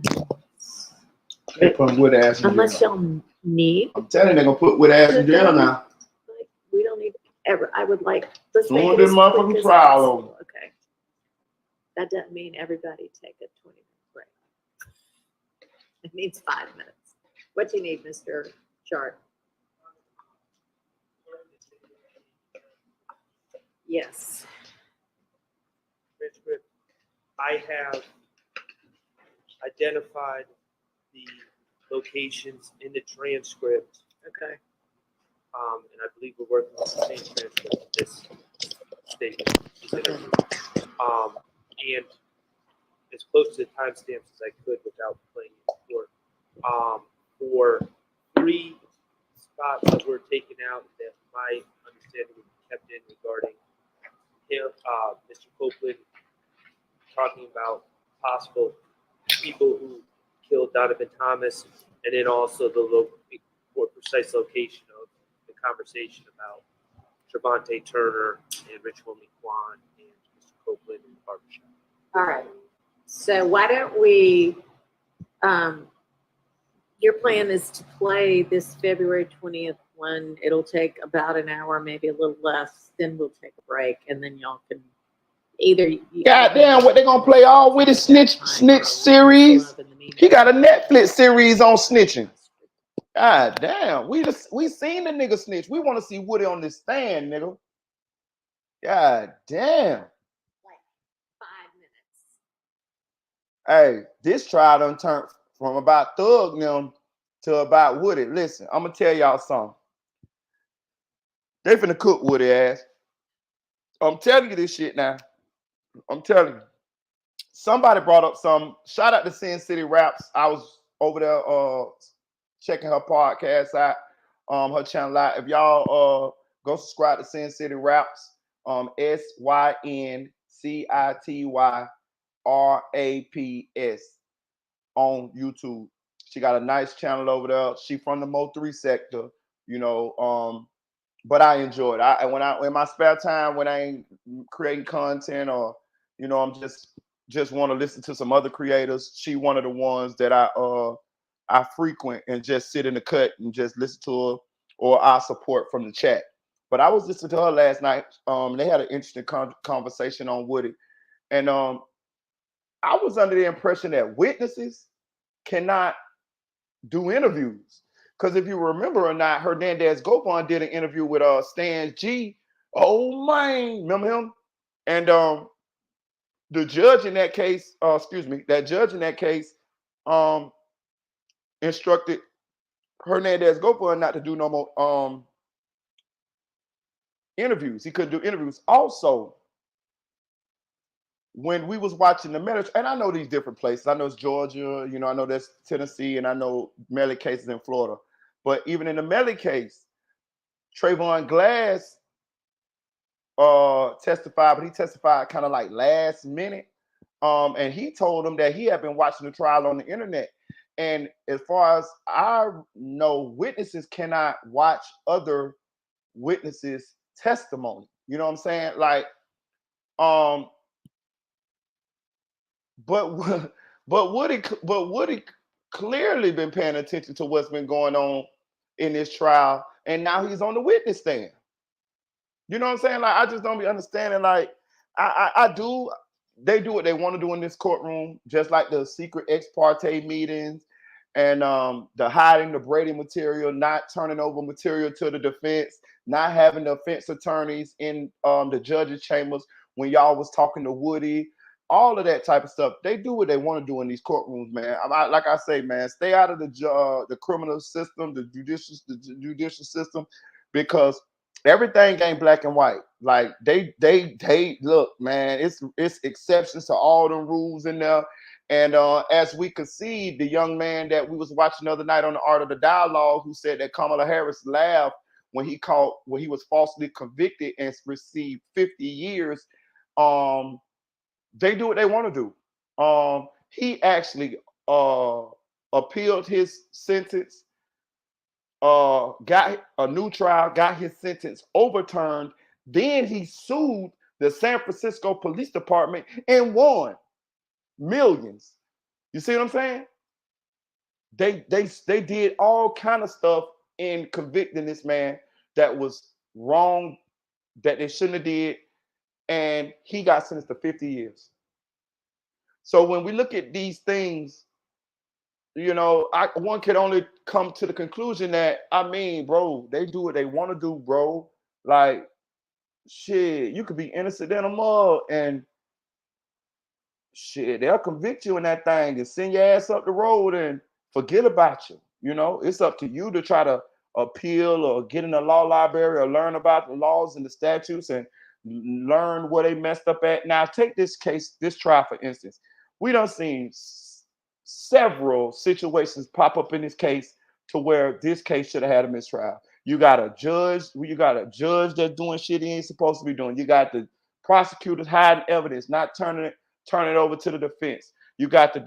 Speaker 1: They put Wood ass in
Speaker 3: Unless
Speaker 1: jail.
Speaker 3: y'all need,
Speaker 1: I'm telling you, they're gonna put Wood ass in jail now.
Speaker 3: like, we don't need ever, I would like, let's
Speaker 1: Soon
Speaker 3: make
Speaker 1: as
Speaker 3: it as
Speaker 1: this
Speaker 3: quick
Speaker 1: motherfucking
Speaker 3: as
Speaker 1: trial
Speaker 3: possible. Okay. That doesn't mean everybody take a 20-minute break. It means 5 minutes. What do you need, Mr. Chart? Yes.
Speaker 7: Transcript. I have identified the locations in the transcript,
Speaker 3: Okay.
Speaker 7: and I believe we're working on the same transcript of this statement, this interview. And as close to the timestamps as I could without playing it short. For 3 spots that were taken out that my understanding would be kept in regarding him, Mr. Copeland talking about possible people who killed Donovan Thomas, and then also the more precise location of the conversation about Trevante Turner and Rich Homie Kwan and Mr. Copeland in the barbershop.
Speaker 3: All right. So why don't we, your plan is to play this February 20th one. It'll take about an hour, maybe a little less. Then we'll take a break, and then y'all can either.
Speaker 1: Goddamn, what they gonna play all with his snitch series? He got a Netflix series on snitching. God damn, we seen the nigga snitch. We want to see Woody on this stand, nigga. God damn.
Speaker 3: Like 5 minutes.
Speaker 1: Hey, this trial done turned from about Thug them to about Woody. Listen, I'm gonna tell y'all something. They finna cook Woody ass. I'm telling you this shit now. I'm telling you. Somebody brought up some. Shout out to Sin City Raps. I was over there checking her podcast out, her channel out. If y'all go subscribe to Sin City Raps, SYNCITYRAPS on YouTube. She got a nice channel over there. She from the Mo3 sector, you know. But I enjoy it. In my spare time, when I ain't creating content or, you know, I'm just want to listen to some other creators. She one of the ones that I frequent and just sit in the cut and just listen to her, or I support from the chat. But I was listening to her last night. They had an interesting conversation on Woody, and I was under the impression that witnesses cannot do interviews. Because if you remember or not, Hernandez Govan did an interview with Stan G. Oh man, remember him? And the judge in that case, that judge in that case instructed Hernandez Govan not to do no more interviews. He couldn't do interviews. Also, when we was watching the marriage, and I know these different places. I know it's Georgia, you know, I know that's Tennessee, and I know Melly cases in Florida. But even in the Melly case, Trayvon Glass testified, but he testified kind of like last minute. And he told him that he had been watching the trial on the internet. And as far as I know, witnesses cannot watch other witnesses' testimony. You know what I'm saying? Like, but Woody clearly been paying attention to what's been going on in this trial, and now he's on the witness stand. You know what I'm saying? Like, I just don't be understanding. Like, I do. They do what they want to do in this courtroom, just like the secret ex parte meetings and the hiding the Brady material, not turning over material to the defense, not having the defense attorneys in the judge's chambers when y'all was talking to Woody. all of that type of stuff. They do what they want to do in these courtrooms, man. Like I say, man, stay out of the criminal system, the judicial system, because everything ain't black and white. Like they look, man, it's exceptions to all them rules in there. And as we could see, the young man that we was watching the other night on the Art of the Dialogue, who said that Kamala Harris laughed when he was falsely convicted and received 50 years. They do what they want to do. He actually appealed his sentence, got a new trial, got his sentence overturned. Then he sued the San Francisco Police Department and won millions. You see what I'm saying? They did all kind of stuff in convicting this man that was wrong, that they shouldn't have did, and he got sentenced to 50 years. So when we look at these things, you know, one can only come to the conclusion that, I mean, bro, they do what they want to do, bro. Like, shit, you could be innocent in a mug, and shit, they'll convict you in that thing and send your ass up the road and forget about you. You know, it's up to you to try to appeal or get in the law library or learn about the laws and the statutes and learn where they messed up at. Now, take this trial, for instance. We done seen several situations pop up in this case to where this case should have had a mistrial. You got a judge that's doing shit he ain't supposed to be doing. You got the prosecutors hiding evidence, not turning it over to the defense. You got the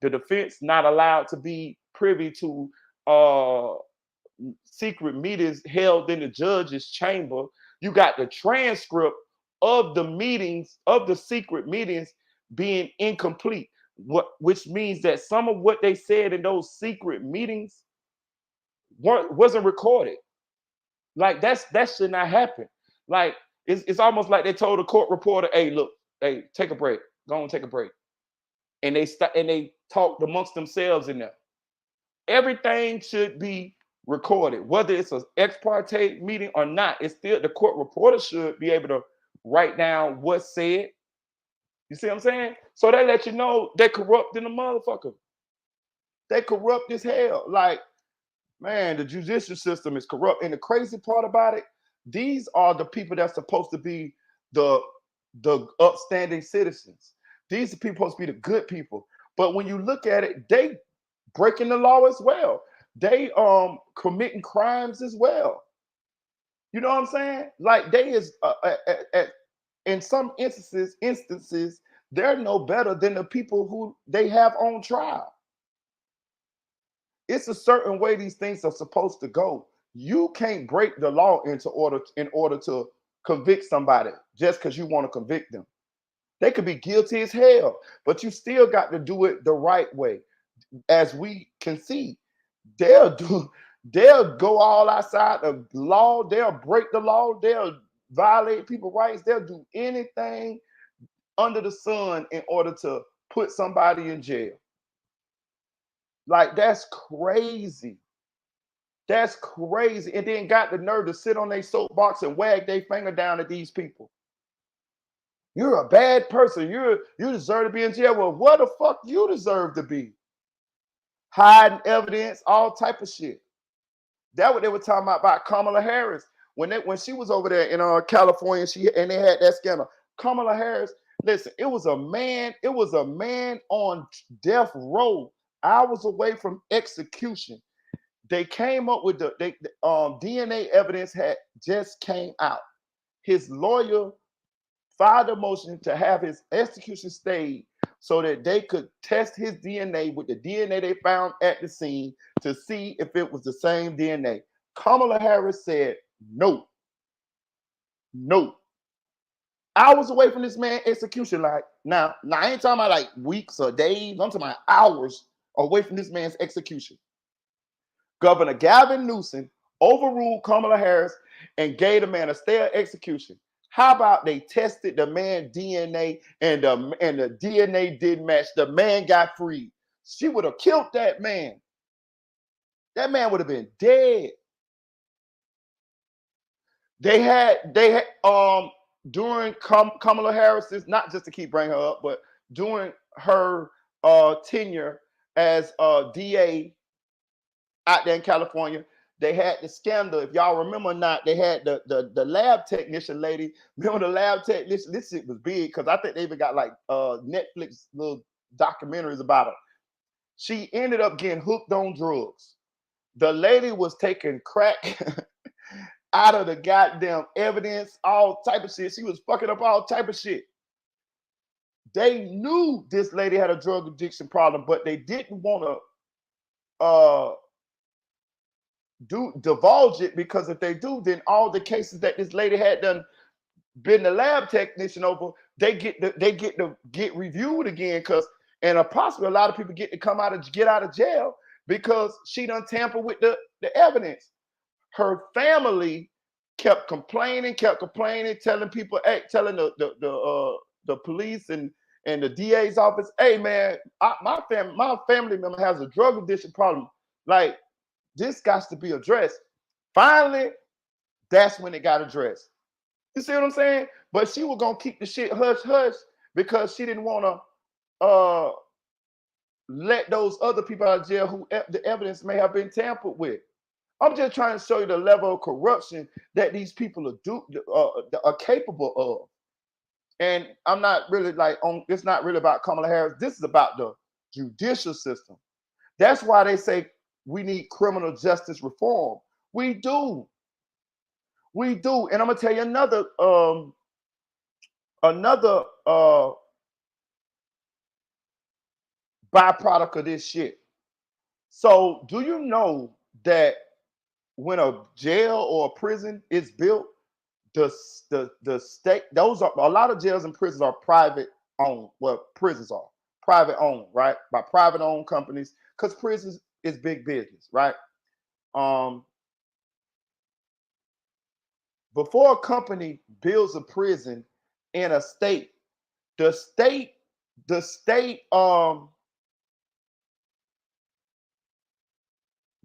Speaker 1: defense not allowed to be privy to secret meetings held in the judge's chamber. You got the transcript of the meetings, of the secret meetings, being incomplete, which means that some of what they said in those secret meetings wasn't recorded. Like that should not happen. Like it's almost like they told a court reporter, "Hey, look, hey, take a break. Go on, take a break." And they talked amongst themselves in there. Everything should be recorded, whether it's an ex parte meeting or not. It's still the court reporter should be able to write down what's said. You see what I'm saying? So they let you know they corrupt in the motherfucker. They corrupt as hell. Like, man, the judicial system is corrupt. And the crazy part about it, these are the people that's supposed to be the upstanding citizens. These are people supposed to be the good people. But when you look at it, they breaking the law as well. They committing crimes as well. You know what I'm saying? Like they is in some instances, they're no better than the people who they have on trial. It's a certain way these things are supposed to go. You can't break the law in order to convict somebody just because you want to convict them. They could be guilty as hell, but you still got to do it the right way. As we can see, they'll go all outside of law. They'll break the law. They'll violate people's rights. They'll do anything under the sun in order to put somebody in jail. Like, that's crazy. That's crazy. And then got the nerve to sit on their soapbox and wag their finger down at these people. You're a bad person. You deserve to be in jail. Well, what the fuck you deserve to be? Hiding evidence, all type of shit. That's what they were talking about Kamala Harris. When she was over there in California, and they had that scandal. Kamala Harris, listen, it was a man on death row, hours away from execution. They came up with the DNA evidence had just came out. His lawyer filed a motion to have his execution stayed so that they could test his DNA with the DNA they found at the scene to see if it was the same DNA. Kamala Harris said no. No. Hours away from this man's execution. Like now I ain't talking about like weeks or days. I'm talking about hours away from this man's execution. Governor Gavin Newsom overruled Kamala Harris and gave the man a stay of execution. How about they tested the man's DNA and the DNA didn't match? The man got freed. She would have killed that man. That man would have been dead. They had during Kamala Harris's, not just to keep bringing her up, but during her tenure as DA out there in California, they had the scandal. If y'all remember or not, they had the lab technician lady. Remember the lab technician? This shit was big because I think they even got like Netflix little documentaries about her. She ended up getting hooked on drugs. The lady was taking crack out of the goddamn evidence, all type of shit. She was fucking up all type of shit. They knew this lady had a drug addiction problem, but they didn't want to divulge it, because if they do, then all the cases that this lady had done been the lab technician over, they get to get reviewed again, because and possibly a lot of people get out of jail because she done tampered with the evidence. Her family kept complaining, telling people, hey, telling the police and the DA's office, hey man, my family member has a drug addiction problem. Like, this got to be addressed. Finally, that's when it got addressed. You see what I'm saying? But she was gonna keep the shit hush hush because she didn't want to let those other people out of jail who the evidence may have been tampered with. I'm just trying to show you the level of corruption that these people are capable of. And I'm not really it's not really about Kamala Harris. This is about the judicial system. That's why they say we need criminal justice reform. We do. And I'm gonna tell you another byproduct of this shit. So do you know that when a jail or a prison is built, the state, those are a lot of jails and prisons are private owned. Well, prisons are private owned, right? By private owned companies, because prisons is big business, right? Before a company builds a prison in a state, the state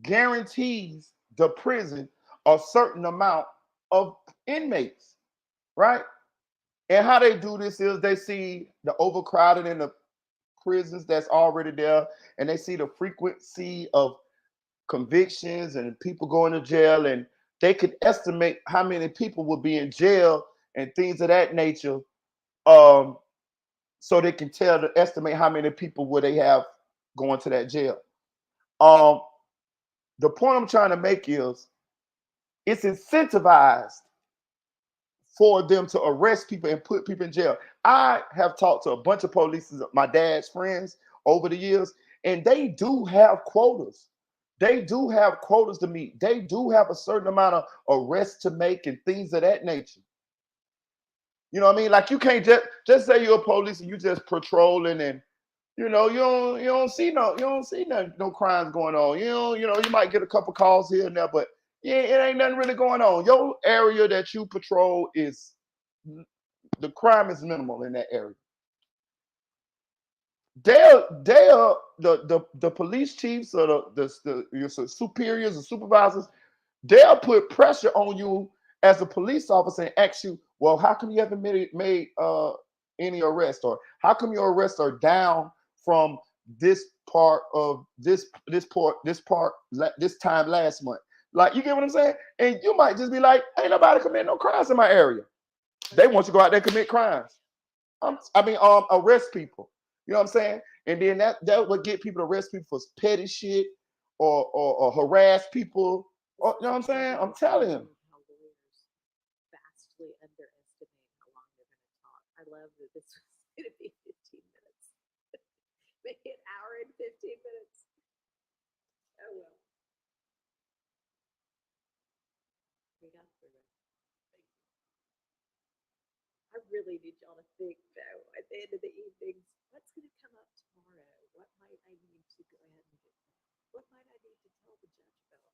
Speaker 1: guarantees the prison a certain amount of inmates, right? And how they do this is they see the overcrowding in the prisons that's already there, and they see the frequency of convictions and people going to jail, and they could estimate how many people will be in jail and things of that nature. So they can estimate how many people will they have going to that jail. The point I'm trying to make is it's incentivized for them to arrest people and put people in jail. I have talked to a bunch of police, my dad's friends, over the years, and they do have quotas. They do have quotas to meet. They do have a certain amount of arrests to make and things of that nature. You know what I mean? Like, you can't just say you're a police and you just patrolling, and you don't see no crimes going on. You might get a couple calls here and there, but yeah, it ain't nothing really going on. Your area that you patrol is, the crime is minimal in that area. The police chiefs or your superiors and supervisors, they'll put pressure on you as a police officer and ask you, well, how come you haven't made any arrests, or how come your arrests are down from this part of this time last month? Like, you get what I'm saying? And you might just be like, ain't nobody committing no crimes in my area. They want you to go out there and commit crimes. Arrest people. You know what I'm saying? And then that would get people to arrest people for petty shit or harass people. Or, you know what I'm saying? I'm telling you.
Speaker 3: How lawyers vastly underestimate how long they're going to talk. I love that this was going to be 15 minutes. Maybe an hour and 15 minutes. Oh well. We got through it. Thank you. I really need y'all to think, though, at the end of the evenings, what's going to come up tomorrow? What might I need to go ahead and get? What might I need to tell the judge about?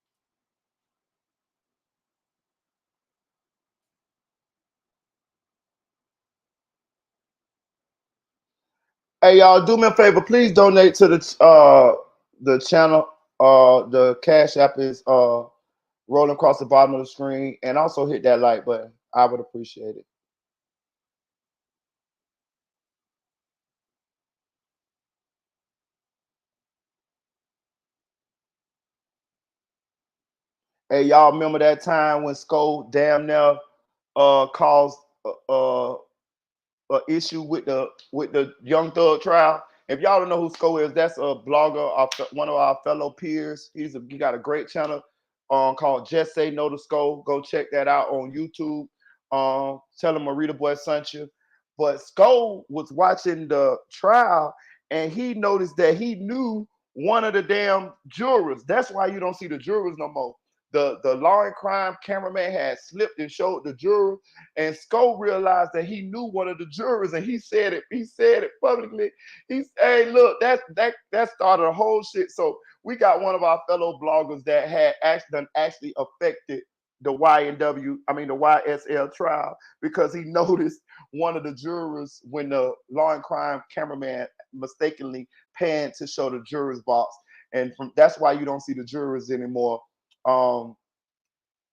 Speaker 1: Hey, y'all, do me a favor. Please donate to the channel. The Cash App is rolling across the bottom of the screen, and also hit that like button. I would appreciate it. Hey, y'all remember that time when Skull damn near caused issue with the Young Thug trial? If y'all don't know who Sko is, that's a blogger, one of our fellow peers. He got a great channel called Just Say No to Sko. Go check that out on YouTube. Tell him Marita Boy sent you. But Sko was watching the trial and he noticed that he knew one of the damn jurors. That's why you don't see the jurors no more. The law and crime cameraman had slipped and showed the juror, and Sko realized that he knew one of the jurors, and he said it. He said it publicly. He said, "Hey, look, that started a whole shit." So we got one of our fellow bloggers that had actually affected the the YSL trial because he noticed one of the jurors when the law and crime cameraman mistakenly panned to show the jurors box, and that's why you don't see the jurors anymore. And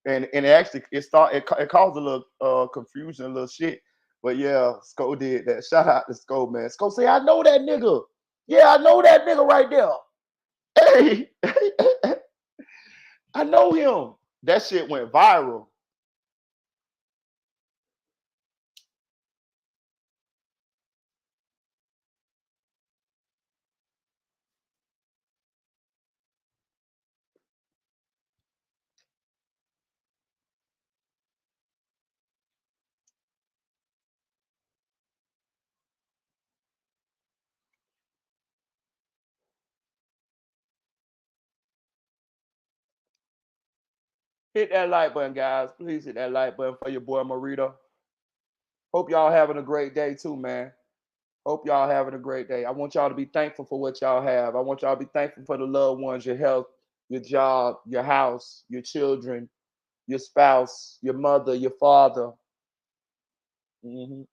Speaker 1: it caused a little confusion, a little shit. But yeah, Sko did that. Shout out to Sko, man. Sko say, I know that nigga. Yeah, I know that nigga right there. Hey, I know him. That shit went viral. Hit that like button, guys. Please hit that like button for your boy Marita. Hope y'all having a great day too, man. Hope y'all having a great day. I want y'all to be thankful for what y'all have. I want y'all to be thankful for the loved ones, your health, your job, your house, your children, your spouse, your mother, your father. Mhm.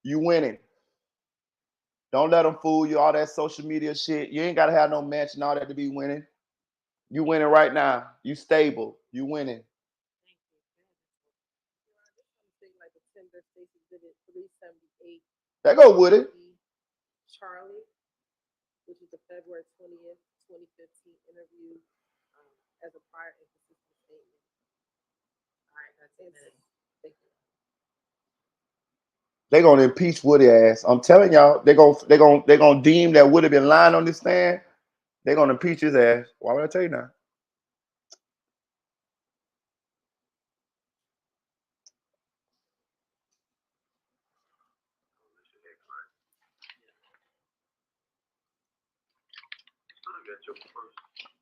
Speaker 1: You winning. Don't let them fool you. All that social media shit. You ain't gotta have no mansion, all that to be winning. You winning right now. You stable. You winning.
Speaker 5: Like a tender Stacey did it 378.
Speaker 1: That go with it.
Speaker 5: Charlie, which is the February 20th, 2015 interview as a prior inconsistent statement. All right, that's it. Thank you.
Speaker 1: They gonna impeach Woody ass. I'm telling y'all, they gonna deem that Woody been lying on this stand. They gonna impeach his ass. Why would I tell you now?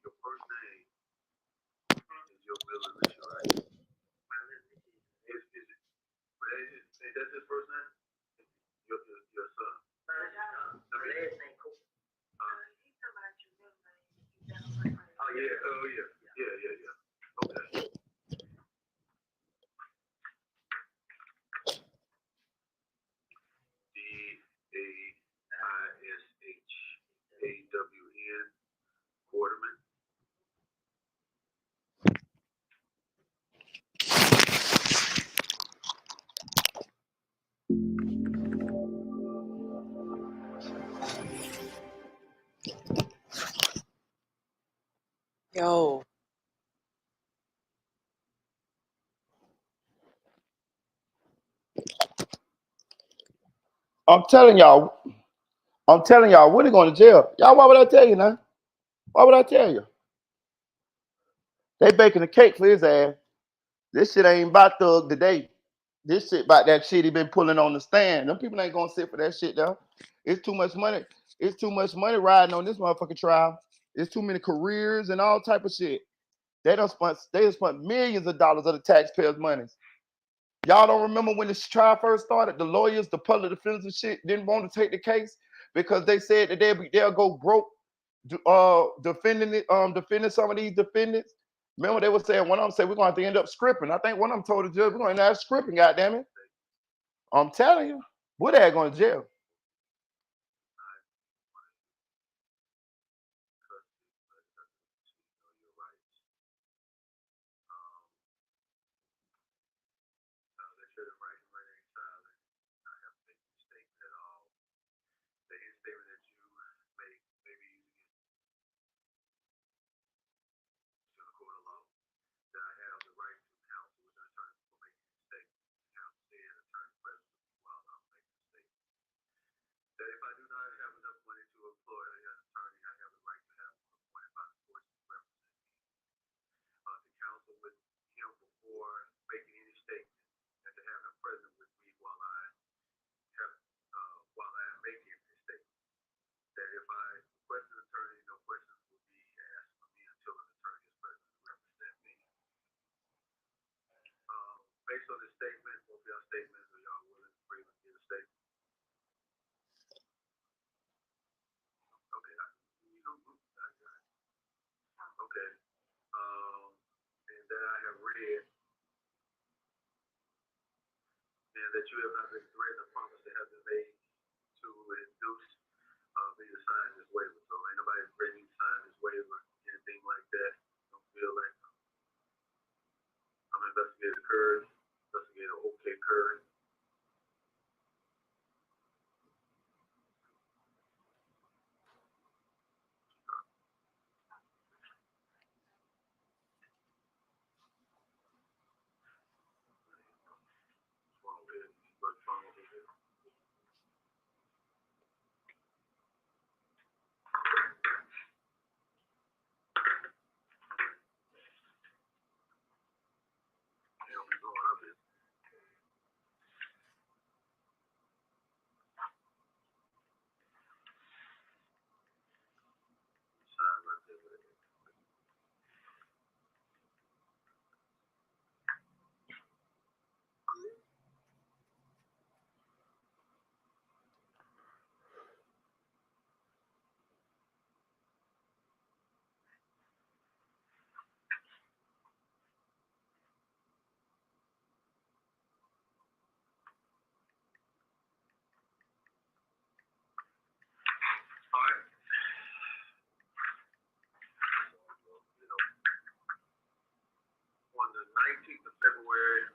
Speaker 6: Your first name is your middle initial, right? Is that his first name? Your son. Oh yeah. Okay. DAISHAWN Quarterman.
Speaker 10: Yo.
Speaker 1: I'm telling y'all, Woody going to jail. Y'all, why would I tell you now? Why would I tell you? They baking a cake for his ass. This shit ain't about Thug today. This shit about that shit he been pulling on the stand. Them people ain't gonna sit for that shit though. It's too much money. It's too much money riding on this motherfucking trial. It's too many careers and all type of shit. They done spent millions of dollars of the taxpayers' money. Y'all don't remember when this trial first started? The lawyers, the public defenders and shit didn't want to take the case because they said that they'll go broke defending some of these defendants. Remember they were saying one of them said we're gonna have to end up scripting. I think one of them told the judge we're gonna end up scripting, goddamn it. I'm telling you, what they going to jail?
Speaker 6: Okay. And that I have read, and that you have not been threatened or promised to have been made to induce me to sign this waiver. So ain't nobody ready to sign this waiver, anything like that. Don't feel like I'm investigator Curry, investigator OK Curry. All right. On the 19th of February,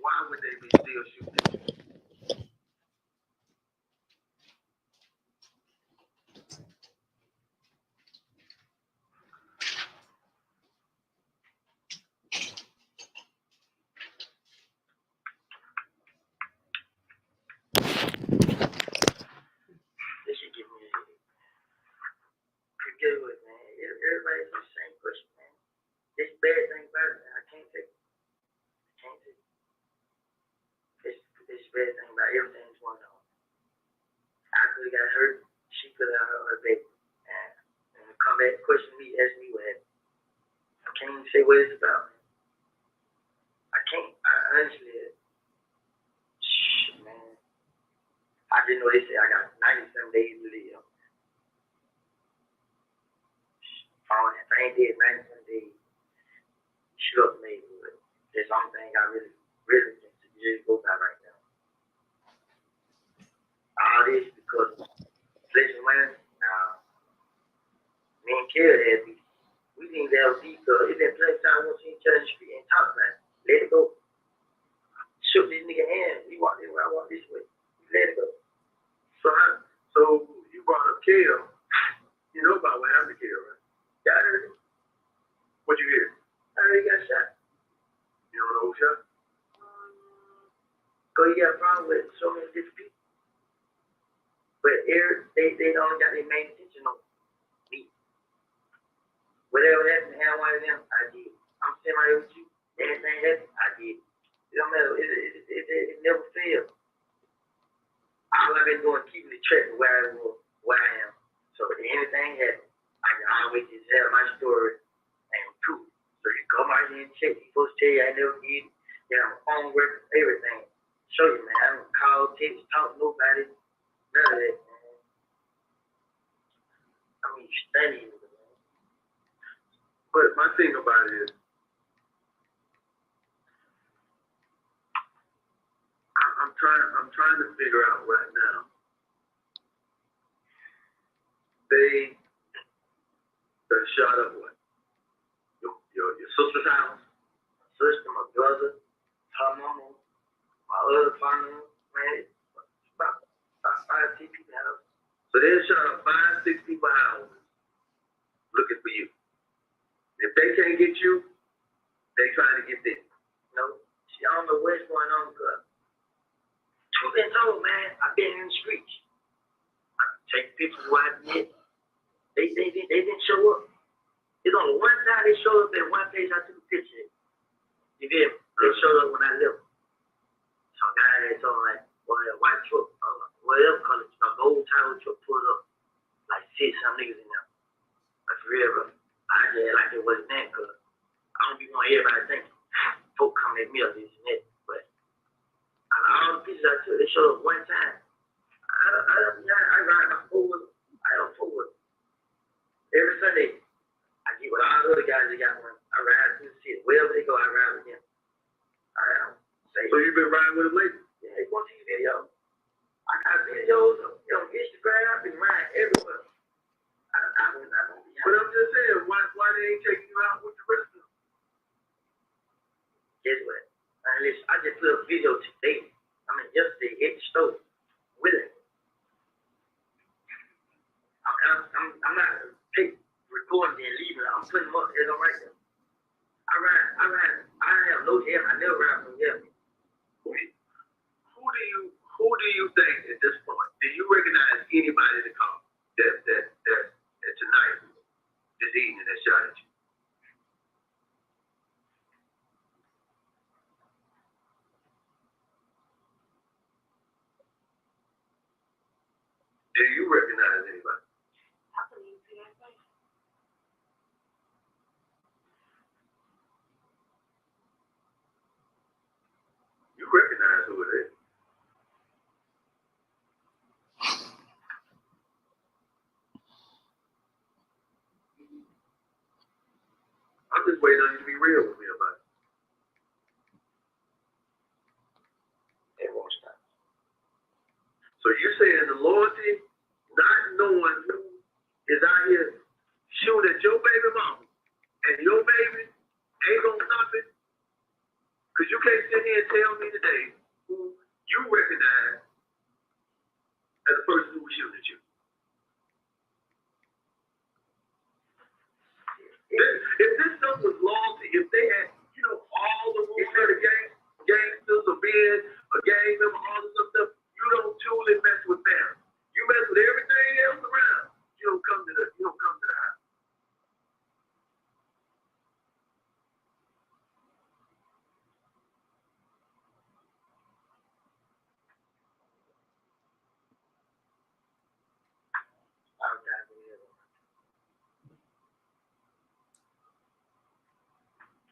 Speaker 6: why would they be still shooting at you?
Speaker 4: This should give me a headache. Forget what, man. Everybody's the same question, man. This bad thing about it, I can't take it. I can't take it. This bad thing about everything's going on. I could have got hurt. She could have hurt her baby. And come back, question me, ask me what happened. I can't even say what it's about, man. I can't. I honestly, shit, man. I didn't know they say I got 97 days to live. If I ain't dead 97 days, shoot up me. But that's the only thing I really think to just go by right now. All this because Fletcher Wayne, me and Kerry had beef. We didn't have beef because it been plenty of time we seen each other in the street and talk about it. Let it go. Shook this nigga hand. He walked this way, I walked this way. Let it go.
Speaker 6: So you brought up Kale. You know about what happened to Kale, right?
Speaker 4: Yeah, I heard it.
Speaker 6: What'd you hear?
Speaker 4: I heard he got shot.
Speaker 6: You don't know who shot?
Speaker 4: Because he got a problem with so many different people. But they only got their main attention on me. Whatever happened to him, one of them, I did. I'm sitting right here with you. Anything happened, I did. It don't matter. It never failed. All I've been doing, keeping the track of where I am. So if anything happened, I can always just tell my story and prove it. So you come out here and check. You supposed to tell you I never did. Yeah, I'm a phone worker, everything. Show you, man. I don't call, text, talk to nobody. None of that, man. I mean, you studying it, man.
Speaker 6: But my thing about it is, I'm trying to figure out right now. They shot up what? Your sister's house?
Speaker 4: My sister, my brother, So they shot up 5, 6 people houses looking for you. If they can't get you, they trying to get them. You know, see, I don't know what's going on, cuz. Truth been told, man, I've been in the streets. I take pictures where I did. They didn't show up. It's only one time they showed up at one place I took a picture. You get me? They showed up when I left. So a guy had told me, like, well, a white truck, whatever color, a gold title truck pulled up, like 6 some niggas in there. That's real, bro. I just like it wasn't that, cuz I don't be wanting everybody thinking, folk come at me or this and that. But out of all the pictures I took, they showed up one time. I ride my forward. I don't forward. Every Sunday, I get with all the other guys that got one. I ride through the city. Wherever they go, I ride with them. So you been riding with them lately? Yeah, they want to see videos. I got videos on Instagram. I've been riding everywhere. But I'm just saying, why they ain't taking you out with the rest of them? Guess what? Listen, I just put a video today. Yesterday at the store with it. I'm not recording and leaving. I'm putting them up as I'm right there. I have no help. I never ride from help. Who do you think at this point? Do you recognize anybody that called that tonight, this evening, that shot at you? Do you recognize anybody? How can you see that face? You recognize who it is. I'm just waiting on you to be real with me about it. It won't stop. So you saying the loyalty, not knowing who is out here shooting at your baby mama and your baby ain't gonna stop it? Because you can't sit here and tell me today who you recognize as the person who was shooting at you. If this stuff was loyalty, if they had, all the rules of the gangsters or being a gang member, all this stuff, you don't truly mess with them. You mess with everything else around. You don't come to the house.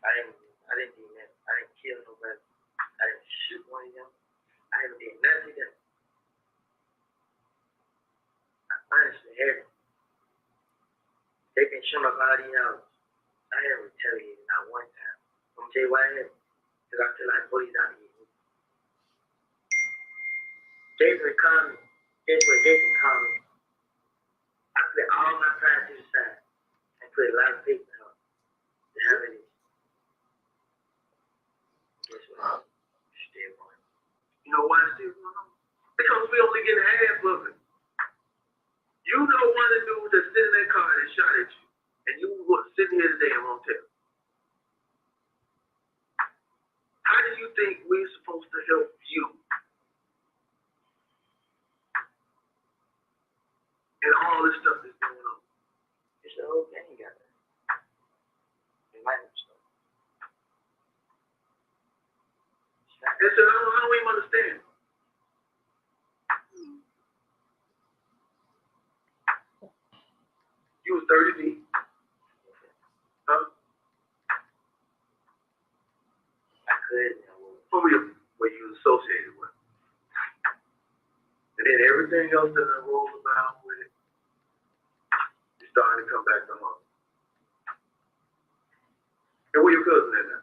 Speaker 4: I didn't do that. I didn't kill nobody. I didn't shoot one of them. I haven't did nothing to them. I honestly haven't. They been shooting up all these hours. I haven't retaliated not one time. I'm gonna tell you why I haven't. Because I feel like police out here. Jason called me. Guess what Jason called me? I put all my pride to the side and put a lot of faith in her to have it. Guess what? Still going. You know why it's still going on? Because we only get half of it. You know one of the dudes that sit in that car that shot at you, and you were sitting here today and won't tell. How do you think we're supposed to help you? And all this stuff that's going on. It's the whole thing, got that. It might have stuff. And so I don't even understand. You was 30 deep. Huh? I could. Who were you associated with? And then everything else that I rolled about with it, it's starting to come back to home. And where your cousin at now?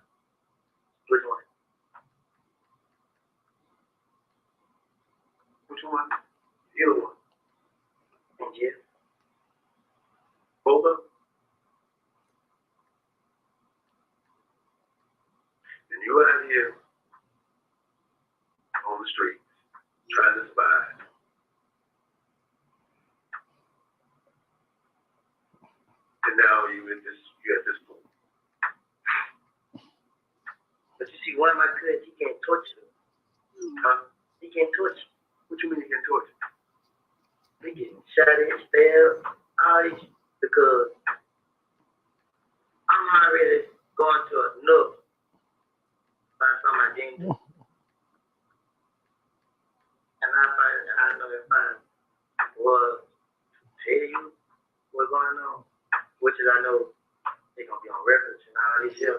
Speaker 4: Which one? Which one? The other one. And Jeff? Both of them? And you out here on the streets trying to survive. one of my cousins, he can't torture me. Huh? He can't torture.
Speaker 6: What you mean you can torture?
Speaker 4: He getting shot at, stabbed, all this, because I'm already going to enough by something I didn't do. And I know if I was tell you what's going on, which is I know they're gonna be on records and all this shit.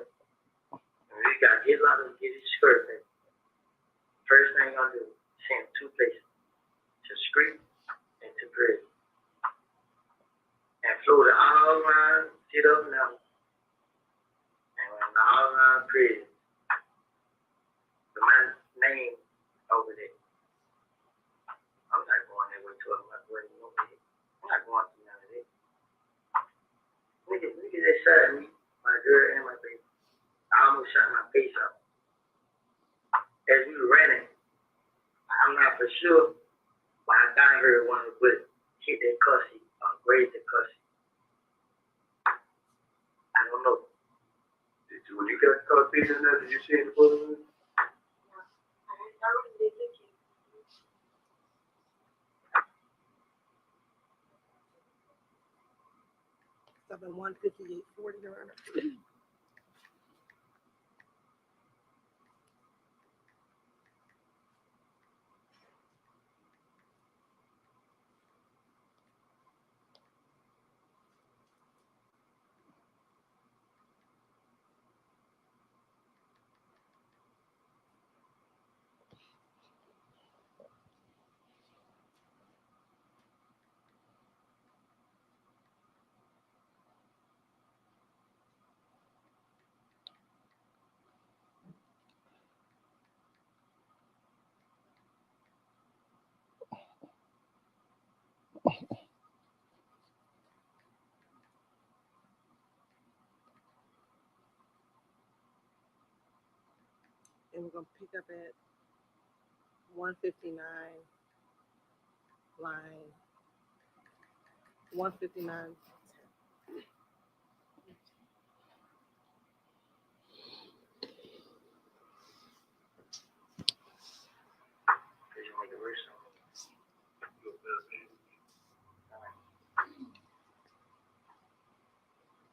Speaker 4: And we gotta get a lot of get his skirt back. First thing I'm gonna do, send 2 places. To street and to prison. And flew to all around, sit up now. And went all around prison. With my name over there. I'm not going there with 12 months worth of no. I'm not going through none of that. Look at that shot at me, my girl and my baby. I almost shot my face off. As we were running, I'm not for sure, but I got her one of the hit that cussy, graze the cussy. I don't know.
Speaker 6: When you got caught beating that, did you see any bullets?
Speaker 5: 15840, Your Honor. And we're going to pick up at 159, line 159.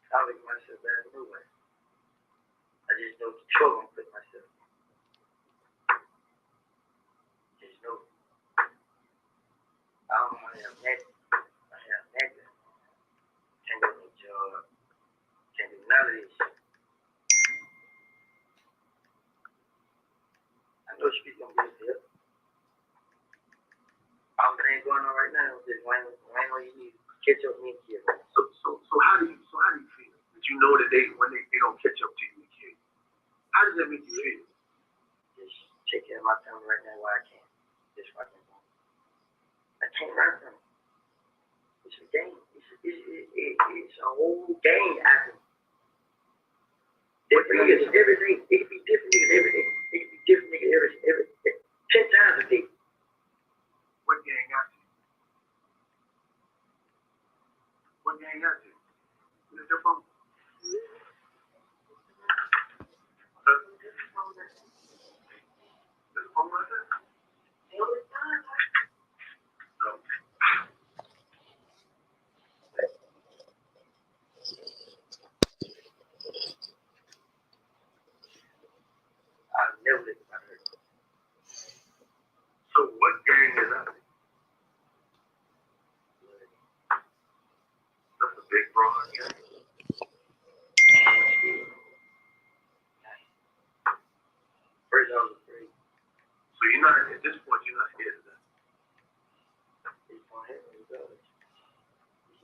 Speaker 4: I make myself bad anyway. I just know the trouble I'm putting myself in. Just know. I don't have nothing. I have nothing. Can't get no job. Can't do none of this. I know she's gonna get it. All that ain't going on right now is just waiting on you to catch up with me here.
Speaker 6: So how do you feel? That you know that when they don't catch up to you and kill you? How does that make you feel?
Speaker 4: Just take care of my family right now while I can. Just fucking go. I can't run from it. It's a game. It's a whole game acting. Different niggas, everything. It could be different niggas, everything. It could be different niggas every 10 times a day.
Speaker 6: What gang got you? What gang got you? Is it your phone? There's a phone right there?
Speaker 4: I'll never let it hurt.
Speaker 6: So what gang is that? That's a big broad gang.
Speaker 4: First I was afraid.
Speaker 6: So you're not, at this point, you're not scared of that.
Speaker 4: It's gonna hit me regardless.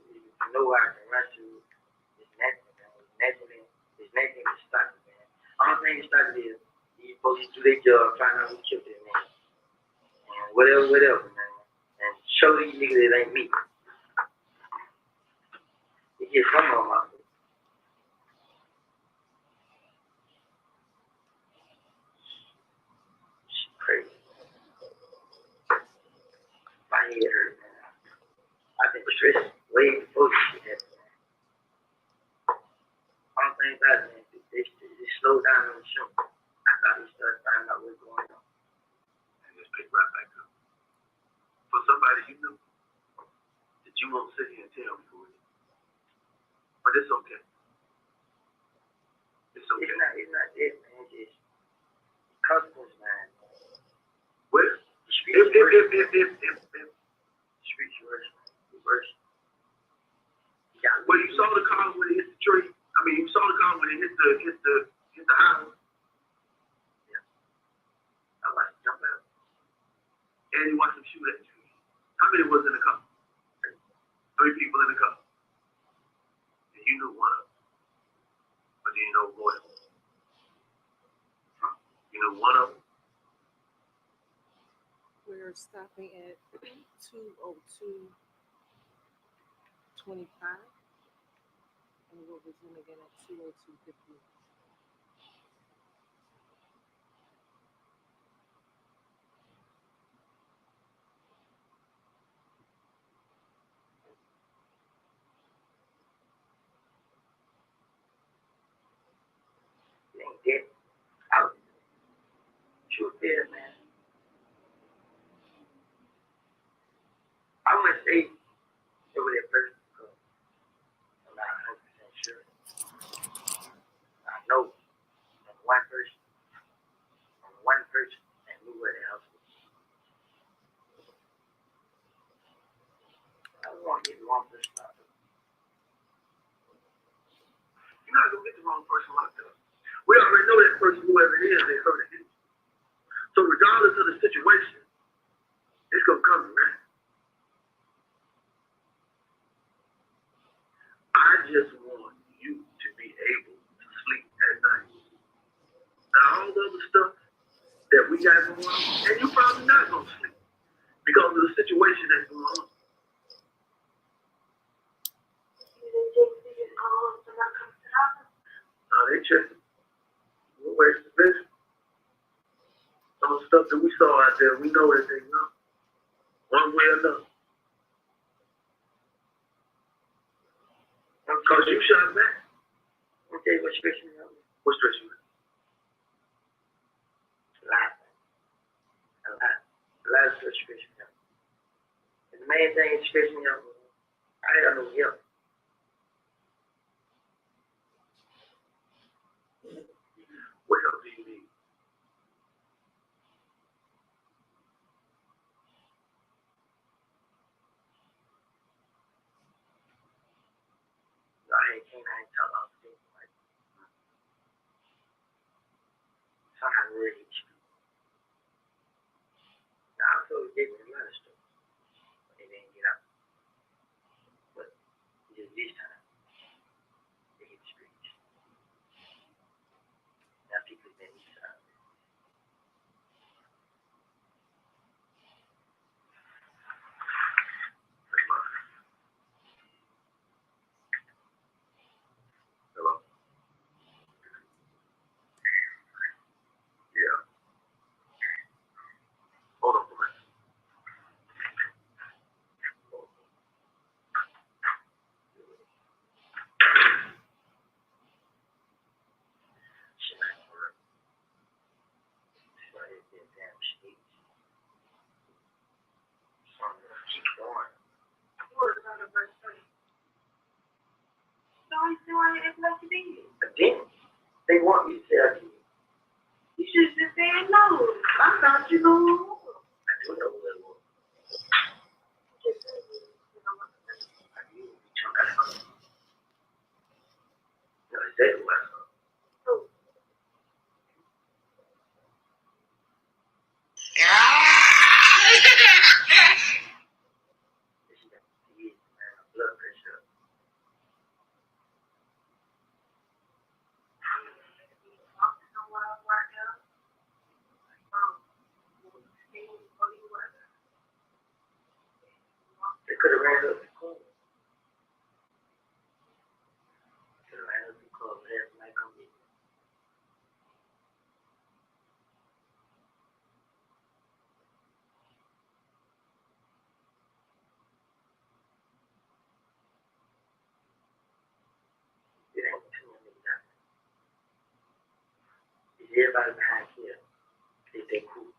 Speaker 4: You know where I can run to. It's nothing, man. It's nothing to stop it, man. Only thing to stop it is these police do their job, find out who killed it, man. And whatever, man. And show these niggas it ain't me. It gets some of them out there. Shit crazy. My head hurt, man. I've been stressed way before this shit happened, man. Only thing about it, man, they slow down on the show. I how you start finding out what's going on. And just pick right back up. For somebody you know that you won't sit here and tell me who it is. But it's okay. It's okay. It's not it, man. It's customers, man. Well, if streets worse, worse. Yeah. Well, you saw the car when it hit the tree. I mean, you saw the car when it hit the house. Yeah. I watched it jump out. And you watched him shoot at the tree. How many was in the car? 3 people in the car. And you knew one of them. But you know more than one. You know one of them.
Speaker 5: We're stopping at 2:02:25, and we'll resume again at 2:02:50.
Speaker 4: You ain't dead. Out. Truth is, man. I want to say it was that person because I'm not 100% sure. I know from one person that knew where the house was. I don't want to get the wrong person locked up. You're not going to get the wrong person locked up. We already know that person, whoever it is, they hurt it. So regardless of the situation, it's going to come around. I just want you to be able to sleep at night. Now, all the other stuff that we got going on, and you're probably not going to sleep because of the situation that's going on. They checking. We're waiting for this. Some stuff that we saw out there, we know that they know. One way or another. Because you shot back. Okay, what's stressing you out? What's stressing you out? A lot of stuff stressing me out. And the main thing that's stressing me out was I had no help. What help do you need? I ain't talking about things like something really true. Now, I told you they were a lot of stuff, but they didn't get out. But just this time, they hit the streets. Now, people have been east side. Hello? Yeah. Hold on for a minute. Shit ain't work. Somebody did damn shit. Something to keep going. What is that about saying? So I still want to act like you did. But then, they want you to tell you. You should have just said no. I thought you knew who it was. I do know who it was. Just say, you know what? I knew you trying to fuck. No, it's that who I saw. Who? It's that kid, man. Blood pressure. They could have ran up the club. Could have ran up the club and had somebody come in. It ain't too many nothing. It's Everybody behind here, they think cool.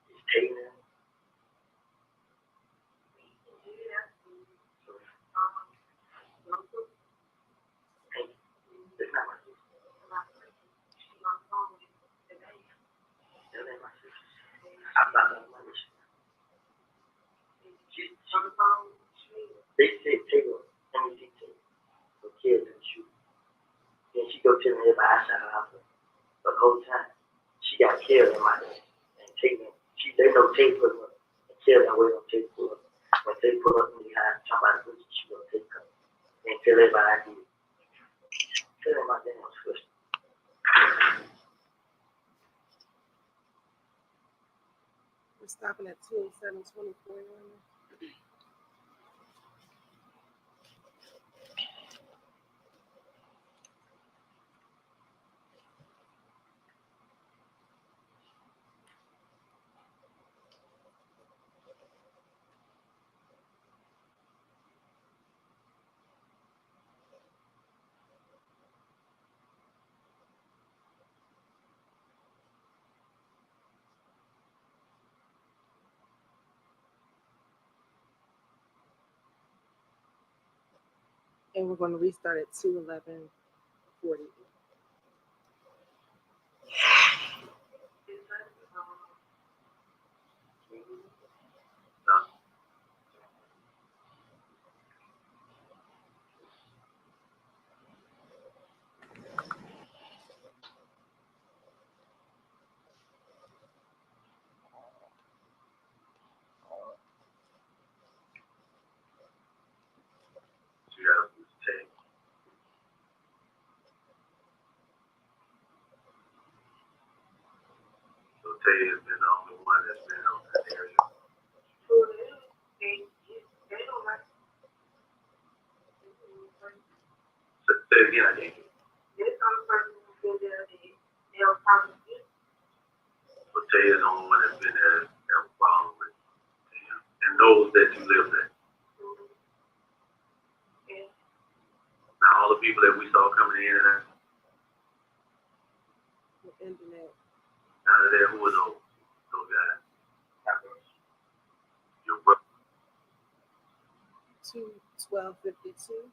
Speaker 4: He's taking them. Hey, it's not my sister. That ain't my sister. I'm not my mother. They say Taylor, let me see Taylor. The kids and shoot. Then she go tell me about outside her house. But the whole time, she got killed in my name. And Taylor, they know Taylor put her up. And killed that way on Taylor pull up. When they pull up in the house, somebody puts it, she gonna take her. And tell everybody I did. Tell them my damn sister.
Speaker 5: We're stopping at 207-24. And we're going to restart at 2:11:40.
Speaker 4: Tay has been the only one that's been on that area. Say it again, I can't hear. So Tay is the only one that's been there that have a problem with him. And knows that you live there. Now all the people that we saw coming in and out,
Speaker 5: The internet.
Speaker 4: out of there, who was those guys? Your brother.
Speaker 5: 2:12:52.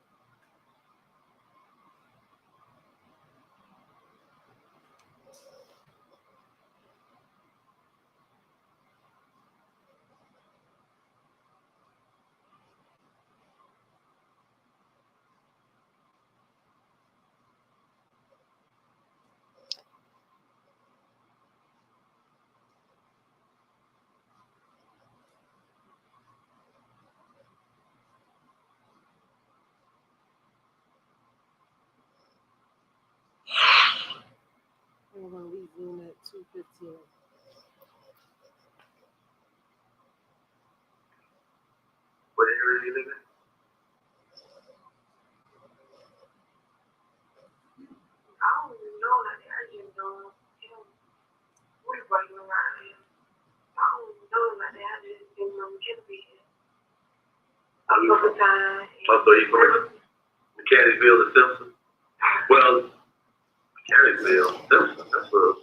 Speaker 5: And we're going to resume at 2:15.
Speaker 4: What area you live in? So you from Mechanicsville to Simpson? Well, Mechanicsville, Simpson, that's a...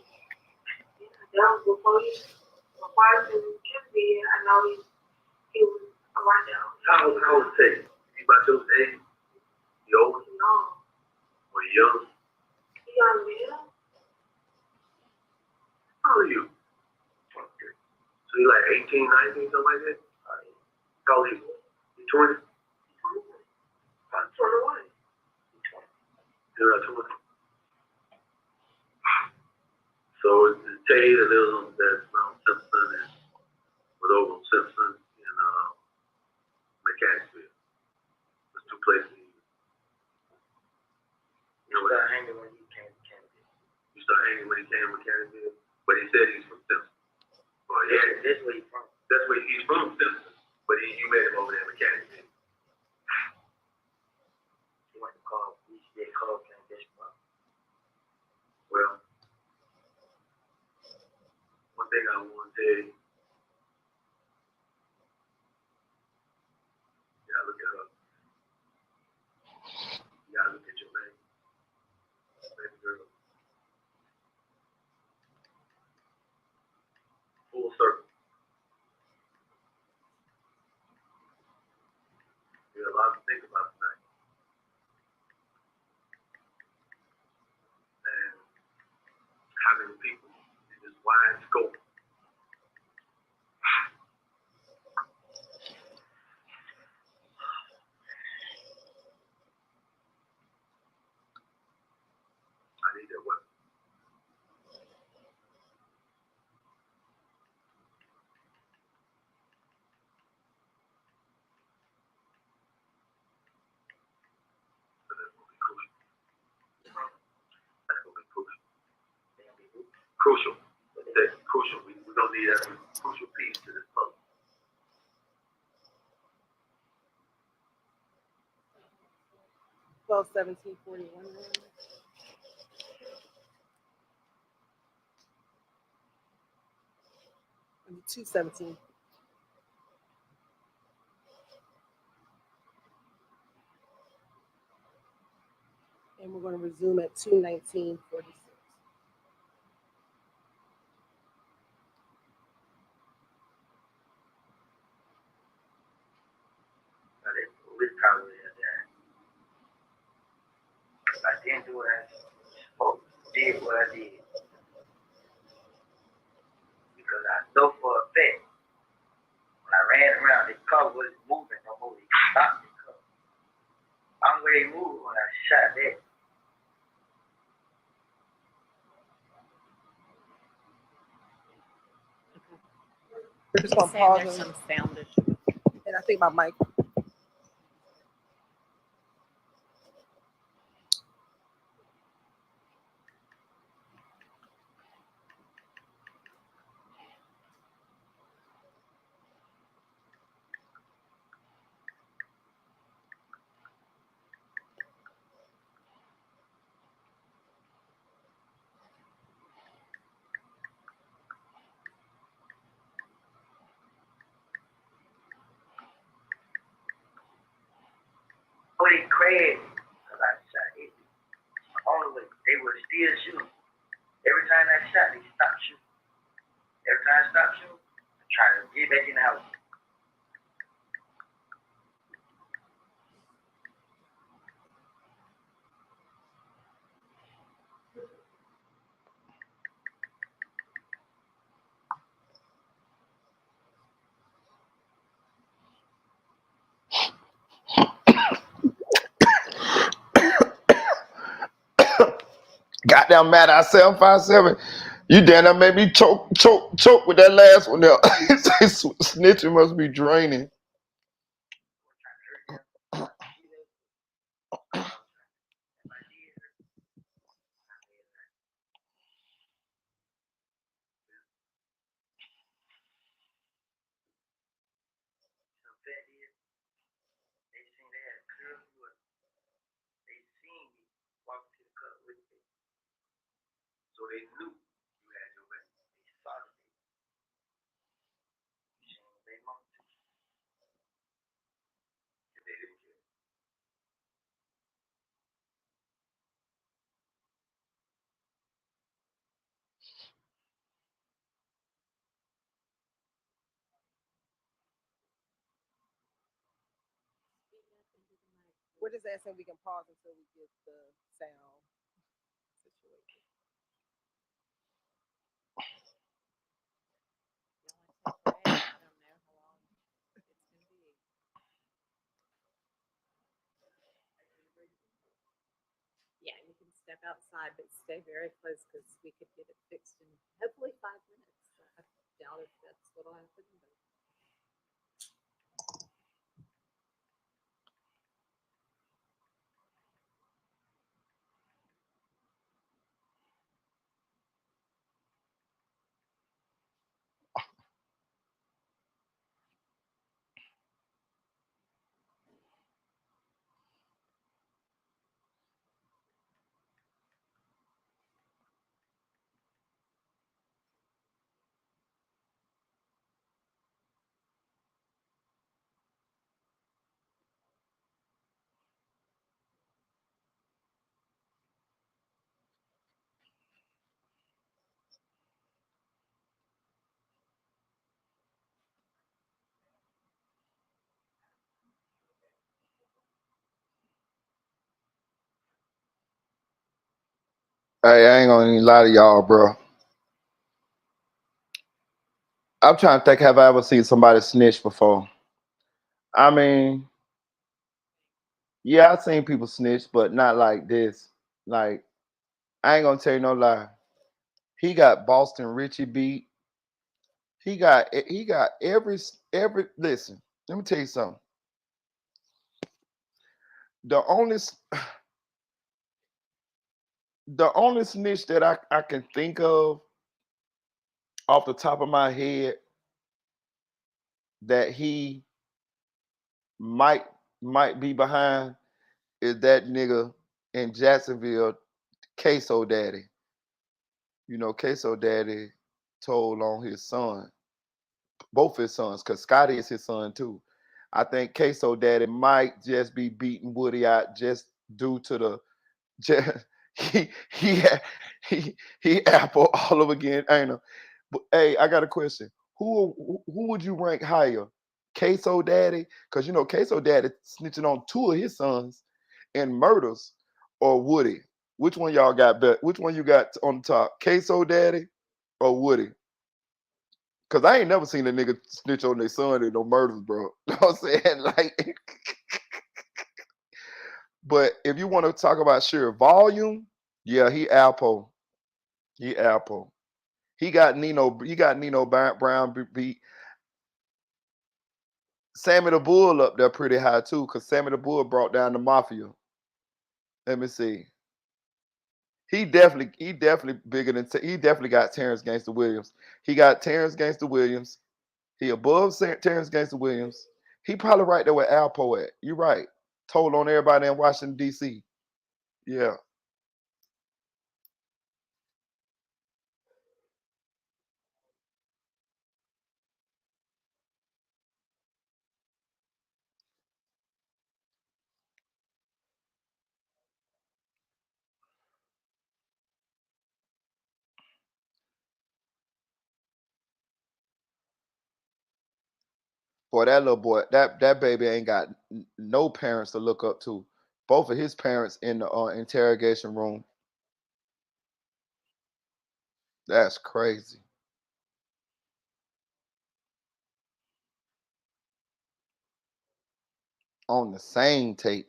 Speaker 4: How old is Tay? He about your age? You old? Or young? How old are you? Okay. So you like 18, 19, something like that? How old are you? You 20? You're at 20. So it's Tay that lives on that's on Simpson and was over on Simpson and Mechanicsville. There's two places. You know what?
Speaker 11: hanging when you came to Canada.
Speaker 4: You started hanging when he came to Mechanicsville, but he said he's from Simpson. Well, yeah,
Speaker 11: That's where you from.
Speaker 4: that's where he's from, Simpson. But you met him over there in Mechanicsville.
Speaker 11: You went to call, we used to get called playing this club.
Speaker 4: Well, one thing I want to tell you, you gotta look at her. You gotta look at your baby girl. many people in this wide scope. I need that weapon. So that's gonna be crucial. That's gonna be crucial. Crucial. That's crucial. We're gonna need that crucial piece to this puzzle.
Speaker 5: Twelve 1741. 217. And we're going to resume at 219:46.
Speaker 4: Now that police probably in there. I didn't do what I did what I did. Because I know for a fact when I ran around, the car wasn't moving no more. He stopped the car. I'm where he moved when I shot that.
Speaker 5: We're just going to
Speaker 3: Saying
Speaker 5: pause
Speaker 3: there's
Speaker 5: and,
Speaker 3: some sound issue.
Speaker 5: and I think my mic.
Speaker 4: Oh, they crashed because I shot it. On the way, they were still shooting. Every time I shot, they stopped shooting. Every time I stopped shooting, I tried to get back in the house.
Speaker 1: Goddamn mad at 757. You damn that made me choke with that last one there. Snitching must be draining.
Speaker 4: They seen they had clear view. They seen me walk to the cut with me. So they knew you had your back. They saw it. You seen what they want to. And they didn't care.
Speaker 5: We're just asking we can pause until we get the sound situation.
Speaker 3: I don't know how long it's going to be. Yeah, you can step outside, but stay very close because we could get it fixed in hopefully 5 minutes. I doubt if that's what'll happen, but.
Speaker 1: Hey, I ain't gonna even lie to y'all, bro. I'm trying to think. Have I ever seen somebody snitch before? I mean, yeah, I've seen people snitch, but not like this. Like, I ain't gonna tell you no lie. He got Boston Richie beat. He got every. Listen, let me tell you something. The only the only snitch that I can think of off the top of my head that he might might be behind is that nigga in Jacksonville, Queso Daddy. You know, Queso Daddy told on his son, both his sons, because Scotty is his son too. I think Queso Daddy might just be beating Woody out just due to the he had- he Apple all over again, ain't know. But hey, I got a question. Who would you rank higher? Queso Daddy? Because you know Queso Daddy snitching on two of his sons in murders, or Woody? Which one y'all got bet? Which one you got on top? Queso Daddy or Woody? Cause I ain't never seen a nigga snitch on their son in no murders, bro. You know what I'm saying? Like, but if you want to talk about sheer volume, yeah, he Alpo. He Alpo. He got Nino. He got Nino Brown beat Sammy the Bull up there pretty high too, cause Sammy the Bull brought down the mafia. Let me see. He definitely bigger than he definitely got Terrence Gangster Williams. He got Terrence Gangster Williams. He above Terrence Gangster Williams. He probably right there with Alpo at. You right. Told on everybody in Washington D.C. Yeah. Boy, that little boy, that baby ain't got no parents to look up to. Both of his parents in the interrogation room. That's crazy. On the same tape.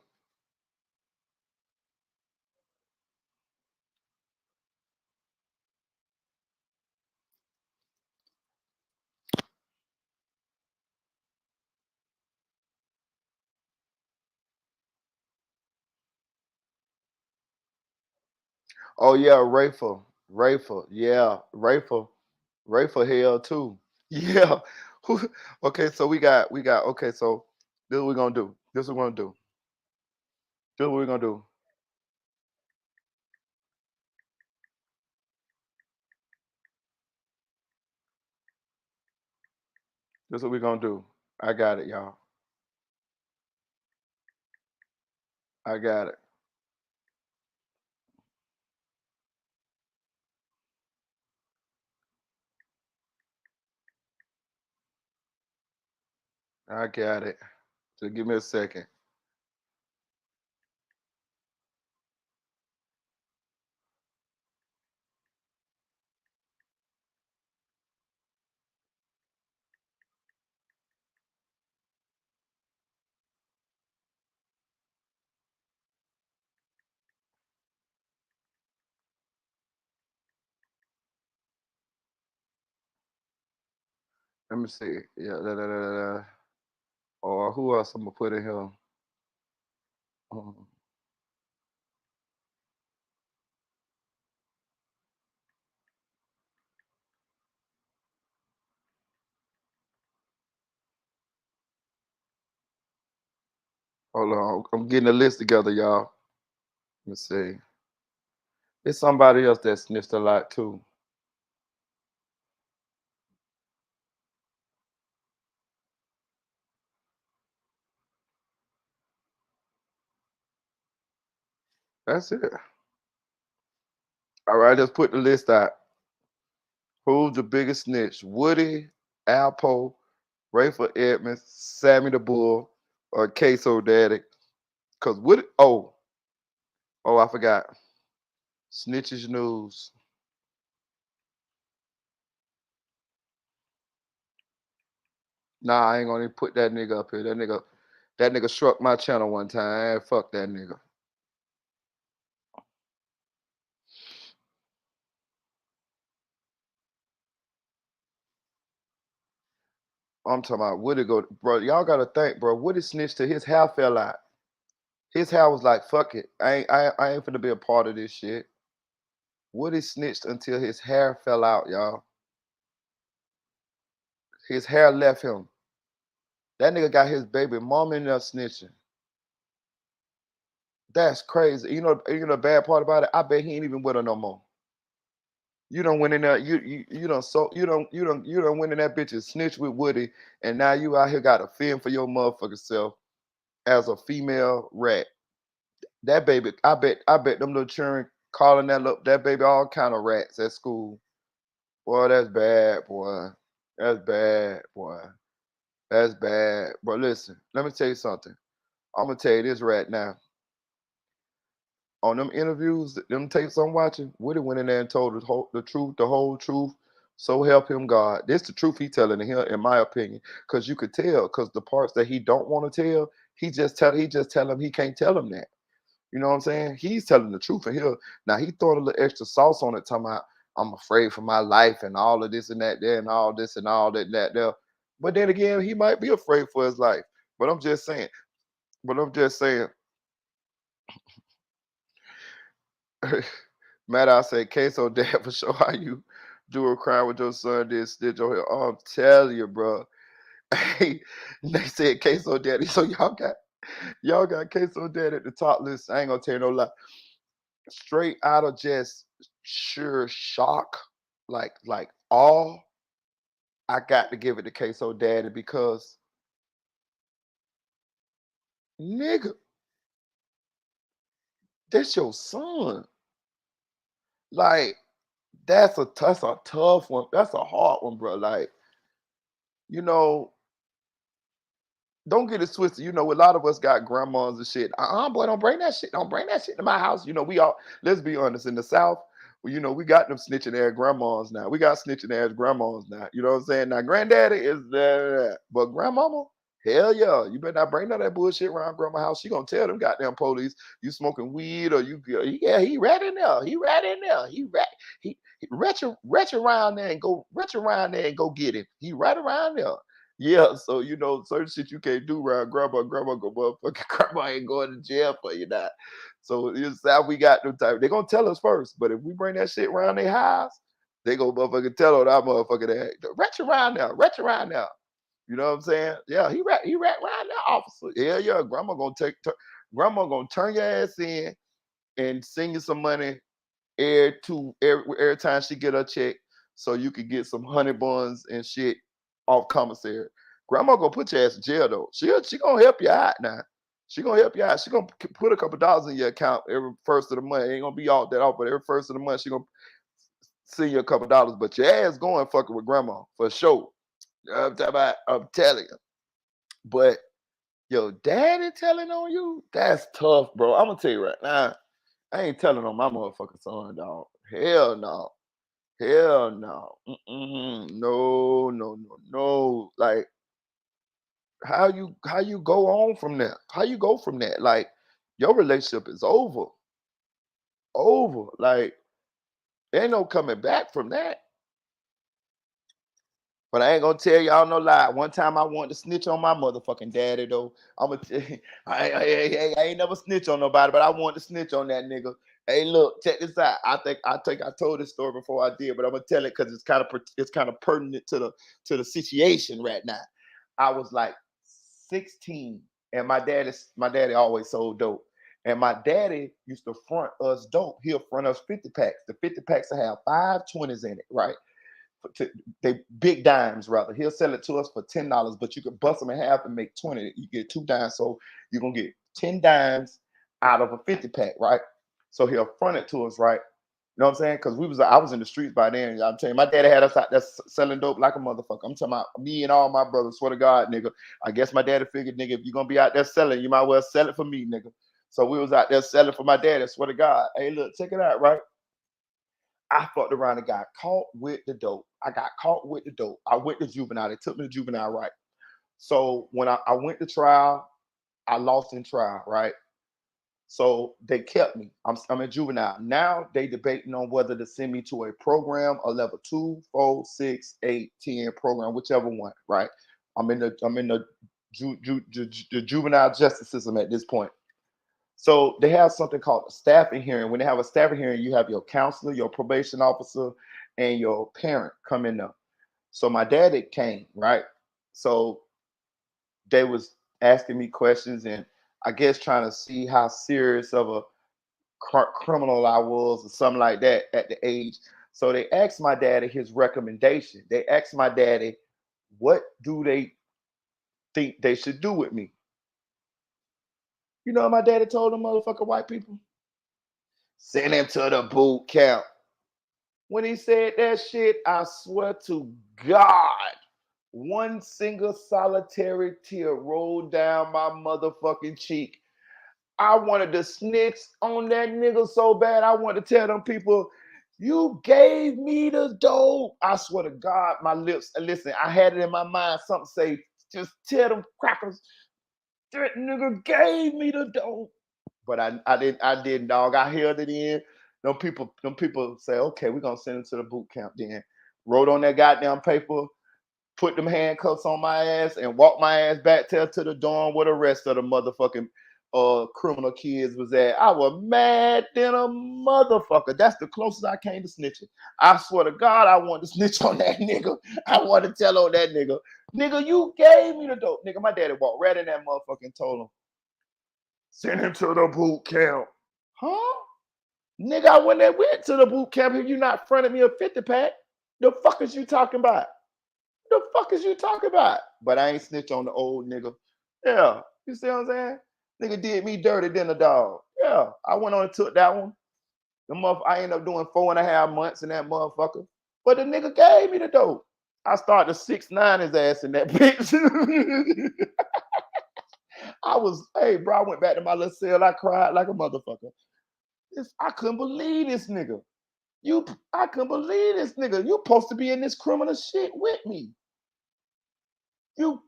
Speaker 1: Oh yeah, Rayful. Yeah, Rayful hell too. Yeah. Okay, so we got okay, so this is what we're gonna do. This is what we're gonna do. This is what we're gonna do. This is what we're gonna do. I got it, y'all. I got it. I got it. So give me a second. Let me see. Yeah, or who else I'm gonna put in here? Um, Hold on. I'm getting a list together, y'all. Let me see. It's somebody else that snitched a lot too. That's it. All right, let's put the list out. Who's the biggest snitch? Woody, Alpo, Rayford Edmonds, Sammy the Bull, or Queso Daddy? Cause Woody. Oh, I forgot. Snitches news. Nah, I ain't gonna even put that nigga up here. That nigga struck my channel one time. Fuck that nigga. I'm talking about Woody go, bro. Y'all gotta think, bro. Woody snitched till his hair fell out. His hair was like, fuck it. I ain't finna be a part of this shit. Woody snitched until his hair fell out, y'all. His hair left him. That nigga got his baby mom in there snitching. That's crazy. You know the bad part about it? I bet he ain't even with her no more. You don't went in there, you don't so you don't went in that bitch and snitch with Woody, and now you out here got a fin for your motherfucking self as a female rat. That baby, I bet them little children calling that baby all kind of rats at school. Boy, that's bad, boy. That's bad, boy. That's bad. But listen, let me tell you something. I'm gonna tell you this right now. On them interviews, them tapes I'm watching, Woody went in there and told the truth, the whole truth. So help him God. This the truth he telling here, in my opinion, because you could tell, because the parts that he don't want to tell, he just tell him he can't tell him that. You know what I'm saying? He's telling the truth in here. Now he throwing a little extra sauce on it, talking about I'm afraid for my life and all of this and that there and all this and all that and that there. But then again, he might be afraid for his life. But I'm just saying. But I'm just saying. Matt, I say, Queso dad for sure. How you do a crime with your son? Did stitch on here? Oh, I'm telling you, bro. Hey, they said Queso daddy, so y'all got Queso dad at the top list. I ain't gonna tell you no lie. Straight out of just sure shock, like all. I got to give it to Queso daddy because nigga, that's your son. Like that's a tough one. That's a hard one, bro. Like you know, don't get it twisted. You know, a lot of us got grandmas and shit. Boy, don't bring that shit. Don't bring that shit to my house. You know, we all, let's be honest, in the South, well, you know, we got them snitching ass grandmas now. We got snitching ass grandmas now. You know what I'm saying? Now, granddaddy is there, but grandmama, hell yeah. You better not bring none of that bullshit around grandma's house. She gonna tell them goddamn police you smoking weed or yeah, he right in there. He right in there. He retch around there and go get him. He right around there. Yeah, so you know, certain shit you can't do around grandma. Grandma go motherfucking grandma ain't going to jail for you that. So it's how we got them type. They gonna tell us first, but if we bring that shit around their house, they gonna motherfucking tell on our motherfucking ass. Retch around now. You know what I'm saying? Yeah, he rat around now, officer. Yeah, yeah. Grandma gonna turn your ass in and send you some money every time she get her check, so you could get some honey buns and shit off commissary. Grandma gonna put your ass in jail though. She gonna help you out now. She gonna help you out. She gonna put a couple dollars in your account every first of the month. It ain't gonna be all that off, but every first of the month she gonna send you a couple dollars. But your ass going fucking with grandma for sure. I'm telling you. But yo, daddy telling on you, that's tough, bro. I'm gonna tell you right now. I ain't telling on my motherfucking son, dog. Hell no. Hell no. Mm-mm. No, no, no, no. Like, how you go on from that? How you go from that? Like, your relationship is over. Over. Like, ain't no coming back from that. But I ain't gonna tell y'all no lie. One time I wanted to snitch on my motherfucking daddy though. I'm gonna tell you, I ain't never snitch on nobody, but I wanted to snitch on that nigga. Hey, look, check this out. I think I told this story before I did, but I'm gonna tell it because it's kind of pertinent to the situation right now. I was like 16, and my daddy always sold dope. And my daddy used to front us dope. He'll front us 50 packs. The 50 packs will have 5 20s in it, right? They big dimes rather. He'll sell it to us for $10, but you can bust them in half and make 20. You get 2 dimes, so you're gonna get 10 dimes out of a 50 pack, right? So he'll front it to us, right? You know what I'm saying? Because I was in the streets by then. I'm telling you, my daddy had us out there selling dope like a motherfucker. I'm talking about me and all my brothers. Swear to God, nigga. I guess my daddy figured, nigga, if you're gonna be out there selling, you might well sell it for me, nigga. So we was out there selling for my daddy. Swear to God. Hey, look, check it out, right? I fucked around and got caught with the dope. I got caught with the dope. I went to juvenile. They took me to juvenile, right? So when I went to trial, I lost in trial, right? So they kept me. I'm a juvenile. Now they debating on whether to send me to a program, a level 2, 4, 6, 8, 10 program, whichever one, right? I'm in the the juvenile justice system at this point. So they have something called a staffing hearing. When they have a staffing hearing, you have your counselor, your probation officer, and your parent come in there. So my daddy came, right? So they was asking me questions and I guess trying to see how serious of a criminal I was or something like that at the age. So they asked my daddy his recommendation. They asked my daddy, what do they think they should do with me? You know what my daddy told them motherfucker white people? Send him to the boot camp. When he said that shit, I swear to God, one single solitary tear rolled down my motherfucking cheek. I wanted to snitch on that nigga so bad. I wanted to tell them people, you gave me the dope. I swear to God, my lips, listen, I had it in my mind, something say, just tell them crackers, that nigga gave me the dope. But I didn't, dog. I held it in. Them people say, okay, we're gonna send him to the boot camp then. Wrote on that goddamn paper, put them handcuffs on my ass, and walked my ass back to the dorm where the rest of the motherfucking criminal kids was at. I was mad than a motherfucker. That's the closest I came to snitching. I swear to God, I wanted to snitch on that nigga. I wanted to tell on that nigga. Nigga, you gave me the dope. Nigga, my daddy walked right in that motherfucker and told him, send him to the boot camp. Huh? Nigga, I went to the boot camp if you not fronted me a 50 pack. The fuck is you talking about? The fuck is you talking about? But I ain't snitch on the old nigga. Yeah, you see what I'm saying? Nigga did me dirty than a dog. Yeah, I went on and took that one. I ended up doing 4.5 months in that motherfucker. But the nigga gave me the dope. I started to 6'9" his ass in that bitch. Hey, bro, I went back to my little cell. I cried like a motherfucker. I couldn't believe this nigga. I couldn't believe this nigga. You supposed to be in this criminal shit with me. You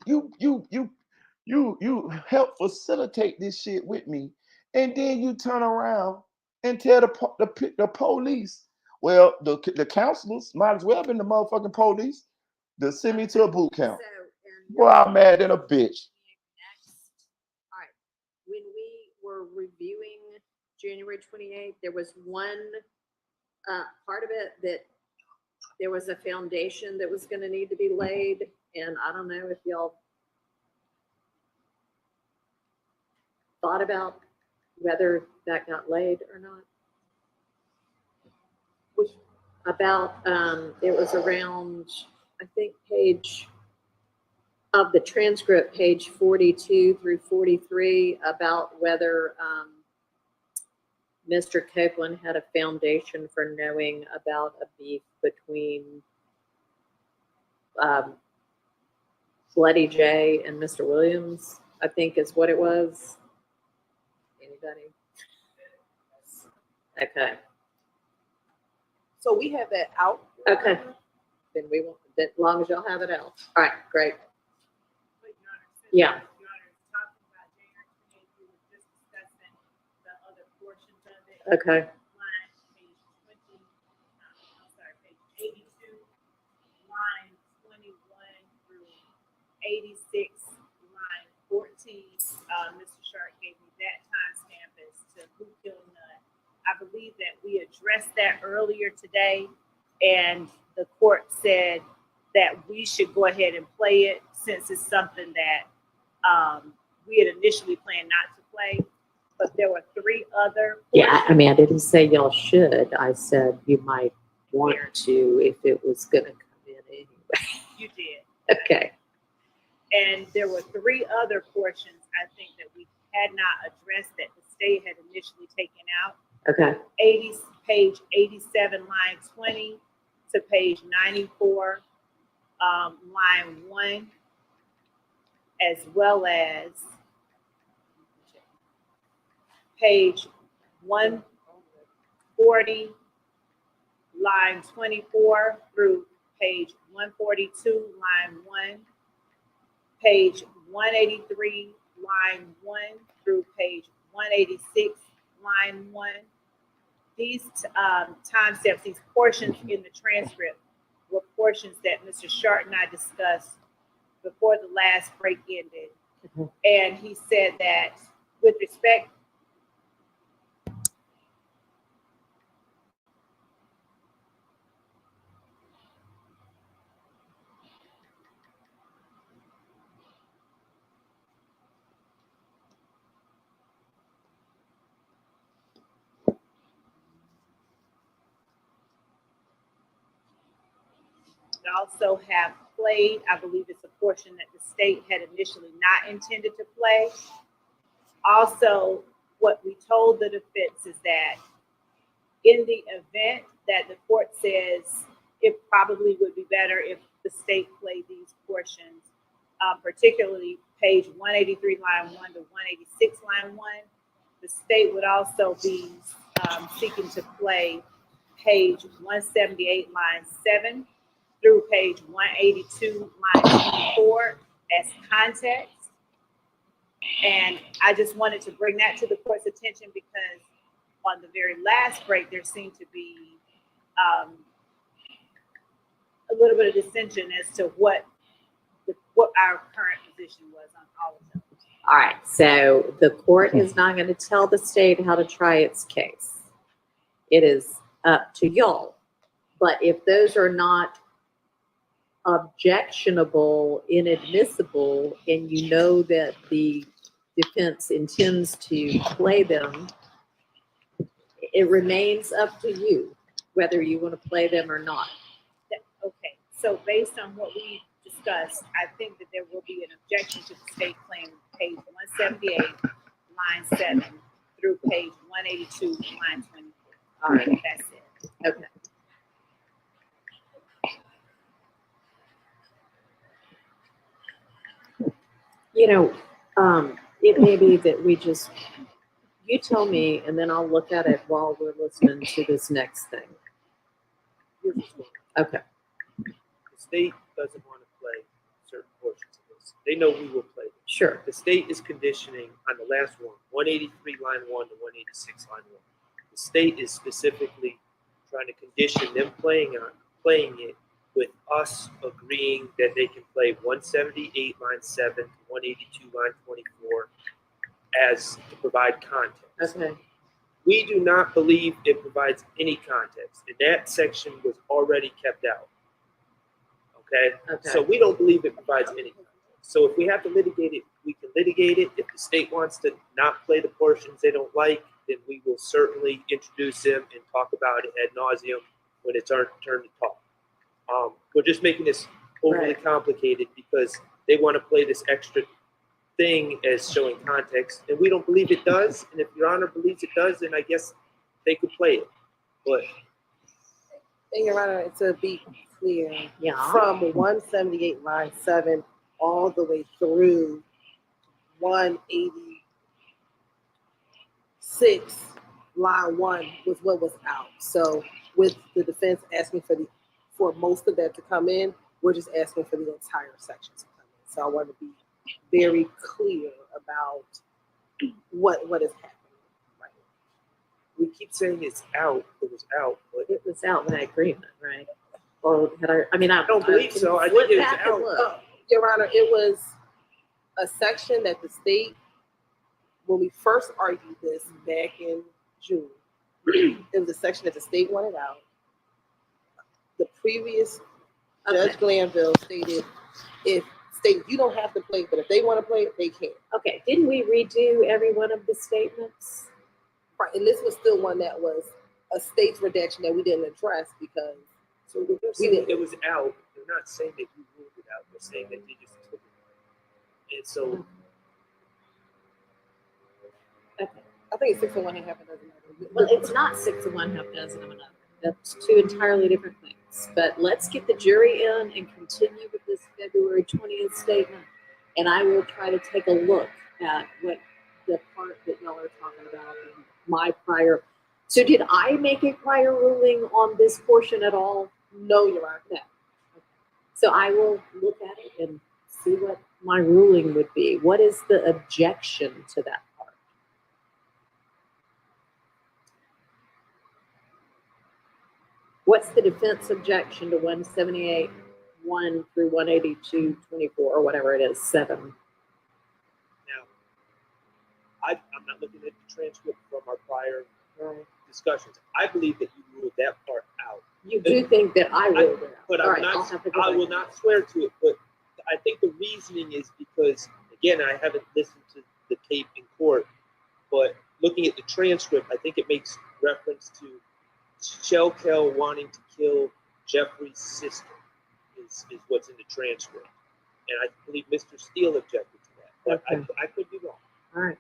Speaker 1: help facilitate this shit with me, and then you turn around and tell the police. Well, the counselors might as well have been the motherfucking police to send me to a boot camp. Boy, I'm mad than a bitch.
Speaker 3: All right. When we were reviewing January 28th, there was one part of it that there was a foundation that was going to need to be laid. And I don't know if y'all thought about whether that got laid or not. It was around, I think, page of the transcript, page 42 through 43, about whether Mr. Copeland had a foundation for knowing about a beef between Bloody J and Mr. Williams, I think is what it was. Anybody? Okay.
Speaker 5: So we have that out.
Speaker 3: Okay. Then we won't, as long as y'all have it out. All right, great. Yeah. Okay.
Speaker 12: Page 82, line 21 through 86, line 14. Mr. Sharp gave me that timestamp as to who killed Nut. I believe that we addressed that earlier today, and the court said that we should go ahead and play it since it's something that we had initially planned not to play. But there were 3 other.
Speaker 3: Yeah, I mean, I didn't say y'all should. I said you might want to if it was going to come in anyway.
Speaker 12: You did.
Speaker 3: Okay.
Speaker 12: And there were 3 other portions, I think, that we had not addressed that the state had initially taken out.
Speaker 3: Okay.
Speaker 12: Page 87, line 20 to page 94, line 1, as well as page 140, line 24 through page 142, line 1, page 183, line 1 through page 186, line 1. These timestamps, these portions in the transcript were portions that Mr. Sharp and I discussed before the last break ended. And he said that with respect, also have played, I believe it's a portion that the state had initially not intended to play. Also, what we told the defense is that in the event that the court says it probably would be better if the state played these portions, particularly page 183, line 1 to 186, line 1, the state would also be seeking to play page 178, line 7 through page 182, line 24 as context. And I just wanted to bring that to the court's attention because on the very last break, there seemed to be a little bit of dissension as to what our current position was on all of them.
Speaker 3: All right, so the court is not going to tell the state how to try its case. It is up to y'all. But if those are not objectionable, inadmissible, and you know that the defense intends to play them, it remains up to you whether you want to play them or not.
Speaker 12: Okay, so based on what we discussed, I think that there will be an objection to the state playing page 178, line 7 through page 182, line 24.
Speaker 3: All right.
Speaker 12: That's it.
Speaker 3: Okay. You know, it may be that you tell me, and then I'll look at it while we're listening to this next thing. Okay.
Speaker 7: The state doesn't want to play certain portions of this. They know we will play them.
Speaker 3: Sure.
Speaker 7: The state is conditioning on the last one, 183 line 1 to 186 line 1. The state is specifically trying to condition them playing it with us agreeing that they can play 178 line 7 to 182 line 24 as to provide context.
Speaker 3: Okay.
Speaker 7: We do not believe it provides any context, and that section was already kept out. Okay? So we don't believe it provides any context. So if we have to litigate it, we can litigate it. If the state wants to not play the portions they don't like, then we will certainly introduce them and talk about it ad nauseum when it's our turn to talk. We're just making this overly complicated because they want to play this extra thing as showing context, and we don't believe it does. And if Your Honor believes it does, then I guess they could play it. But
Speaker 5: and Your Honor, to be clear, from 178 line 7 all the way through 186 line 1 was what was out. So with the defense asking for most of that to come in, we're just asking for the entire section to come in. So I want to be very clear about what is happening right now.
Speaker 7: We keep saying it's out. It was out, but
Speaker 3: it was out by agreement, right? Or had I
Speaker 7: don't believe so. I think it's out.
Speaker 5: Your Honor, it was a section that the state, when we first argued this back in June, it was a section that the state wanted out. The previous Judge Glanville stated, you don't have to play, but if they want to play it, they can.
Speaker 3: Okay, didn't we redo every one of the statements?
Speaker 5: Right, and this was still one that was a state's redaction that we didn't address because
Speaker 7: it was out. They're not saying that you ruled it out. They're saying that they just took it out. And so
Speaker 5: I think it's 6 of one and half a dozen.
Speaker 3: Well, it's not 6 of one, half dozen of another. That's two entirely different things. But let's get the jury in and continue with this February 20th statement. And I will try to take a look at what the part that y'all are talking about in my prior. So did I make a prior ruling on this portion at all?
Speaker 5: No, Your Honor.
Speaker 3: No. Okay. So I will look at it and see what my ruling would be. What is the objection to that part? What's the defense objection to 178, 1 through 182, 24, or whatever it is, 7?
Speaker 7: Now, I'm not looking at the transcript from our prior
Speaker 3: Right.
Speaker 7: discussions. I believe that you ruled that part out.
Speaker 3: You do think that I ruled it out.
Speaker 7: But
Speaker 3: All
Speaker 7: I'm
Speaker 3: right, I'll
Speaker 7: not,
Speaker 3: have to go
Speaker 7: I
Speaker 3: back.
Speaker 7: will not swear to it. But I think the reasoning is because, again, I haven't listened to the tape in court, but looking at the transcript, I think it makes reference to Shelkel wanting to kill Jeffrey's sister is what's in the transcript. And I believe Mr. Steele objected to that. But
Speaker 3: Okay.
Speaker 7: I could be wrong.
Speaker 3: All right.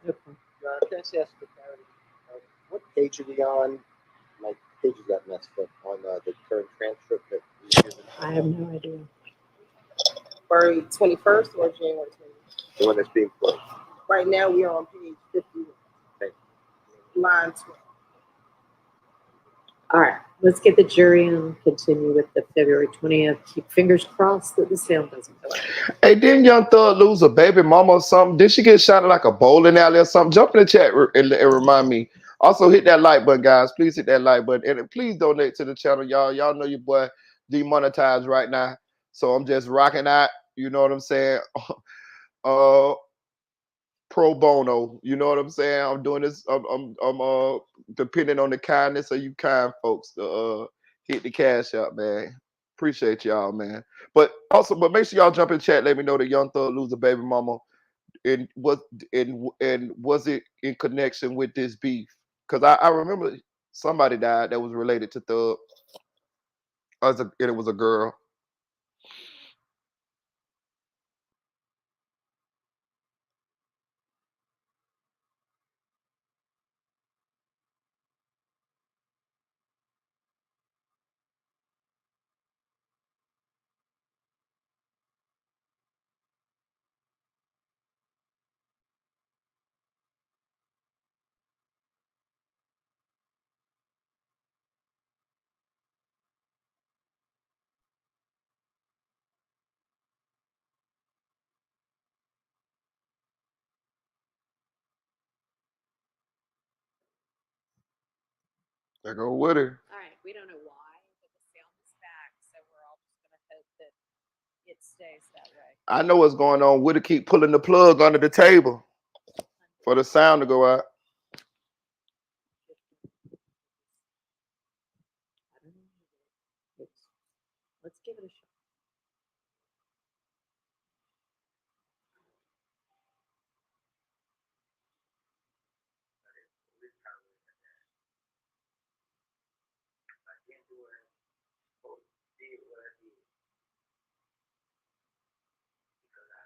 Speaker 3: Okay.
Speaker 11: Can I just ask for clarity? What page are we on? My pages got messed up on the current transcript that we given.
Speaker 3: I have no idea.
Speaker 5: February 21st or January 20th?
Speaker 11: The one that's being played.
Speaker 5: Right now, we are on page 51.
Speaker 11: Okay.
Speaker 5: Line 12.
Speaker 3: All right, let's get the jury and continue with the February 20th. Keep fingers crossed that the sound doesn't go out.
Speaker 1: Hey, didn't Young Thug lose a baby mama or something? Did she get shot at like a bowling alley or something? Jump in the chat and remind me. Also, hit that like button, guys. Please hit that like button. And please donate to the channel, y'all. Y'all know your boy demonetized right now. So I'm just rocking out. You know what I'm saying? Pro bono. You know what I'm saying? I'm doing this. I'm depending on the kindness of you kind folks to hit the cash out, man. Appreciate y'all, man. But make sure y'all jump in chat. Let me know that Young Thug lose a baby mama, and was it in connection with this beef? Because I remember somebody died that was related to Thug. And it was a girl. There go Woody.
Speaker 3: All right, we don't know why, but the sound is back, so we're all just going to hope that it stays that way.
Speaker 1: I know what's going on. Woody keep pulling the plug under the table for the sound to go out.
Speaker 3: Let's give it a shot.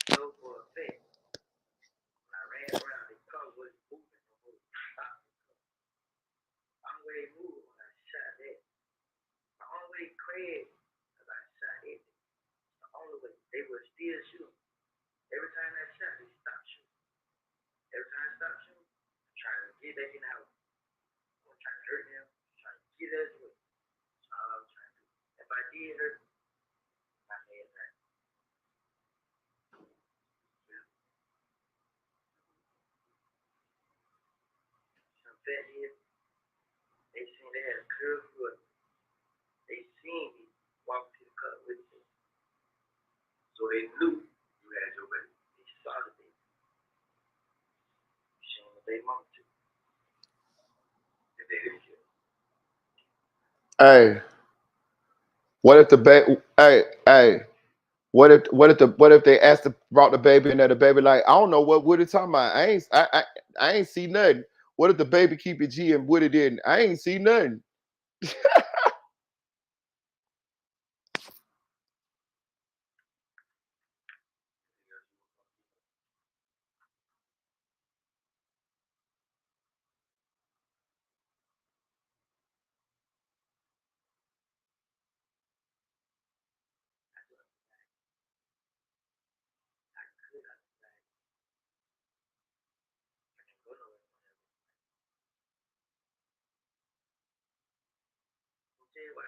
Speaker 4: I know for a fact when I ran around, the car wasn't moving no more. I'm way moved when I shot it. The only way Craig, because I shot it, the only way they were still shooting. Every time I shot, they stopped shooting. Every time I stopped shooting, I'm trying to get back in the house. I'm trying to hurt them, I'm trying to get us away. That's all I was trying to do. If I did hurt them, I made that. Some fat here, they seen they had a curved foot. They seen me walk to the cut with me. So they knew you had your baby. They saw the baby. You seen the baby mama too. The baby killed.
Speaker 1: Hey, what if the baby? Hey. What if they brought the baby in there? The baby like, I don't know what Woody talking about. I ain't see nothing. What if the baby keep it G and Woody didn't? I ain't see nothing.
Speaker 4: I'll tell you why.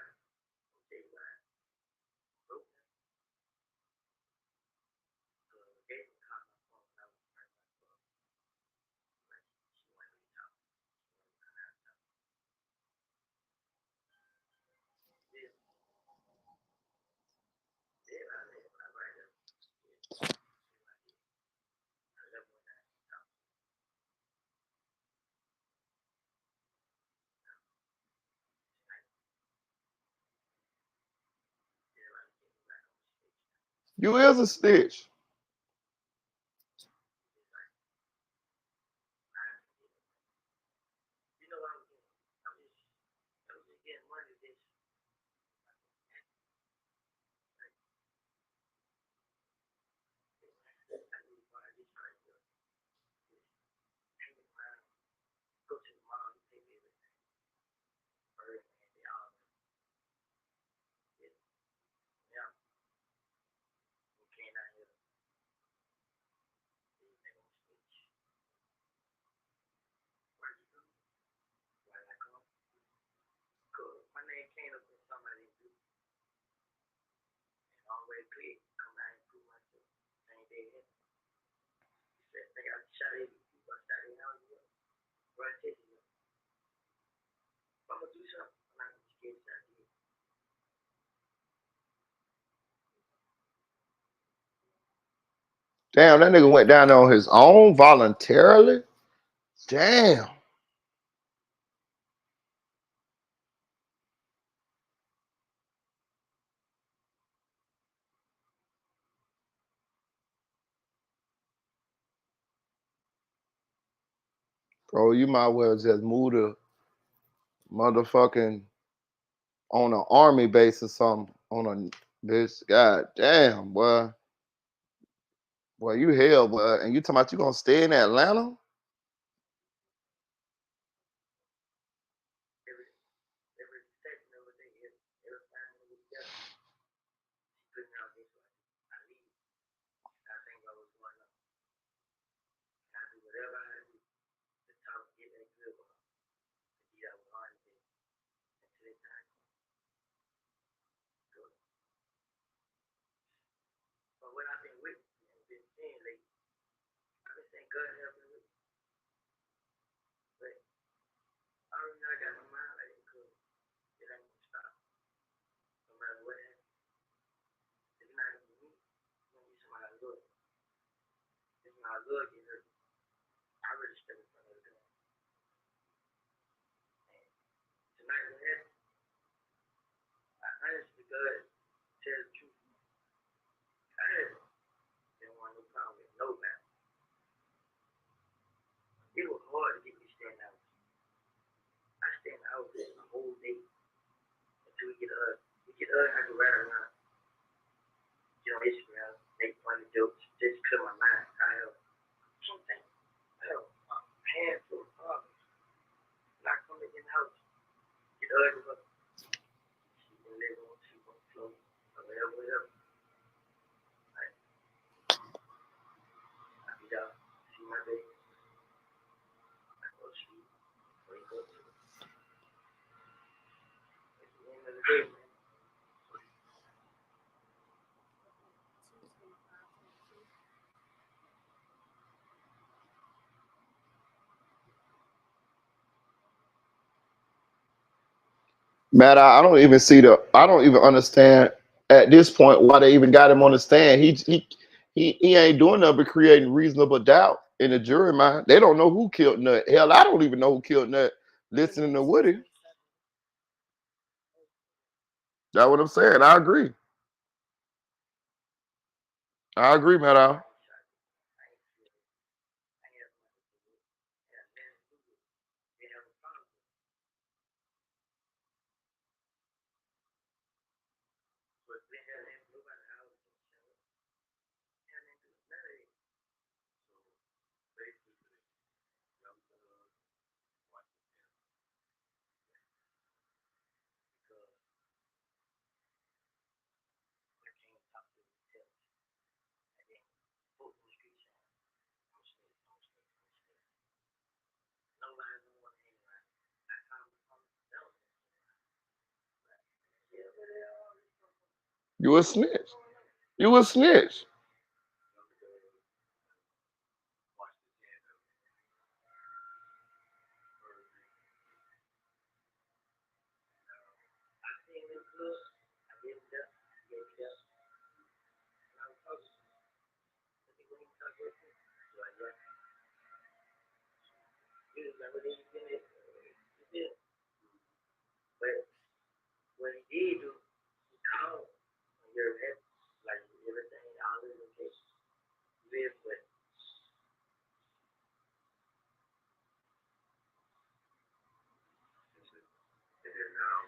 Speaker 1: You is a snitch.
Speaker 6: You know what I'm getting? I'm just getting money this. I need to buy this right here. Hang around, go to the mall, and take everything. Bird, man, they all yeah. Yeah. You can't out here. They gonna switch. Where you go? Where I come? Cool. My name came up with somebody do. And always click. Come out and prove myself. Same day here. He said, I got shot at you. I shot at you. Where I take you. I'm gonna do something. I'm not gonna get shot at you.
Speaker 1: Damn, that nigga went down on his own voluntarily. Damn. Bro, you might well just move to motherfucking on an army base or something. On a bitch. God damn, boy. Boy, you hell, boy. And you talking about you gonna stay in Atlanta?
Speaker 6: Every second of the day, every time we get she put me on this way. I leave. I think I was going up. I do whatever I do to talk, get that good one. To be that one thing. Until it's time. Good. But what I've been with and been seeing lately, I've been saying God help me with. But I already know I got my mind like it could. It ain't gonna stop. No matter what happens. It's not gonna be me. It's gonna be somebody I love. It's my love get hurt. I really step in front of the gun. And tonight what happened, I honestly God tell the truth. I didn't want no problem with nobody. It was hard to get me stand out. I stand out the whole day until we get I can ride around, get on Instagram, make funny jokes, just clear my mind. I have something. I have a handful of problems. When I come in the house, get ugly up, sleep in the living room, sleep on the floor, or whatever. Like, I be down, see my baby, I go to sleep, wake up. At the end of the day, man.
Speaker 1: Matt, I don't even see I don't even understand at this point why they even got him on the stand. He ain't doing nothing but creating reasonable doubt in the jury mind. They don't know who killed Nut. Hell, I don't even know who killed Nut listening to Woody. That's what I'm saying. I agree. I agree, Matt. You a snitch. You a snitch.
Speaker 6: But what he did do, he called on your head, like everything
Speaker 4: bit, but and now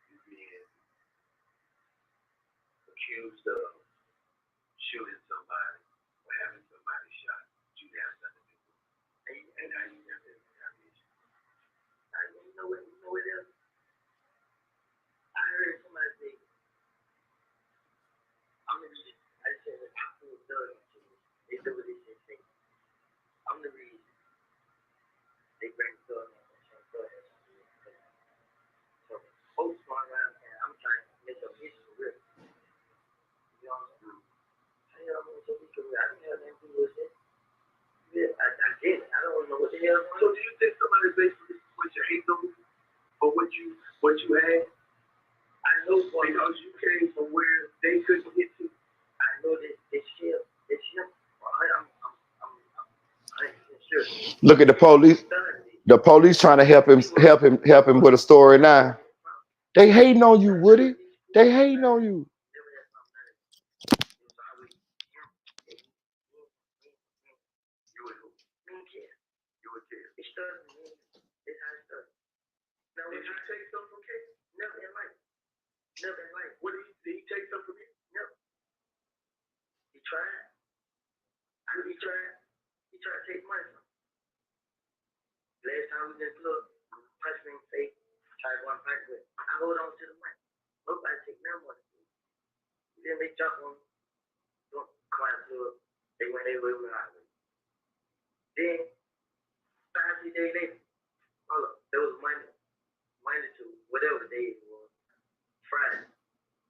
Speaker 4: you're being accused of shooting somebody or having somebody shot. You have nothing to do. And now you have to retaliation. You know what else? I heard somebody say, I'm the reason. I said, I feel done. They do what they say. I'm the reason. They bring the gun in and say, so folks going around and I'm trying to make a piece of real. You know what I'm saying? I don't know what to do. I didn't have anything to do with it. Yeah, I get it. I don't know what the hell. So do you think somebody basically put your hate on you for what you had? I know because you came from where they couldn't get to. I know that it's him. It's him. I'm sure.
Speaker 1: Look at the police. The police trying to help him with a story now. They hating on you, Woody. They hating on you.
Speaker 4: Now, did you take something from Kate? Never in life. Never in life. What did he take something from you? Never. He tried. He tried. He tried to take money from me. Last time we went to the club, punched me in the face, tried to one punch with. I hold on to the money. Nobody take no money from me. Then they jump on me. Don't come out to it. They went their way with me. Then, 5 days later, hold up, there was money. Monday to whatever the day it was, Friday,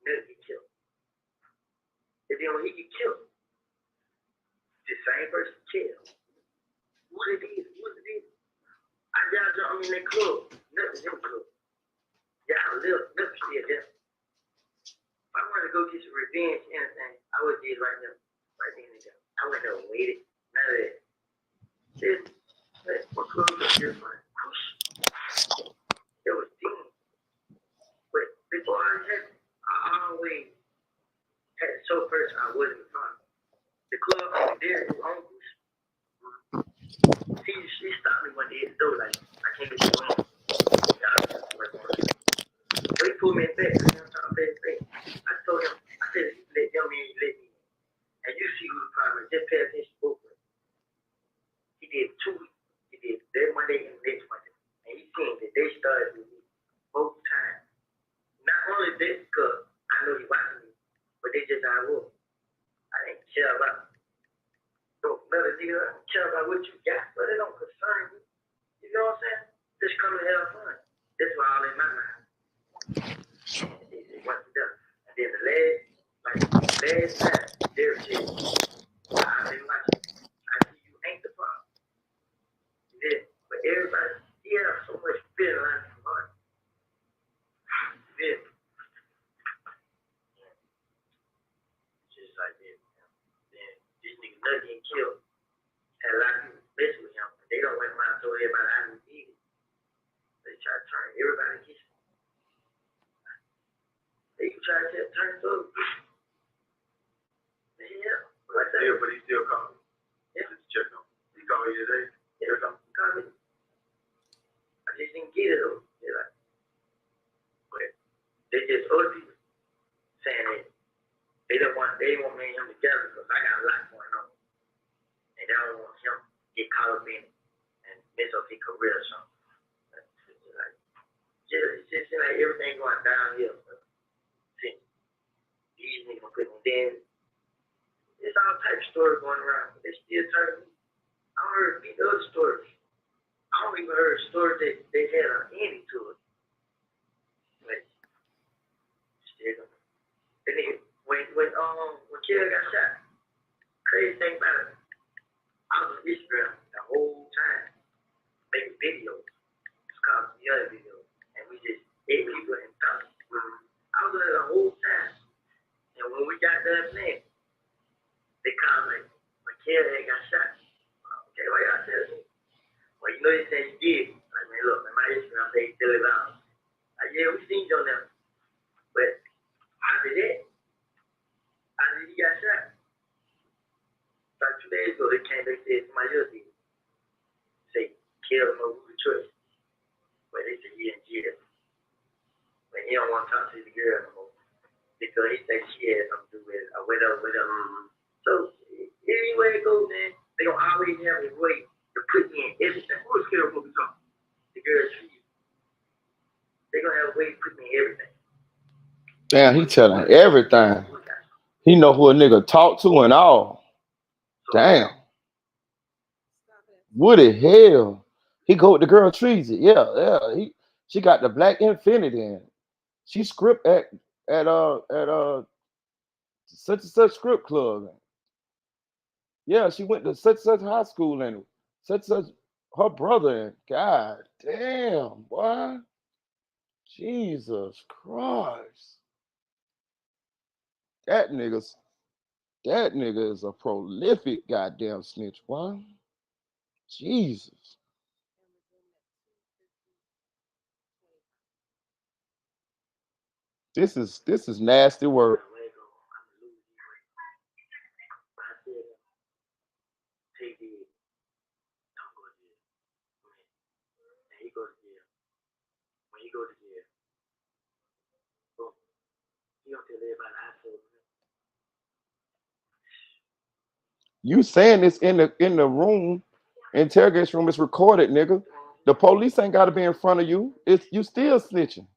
Speaker 4: nigga get killed. And then when he get killed, the same person killed. What it is? I got y'all in that club, nothing in the club. Y'all live, nothing still there. If I wanted to go get some revenge, anything, I would did right now, right then and there. I wouldn't have waited, none of that. Just, my club was just like, whoosh. It was demon. But before I had, I always had to show person I wasn't fine. The club over there is on Bush. She stopped me one day at the door, like, I can't get you in. So he pulled me in back. I told him, I said, if you let them in, you let me in. And you see who the problem is. Just pay attention to both of them. He did 2 weeks. He did that Monday and the next Monday. And he seen that they started with me both times. Not only that, because I know he watching me, but they just not woke. I didn't care about another nigga. I don't care about what you got, but it don't concern me. You know what I'm saying? Just come and have fun. That's why all in my mind. Once it's done. And then the last time, there shit. I've been watching. I see you ain't the problem. Yeah, but everybody, he has so much fear like his heart. Yeah. Just like that. Then this nigga Nut getting killed. Had a lot of people mess with him. They don't went around and told everybody I didn't need it. They try to turn everybody against me. They try to turn those. Yeah. Like that. Yeah, but he still calling. Yeah. Just check him. He called you today? Yeah, he called me. I just didn't get it though. Yeah, like, but they just other people saying that they want me and him together because I got a lot going on. And they don't want him to get caught up in it and mess up his career or something. It's just like everything going downhill. See, these niggas putting them. There's all types of stories going around, but they still turning me. I don't heard the other stories. I don't even heard stories that they had an ending to it. But still, and then when Kill got shot, crazy thing about it, I was on Instagram the whole time making videos. It's called the other video, and we just hit people and talk. I was there the whole time, and when we got done playing, they called me, Kill got shot. Okay, why y'all tell me? Well, you know they said you did. Like, man, look, man, my Instagram page still is on. Like, yeah, we seen you on there. But after that, after he got shot, and they said somebody else did. Say, kill him over the choice. But they said, he in jail. But he don't want to talk to the girl no more. Because he thinks she had something to do with it, or whatever. So, anywhere it goes, man, they don't always have a way to put me in everything. Who's scared of what we talking? The girl trees. They're going to have a way to put me in everything.
Speaker 1: Damn, he telling everything. He know who a nigga talk to and all. Damn. Woody hell. He go with the girl Treasy. Yeah. She got the black infinity in. She script at such and such script club. Yeah, she went to such and such high school and such and such her brother and God damn, boy. Jesus Christ. That nigga is a prolific goddamn snitch, boy. Jesus. This is nasty work. You saying this in the room, interrogation room is recorded, nigga. The police ain't gotta be in front of you. It's you still snitching.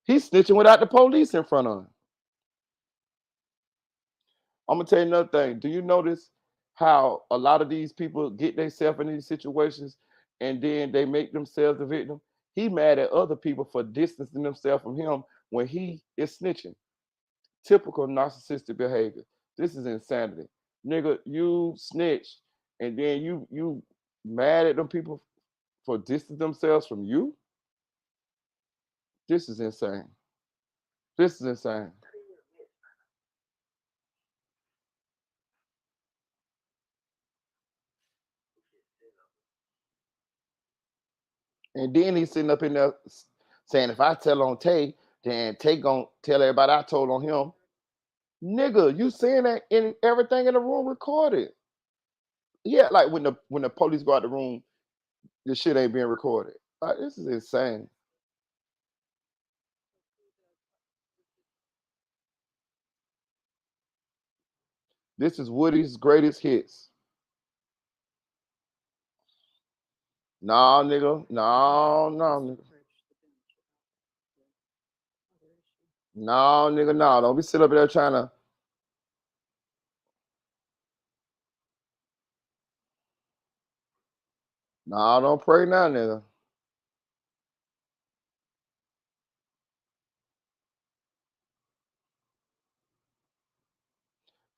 Speaker 1: He's snitching without the police in front of him. I'm gonna tell you another thing. Do you notice how a lot of these people get themselves in these situations and then they make themselves the victim? He mad at other people for distancing themselves from him when he is snitching. Typical narcissistic behavior. This is insanity. Nigga, you snitch and then you mad at them people for distancing themselves from you? This is insane. This is insane. And then he's sitting up in there saying, if I tell on Tay, then Tay gonna tell everybody I told on him. Nigga, you saying that in everything in the room recorded. Yeah, like when the police go out the room, the shit ain't being recorded. Like, this is insane. This is Woody's greatest hits. Nah, nigga. No, nigga. No, nigga, no. Don't be sitting up there trying to. No, don't pray now, nigga.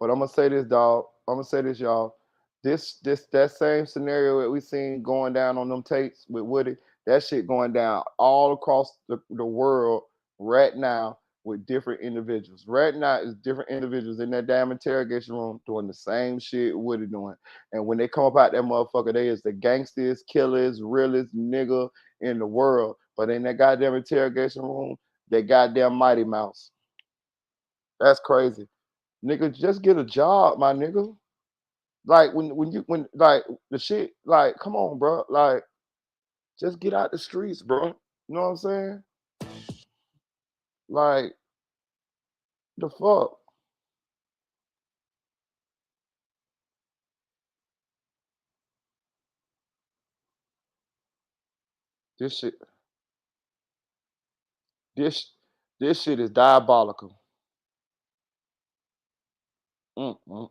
Speaker 1: But I'm gonna say this, dog. I'm gonna say this, y'all. That same scenario that we seen going down on them tapes with Woody, that shit going down all across the world right now with different individuals. Right now is different individuals in that damn interrogation room doing the same shit Woody doing. And when they come up out that motherfucker, they is the gangsters, killers, realest nigga in the world. But in that goddamn interrogation room, they goddamn Mighty Mouse. That's crazy. Nigga, just get a job, my nigga. Like when like the shit, like, come on, bro. Like, just get out the streets, bro. You know what I'm saying? Like, the fuck? This shit, this this shit is diabolical. Mm.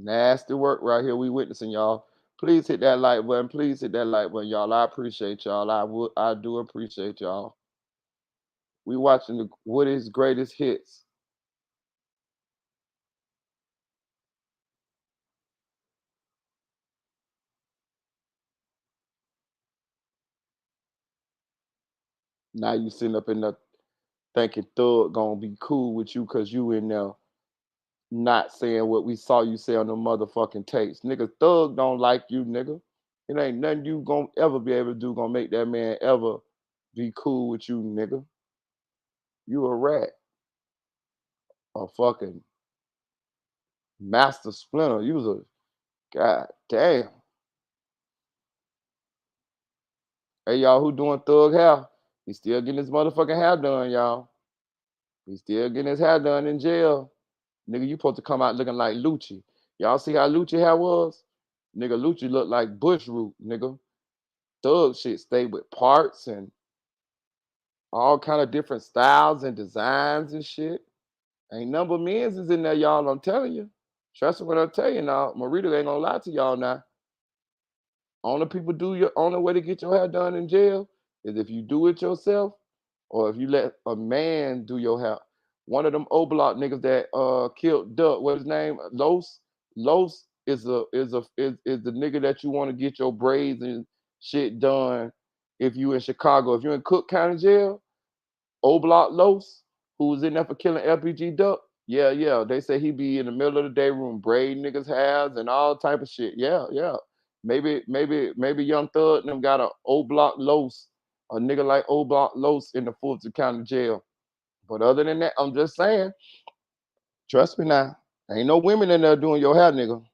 Speaker 1: Nasty work right here. We witnessing, y'all. Please hit that like button. Please hit that like button, y'all. I appreciate y'all. I do appreciate y'all. We watching the Woody's greatest hits. Now you sitting up in the thinking Thug gonna be cool with you because you in there not saying what we saw you say on the motherfucking tapes. Nigga, Thug don't like you, nigga. It ain't nothing you gonna ever be able to do gonna make that man ever be cool with you, nigga. You a rat. A fucking master splinter. You was a God damn. Hey, y'all, who doing thug hair? He still getting his motherfucking hair done, y'all. He still getting his hair done in jail. Nigga, you supposed to come out looking like Lucci. Y'all see how Lucci hair was? Nigga, Lucci looked like bush root, nigga. Thug shit stayed with parts and all kind of different styles and designs and shit. Ain't number men's is in there, y'all. I'm telling you. Trust me when I tell you now. Marita ain't gonna lie to y'all now. Only way to get your hair done in jail is if you do it yourself or if you let a man do your hair. One of them O block niggas that killed Duck, what's his name? Los. Los is the nigga that you want to get your braids and shit done if you in Chicago. If you're in Cook County Jail, O Block Los, who was in there for killing LPG Duck. Yeah, yeah. They say he be in the middle of the day room braiding niggas' hairs and all type of shit. Yeah, yeah. Maybe Young Thug and them got a O Block Los, a nigga like O Block Los in the Fulton County Jail. But other than that, I'm just saying, trust me now, ain't no women in there doing your hair, nigga.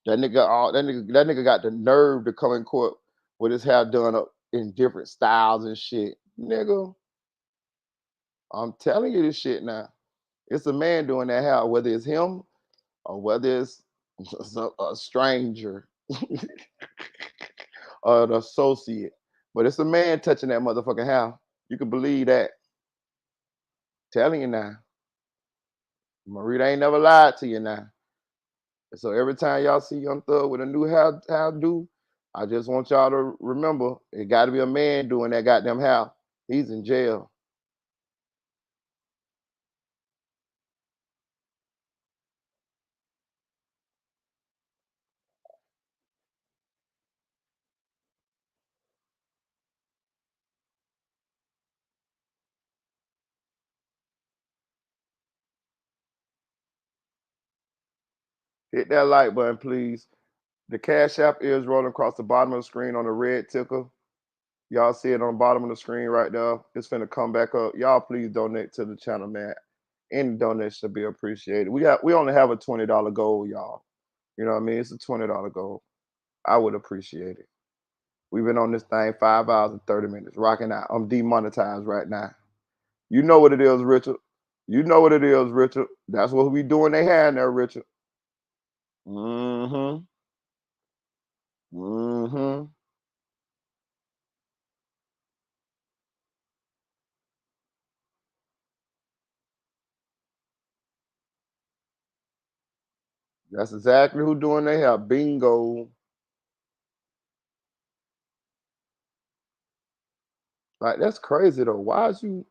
Speaker 1: That nigga got the nerve to come in court with his hair done up in different styles and shit. Nigga, I'm telling you this shit now. It's a man doing that hair, whether it's him or whether it's a stranger or an associate. But it's a man touching that motherfucking hair. You can believe that. Telling you now. Marita ain't never lied to you now. So every time y'all see Young Thug with a new hair do, I just want y'all to remember it got to be a man doing that goddamn hair. He's in jail. Hit that like button, please. The Cash App is rolling across the bottom of the screen on the red ticker. Y'all see it on the bottom of the screen right there. It's finna come back up. Y'all please donate to the channel, man. Any donation should be appreciated. We only have a $20 goal, y'all. You know what I mean? It's a $20 goal. I would appreciate it. We've been on this thing 5 hours and 30 minutes, rocking out. I'm demonetized right now. You know what it is, Richard. You know what it is, Richard. That's what we doing they had there, Richard. Mm-hmm. Mm-hmm. That's exactly who doing they have. Bingo. Like, that's crazy though. Why is you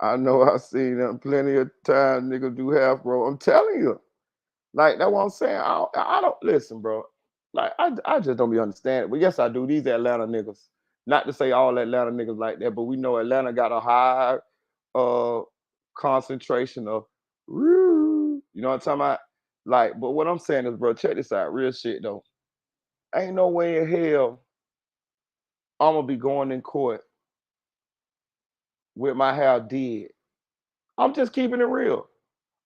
Speaker 1: I know I've seen them plenty of times niggas do half, bro. I'm telling you. Like, that's what I'm saying. I don't listen, bro. Like, I just don't be understanding. But yes, I do. These Atlanta niggas. Not to say all Atlanta niggas like that, but we know Atlanta got a high uh concentration of you know what I'm talking about? Like, but what I'm saying is, bro, check this out. Real shit though. Ain't no way in hell I'm gonna be going in court with my hair did. I'm just keeping it real.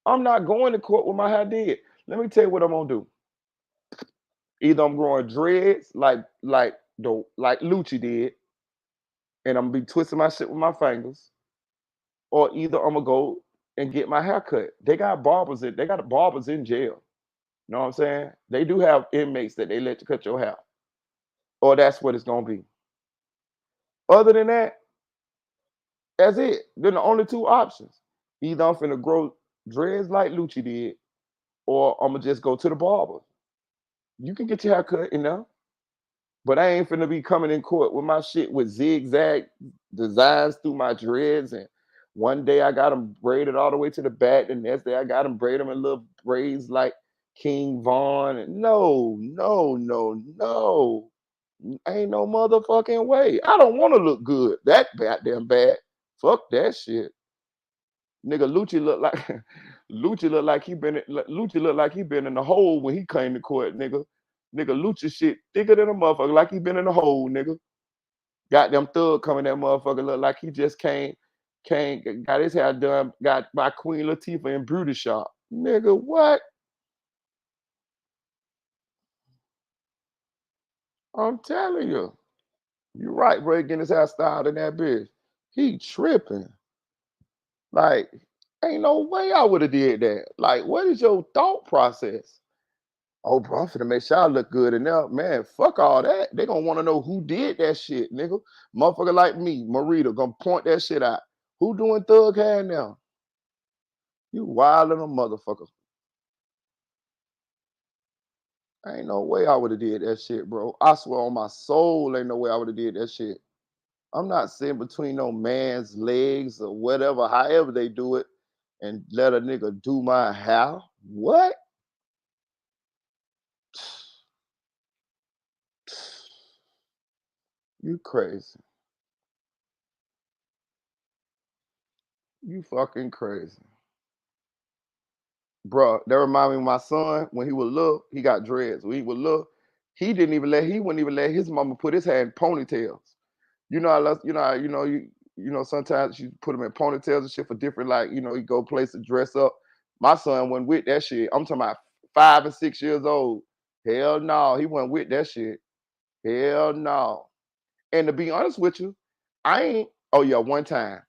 Speaker 1: I'm not going to court with my hair did. Let me tell you what I'm gonna do. Either I'm growing dreads like Lucci did, and I'm gonna be twisting my shit with my fingers, or either I'm gonna go and get my hair cut. They got barbers in jail. You know what I'm saying? They do have inmates that they let you cut your hair. Or that's what it's gonna be. Other than that, that's it. Then the only two options. Either I'm finna grow dreads like Lucci did, or I'm gonna just go to the barber. You can get your hair cut, you know. But I ain't finna be coming in court with my shit with zigzag designs through my dreads. And one day I got them braided all the way to the back. The next day I got them braided in little braids like King Von. And no, no, no, no. Ain't no motherfucking way. I don't want to look good that goddamn bad. Fuck that shit. Nigga, Lucci look like Lucci look like he been in the hole when he came to court, nigga. Nigga, Lucci shit thicker than a motherfucker, like he been in the hole, nigga. Goddamn Thug coming that motherfucker look like he just got his hair done, got by Queen Latifah in Beauty Shop. Nigga, what? I'm telling you. You right, bro. Getting his ass styled in that bitch. He tripping. Like, ain't no way I would have did that. Like, what is your thought process? Oh, bro, I'm finna make sure I look good enough. Man, fuck all that. They gonna want to know who did that shit, nigga. Motherfucker like me, Marita, gonna point that shit out. Who doing thug hair now? You wild little motherfucker. Ain't no way I would have did that shit, bro. I swear on my soul, ain't no way I would have did that shit. I'm not sitting between no man's legs or whatever, however they do it, and let a nigga do my hair. What? You crazy. You fucking crazy. Bro, that remind me of my son when he was little, he got dreads. When he was little, he wouldn't even let his mama put his hair in ponytails. You know, sometimes you put them in ponytails and shit for different, like, you go place to dress up. My son went with that shit. I'm talking about 5 and 6 years old. Hell no, he went with that shit. Hell no. And to be honest with you, I ain't, oh yeah, one time.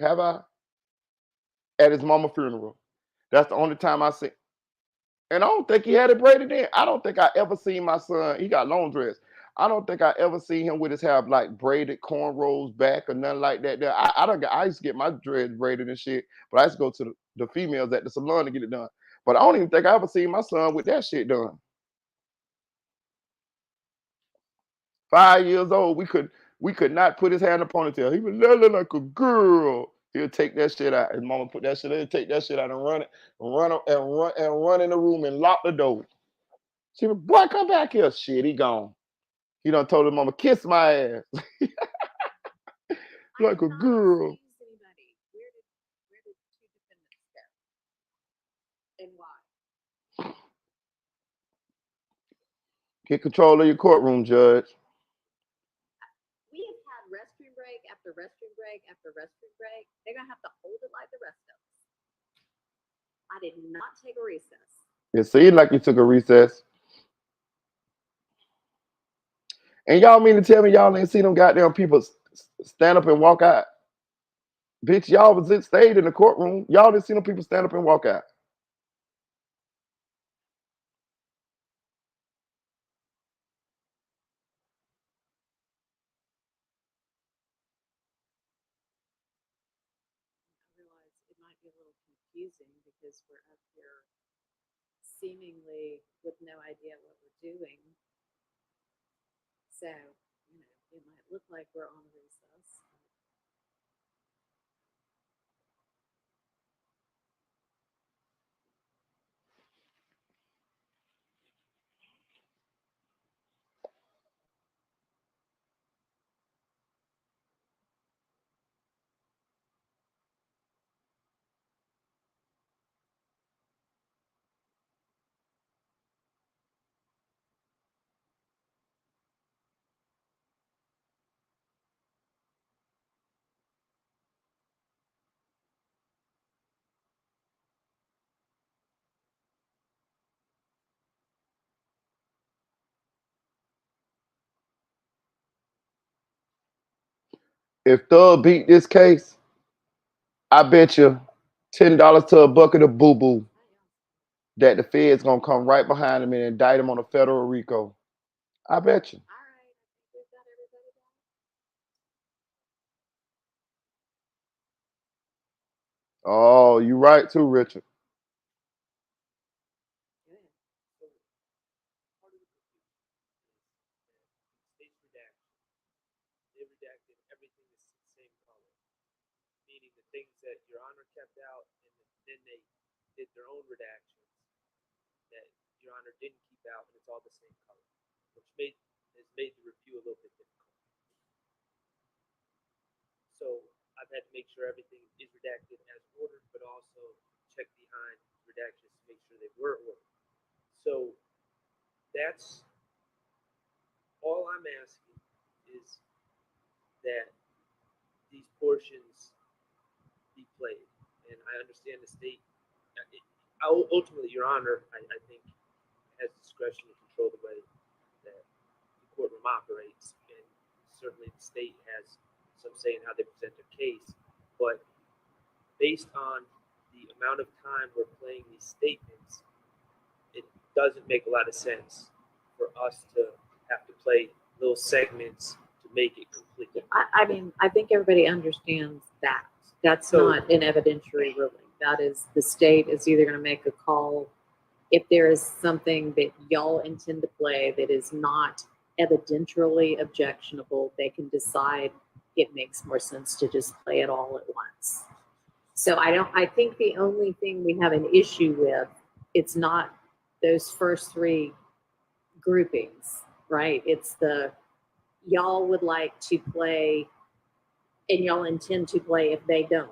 Speaker 1: Have I? At his mama funeral. That's the only time I seen. And I don't think he had it braided in. I don't think I ever seen my son. He got long dress. I don't think I ever seen him with his hair like braided cornrows back or nothing like that. There, I used to get my dreads braided and shit, but I used to go to the females at the salon to get it done. But I don't even think I ever seen my son with that shit done. 5 years old, we could not put his hair in a ponytail. He was look like a girl. He'll take that shit out. His mama put that shit in, take that shit out and run it, run in the room and lock the door. She was, boy, come back here. Shit, he gone. He done told his mama, kiss my ass. Like a girl.
Speaker 3: Anybody. Where did two defendants go? And why?
Speaker 1: Get control of your courtroom, Judge.
Speaker 3: We have had restroom break after restroom break after restroom break. They're gonna have to hold it like the rest of us. I did not take a recess.
Speaker 1: It seemed like you took a recess. And y'all mean to tell me y'all ain't see them goddamn people stand up and walk out? Bitch, y'all stayed in the courtroom. Y'all didn't see them people stand up and walk out.
Speaker 3: I realize it might be a little confusing because we're up here seemingly with no idea what we're doing. So, it might look like we're on recess.
Speaker 1: If Thug beat this case, I bet you $10 to a bucket of boo-boo that the Fed's gonna come right behind him and indict him on a federal RICO. I bet you.
Speaker 3: All right, I think we've got everybody down.
Speaker 1: Oh, you right too, Richard.
Speaker 3: Good.
Speaker 7: Part of the confusion is that state's redaction, they redacted everything the same color, meaning the things that Your Honor kept out, and then they did their own redactions that Your Honor didn't keep out, and it's all the same color, which has made the review a little bit difficult. So I've had to make sure everything is redacted as ordered, but also check behind redactions to make sure they were ordered. So that's all I'm asking is that these portions be played. And I understand the state. Ultimately, Your Honor, I think, has discretion to control the way that the courtroom operates, and certainly the state has some say in how they present their case. But based on the amount of time we're playing these statements, it doesn't make a lot of sense for us to have to play little segments to make it complete.
Speaker 3: I mean, I think everybody understands that. That's
Speaker 7: So-
Speaker 3: not an evidentiary ruling. That is, the state is either going to make a call if there is something that y'all intend to play that is not evidentially objectionable. They can decide it makes more sense to just play it all at once. So I think the only thing we have an issue with, it's not those first three groupings, right? It's the y'all would like to play and y'all intend to play if they don't.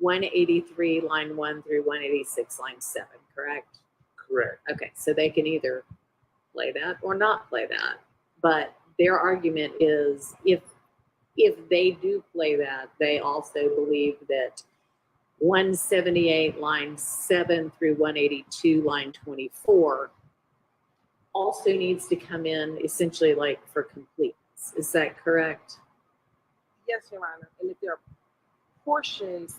Speaker 3: 183 line 1 through 186 line 7, correct?
Speaker 7: Correct.
Speaker 3: Okay, so they can either play that or not play that. But their argument is if they do play that, they also believe that 178 line 7 through 182 line 24 also needs to come in essentially like for completeness. Is that correct?
Speaker 5: Yes, Your Honor. And if there are portions,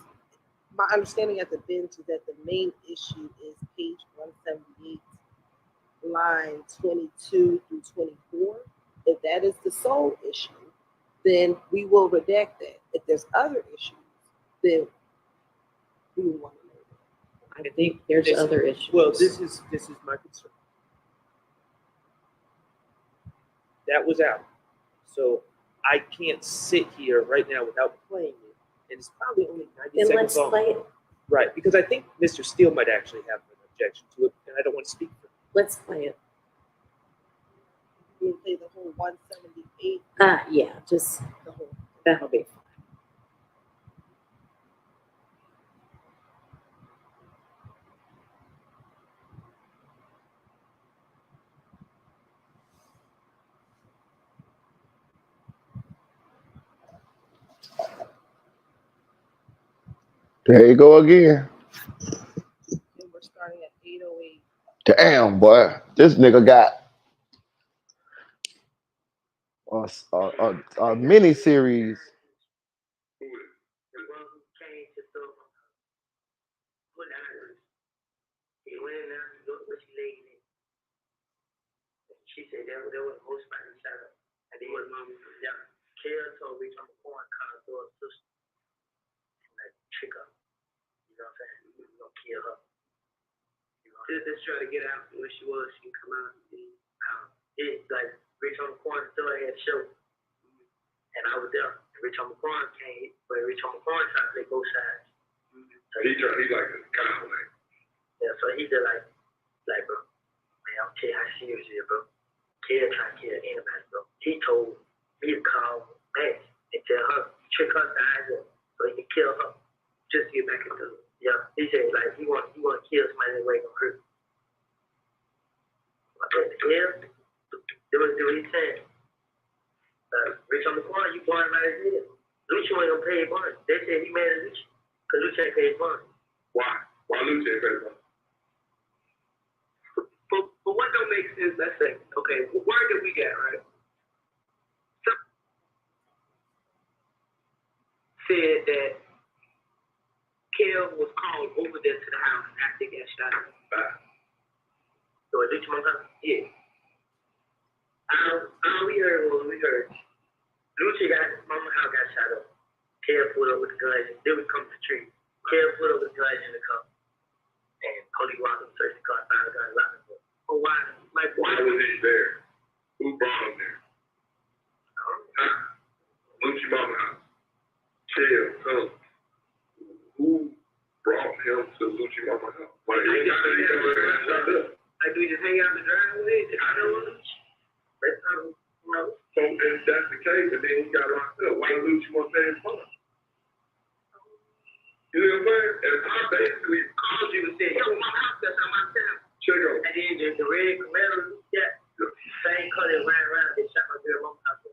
Speaker 5: my understanding at the bench is that the main issue is page 178, line 22 through 24. If that is the sole issue, then we will redact that. If there's other issues, then we will want to know that.
Speaker 3: I think there's
Speaker 7: This-
Speaker 3: other issues.
Speaker 7: Well, this is my concern. That was out. So I can't sit here right now without playing it. And it's probably only 90
Speaker 3: Then
Speaker 7: seconds
Speaker 3: let's
Speaker 7: long.
Speaker 3: play it.
Speaker 7: Right, because I think Mr. Steele might actually have an objection to it, and I don't want to speak for him.
Speaker 3: Let's play it.
Speaker 5: We'll play the whole 178,
Speaker 3: Yeah, just
Speaker 5: the whole.
Speaker 3: that'll be fine.
Speaker 1: There you go again.
Speaker 5: And we're starting at 8:08.
Speaker 1: Damn, boy, this nigga got a mini series.
Speaker 4: The one who came to put out, he went in there, he looked what she laid in. She said that was the most spicy shot up. And then was mom, yeah. Kara told Rich on the phone, called her sister. Like, trick her. You know what I'm saying? We're gonna kill her. You know, just try to get out from where she was. She can come out and see. It's like Rich on the corner still had a show. And I was there. And Rich on the corner came, but Rich on the corner tried to play both sides. So he like this kind of like. Yeah, so he just like, bro, man, I'm telling you how serious it is, bro. Kid trying to kill anybody, bro. He told me to call Max and tell her, trick her eyes up so he can kill her. Just to get back into it. Yeah, he said like he want to kill somebody that way gonna hurt. Yeah, that was what he said. Rich on the corner, you born right here. Lucha ain't gonna pay his bond. They said he mad at Lucha because Lucha ain't pay his bond. Why? Why Lucha ain't pay his bond? But what don't make sense, let's say, okay, what word that we got, right? Said that Kel was called over there to the house after he got shot up. So is Lucha Montana? Yeah. All we heard was Lucha got mama house got shot up. Kel pulled up with the guns. Then we come to the tree. Kel pulled up with the guns in the car. And police walked up, searched the car, found the gun, locked him up. But why? Like, why was he there? Who brought him there? Lucha mama house. Kel, so who brought him to Lucha mama house? Like, do we just hang out in the driveway? I don't know. That's how, you know. So if that's the case, and then he got locked up, why Lucha want to pay his fine? You know what I'm saying? And I basically called you and said, yo, my house, that's on my town. Check out. And then the red Camaro, yeah, same color ran around, they shot my girl mama house.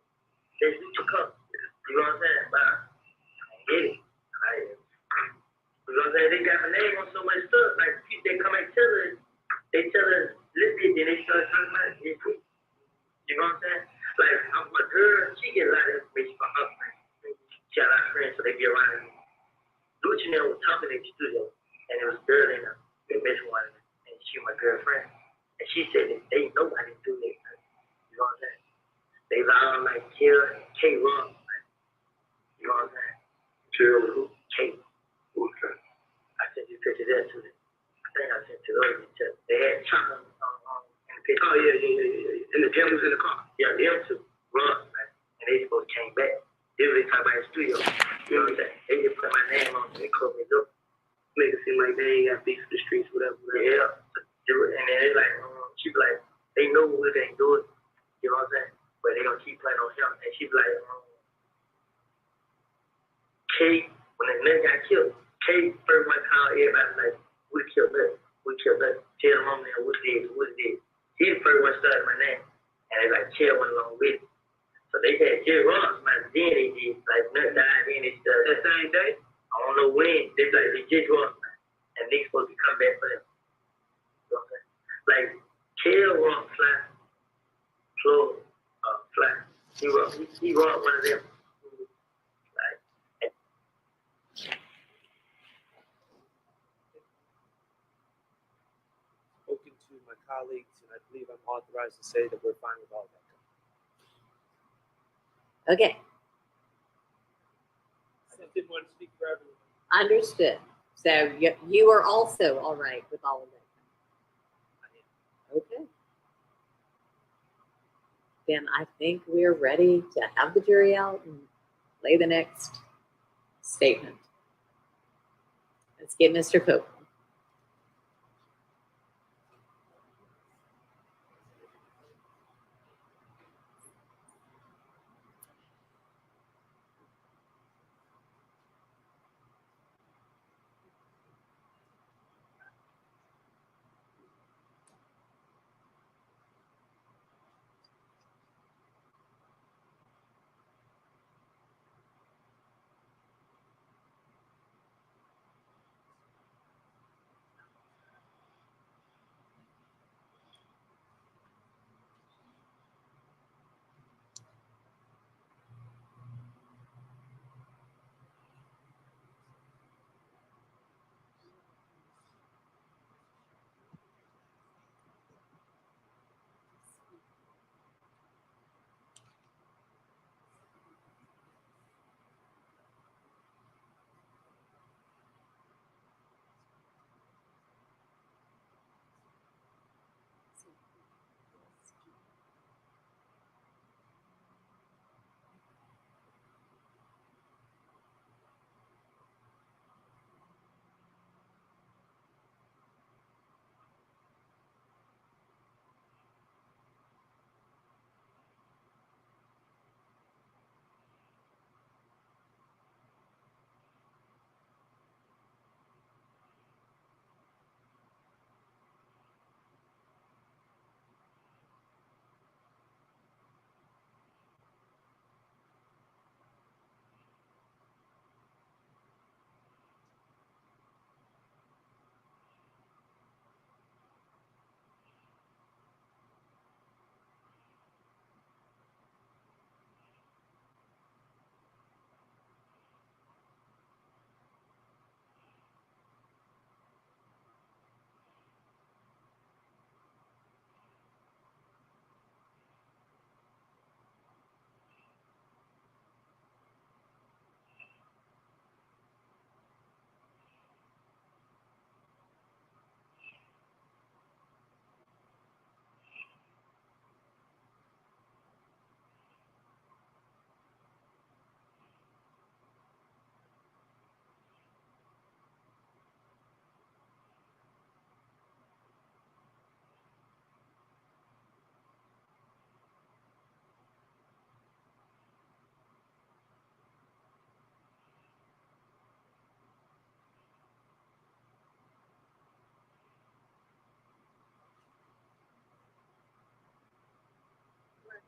Speaker 4: They Lucha come. You know what I'm saying? But I get it. You know what I'm saying? They got my name on so much stuff. Like, they come and tell us, listen, then they start talking about it. You know what I'm saying? Like, I'm a girl, she get a lot of information from her friends. She got a lot of friends, so they be around. Lucci was talking in the studio, and there was a girl in the best one, and she was my girlfriend. And she said that they nobody do that. You know what I'm saying? They all like kill K-Rock. You know what I'm saying? Kill who? K. Okay. I sent you pictures there too. I think I sent to those pictures. They had China in the picture. Oh, yeah. And the gym was in the car. Yeah, them two. Run, man. And they supposed to came back. They was talking about the studio. You know what I'm saying? They just put my name on it and cover it up. Make it seem like they ain't got beef for the streets, whatever. Yeah. And then they like, she be like, they know we ain't do it. You know what I'm saying? But they gonna keep playing on him. And she be like, K, when the nigga got killed, K first one called everybody like, we killed us. We killed us. Tell them on there, what it is. He the first one started my name. And they like, Chill went along with it. So they had Jerry Ross, man, then they did, like, nothing died, then they started. That same day? I don't know when. They like, they Jerry Ross, man. And they supposed to come back for them. You know what I'm saying? Like, Kill Rock fly, Floyd, fly. He rocked one of them. Like,
Speaker 7: Spoken to my colleagues, and I believe I'm authorized to say that we're fine with all that.
Speaker 3: Okay,
Speaker 7: I just didn't want to speak for everyone.
Speaker 3: understood. So you are also all right with all of that? Okay. Then I think we're ready to have the jury out and lay the next statement. Let's get Mr. Copeland.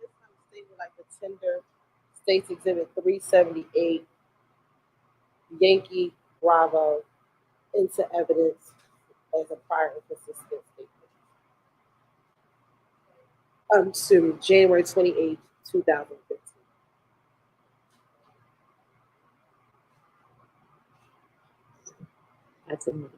Speaker 5: This time statement like the tender States Exhibit 378, Yankee Bravo, into evidence as a prior inconsistent statement. To January 28, 2015.
Speaker 3: That's a movie.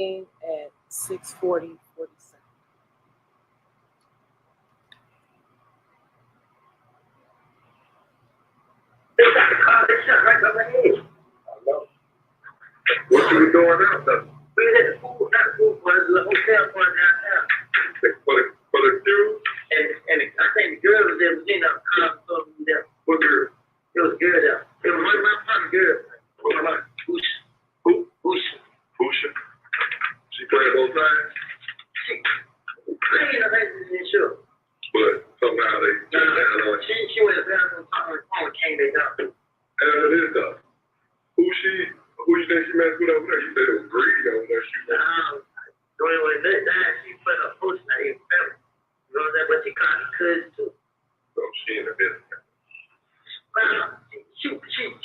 Speaker 5: At 6:40:47.
Speaker 4: They got the car, they shut right up my head. I know. What you were doing out though? We was at the pool, not the pool, but the hotel bar downtown. For the dude? And I think the girl was there, was in the car, so we there. What girl? It was a girl there. It was one of my partner girls. One of my, Pusha. She played both sides? She played the husband and sure. But somehow they she went down on top of the phone and came back up. And it is though. Who you think she messed with over there? You said it was greedy over there. When that died, she put her post in her family. You know what I'm saying? But she called her cousin too. So she in the business. She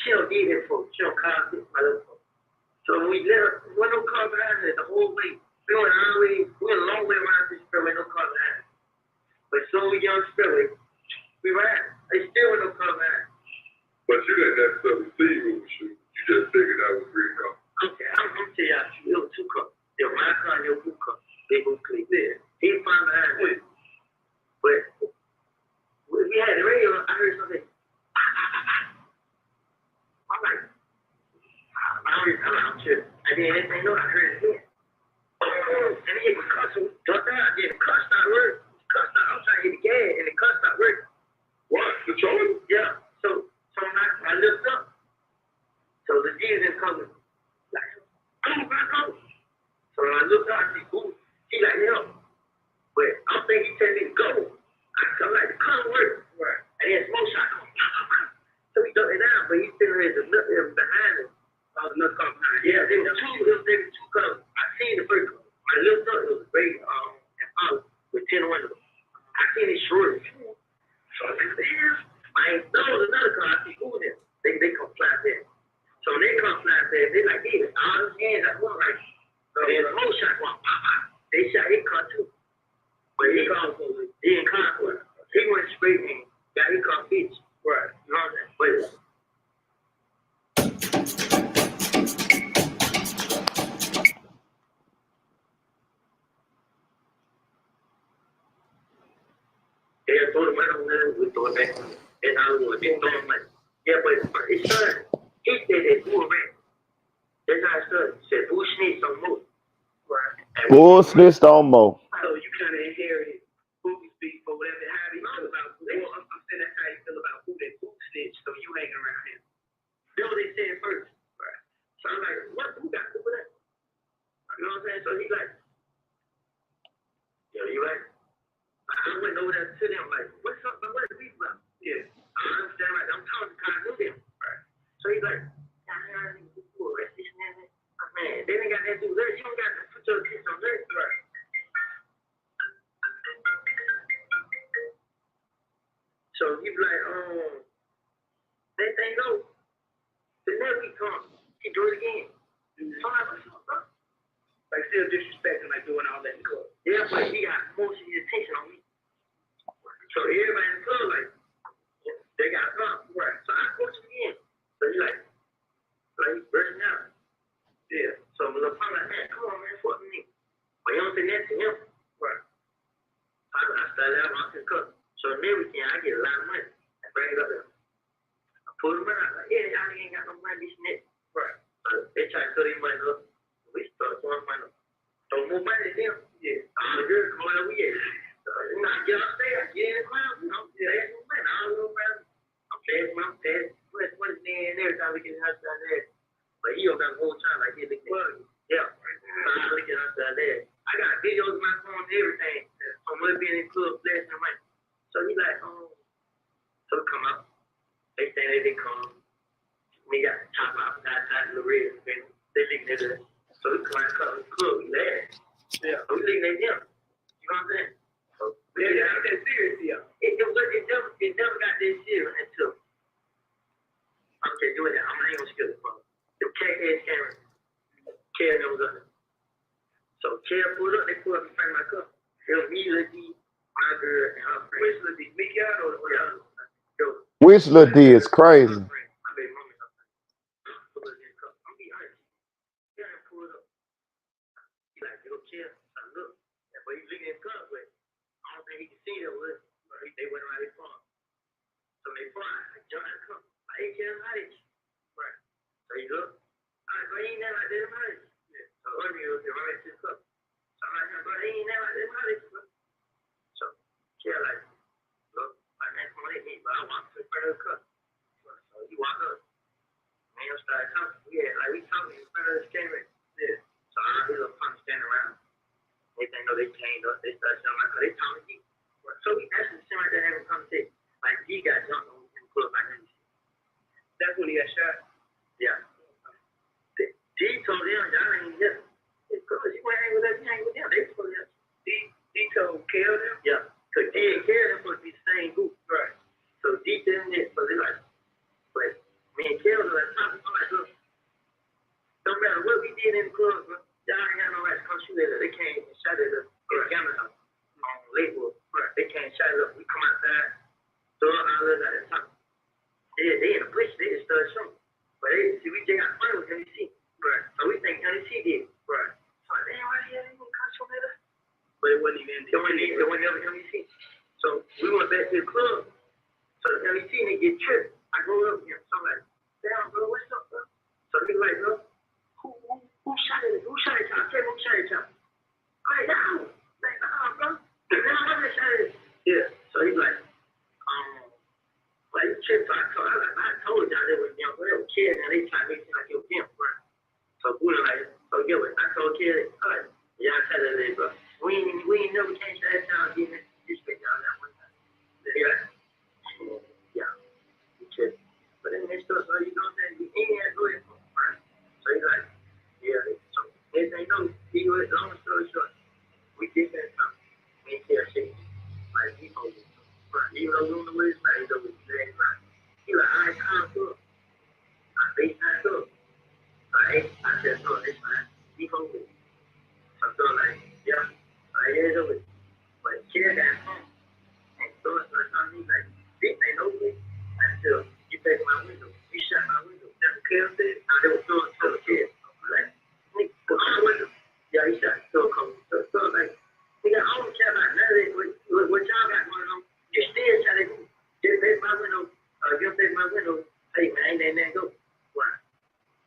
Speaker 4: don't need it for. She don't call it my little folks. So when we left, there was no car behind her the whole way. We went a long way around this spillway, no car behind her. But as soon as we get on the spillway, we ran. They still with no car behind her. But you didn't necessarily see who was shooting. You just figured that was green car. Okay, I'm gonna tell y'all, it was two cars. There was my car and your blue car. They both clicked there. He was fine behind me. But we had the radio, I heard something. I'm like, I'm sure. I didn't know I heard it again. And it was car, so ducked out. Then the car started working. I'm trying to hit the gas, and the car started working. What? The Charlie? Yeah. So I lift up. So the Jesus is coming. Like, go. So I looked up, I see, ooh, he like, help. But I'm thinking he telling me to go. I'm like, the car work. Right. And then smoke shot. So he ducked it down, but he's still behind him. Another car behind. Yeah, there was two cars. I seen the first car. I looked up, it was a gray and with 10 windows. I seen it short. So I said, what the hell? I ain't know it was another car. I see who there. They come fly there. So they come fly there. They like, hey, all his hands at one right. So then the whole shot went pop. They shot his car too. But he didn't car for it. He went straight and got his car fixed. Right. You know what I'm saying? But yeah, throw the money on there, we throw it back. And I was getting throwing money. Yeah, but his son, he said that bull ran. That's how his son said, bull snitched on Mo. Right.
Speaker 1: Bull snitched on Mo.
Speaker 4: So you kind of inherited booty speak for whatever. How do you feel about who? I'm saying that's how you feel about who that bull snitched, so you hanging around him. That's what they said first. Right. So I'm like, what? Who got to do with that? You know what I'm saying? So he like, yo, you right? I went over there to them like, what's up? What are we about? Yeah. I understand, right? I'm talking to kind of them. Right. So he's like, you arrest this man. Man, they ain't got that to do with it. You don't got to put your kids on there. Right. So he be like, that thing goes. The next week comes, he do it again. So I'm like, what's up, bro? Like still disrespecting, like doing all that in the club. Yeah, but he got most of his attention on me. So everybody in the club, like, they got to come. Right. So I coach him again. So he like he's bursting out. Yeah. So the pop like, man, come on, man, fuck me. But you don't say that to him. Right. I started out on the cup. So then weekend, I get a lot of money. I bring it up there. I pull him out. Like, yeah, y'all ain't got no money, this and that. Right. So they try to cut him money up. We start throwing money up. Throw more money than them. Yeah. All the girls come over here. So, you know, I get upstairs, get in the crowd, you know, ask for money. I don't know around. I'm passing. What is there and every time we get outside there. But he don't got the whole time like he looking at me. Yeah. So I'm looking outside there. I got videos of my phone and everything. So I'm being in the club, flashing the money. So he like, so come up. They say they come. We got the top out outside the red. They They looking at us. So we come out of the club, we laugh. Yeah. So we looking at them. You know what I'm saying? So yeah, it ain't that serious, yeah. It never got that serious until okay, do it. I'm not even scared of the The crackheads came. Karen was up. So Karen pulled up, they pulled up in front of my car. It was me, Lady, my girl, and her friend. Which Lady? Mickey out or the other?
Speaker 1: Whistler D is crazy.
Speaker 4: My baby mama, I'm be honest. Karen pulled up. He like, yo, Karen, I look. But he's looking at the car, but I don't think he can see that was. They went around his farm. So they farm, I jumped in the car. Hey, Karen, how did you? Right. So he looked. All right, but he ain't never like that, how did you? So earlier, they right to the cup. So I'm like, but he ain't never like that, how did you? So Karen like, look, my man, come on in here, but I walked to the front of the cup. So he walked up. Man, started talking. Yeah, like we talking in front of the camera. Yeah. So all these little punks standing around. They think, no, they came up. They started showing like, they talking to you. So we actually seem like they're having a conversation. Like, he got jumped on in the club like that. That's when he got shot? Yeah. D told them, y'all ain't here. It's good. You went hang with us, you hang with them. They told them. D told Kel them? Yeah. Because D and Kel them supposed to be the same group. Right. So D did it. So they like, but me and Kel were like, talking. I'm like, look, don't matter what we did in the club, bro. Y'all ain't got no right to come shoot at us. They came and shot at us in the camera house on Lakewood. Right. They came and shot at us. We come outside, throw all of us out the top. They in the place, they just started shooting. But they see we just got fun with MEC. Right. So we think MEC did. Right. So like, damn, why the hell they gonna come shoot at us? But it wasn't even it wasn't never MEC. So we went back to the club. So the MEC didn't get tripped. I go up here. So I'm like, damn, bro, what's up, bro? So they like, bro, who shot at y'all? Tell me who shot at y'all. I'm like, no. Like, nah, bro. Nah, I'm not shot at. Yeah. So he's like, like, tripped. So I told y'all they was young, but they were kids, and they tried to make it like it was him, bro. So we were like, so get what? I told kids, all right, y'all shot at it, bro. We ain't never came to that town again. You spent down that one time. Yeah. You tripped. But then they still, so you know what I'm saying? You ain't had to go there for it. So he's like, yeah. So they know, he was, long story short, we did that time. We ain't care shit. Like, he told me, even though we don't know what it's like, he told me, he like, all right, calm up. I FaceTime up. I said, no, it's fine. He told me. So I'm still like, yeah, I hear it. But kid got home. And so it's like, bitch, ain't no way. I said, you take my window. You shut my window. That's what Kale said. Now they were throwing to the kid. Like, put my window. Yeah, he shot. So like, nigga, I don't care about none of it. What y'all got going on? You still try to just take my window. You take my window. Hey, man, ain't that nothing go? Why?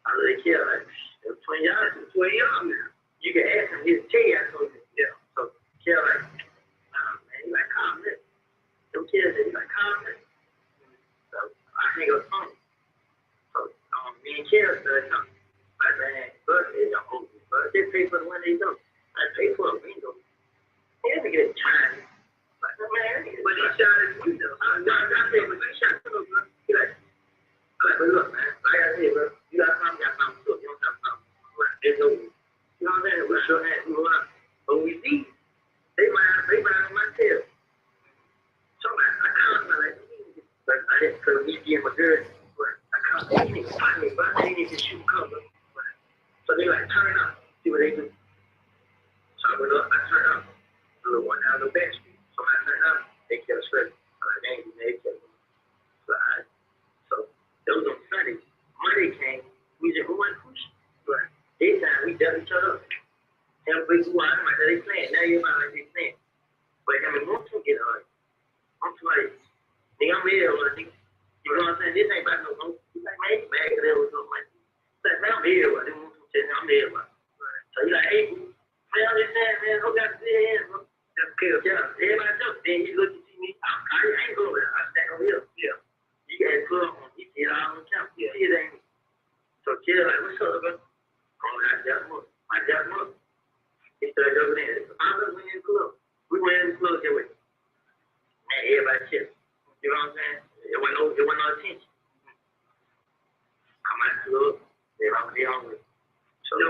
Speaker 4: I really care. Like, it's 20 y'all now. You can ask him. He'll tell you I told you. Yeah. So, Kale, like, nah, man, he like, calm down. Them kids, they like, calm down. So, I think it was funny. So, me and Kale started talking. Like, man, but it's a whole but they pay for the one they don't. I pay for a window. He didn't get a time. Like, man, but he shot his window. I said, but he shot his window. He like, but look, man, like I said, bro, you got problem too. You don't have problem. There's no, you know what I'm saying? We're sure that we want. But we see, they might on my tail. So I called my like, but I didn't, because we gave him a girl. But I called, they didn't even find me, but they didn't even shoot cover. So they like, turn up, see what they do. So I went up, I turned up. The little one down the back street. So I turned up, they kept straight. I'm like, dang, they kept me. So that was on Sunday. Monday came, we said, who went push? But this time we dealt each other up. And we go out, I'm like, they playing. Now you're like, they playing. But I mean, once we get on, I'm like, nigga, I'm here, nigga. You know what I'm saying? This ain't about no hope. He's like, man, it's bad, because there was no money. Like, man, I'm here, but they want to say, I'm here, but. So he's like, hey, man, I'm just saying, man, who got to see hands, bro? That's okay, yeah. Everybody else, then he looked to see me. I ain't going there. I stand over here. Yeah. You got a club on. He see it all on camera. Yeah. See it ain't. So kid, like, what's up, bro? Oh, I got him up. He started over there. I was in the club. We went in the club that way. Man, everybody chill. You know what I'm saying? It wasn't no attention. Come out the club. They're on with.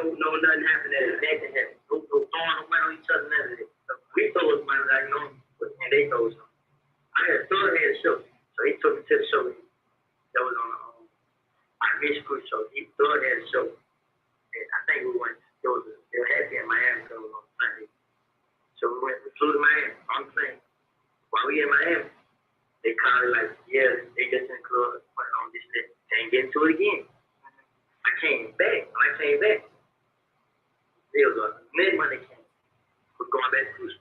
Speaker 4: nothing happened at it. Nothing happened. No throwing no money on each other, none of that. So we throw us money like, and they throw us money. I had a third head show. So he took me to the show that was on our mission crew show. He third head show. And I think we went, it had to be in Miami because it was on Sunday. So we flew to Miami on the plane. While we in Miami, they called it like, yeah, they just in the club, put on this list. Can't get into it again. I came back. When I came back, there was a mid-money came. We're going back to cruise.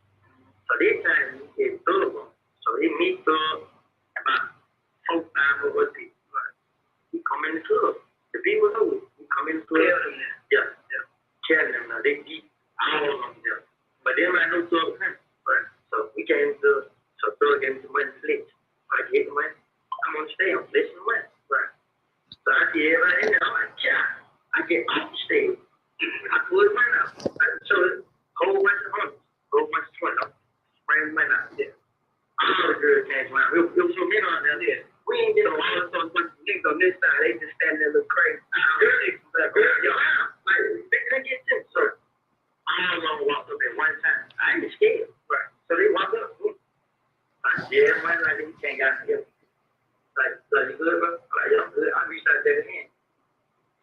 Speaker 4: So this time, it's third one. So it meets up about 4, 5 of us people. Right? We come in the club. The people know it. We come in the club. Yeah. Telling them now. They beat all of them there. But they might know Thug coming. Right? So we came to, so Thug gave me the money to flex. I get the money. I'm going to stay. I'm flexing the money. Right? So I see everybody in there. I'm like, yeah. I get off the stage. I pull the money out. I show it. Whole bunch of hundreds. Whole bunch of 20. Bring the money out there. All the girls came around. It was some men on there. We ain't get all the bunch of niggas on this side. They just standing there looking crazy. Girl, yo, like, they get this. So all of them walked up at one time. I ain't scared. Right. So they walked up. I said, yeah, man, like, you can't get here. Like, you good, bro? Like, yo, good. I reached out there again.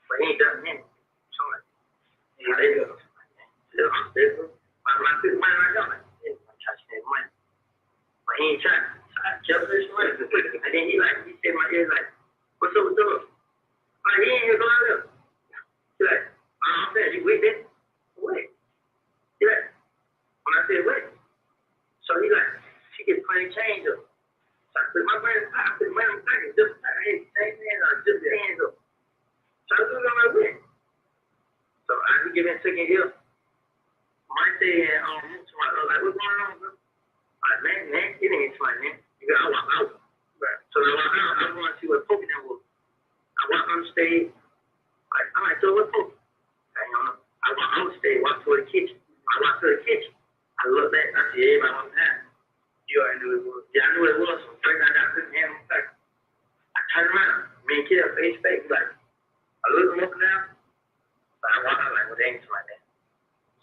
Speaker 4: But he ain't done him. So I'm like, yeah, they go. I'm still. I'm not putting money right now. Like, yeah, I'm touching that money. But he ain't trying. So I kept this money. And then he said in my ear, like, what's up with Thug? Like, he ain't here going there. He's like, I'm saying, you with that? Wait. He's like, when I said, wait. So he like, she gets plenty change up. So I put my money in the pocket, just same hands on, just the hands up. So I was on my way. So I was giving a second here. Mike said, like, what's going on, bro? Like, man, it ain't fun, man. You gotta walk out. Right. So I walk out, I want to see what Pokemon was. I walk on stage. Like, I'm like, so what's Pokemon? I walk on stage, walk to the kitchen. I walk to the kitchen. I look back, I see everybody on time. You already knew it was. Yeah, I knew it was. So first I got put hand on the back. I turn around, me and Kid face to face, like, I look him up and down. So I walk out like, well, they ain't like that.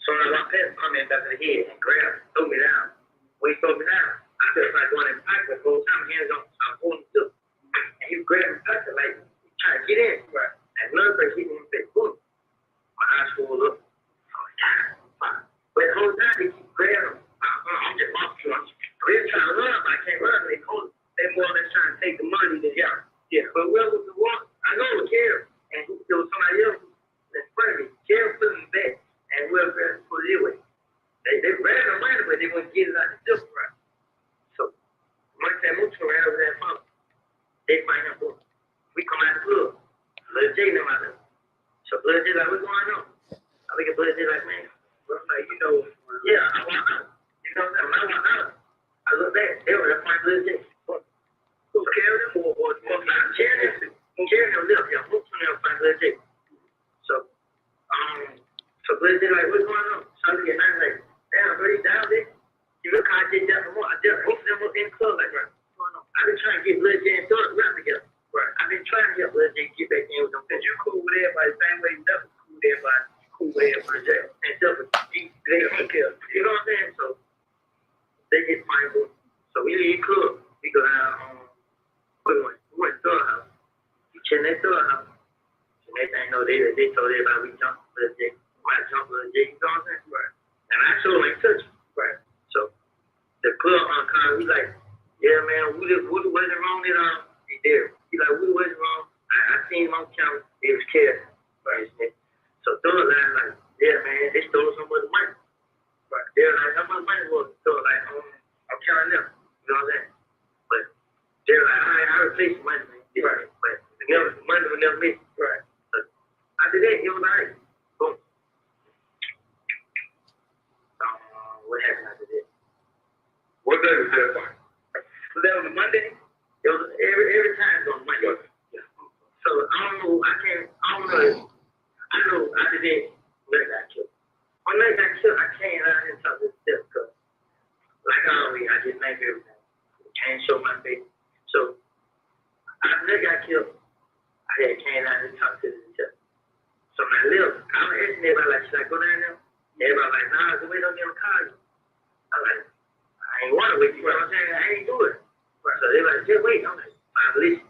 Speaker 4: So when I walk past, come in back of the head and grab him, throw me down. When he threw me down, I felt like going in the pocket the whole time, hands on, I was holding still. And he grabbed the pocket like, trying to get in. Right. And another person hit me in the face, boom. My eyes rolled up. I'm like, God. But the whole time, they keep grabbing him. I'm just walking. I'm really trying to run, but I can't run. They more or less trying to take the money than y'all. Yeah. But whoever was the one, I know it was Carol. And there was somebody else in front of me. Carol put him back. And whoever put it away. They grabbed the money, but they wouldn't get it out the silver. Right. So, once that moved to around over that phone, they find out, boom. We come out of the club. Blood J them out there. So Blood J like, what's going on? I look at Blood J like, man, bro, like, you know, yeah, I walk out. You know what I'm saying? When I walk out, I look back, they were there find Blood J. Who carried them or carried them? Carried them left, yeah. Who's from there find Blood J? So Blood J like, what's going on? So I look at him like, damn, bro, he's down there. You look how I did that for more. I just both of them up in the club like, bro, what's going on? I've been trying to get Blood J and Thug rap together. Right. I've been trying to get Blood J get back in with them. Because you cool with everybody the same way you never cool with everybody. Cool with everybody. And stuff, they don't care. You know what I'm saying? So they get fine. So we leave the club. We go down we went to Thug house. We chilling at Thug house. And next thing you know, they told everybody we jumped Blood J. Might jump Blood J, you know what I'm saying? Right. And I showed him touch. Right. So the club on car, we like, yeah, man, Woody wasn't wrong at all. He there. He like, Woody wasn't wrong. I seen him on camera. It was Kevin. Right. So Thug like, yeah, man, they stole some of the money. Right. They're like, how much money was it? Thug like, I'm counting them. You know what I'm saying? But they're like, I replaced the money, man. Right. But the money was never missed. Right. So after that, it was like, boom. What happened after that? What day was that one? So that was a Monday. It was every time it was on Monday. Yeah. So I don't know. I know after that, Nut got killed. When Nut got killed, I came out and talked to Steph because, like always, I just make everything. I can't show my face. So after Nut got killed, I had came out and talked to the Steph. So when I left, I was asking everybody, like, should I go down there? Everybody like, nah, go wait on them to call you. I'm like, I ain't want to wait, you know what I'm saying? I ain't do it. So they like, just wait. I'm like, fine, listen.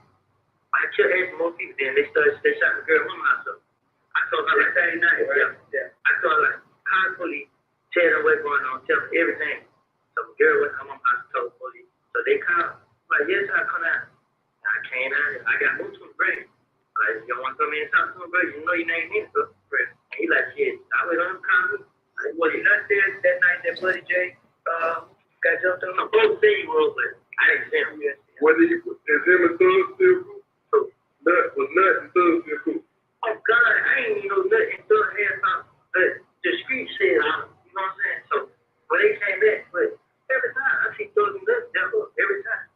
Speaker 4: I kept asking more people, then they shot the girl mama out. So I told her like Saturday night, yeah. I told her like, call the police, tell them what's going on, tell them everything. So the girl went to my house and told the police. So they called, like, yes, I'll come out. I came out here. I got moved to the grave. Like, you don't want to come in and talk to him, bro? You know your name is, bro. And he like, shit, I went on the comment. Like, well, you not there that night that Buddy J got jumped on? I'm supposed to say you was, but I didn't see him.
Speaker 13: Whether you, is him and Thug still cool? So, Nut and Thug still cool?
Speaker 4: Oh, God, I ain't even know Nut and Thug had something. But the street said, you know what I'm saying? So, when they came back, but every time I see Thug and Nut step up, every time.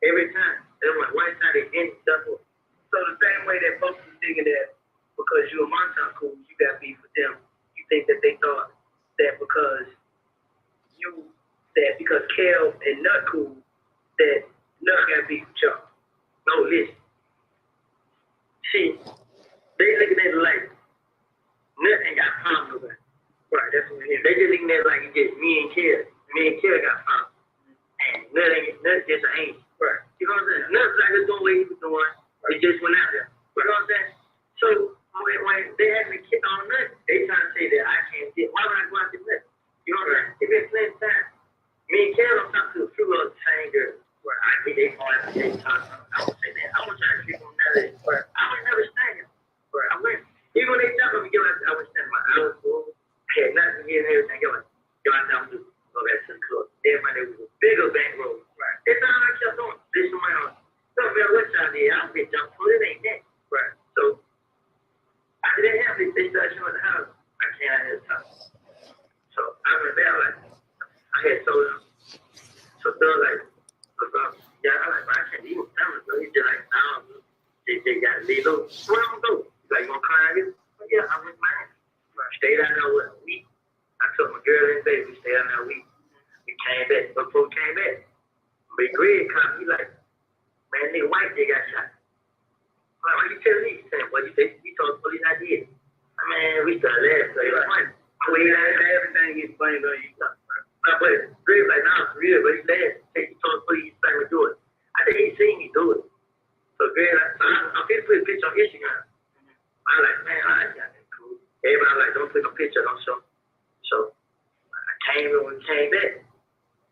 Speaker 4: Every time. They went one time they didn't step up. So the same way that folks was thinking that because you and Montel cool, you got beef with them. You think that they thought that because Kel and Nut cool, that Nut got beef with y'all. No, listen. See, they looking at it like Nut ain't got problems with that. Right, that's what it is. They just looking at it like it's just me and Kel. Me and Kel got problems. And Nut just ain't. Right. You know what I'm saying? Nut's like just doing what he was doing. It just went out there. You know what I'm saying? So when they had me kick on Nut, they trying to say that I can't get. Why would I go out to Nut? You know what I'm saying? It's been plenty of time. Me and Kel don't talk to a few of the same girls. Where I think they fall out the talk. I would say that. I would try to keep on that. But I would never stand him. But I went. Even when they stopped me, I would stand my hours full. Had nothing to get and everything. Yo, I tell them to go back to the club. Everybody was a bigger bankroll. Right. That's all I kept doing. This is my own. Don't matter what y'all did. I'll be jumped for it. Ain't that. Right. So after they have this, they started showing the house. I can't out here to talk. So I went back like I had told them. So they're like, yeah, I like, I can't even tell them. So he's just like, no, they got to leave those. Where I'm going? He's like, you gonna cry here? Well, yeah, I went mine. Stayed out there with a week. I took my girl and baby. We stayed out there a week. We came back. Before we came back, Big Greg come. He like, man, nigga white they got shot. I'm like, what you telling me? He said, well, you told the police I did. I mean, we started laughing. So he like, what? I mean, everything gets blamed on you. But Greg like, nah, for real. But he laughed. He told the police he's trying to do it. I think he seen me do it. So Greg like, I'm going to put a picture on Instagram. I'm like, man, all right, got that cool. Everybody like, don't put no picture, don't show. So I came in when we came back.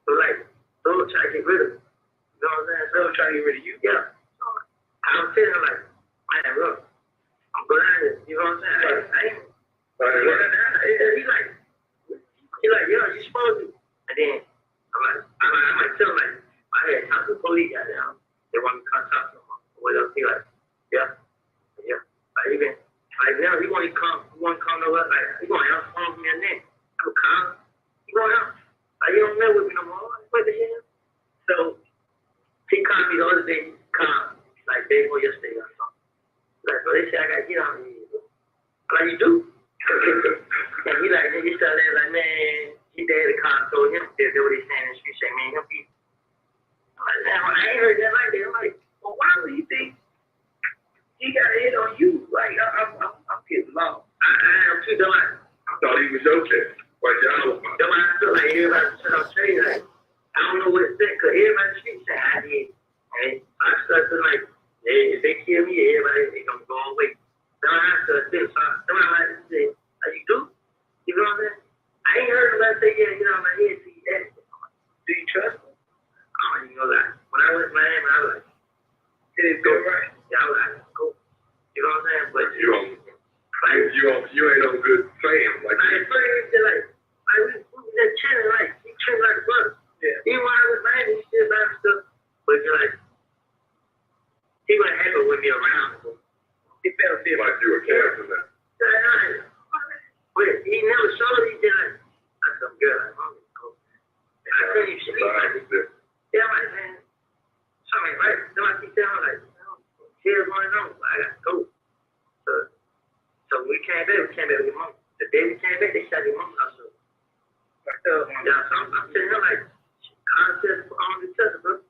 Speaker 4: So like, they'll try to get rid of me. You know what I'm saying? They'll try to get rid of you. Yeah. So I was telling him like, man, look, I'm going down here. You know what I'm saying? I ain't. He like, yeah, you supposed to. And then I might tell him like, I had talked to the police out there. They want me to come talk to him. What else? He like, yeah. Like even like now he want to come over. Like he gonna help phone me and then I'm calm. He gonna help. Like you don't know with me no more. What the hell? So he called me the other day, calm, like day before yesterday or something. Like so they say I gotta get on here. I'm like you do? And he started there like, man, he dad the car told him that what they saying in the street, say, man, he'll be. I'm like, man, I ain't heard that like that. I'm like, well, why would you think he got a hit on you? Like, I'm getting lost. I am too dumb.
Speaker 13: I thought he was okay. But y'all was
Speaker 4: dumb. I feel like everybody said, I'll tell you, like, I don't know what to think, because everybody in the street said, I did. And I started like, hey, if they kill me, everybody, they gonna go away. Then I started saying, so I like to say, like, you do? You know what I'm saying? I ain't heard nobody say, yeah, get on my head, see that. Do you trust me? I don't even know that. When I went to Miami, I was like, did it go right? Yeah, I was like, go. You know what I'm saying? But
Speaker 13: you ain't no good fan. Like
Speaker 4: it's funny, we just chilling, like, he chilling like a brother. Yeah. Even when I was Miami, he still buying stuff. But you're like, he wasn't happy with me around. So he felt different.
Speaker 13: Like you were careful that.
Speaker 4: But he never showed it. He just like, I said, girl, I'm hungry. Cool. I tell you, she yeah, I'm like, man. So I'm like, right. Then I keep telling her, like, here's going on. I got to go. So we came back with your mom. The day we came back, they shot your mom out. So I'm telling her, like, concept on the test, bro.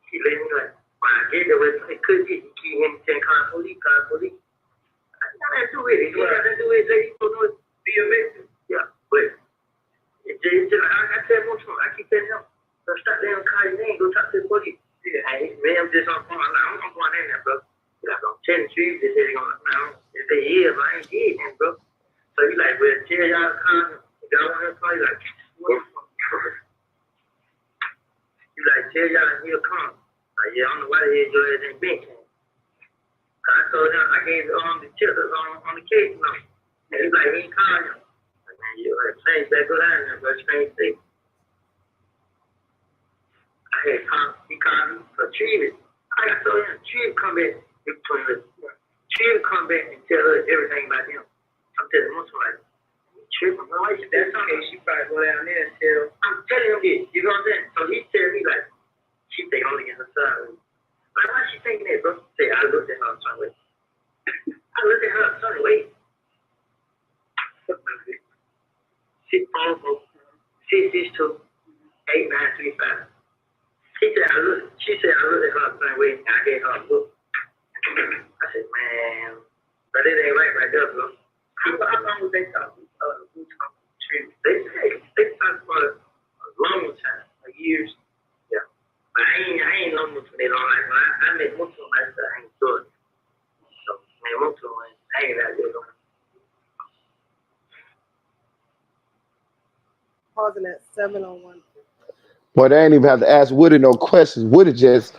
Speaker 4: She let me, like, when I get there, it could get, he keep him saying, call police. Nothing to do with it. You got to do it. They go do it. Be a victim. Yeah, but it's just I tell him, I keep telling him, so stop there and call your name. Go talk to the police. Yeah, hey, man, I'm just on phone. I'm going in there, bro. Like I'm telling you, this is gonna now. If they is, I ain't dead, man, bro. So you like, well, tell y'all to come. Y'all want to call you like, what? You like, tell y'all he'll come. Like, yeah, I don't know why the hell your ass ain't been. I told him, I gave the tickets on the case number. And he's like, he ain't calling him. Like, man, you like, change that, go down there, bro. Change thing. I had he called me for treatment. I told him, Tree come back between us. Tree come back and tell us everything about him. I'm telling him, like, tripping, bro. Why you that's okay. She probably go down there and tell. I'm telling him this. You know what I'm saying? So he tell me like, she think only in her son. Like, why she thinking that, bro? Say, I looked at her son. Wait. I looked at her son. Wait. 644-662-8935. She said, I looked at her son. Wait. And I gave her a look. I said, man, but it ain't right there, bro. How long was they talking? They talked for a long time, like years. Yeah. But I ain't known Mutu that long. Like, when I met Mutu, I said, I ain't sure. So, man, Mutu, I ain't that good.
Speaker 5: Pausing at 7:01.
Speaker 1: Boy, they ain't even have to ask Woody no questions. Woody just,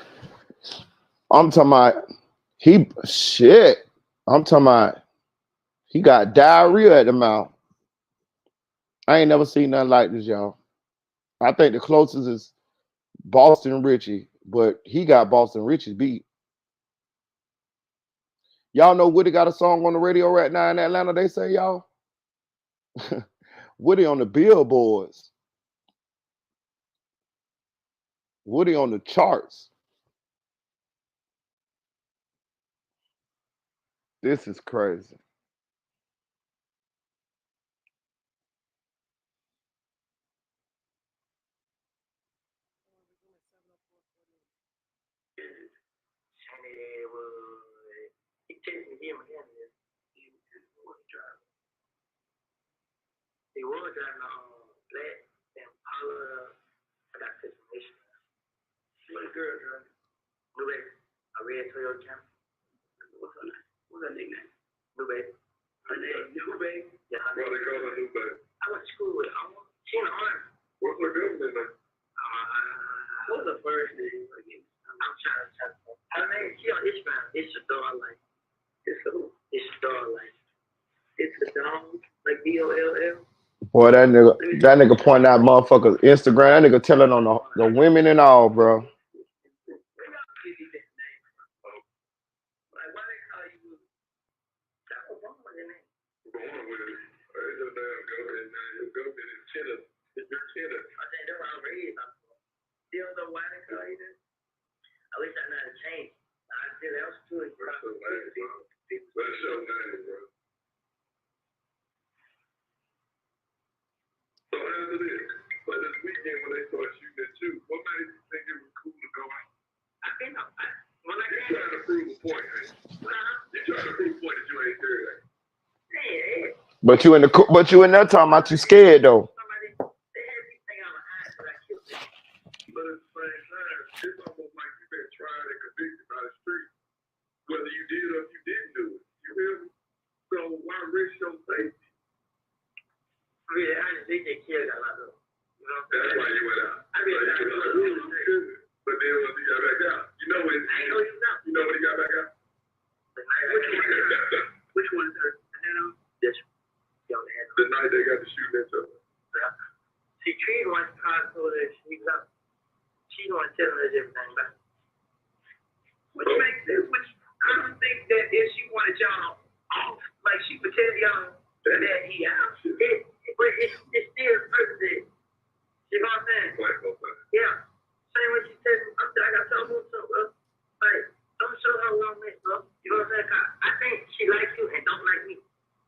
Speaker 1: I'm talking about, I'm talking about, he got diarrhea at the mouth. I ain't never seen nothing like this, y'all. I think the closest is Boston Richie, but he got Boston Richie beat. Y'all know Woody got a song on the radio right now in Atlanta, they say, y'all? Woody on the billboards. Woody on the charts. This is crazy.
Speaker 4: He texted me him again. He was driving on Black and Paula. I got information. What a girl driving. New Baby. I read Toyota Camry. What's her name? What's her nickname? New Baby. Her name? New Baby? Yeah, her name. What they call her New Baby? I went to school with her. She in the Army. What's her government name? What's the first name? I'm trying to. Her name, she on Instagram. It's a dog like. It's a dog like. It's a dog like DOLL.
Speaker 1: Boy, that nigga pointing out motherfuckers Instagram. That nigga telling on the women and all, bro.
Speaker 4: I wish I know how to change. I did that was too, bro. What's your name, bro? So after this, but this weekend when they start shooting at you, what made you think it was cool to go out? I think when I got trying to prove a point, man. You trying to prove a point that you ain't serious. Yeah.
Speaker 1: But you in that time about you scared though.
Speaker 4: But at the same time, it's almost like you've been tried and convicted by the street, whether you did or if you didn't do it. You hear me? So why risk your safety? Yeah, I didn't think they cared a lot of. You know, that's why you went out. I mean, but then once he got back out, you know what? You know when he got back out? Which one is her? The hand on? Yes. The night they got the shooting at each other. Yeah. See, Tree wants to told her she was up. She don't tell us everything about it. Which makes sense. Which I don't think that if she wanted y'all off, like she would tell y'all that he out. But it's still perfect. You know what I'm saying? Yeah. Same way she said, I got something, bro. Like, I'm sure her well met, bro. You know what I'm saying? I think she likes you and don't like me.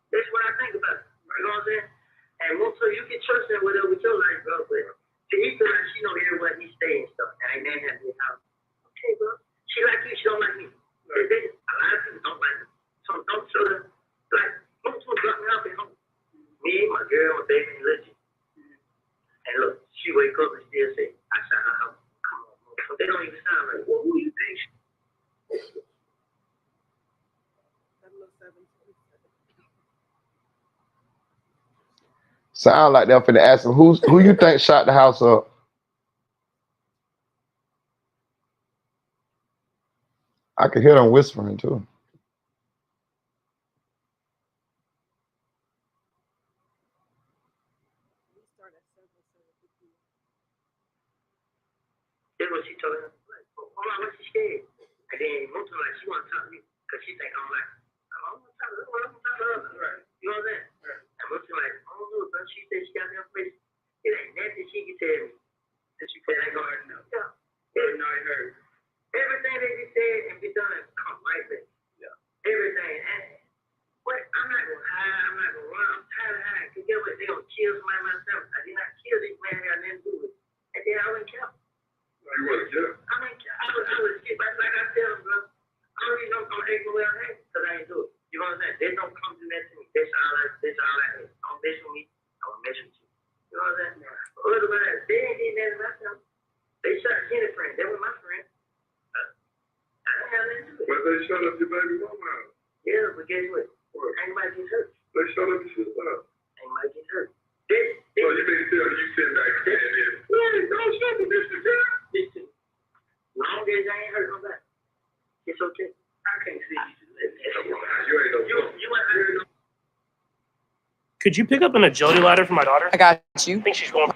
Speaker 4: That's what I think about it. You know what I'm saying? And most of you can trust her with your life, bro. But he feel like she know everywhere he stay and stuff. And ain't that happy house. Okay, bro. She like you, she don't like me. A lot of people don't like me. So don't show her they don't even sound like, well, who do you think?
Speaker 5: 707.
Speaker 1: Sound like they're finna ask him who you think shot the house up. I could hear them whispering too.
Speaker 5: We start at 7:50.
Speaker 4: That's what she told him. Like, oh, hold on, what's she scared? And then most of like she want to talk to me because she think I'm like, I'm gonna talk to her. I'm gonna talk to her. Right. You know what I'm saying? Right. And most of like, oh no, but she said she got me on place. It ain't nothing she can tell me. That she said I ain't gonna know. Yeah. Every night heard. Everything that you said and be done come right back. Yeah. Everything. And what? I'm not gonna hide. I'm not gonna run. I'm tired of hiding. Cause get what? They gonna kill somebody myself. I did not kill this man. I didn't do it. And then I wouldn't kill.
Speaker 13: You want to get him?
Speaker 4: I mean, I would skip like I tell them, bro. I don't even know if I'm able to wear a hat because I ain't do it. You know what I'm saying? They don't come to that to me. That's all I need. Don't mess with me. I will mess with you. You know what I'm saying? But other than that, they ain't did nothing myself. They shot Kenny friend. They were my friend. I didn't have nothing to do with it.
Speaker 13: But they shot up your baby mama.
Speaker 4: Yeah, but guess what? Anybody gets hurt.
Speaker 13: They shot up your sister.
Speaker 4: Anybody gets hurt.
Speaker 13: So you mean tell you sitting back there and then, hey, don't shoot me, Mr. John.
Speaker 4: Listen, long as I ain't hurt nobody, it's okay. I can't see you. You ain't no.
Speaker 14: Could you pick up an agility ladder for my daughter?
Speaker 10: I got you.
Speaker 14: I think she's going.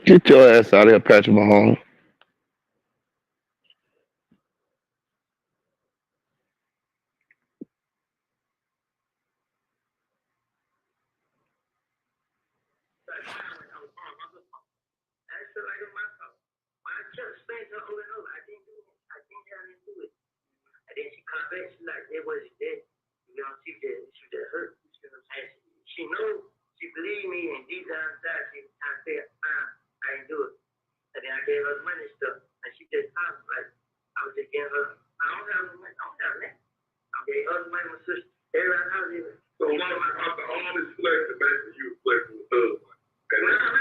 Speaker 1: Get your ass out of here, Patrick Mahomes.
Speaker 4: And then she come back, she like, it wasn't dead. You know, she just hurt. And she knows, she believed me, and deep down inside, she was trying to say, I ain't do it. And then I gave her the money and stuff. And she just talked like, I was just giving her, I don't have no money, I don't have that. I gave her the money, my sister. Everybody knows it.
Speaker 13: So after all this flexing, basically you were flexing with other one.
Speaker 4: You know what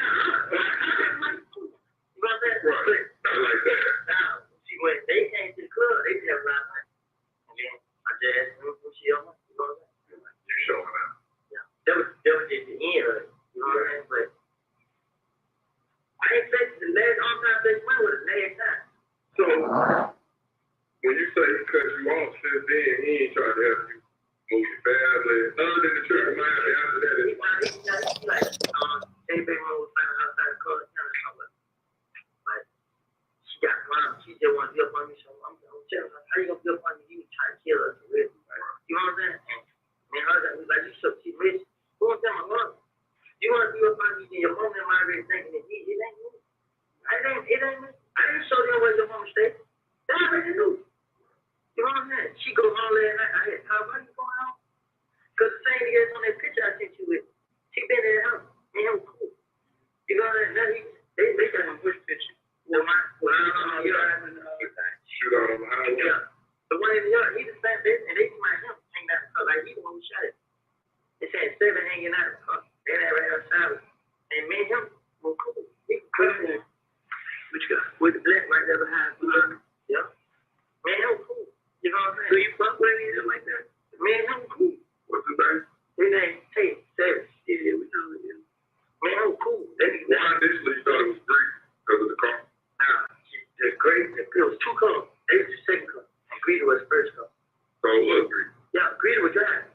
Speaker 4: I'm saying?
Speaker 13: Right. Not like that.
Speaker 4: Now, see, when they came to the club, they didn't have a lot of money. And then I just asked them who she on. You know what I'm saying?
Speaker 13: You showing out.
Speaker 4: Yeah. That was just the end of it. You know what I'm saying? But I ain't say the last all time they went was the last time.
Speaker 13: So when you say he cut you off since then, he ain't trying to help you move your family. Other than the church of Miami, after that, it's
Speaker 4: Like, they baby mama was finding outside the car, like, she got mom, she just want to be up on me, so I'm telling her, how you gonna be up on me? You trying to kill us, really? You know what I'm saying? And her was like, you so she rich. Who wants to tell my mom? You want to be up on me, then your mom and my already thinking that it ain't me. It ain't me. I didn't show them where your mama stayed. They already knew. You know what I'm saying? She goes home last night. I said, why you going home? Because the same nigga on that picture I sent you with, she been in the house. And him cool. You know what I'm saying? They got him which picture? The one, you know,
Speaker 13: shoot out on the highway.
Speaker 4: Yeah. The one in the yard, he the same thing, and they see my him hanging out the car. Like, he the one who shot it. They said 7 hanging out the car. They had right outside. And me and him were cool. He cool. What you got? With the black right there behind. Yeah. Me and him cool. You know what I'm saying? Do you fuck with anything like that? Me and him cool.
Speaker 13: What's his name?
Speaker 4: His name, Tate, Savage. Yeah, we know it. Man, I'm cool.
Speaker 13: Why initially you thought it was Greek because of the car?
Speaker 4: Nah, the Greek, it was 2 cars. They was the second car. And Greedy was the first car.
Speaker 13: So it was Greek.
Speaker 4: Yeah, Greedy was driving.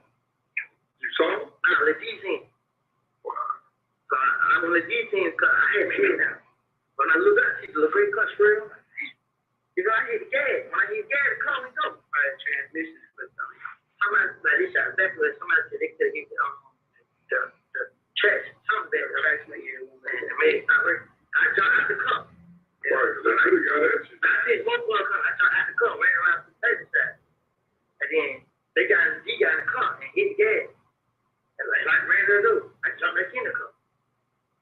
Speaker 13: You saw him?
Speaker 4: Nah, the D10. So I was the D10 car. I had my head down. When I looked up, see the little great car straight on. You know, I hit the gas. When I hit the gas, the car went up. Transmission slipped on. Somebody, like, they shot back with somebody said they could get the trash, something bad, the trash made it, and it made it not work. I jumped out the car.
Speaker 13: Right, they could have got at you.
Speaker 4: I did one car, I jumped out the car, ran around to the passenger side. And then he got in the car and hit the gas. And like ran to the door, I jumped back in the car.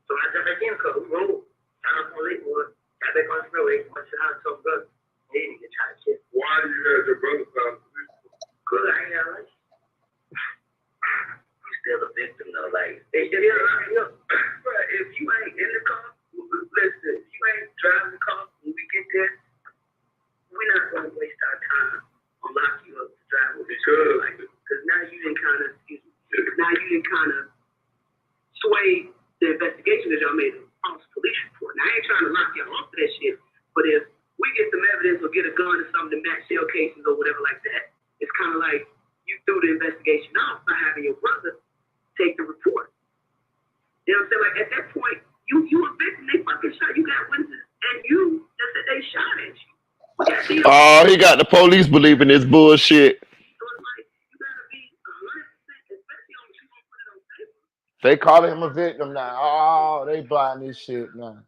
Speaker 4: So when I jumped back in the car, we rolled down from Lakewood, got back on the freeway, went to the house, told brother, and he didn't get trying to shit.
Speaker 13: Why you had your brother found the police?
Speaker 4: Because I ain't got a license. Still a victim though, like they still you know, bro, if you ain't in the car, listen, if you ain't driving the car when we get there, we're not going to waste our time on lock you up to drive with because now you didn't kind of, sway the investigation that y'all made a false police report. Now I ain't trying to lock y'all off for that shit, but if we get some evidence or get a gun or something to match shell cases or whatever like that, it's kind of like you threw the investigation off by having your brother take the report. You know what I'm saying? Like at that point, you a victim, they fucking shot, you got witnesses, and you just said they shot at you.
Speaker 1: Oh, he got the police believing this bullshit. They call him a victim now. Oh, they blind this shit now.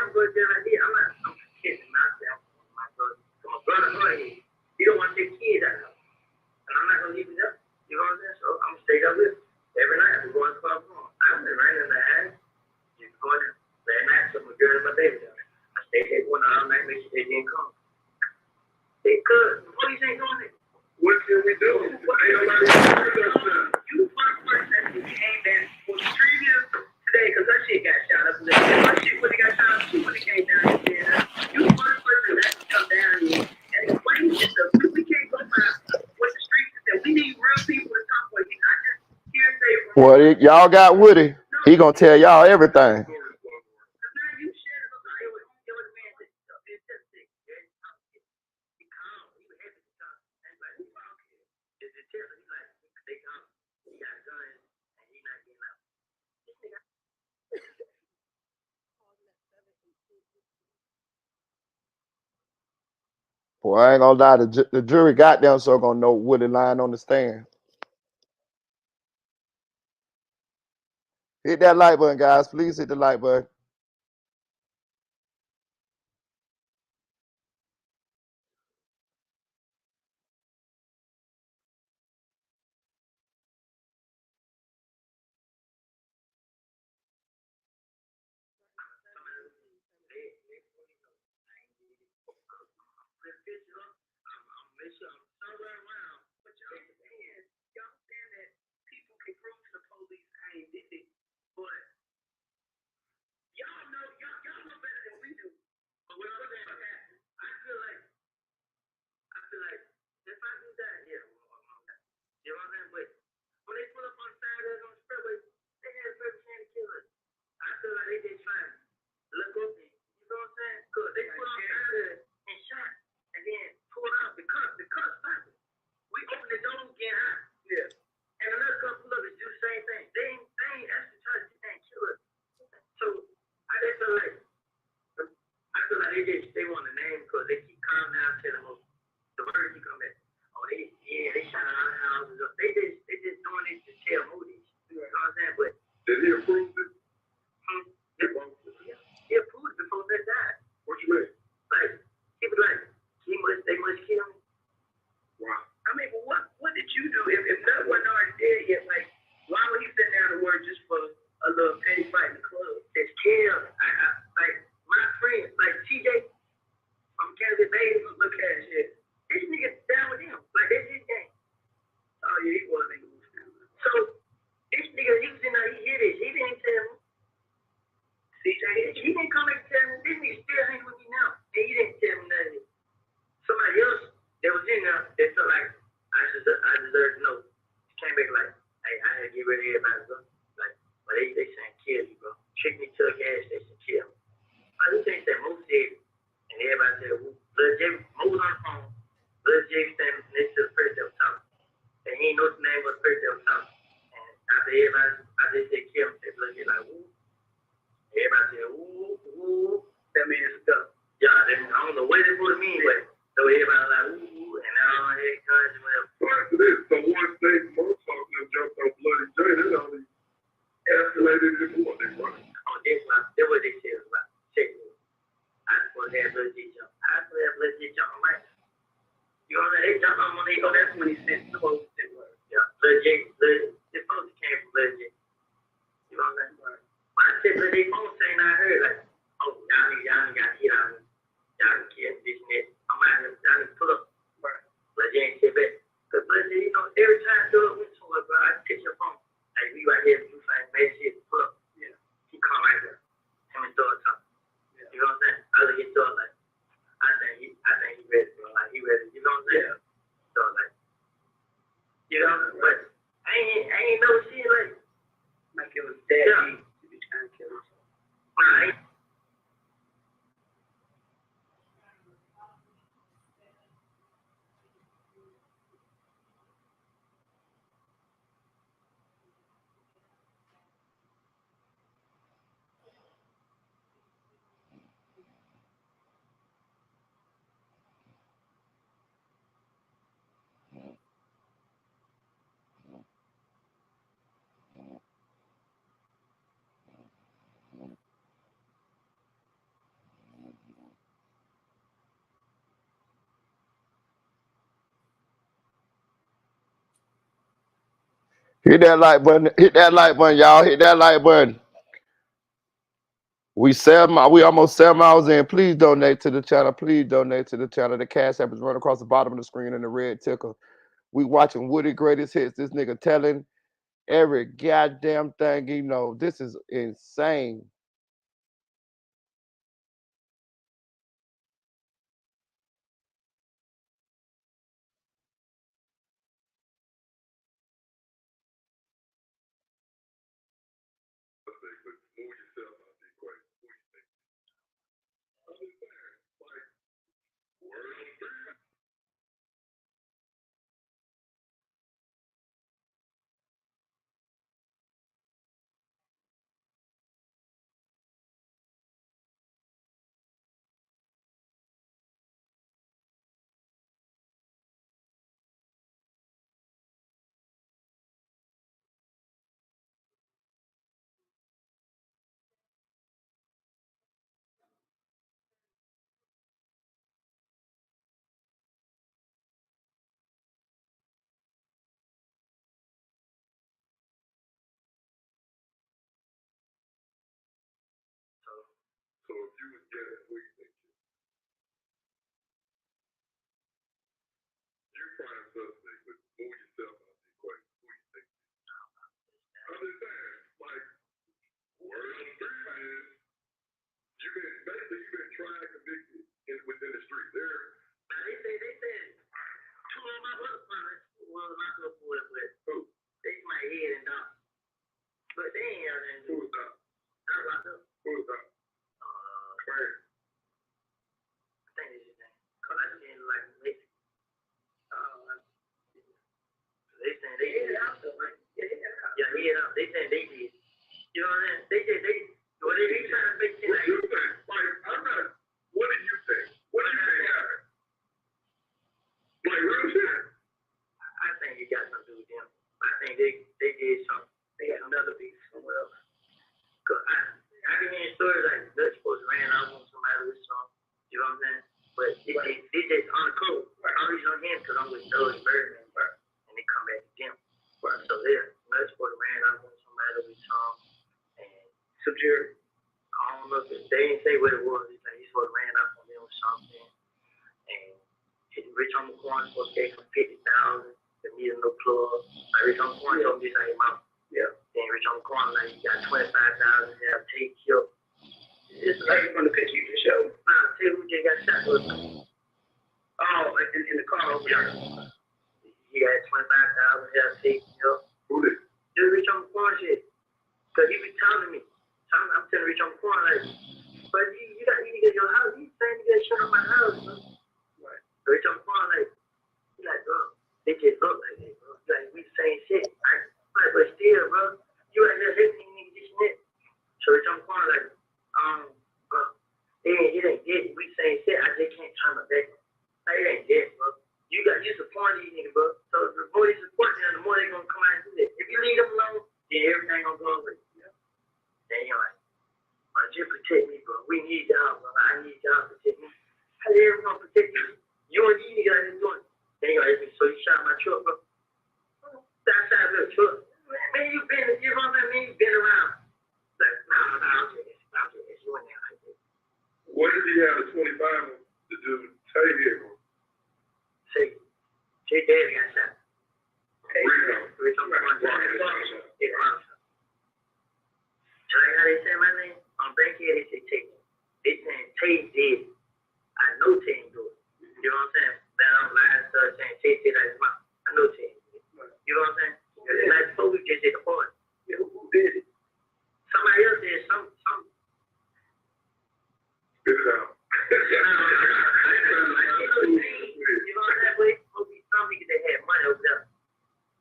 Speaker 4: I'm going to jail right here. I'm not they didn't come. They could. The police ain't doing it. What can we do? Ain't nobody heard us now. You one person that came back for previous today, because that shit got shot up. My shit would have got shot up. She would have came down here and said, you the first person that come down here and explain this stuff. We can't go by what the streets said. We need real people to talk with. You not just hearsay from.
Speaker 1: Well, y'all got Woody. He gonna tell y'all everything. Boy, I ain't gonna lie. The jury got them, so gonna know Woody lying on the stand. Hit that like button, guys. Please hit the like button.
Speaker 4: They want to name because they keep calling down telling them the birds keep coming back. Oh, they shot our houses up. They just doing it to tell movies. You know what I'm saying? But
Speaker 13: Did he approve it?
Speaker 4: He approved it before they died.
Speaker 13: What you mean?
Speaker 4: Like he was like, they must kill me.
Speaker 13: Wow.
Speaker 4: I mean, but what did you do if that wasn't already dead yet? Like, why would he send down the word just for a little petty fight in the club? That's kill. Like my friend, like TJ from Kansas Bay, look at shit. This nigga down with him. Like that's his game. Oh yeah, he was nigga. So this nigga, he was in there, he hit it. He didn't tell me. CJ, he didn't come and tell me. This nigga still hanging with me now. And he didn't tell me nothing. Somebody else that was in there, they felt like I deserve to know. Came back like, hey, I had to get rid of everybody, bro. Like, but they saying kill you, bro. Trick me to a gas station, kill me. I just think that Moose said, and everybody said, Lil J, Moose on the phone. Lil J standing next to the person that was talking. And he ain't know the name of the person that was talking. And after everybody, I just said kill him. They Lil J like, woo. Everybody said, woo. That means stuff. Yeah, I don't know what it would mean, but so everybody like, ooh, and now I had guns and whatever.
Speaker 13: After this, so once they most of them jumped on Bloody J, they only escalated it more. They running.
Speaker 4: Oh, that's what they said about. Check me. I just want to have Bloody J jump. I just want to have Bloody J jump on my. You know what I'm saying? They jump on when they go. That's when he said supposed to work. Yeah, Bloody J, it's supposed to came from Bloody J. You know what I'm saying? But I said, but they phone saying I heard like, oh, y'all got hit on me. Y'all killed this and that. I'm out here, y'all pull up. But you ain't sit back. Because, you know, every time I do it with someone, bro, I take your phone. Like, we right here, do something, make shit, pull up. Yeah. He come right there. Him and Thor talk. Yeah. You know what I'm saying? I look at Thor like, I think he ready, bro. Like, he ready. You know what I'm saying? Yeah. So, like, you know, but I ain't no shit like it was that deep to be trying to kill himself. Nah,
Speaker 1: Hit that like button. Hit that like button, y'all. Hit that like button. We almost 7 hours in. Please donate to the channel. Please donate to the channel. The cash app is running across the bottom of the screen in the red ticker. We watching Woody Greatest Hits. This nigga telling every goddamn thing he know. This is insane.
Speaker 13: So if you was getting, what do you think? You prime suspect, but move yourself out the equation. Who you think? I'm just saying, like, word on the street is, you've been tried, convicted within the street. They said, two of my other partners was not good for it, but who? They my head and down. But they ain't out there. Who was that? Not locked up. Who was that? Where? I think it's his name. Cause I didn't like him. They saying they did. Yeah, he hit out. They saying they did. You know what I'm saying? They said they. Well, they trying to make it like. What do you think? Like, I'm not. What do you think? What do you think happened? Like real shit. I think it got something to do with them. I think they did something. They had another beef somewhere else. Cause I can hear stories like Dutch supposed to ran out on somebody with something. You know what I'm saying? But they just on the code. I'm reaching on him because I'm with Doug's Birdman, bro. And they come back to them. Right. So they're Dutch supposed to ran out on somebody with something. And Subjure, I don't know if they didn't say what it was. He's supposed to ran out on them or something. And Rich on the corner supposed to take him 50,000 to meet a no plug. Like Rich on the corner told me this ain't mouth. Yeah. Then Rich on the corner, like, you got 25,000 to have take you. This is like from the picture you just showed. Nah, tell you who just got shot. Oh, in the car over there. He got 25,000 to have take you. Who did? Just Rich on the corner shit. Cause he be telling me. I'm telling Rich on the corner, like, but you need to get your house. You saying you got shut up my house, bro. Right. Rich on the corner, like, he like, bro, they just look like that, bro. Like, we the same shit. Like, but still, bro, you out there hating niggas this shit. So Rich on the corner, like, bro, it ain't dead. We the same shit. I just can't turn my back. Like, it ain't dead, bro. You support these niggas, bro. So the more you support them, the more they gonna come out and do that. If you leave them alone, then everything gonna go over. Yeah. Then you're like, just protect me, bro. We need y'all, bro. I need y'all to protect me. How they ever gonna protect you? You and these niggas out here doing it. Then you're like, so you shot my truck, bro. That's out of the truck. Man, you know what I mean? You've been around. Like, nah, I'll take this. You in there like this. What did he have a 25 to do? Say here, bro. Say, Jay Daddy got shot. Rico. So how they say my name? On back here, they say Tay. They saying Tay did. I know Tay do it. You know what I'm saying? Then I'm lying, start saying Tay did like his mouth. I know Tay. You know what I'm saying? The night before we just did the party. Yeah, who did it? Somebody else did some. Spit it out. You know what I'm saying? But it's supposed to be some niggas that had money over there.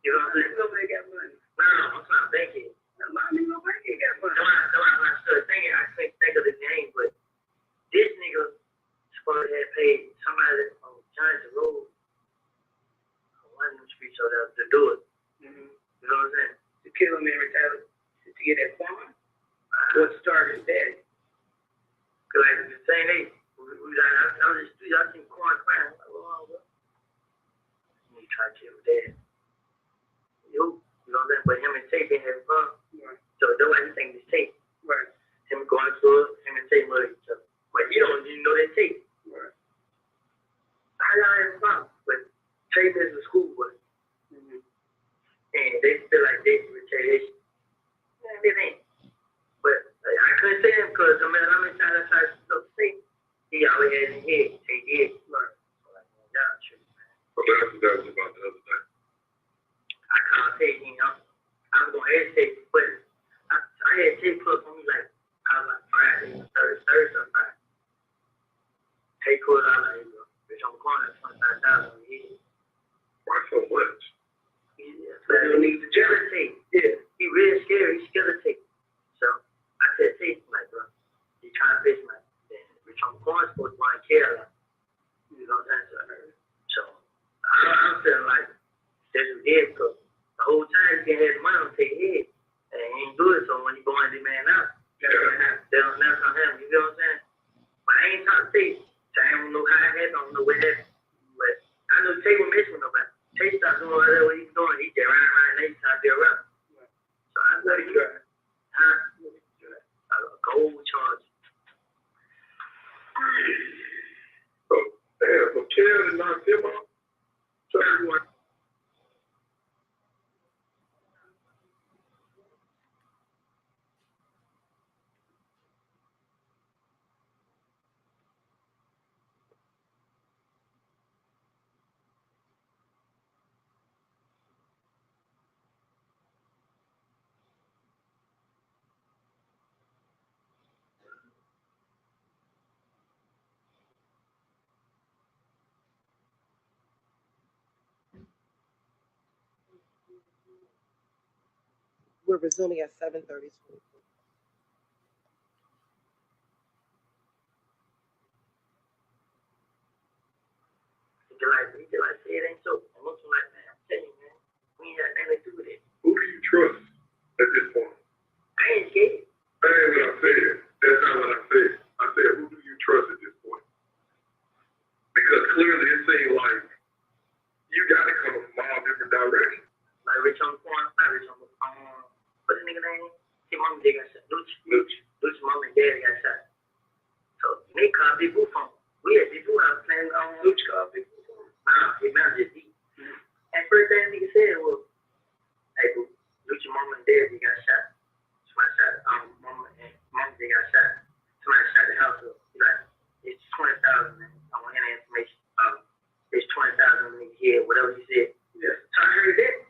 Speaker 13: You know what I'm saying? Nobody got money. No, I'm trying to think it. A lot of niggas nobody got money. So when I started thinking, I couldn't think of the name, but this nigga supposed to have paid somebody on Johnson Road on one of them streets over there to do it. Mm-hmm. You know what I'm saying? To kill him and retaliate to get that farm. What started that? Cause like the same day, I was just I seen corn crying. Like, oh, bro. You try to kill dad. You know what I'm saying? But him and Tate been having fun. Right. So that's why he think it's Tate. Right. him going to it, him and Tate love each other. But you don't even know that Tate. Right. How y'all have a problem? But Tate is a school boy. Mm-hmm. And they feel like they retaliation. Man, it ain't. But I couldn't say him because no matter how many times I tried to say, he always had his head. Take head. Right. So like, y'all true, man.
Speaker 15: But that's what that was about the other day.
Speaker 13: I called Tate, you know. I was going to hesitate, but I had Tate put on me like, I was like Friday, Thursday, Friday. Tate put out like, bitch, I'm going at 25,000 on your head.
Speaker 15: Why so much?
Speaker 13: But you need to Tate. Yeah. He really scary. He's scared of Tate. So I said, Tate, like, bro, you trying to bitch, like, bitch, I'm going supposed to want to care, like, you know what I'm saying? So I'm feeling like, that's what he did, because the whole time he had the money on Tate's head. And he ain't do it, so when you go and demand out, that's what happens. That's on him, you know what I'm saying? But I ain't talking to Tate. So I don't know how it happened, I don't know what happened. But I know Tate won't miss with nobody. Tate stopped doing whatever he's doing. He just ran around and they tried to be around. So I know you got a gold charge.
Speaker 15: So, damn, so Karen knocked him out. So everyone.
Speaker 5: We're resuming at 7:30.
Speaker 13: He like, say it ain't so. I'm looking like, man, I'm telling you, man, we ain't got nothing to do with it.
Speaker 15: Who do you trust at this point?
Speaker 13: I ain't scared.
Speaker 15: That ain't what I said. That's not what I said. I said, who do you trust at this point? Because clearly it seems like you got to come from all different directions.
Speaker 13: Like Rich on the corner, not Rich on the phone. What's the nigga name? His mom and dad got shot. Luch mom and dad got shot. So they called Big Boo phone. We had Big Boo house playing on Luch called Big Boo phone. Nah, his mouth just deep. And first thing nigga said was, hey Boo, Luch mom and dad got shot. Somebody shot mom and dad got shot. Somebody shot the house up. He's like, it's 20,000, man. I want any information. It's 20,000 in his head, whatever he said. Yeah. So I heard that.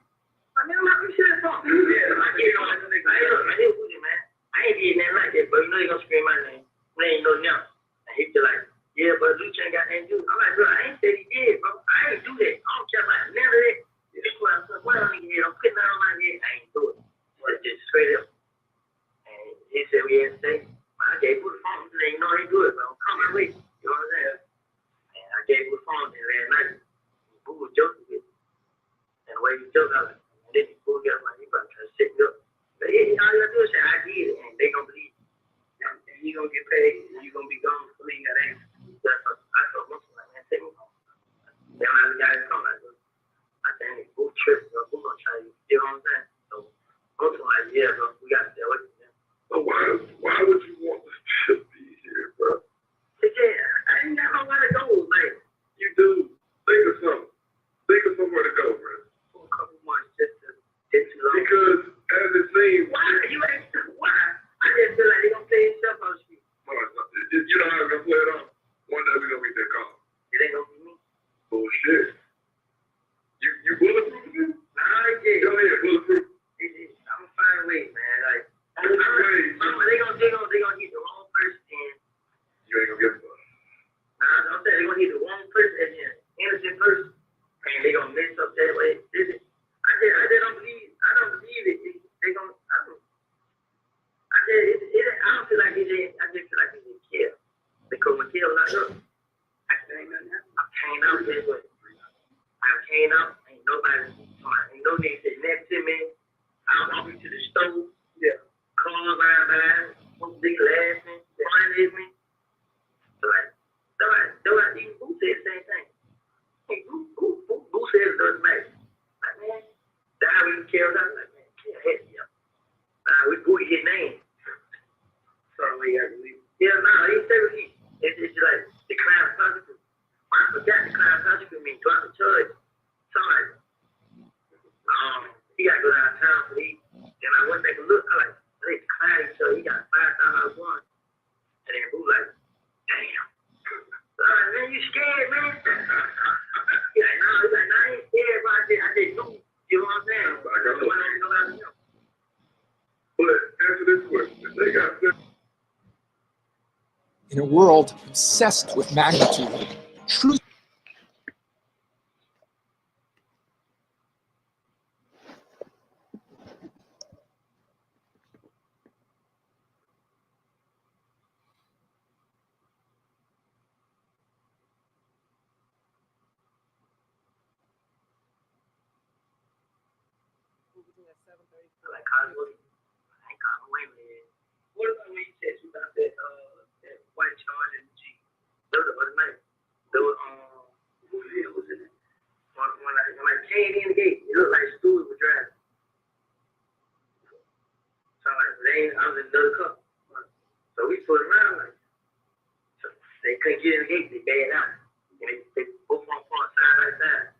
Speaker 13: I mean, I'm not pretty sure that's all. Yeah, I get it on that nigga. Hey, look, man, he was it, man. I ain't did nothing like that, but you know he gonna scream my name. We ain't know now. And he be like, yeah, but Luch ain't got anything to do. I'm like, bro, I ain't said he did, bro. I ain't do that. I don't care about none of that. This is what I'm saying. What on your head? I'm putting that on my head. I ain't do it. But just straight up. And he said we had to say, I gave you the phone. He ain't know he do it, bro. Come my way. You know what I'm saying? And I gave you the phone last night. Boo was joking with me. And the way he joked, I was like, and then he pulled me up like, he about to try to set me up. But yeah, all you gotta do is say, I did it, and they gonna believe it. And you gonna get paid, and you gonna be gone for me. I thought most of like, man, take me home. Then when the guys come, I said, hey, Boo trip, bro. Boo gonna try you. You know what I'm saying? So most of them like, yeah, bro, we gotta stay away from them.
Speaker 15: So why would you want this to be here, bro?
Speaker 13: Yeah, I ain't got nowhere to go, like.
Speaker 15: You do. Think of something. Think of somewhere to go, bro.
Speaker 13: For a couple months, just to get too long.
Speaker 15: Because as it seems,
Speaker 13: why? You ain't why? I just feel like they gonna play himself on the street.
Speaker 15: No, it's not. You know how they're gonna play it on? One day we're gonna make that call.
Speaker 13: It ain't gonna be me.
Speaker 15: Bullshit. You bulletproof again?
Speaker 13: Nah, yeah.
Speaker 15: Go ahead, bulletproof.
Speaker 13: I'm fine with it, man. Like, they gonna hit the wrong person and
Speaker 15: you ain't gonna get it.
Speaker 13: Nah, I'm saying they gonna hit the wrong person and an innocent person, and they gonna mess up that way. I don't believe it. They gonna. I don't feel like he did. I just feel like he didn't kill. Because when Kill locked up, I came out this way. I came out. Ain't no nigga said nothing to me. I walked to the stove. Yeah. Cars ran by. One big laughing, pointing at me. So like, even Boo said the same thing. Hey, Boo said it doesn't matter. Like, man, that's how we Kill out. Like, man, heck yeah. Nah, we Boo his name. So man, you scared, man? He's like, no, I ain't scared, but I did do. You know what I'm saying?
Speaker 15: But answer this question. They got this.
Speaker 16: In a world obsessed with magnitude, truth.
Speaker 13: Like, Cosmo, I ain't got no way, man. What about when you said you got that white charge in the Jeep? That was the other night. There was, what was it? When I came in the gate, it looked like Stewie was driving. So I'm like, I was in another car. So we put around like, so they couldn't get in the gate, they bailed out. And they both on front side by side.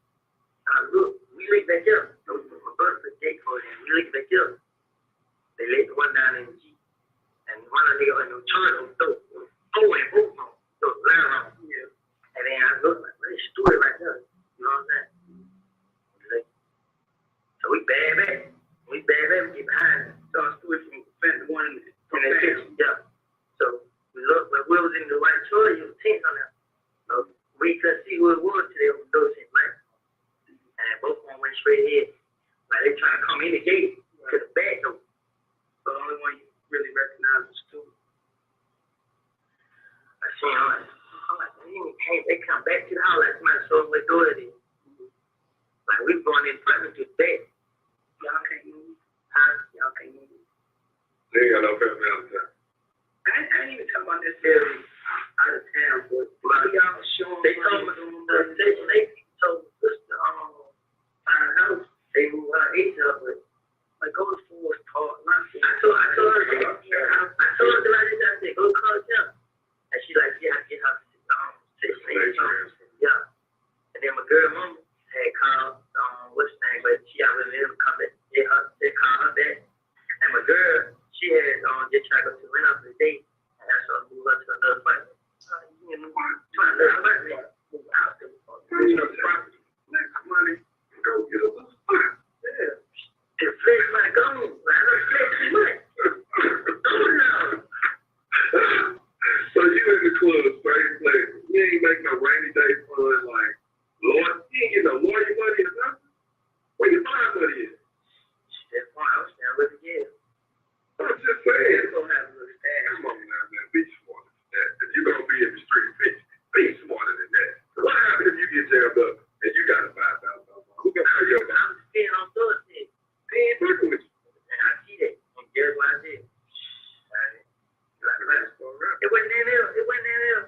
Speaker 13: Look, we linked back up. So my brother put the gate for it, and we linked back up. They laid the one down in the Jeep. And one of the niggas on the charge on the door. Oh, and both of them. So loud on. Yeah. And then I looked like, man, it's Stewie right there. You know what I'm saying? So we bad back. We get behind. So I stood from STAND1 from that kitchen. Yeah. So we looked, but we was in the white choice, it was tents on there. So we couldn't see who it was till they opened the door tent light. And both of them went straight ahead. Like they trying to come in the gate to the back door. So the only one you really recognize was Stu. I seen him. I'm like, they come back to the house like somebody saw what door it is. Like we going in front of the back. Y'all can't move. Huh? Y'all can't move.
Speaker 15: They ain't got no family out of town.
Speaker 13: I ain't even talking about necessarily out of town, but y'all showing. They told me they told the sister find a house. They moved her age up, but like go to Forest Park. I told her that. I told her that I said go call them, and she like I get her 16 something. Yeah, and then my girl mama had called what's the name, but she already let him come back. They called her back, and my girl she had just tried to go to the rent out for the day, and I saw her move her to another apartment. Trying to another apartment. Move out there.
Speaker 15: Next money, go get a little spot.
Speaker 13: Yeah. The flex might go. I don't flex too much.
Speaker 15: So you in the club, straight play. You ain't make no rainy day fun like Lord. You ain't get no lawyer money or nothing. Where your bond money is?
Speaker 13: That's why I was down with the kid.
Speaker 15: I'm just saying.
Speaker 13: You're gonna have a little stash.
Speaker 15: Come on now, man. Be smarter than that. If you're gonna be in the street, be smarter than that. What happens if you get jammed up and you got a $5,000? Who gonna pay your money?
Speaker 13: I'm just staying on Thursday.
Speaker 15: Paying working with you.
Speaker 13: And I see that. And guess what I did? It wasn't in there. It wasn't in there.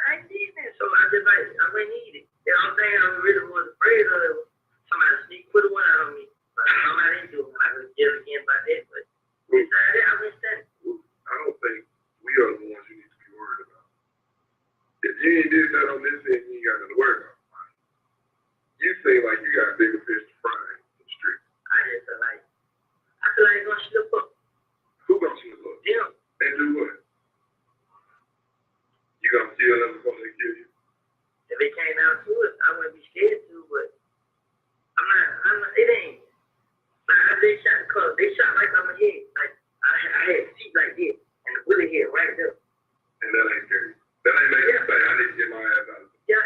Speaker 13: I ain't need that. So I just like, I wouldn't need it. You know what I'm saying? I really was afraid of somebody sneak put one out on me. But somebody didn't do it. I could get again by that. But besides that, I wouldn't stand it.
Speaker 15: I don't think we are the ones you need to be worried about. If you ain't did that on this end, you ain't got nothing to worry about. You seem like you got bigger fish to fry in the street.
Speaker 13: I just feel like it's gonna slip up.
Speaker 15: Who gonna slip up?
Speaker 13: Them.
Speaker 15: And do what? You gonna kill them before they kill you?
Speaker 13: If it came down to it, I wouldn't be scared to, but I'm not, it ain't. Like, they shot the car, they shot right on my head. Like, I had a seat like this, and the bullet hit right there.
Speaker 15: And that ain't scary. That ain't make you say, I need to get my ass out of the
Speaker 13: Yeah,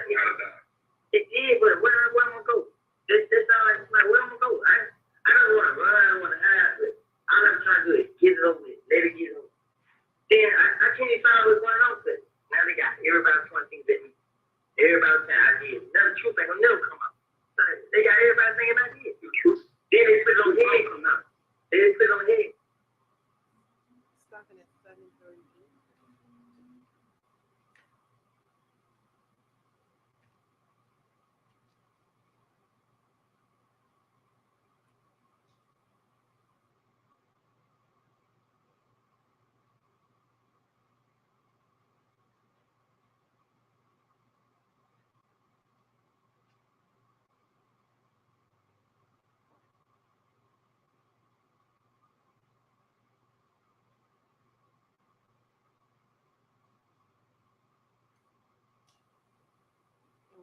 Speaker 13: it did, but where am I gonna go? That's all like, where am I gonna go? I don't wanna run, I don't wanna hide, but all I'm trying to do is get it over with, let it get over. Then I can't even find what's going on, but now they got everybody pointing things at me. Everybody saying I did. Now the truth ain't gonna never come out. So they got everybody thinking I did. The truth. Then they put it on head come out. They just put it on head.
Speaker 5: Stopping at 7:30.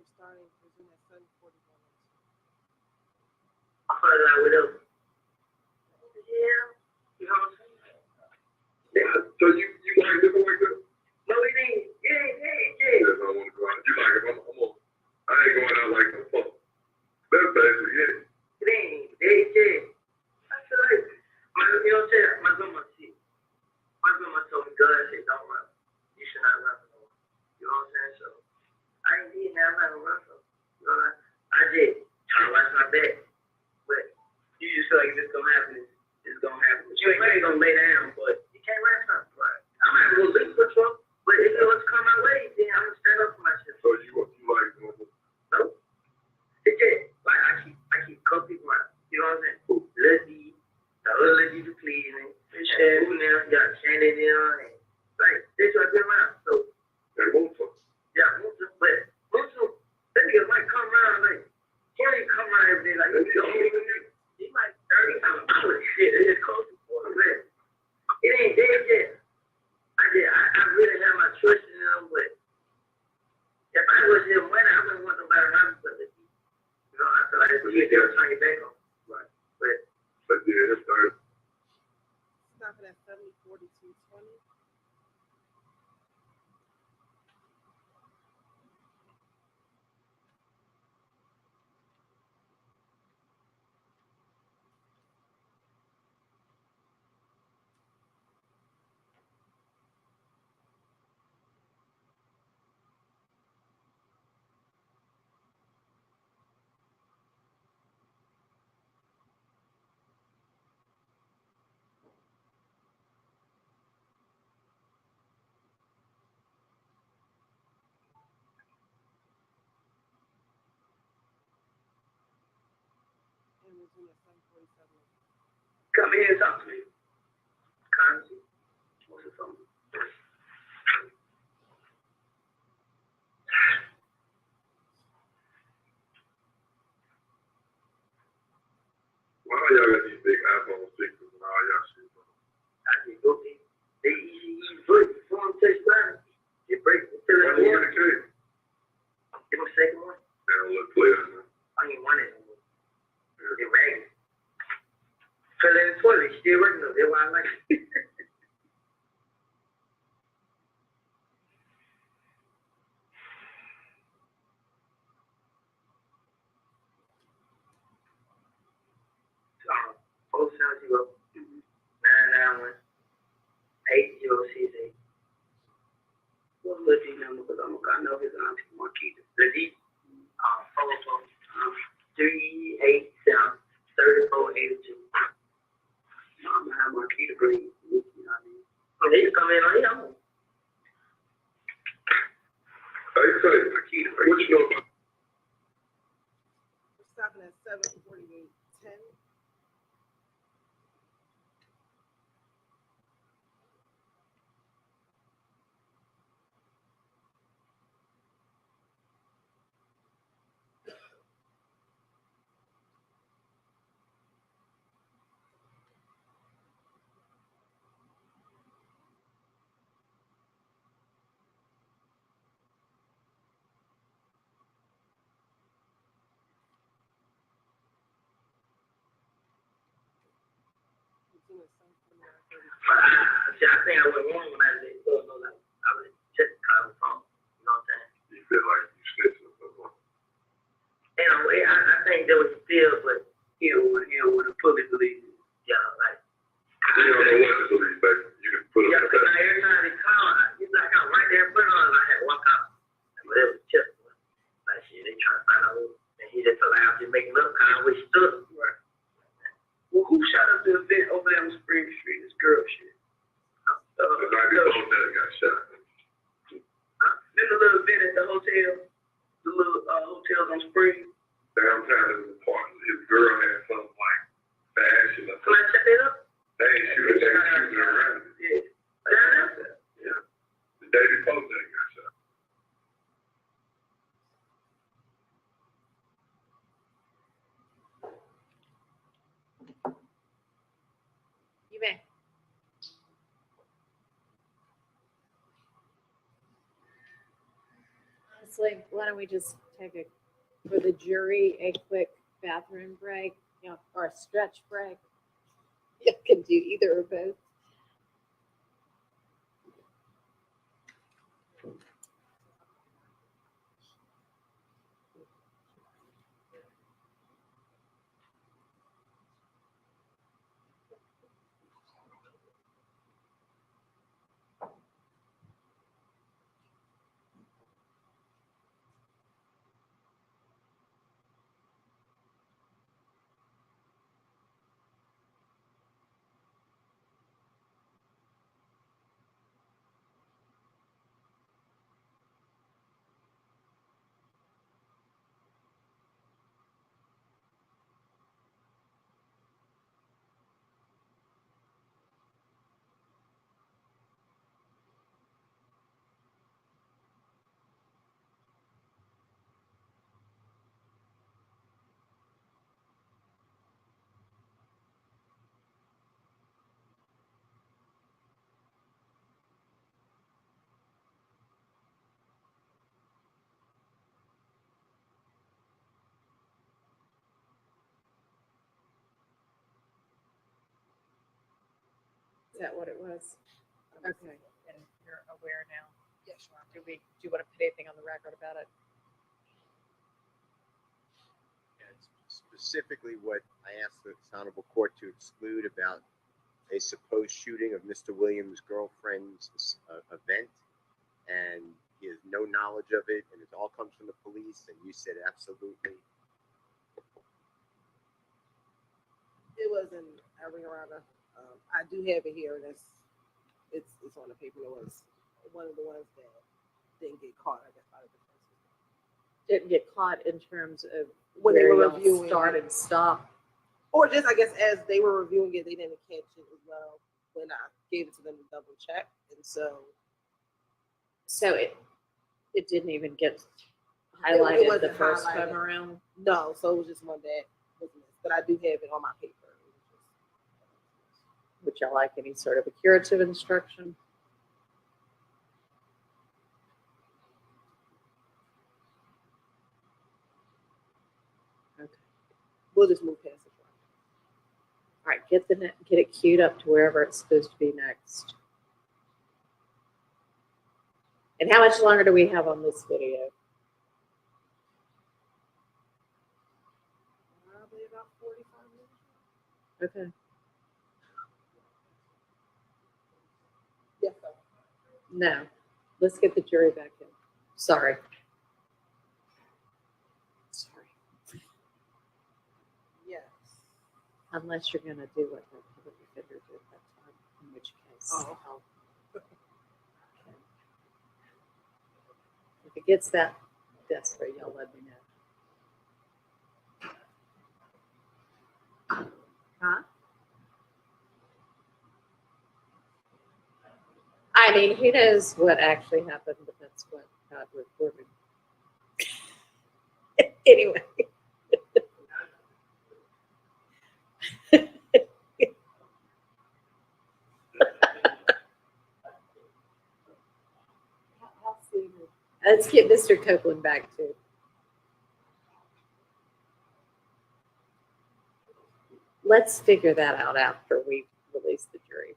Speaker 5: room starting resume at 7:41.
Speaker 13: I felt like with them. Yeah, you know what I'm saying?
Speaker 15: Yeah. So you like living like that?
Speaker 13: No, it ain't. Yeah.
Speaker 15: That's why I want to go out. You like it? I ain't going out like no fuck. That's basically it.
Speaker 13: It ain't. I feel like, you know what I'm saying? My grandma told me, God said, don't run. You should not run no more. You know what I'm saying? So, I ain't did that. I'm not gonna run so. You know what I did. Try to watch my back. But you just feel like if it's gonna happen, it's gonna happen. But you ain't really gonna lay down, but you can't run something. Right. I'm not gonna look for trouble, but if it was come my way, then I'm gonna stand up for myself.
Speaker 15: So you like doing this?
Speaker 13: No. It's just, like, I keep couple people around. You know what I'm saying? Lil D, the other Lil D to Cleveland, and who now, you got Shannon there, and like, that's what I've been around. So,
Speaker 15: They move for.
Speaker 13: yeah, Musa, but Musa, that nigga might come around, like, he don't even come around every day, like, he like 30 times. Shit, it's just close to 40 minutes. It ain't dead yet. I really have my trust in him, but if I was him winning, I wouldn't want nobody around me but Lil D. You know, I feel like it's easier to turn your back on. Right.
Speaker 15: But yeah, it's third.
Speaker 5: Stopping at 7:42:20. And resume at 7:47.
Speaker 13: Come here and talk to me. Currency. What's the phone?
Speaker 15: Why y'all got these big iPhone 6s and all y'all shit?
Speaker 13: I just go there. They easy break. You want to touch ground? They break. They
Speaker 15: Why you get a case?
Speaker 13: Give them a second one.
Speaker 15: They don't look clear, man.
Speaker 13: I ain't want it no more. They're ragged. Fell in the toilet. Still working though. That's why I like it. um, 470 991 8068. What's the D number? Because I know his auntie Marquita. The D, 387 3482. I'm gonna have Marquita bring with you. I mean, they just come in on him.
Speaker 15: Hey, say,
Speaker 13: Marquita,
Speaker 15: what you know about?
Speaker 5: We're stopping at 7:48:10. Resume at 7:49:30.
Speaker 13: See, I think I went wrong when I did it. So, like, I was just kind of phone. You know what I'm saying?
Speaker 15: You feel like you snitching or something?
Speaker 13: In a way, I think there was still, but he don't want to fully believe it. Yeah, like.
Speaker 15: You don't know what to believe, baby. You can put
Speaker 13: Yeah,
Speaker 15: up
Speaker 13: because
Speaker 15: with that.
Speaker 13: every time they call, it's like I'm right there in front of him, I had to walk out. Like, whatever, just like shit, they trying to find out who. And he just allowed me to make another call, which stood. Right. Well, who shot up the event over there on Spring Street? This girl shit.
Speaker 15: The night before that got shot.
Speaker 13: Then the little event at the hotel, the little hotels on Spring.
Speaker 15: Downtown in the park, his girl had something like fashion or
Speaker 13: Can I check it up?
Speaker 15: They ain't shooting around.
Speaker 13: Yeah. Down there?
Speaker 15: Yeah. The day before that got shot.
Speaker 3: You may. Honestly, why don't we just take for the jury a quick bathroom break, or a stretch break. You can do either or both. Is that what it was? Okay, and you're aware now.
Speaker 5: Yes, sure.
Speaker 3: Do you want to put anything on the record about it?
Speaker 17: Specifically, what I asked the honorable court to exclude about a supposed shooting of Mr. Williams' girlfriend's event, and he has no knowledge of it, and it all comes from the police, and you said absolutely.
Speaker 5: It wasn't a ring around. I do have it here, and it's on the paper. It was one of the ones that didn't get caught. I guess by the defense.
Speaker 3: Didn't get caught in terms of
Speaker 5: When they
Speaker 3: where
Speaker 5: were
Speaker 3: y'all
Speaker 5: reviewing
Speaker 3: start
Speaker 5: it.
Speaker 3: and stop.
Speaker 5: Or just, I guess, as they were reviewing it, they didn't catch it as well when I gave it to them to double check, and so
Speaker 3: it didn't even get
Speaker 5: it
Speaker 3: highlighted the
Speaker 5: wasn't
Speaker 3: first
Speaker 5: highlighted.
Speaker 3: time around.
Speaker 5: No, so it was just one that was missed. But I do have it on my paper.
Speaker 3: Would y'all like any sort of a curative instruction? Okay.
Speaker 5: We'll just move past it.
Speaker 3: All right, get it queued up to wherever it's supposed to be next. And how much longer do we have on this video?
Speaker 5: Probably about 45 minutes.
Speaker 3: Okay.
Speaker 5: Yes, sir.
Speaker 3: No. Let's get the jury back in. Sorry.
Speaker 5: Yes.
Speaker 3: Unless you're going to do what the public defender did that time, in which case.
Speaker 5: Oh.
Speaker 3: Okay. If it gets that desperate, y'all let me know. Huh? I mean, who knows what actually happened, but that's what got recorded. Anyway. Let's get Mr. Copeland back too. Let's figure that out after we release the jury.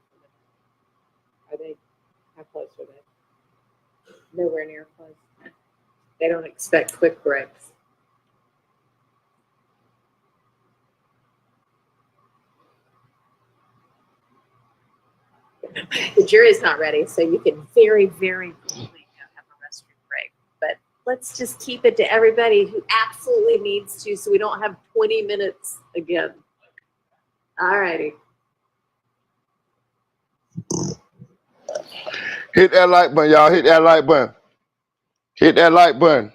Speaker 3: Are they, how close are they? Nowhere near close. They don't expect quick breaks. The jury's not ready, so you can very, very quickly have a restroom break. But let's just keep it to everybody who absolutely needs to, so we don't have 20 minutes again. All righty.
Speaker 1: Hit that like button, y'all. Hit that like button. Hit that like button.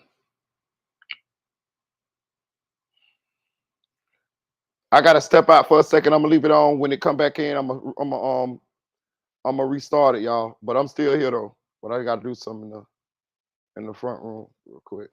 Speaker 1: I gotta step out for a second. I'm gonna leave it on. When it come back in, I'm gonna restart it, y'all. But I'm still here though. But I gotta do something in the front room real quick.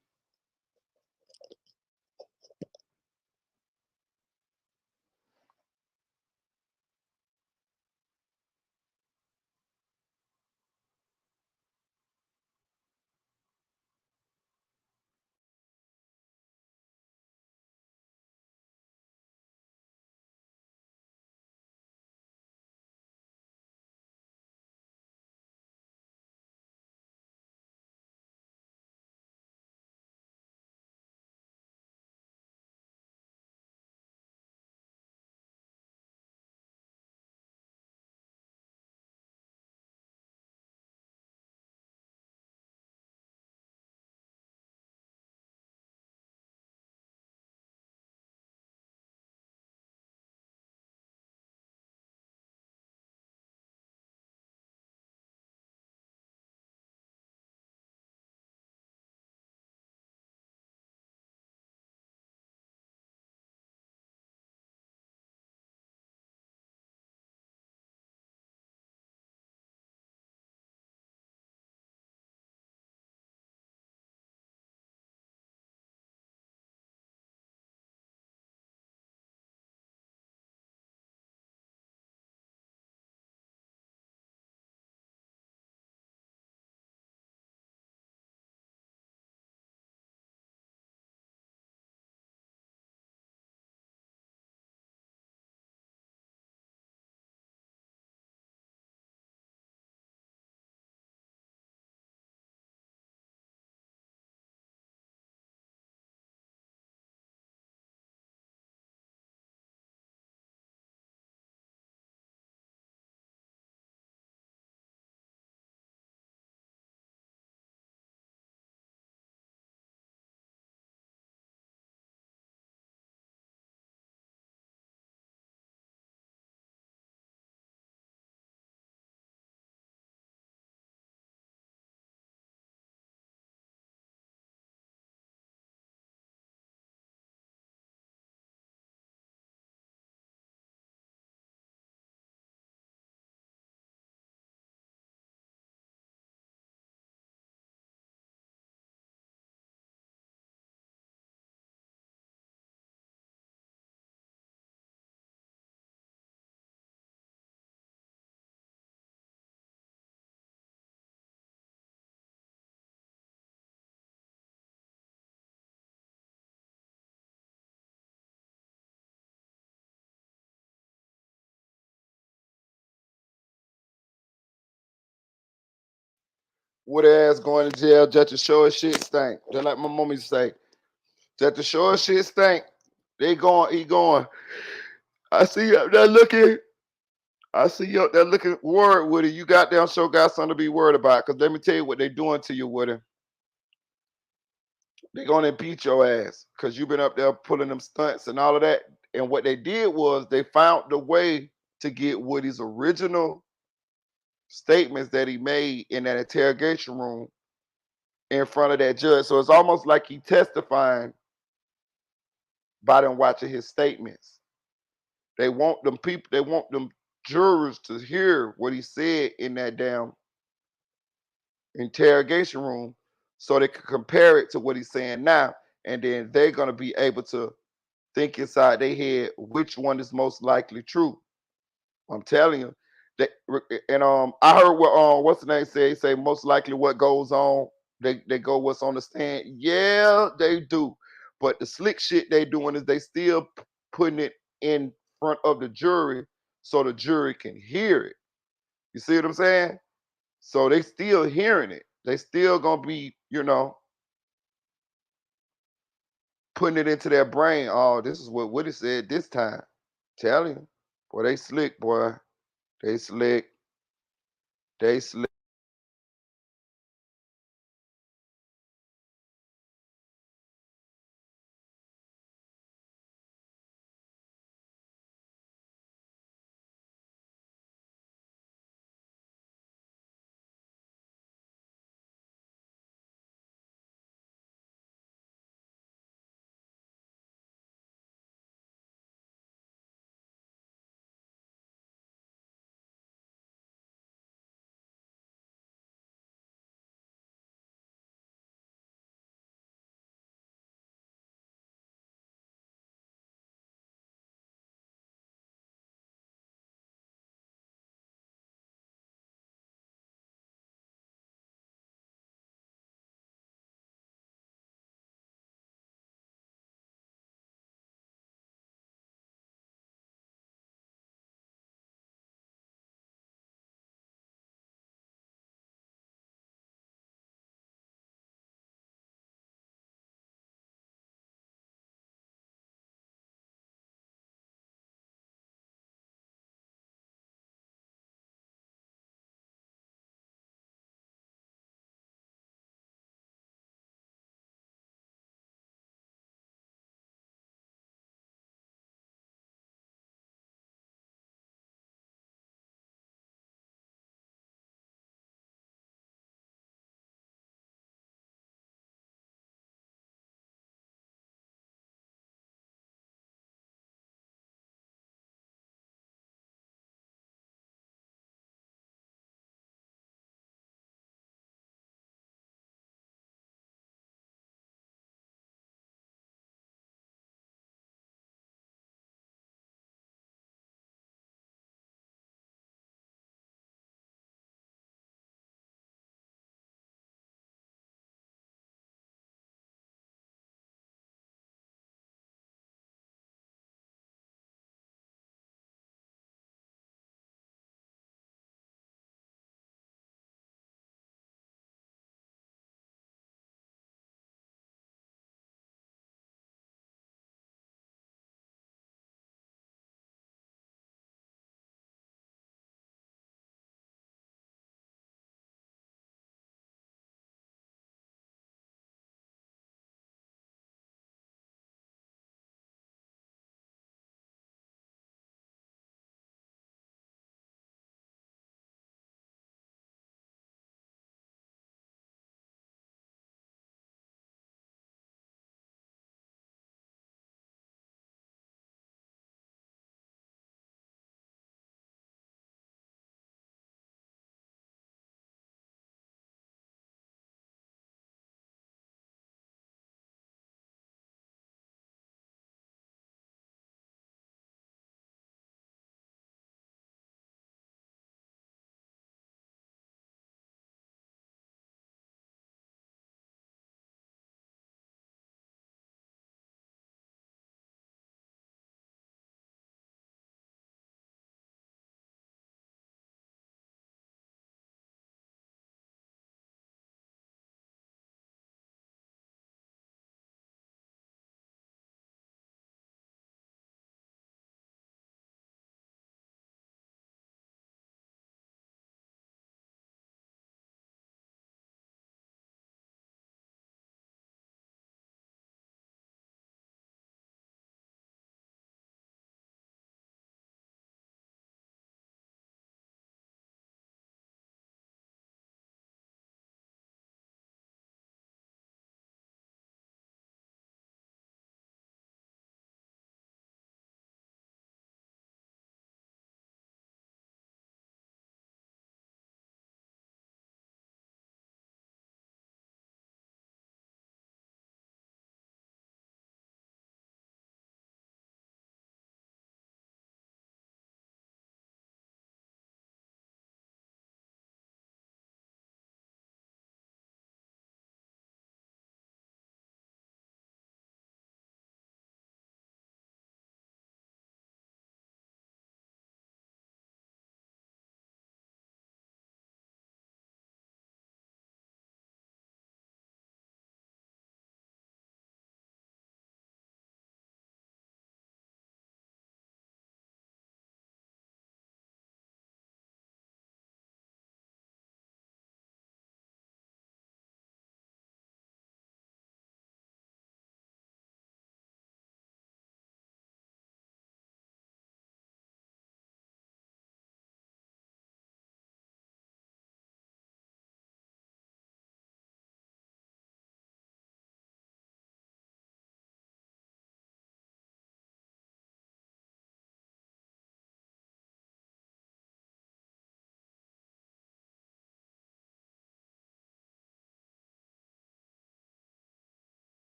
Speaker 1: Woody ass going to jail just to show his shit stink. Just like my mom used to say, just to show his shit stink. He going. I see you up there looking. I see you up there looking worried, Woody. You goddamn sure got something to be worried about. Cause let me tell you what they doing to you, Woody. They gonna impeach your ass. Cause you been up there pulling them stunts and all of that. And what they did was they found the way to get Woody's original statements that he made in that interrogation room in front of that judge. So it's almost like he testifying by them watching his statements. They want them people, they want them jurors to hear what he said in that damn interrogation room so they can compare it to what he's saying now. And then they're gonna be able to think inside their head which one is most likely true. I'm telling you. That and I heard what what's the name say? He say most likely what goes on, they go what's on the stand. Yeah, they do. But the slick shit they doing is they still putting it in front of the jury so the jury can hear it. You see what I'm saying? So they still hearing it. They still gonna be, putting it into their brain. Oh, this is what Woody said this time. Tell you. Boy, they slick, boy. They slick. They slick.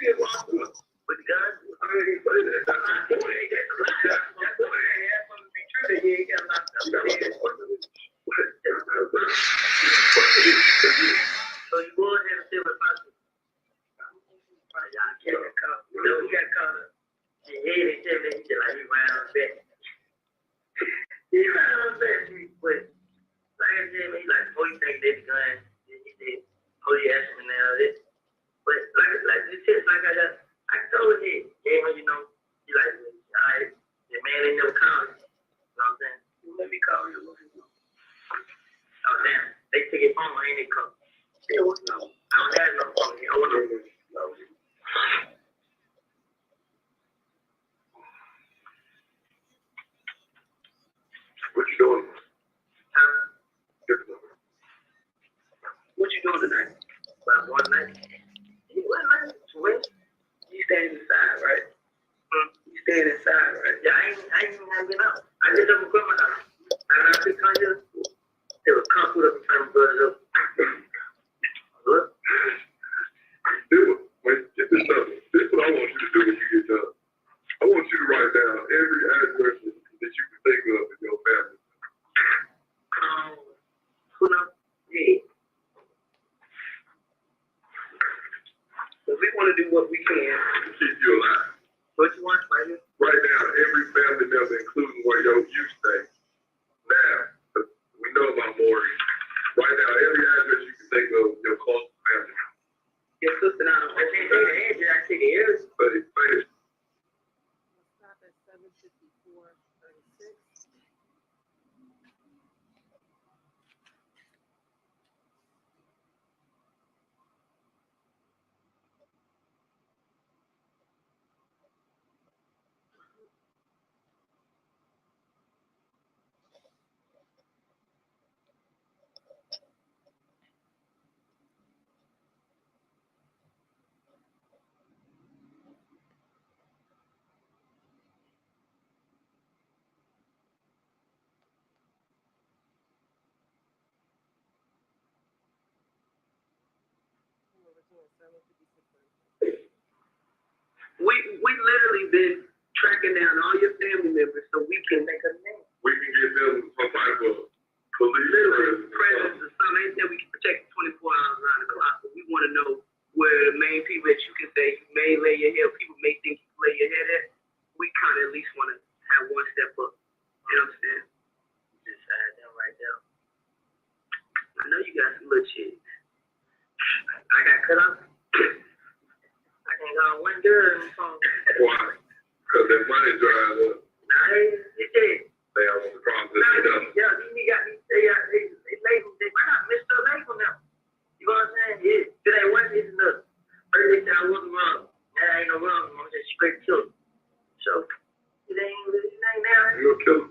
Speaker 15: get locked up with guns. I ain't say that. That's the point. That's the point. That's supposed to be true that you ain't got locked up. So you go ahead and say what's possible. You got caught up. He hated him and he said, like, he ran on back. He ran on back, but like I said, he like, oh, you think they the gun? He said, oh, you asked me now this. But like you said, like I told him, yeah, you know, he like, all right, the man ain't never called you. You know what I'm saying? Let me call you. Oh, damn. They took his phone, ain't they call? Yeah, what's up? I don't have no phone. I want to know. What you doing? Huh? What you doing tonight? About one night. One night? When? You staying inside, right? You staying inside, right? Yeah, I ain't even been out. I just have equipment out. And I pick on you. They will come through the time, brother. Look. Wait, get this up. This is what I want you to do when you get done. I want you to write down every address that you can think of in your family.
Speaker 13: Who knows? Yeah.
Speaker 15: But we want to do what we can to keep you alive.
Speaker 13: What you want, right here?
Speaker 15: Write down every family member, including where you stay. Now, we know about Maury. Write down every address you can think of your close family.
Speaker 13: Your sister now, I can't take the edge, I take the ears.
Speaker 15: But it's finished.
Speaker 5: Stop at 7:54:36.
Speaker 13: We literally been tracking down all your family members so we can make a name.
Speaker 15: We can get them some type of police
Speaker 13: presence or something. Ain't that we can protect 24 hours around the clock, but we want to know where the main people that you can say you may lay your head, people may think you lay your head at. We kind of at least want to have one step up. You know what I'm saying? Just add them right there. I know you got some little shit. I got cut off. I can't go on one girl on the phone.
Speaker 15: Why? Because that money dried up.
Speaker 13: Nah, they did.
Speaker 15: They are on the process.
Speaker 13: Yeah, they label, they might not miss the label now. You know what I'm saying? Yeah. Today one is another. First they said I wasn't wrong. That ain't no wrong. I'm just straight killer. So it ain't now.
Speaker 15: You're a killer.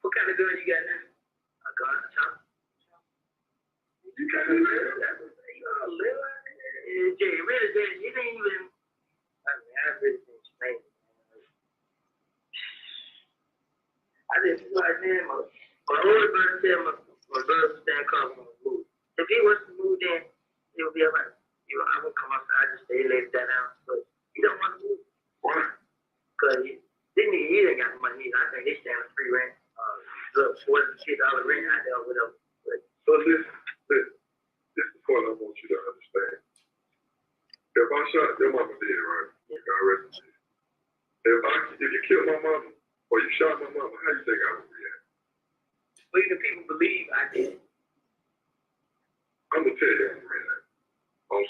Speaker 13: What kind of gun you got now? A gun, a chop.
Speaker 15: You got a little.
Speaker 13: You got a little. Jay, really, it ain't even. I mean, I really think it's amazing. I just feel like, man, my older brother said my brother stand calm on the move. If he was to move in, it would be all right. You know, I would come outside, I just stay laid that down. But he don't want to move. Why? Because he didn't got the money either. I think they stand a free rent. $40 rent out there or whatever.
Speaker 15: So listen, this is what I want you to understand. If I shot your mama dead, right? God rest in peace. If you killed my mama or you shot my mama, how you think I would react?
Speaker 13: Well, the people believe I did.
Speaker 15: I'm gonna tell you how I'm gonna react. On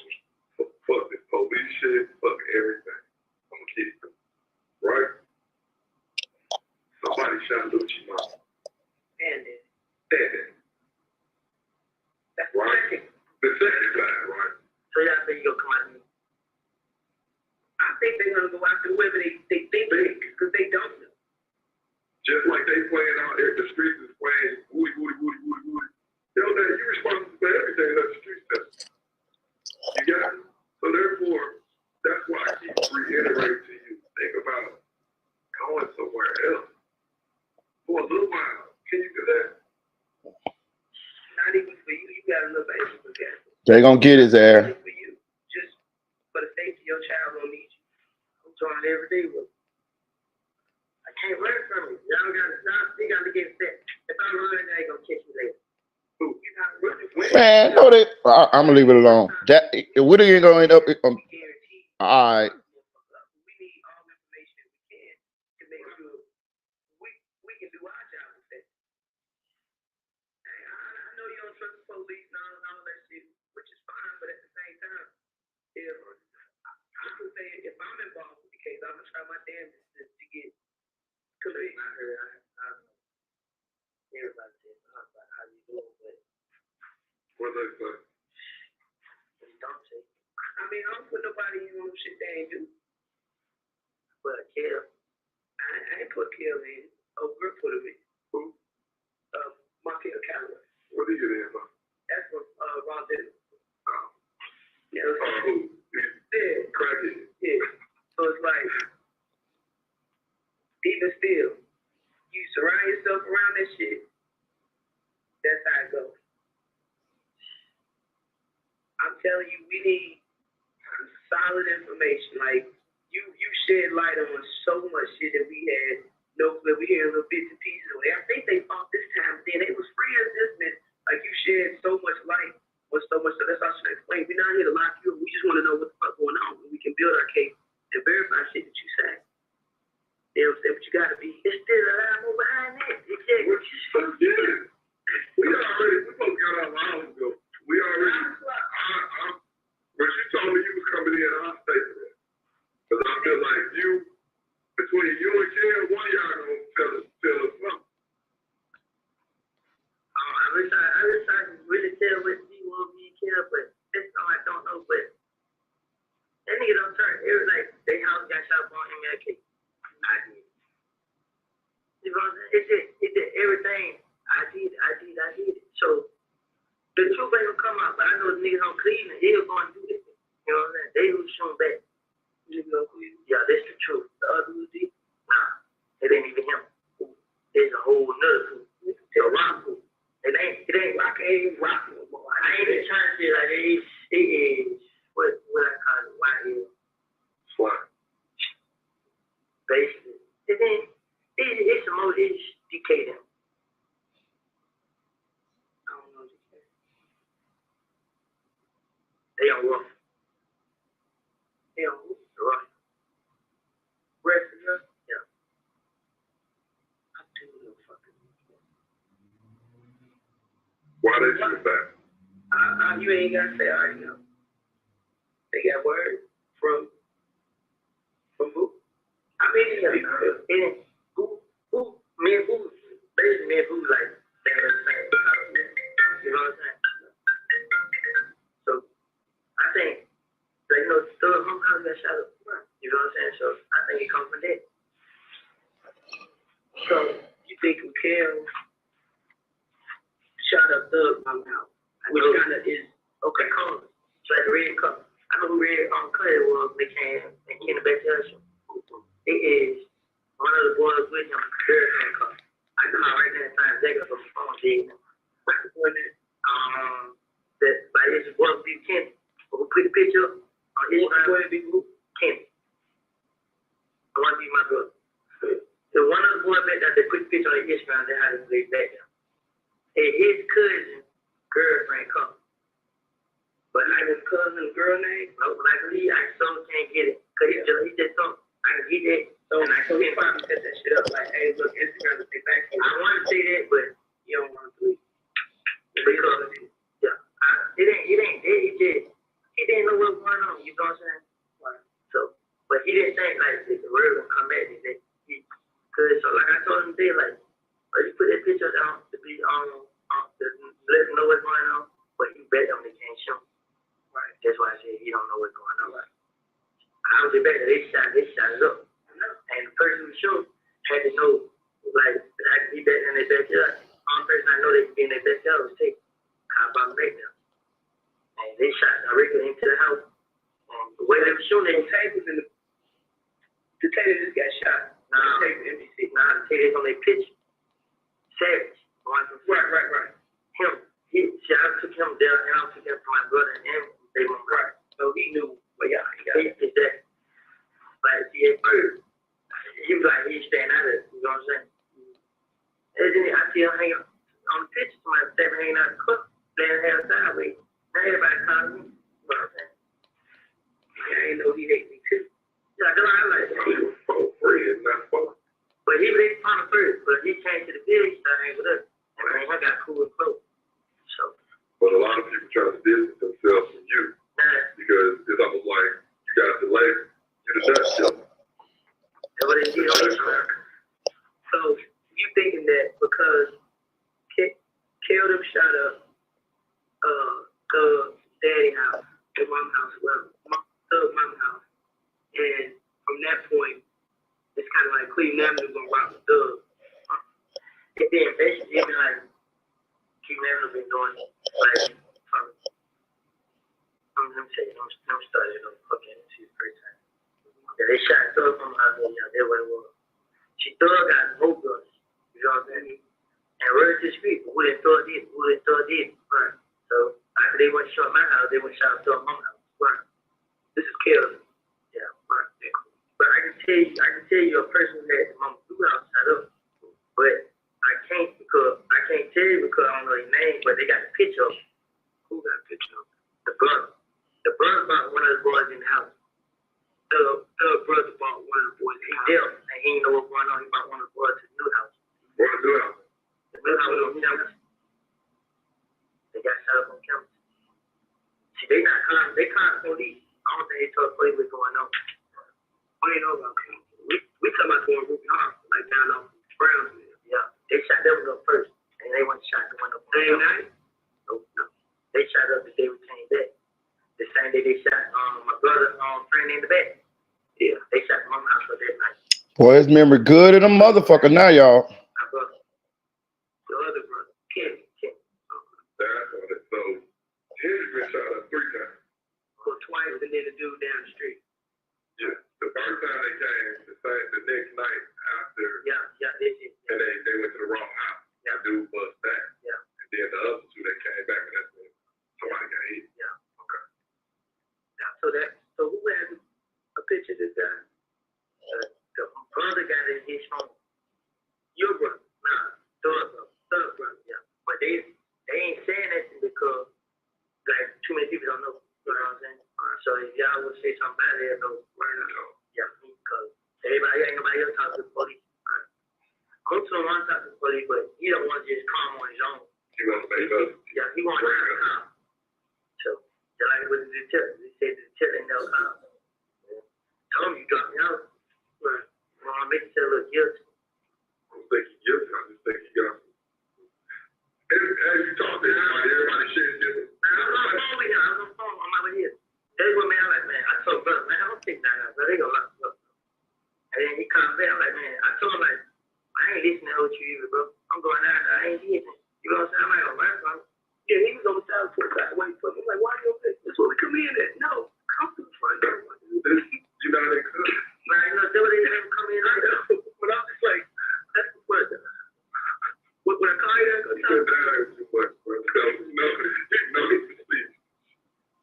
Speaker 15: some fuck this police shit, fuck everything. I'm gonna keep it. Right? Somebody shot Lucci mama.
Speaker 13: And then.
Speaker 15: That's right. The second time, right?
Speaker 13: So y'all think you're gonna come out of me? I think they're gonna go after whoever they think because they don't know.
Speaker 15: Just like they playing out there, the streets is playing woody. You know that you're responsible for everything that the streets does. You got it? So therefore, that's why I keep reiterating to you, think about going somewhere else. For a little while. Can you do that?
Speaker 13: Not even for you. You got a little baby for that.
Speaker 1: They gonna get his ass.
Speaker 13: For you. every day, but I can't run from it. Y'all gotta stop. They gotta get set. If I run, they ain't gonna catch me later. You're not running from it.
Speaker 1: Man, no, I'm gonna leave it alone. That Woody ain't gonna end up. All right.
Speaker 13: We need all the information we can to make sure we can do our job with that. I know you don't trust the police and all that shit, which is fine, but at the same time, if I could say if I'm involved with the case, I'm gonna try my damnedest to get clean. I heard everybody says how you doing, but
Speaker 18: What they say?
Speaker 13: don't say. I mean, I don't put nobody in on shit they ain't do. But Kel, I ain't put Kel in. Oh, girl put him in.
Speaker 18: Who?
Speaker 13: Markel Calloway.
Speaker 18: What did you get in for?
Speaker 13: That's what Ron did.
Speaker 18: Oh.
Speaker 13: Yeah. Yeah.
Speaker 18: Cracky.
Speaker 13: Yeah. So it's like, even still, you surround yourself around that shit. That's how it goes. I'm telling you, we need solid information. Like, you shed light on so much shit that we had no clue. We hear little bits and pieces. I think they fought this time. Then they was friends, isn't it? Like, you shed so much light on so much. So that's how I should explain. We're not here to lock you up. We just want to know what the fuck going on. We can build our case and verify shit that you say. You know what I'm saying? But you gotta be. It's still a lot more behind that.
Speaker 18: We both got our lives ago. We already. When you told me you was coming in, I'll stay for that. Because I feel like between you and Kel, one of y'all gonna tell us something.
Speaker 13: I wish I could really tell what he wants me to kill, but that's all I don't know. But that nigga don't turn. It was like they house got shot on him at case. I did. You know what I'm saying? It did everything. I did it. So the truth ain't gonna come out, but I know the niggas on Cleveland, they was gonna do this. You know what I'm saying? They was showing back. Yeah, that's the truth. The other dude did. Nah, it ain't even him. There's a whole nother fool. It's a rock fool. It ain't rock. It ain't rock no more. I ain't even trying to say like it is what I call it. Why is what? Basically, it's more decaying. I don't know. They on rough. They on rough. Rest of them, yeah. I'm too little fucking.
Speaker 18: Why they shoot back?
Speaker 13: You ain't gotta say I already know. They got word from who? I mean, and who, me and who, basically me and who like, they were saying, you know what I'm saying? So, I think, they know, still, how got shot up, you know what I'm saying? So, I think it comes from that. So, you think who cares? Shot up Thug my mouth, which kind of is, okay, color. So, like red color. I know who red color was, they came and came to back to us. It is one of the boys with him, very handcuffed. I come out right now and find Jacob on the phone, Jay. That like this is one big Kenny. But we put the picture on his phone, Kenny. I want to be my brother. So one of the boys back there, they put the picture on his Instagram, they had him laid back there. And his cousin, girlfriend come. But like his cousin's girl name, no, like Lee, I so can't get it. Cause he just told I can get that. So he probably set that shit up like, hey, look, Instagram is back. I want to say that, but you don't want to do it. Because, yeah, he didn't know what was going on, you know what I'm saying? Right. So, but he didn't think like the real gonna come back. Cause so like I told him today, like, you put that picture down to be to let him know what's going on, but he bet them they can't show. Right. That's why I said he don't know what's going on. Right. I was back there, they shot it up. And the person who showed had to know, like, I could be back in their backyard. The only person I know they could be in their backyard was Tate. How about back there? And they shot directly into the house. The way they were shooting, Tate was in the Tate just got shot. Nah, the Tate is on their pitch. Savage. Right. Him. I took him down, and I took him from my brother, and they went right. So he knew, well, yeah, he got it. Exactly.
Speaker 15: Like, he was like, he's staying out of it, you know what I'm saying? And then I see him hanging on the picture, somebody standing hanging out the club, laying hands sideways. Now everybody calling me, you know what I'm saying? I ain't know he hated me too. Yeah, I like that. He was so free, not fun. But he was on the first, but he came to the village, started hanging with us. And man, I got cool and close. So.
Speaker 18: But a lot of people try to distance themselves from you because it's almost like you got to delay you to touch them.
Speaker 15: That's what it is. So you thinking that because killed him, shot up, daddy house, the mom house, well, mom house, and from that point, it's kind of like Cleveland Avenue gonna rock the Thug. And then basically, it's like Cleveland Avenue been doing like from. Let me tell you, I'm starting on fucking into the first time. Yeah, they shot Thug from my house. Yeah, that way it was. She Thug got no guns. You know what I'm saying? And word to the street, who did Thug did? Right. So after they went to shot my house, they went to shot Thug my house. Right. This is killed. Yeah, right. Yeah. But I can tell you a person that Mama Blue house shot up. But I can't tell you because I don't know his name, but they got a picture of him. Who got a picture of him? The brother. The brother bought one of the boys in the house. The brother bought one of the boys in the house. He dealt, and he didn't know what's going on. He bought one of the boys to the new house.
Speaker 18: What is that?
Speaker 15: The new house on campus. They got shot up on campus. See, they caught police. I don't think they told the police what's going on. We ain't know about campus. We talking about going Ruby Hall, like down on Brownsville. Yeah. They shot them up first, and they went to shot the one up. Same night? No. They shot up the day we came back. The same day they shot my brother's friend in the back. Yeah, they shot my mom house for that night.
Speaker 1: Boy, his memory good in a motherfucker now, y'all.
Speaker 15: My brother. The other brother, Ken.
Speaker 18: That's what it. So Henry been shot up 3 times.
Speaker 15: Well, twice, and then the dude down the street.
Speaker 18: Yeah, the first time they came, the next night after.
Speaker 15: Yeah, they did.
Speaker 18: And they went to the wrong house. Yeah, dude bust back.
Speaker 15: Yeah.
Speaker 18: And then the other 2 that came back, and that's when somebody got hit.
Speaker 15: Yeah. Okay. Yeah. So who has a picture of this guy? The brother got in his home. Your brother, third brother, yeah. But they ain't saying that because like too many people don't know. You know what I'm saying? So if y'all would say something about it, they'll know. Yeah, because ain't nobody else talk to the police. Right? Most of them want to talk to the police, but he don't want to just calm on his own.
Speaker 18: He wants to make up.
Speaker 15: Yeah, he wants to calm. So just like with the detective, they say the detective ain't never calm. Told him you dropped me out. Right. Well, I'm making you look guilty.
Speaker 18: I don't think he guilty. I just think he got. As you talk to everybody sharing different.
Speaker 15: I'm on the phone with him. I'm not with him. They with me. I'm like, man, I told brother, man, I don't think that out, but they gonna lock me up. And then he comes back. I'm like, man, I told him like, I ain't listening to what you either, bro. I'm going out there. I ain't listening. You know what I'm saying? I'm like, oh, man, yeah, he was on the side of the side waiting for me. I'm like, why you over there? That's where we come in at. No, come to the front door.
Speaker 18: You know they could.
Speaker 15: Man, you know, they would never come in. I know. But I'm just like, that's the question. When I call you, I go tell you.
Speaker 18: Too much, bro. No, he's asleep.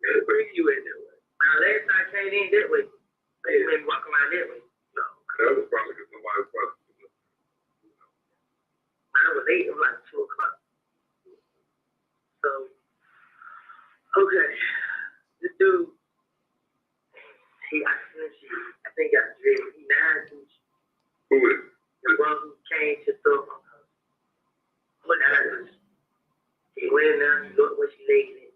Speaker 15: They bring you in that way. Now, last time I came in that way, they made me walk around that way. No.
Speaker 18: That was probably because somebody was probably.
Speaker 15: I was 8, it was like 2 o'clock. So, okay. This dude, I think got drilled. He 9 inches.
Speaker 18: Who is it?
Speaker 15: The one who came to throw my house. What 9 inches? He went in there, he looked what she laid in.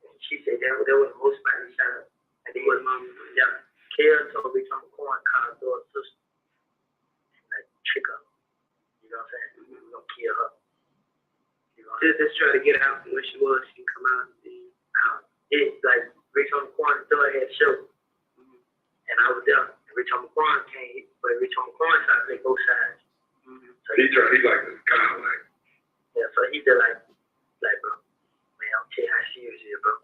Speaker 15: And she said that was the most body shot up. And he was my yeah. Kara told me some corn called her sister. And like, trick her. You know what I'm saying? We're gonna kill her. You know, just try to get out from where she was. She come out and see. It's like Rich on the Corner still had a show. And I was there. And Rich on the Corner came, but Rich on the Corner tried to play both sides. So
Speaker 18: he like this kind of like.
Speaker 15: Yeah, so he did like, bro, man, I'm telling you how serious it is, bro.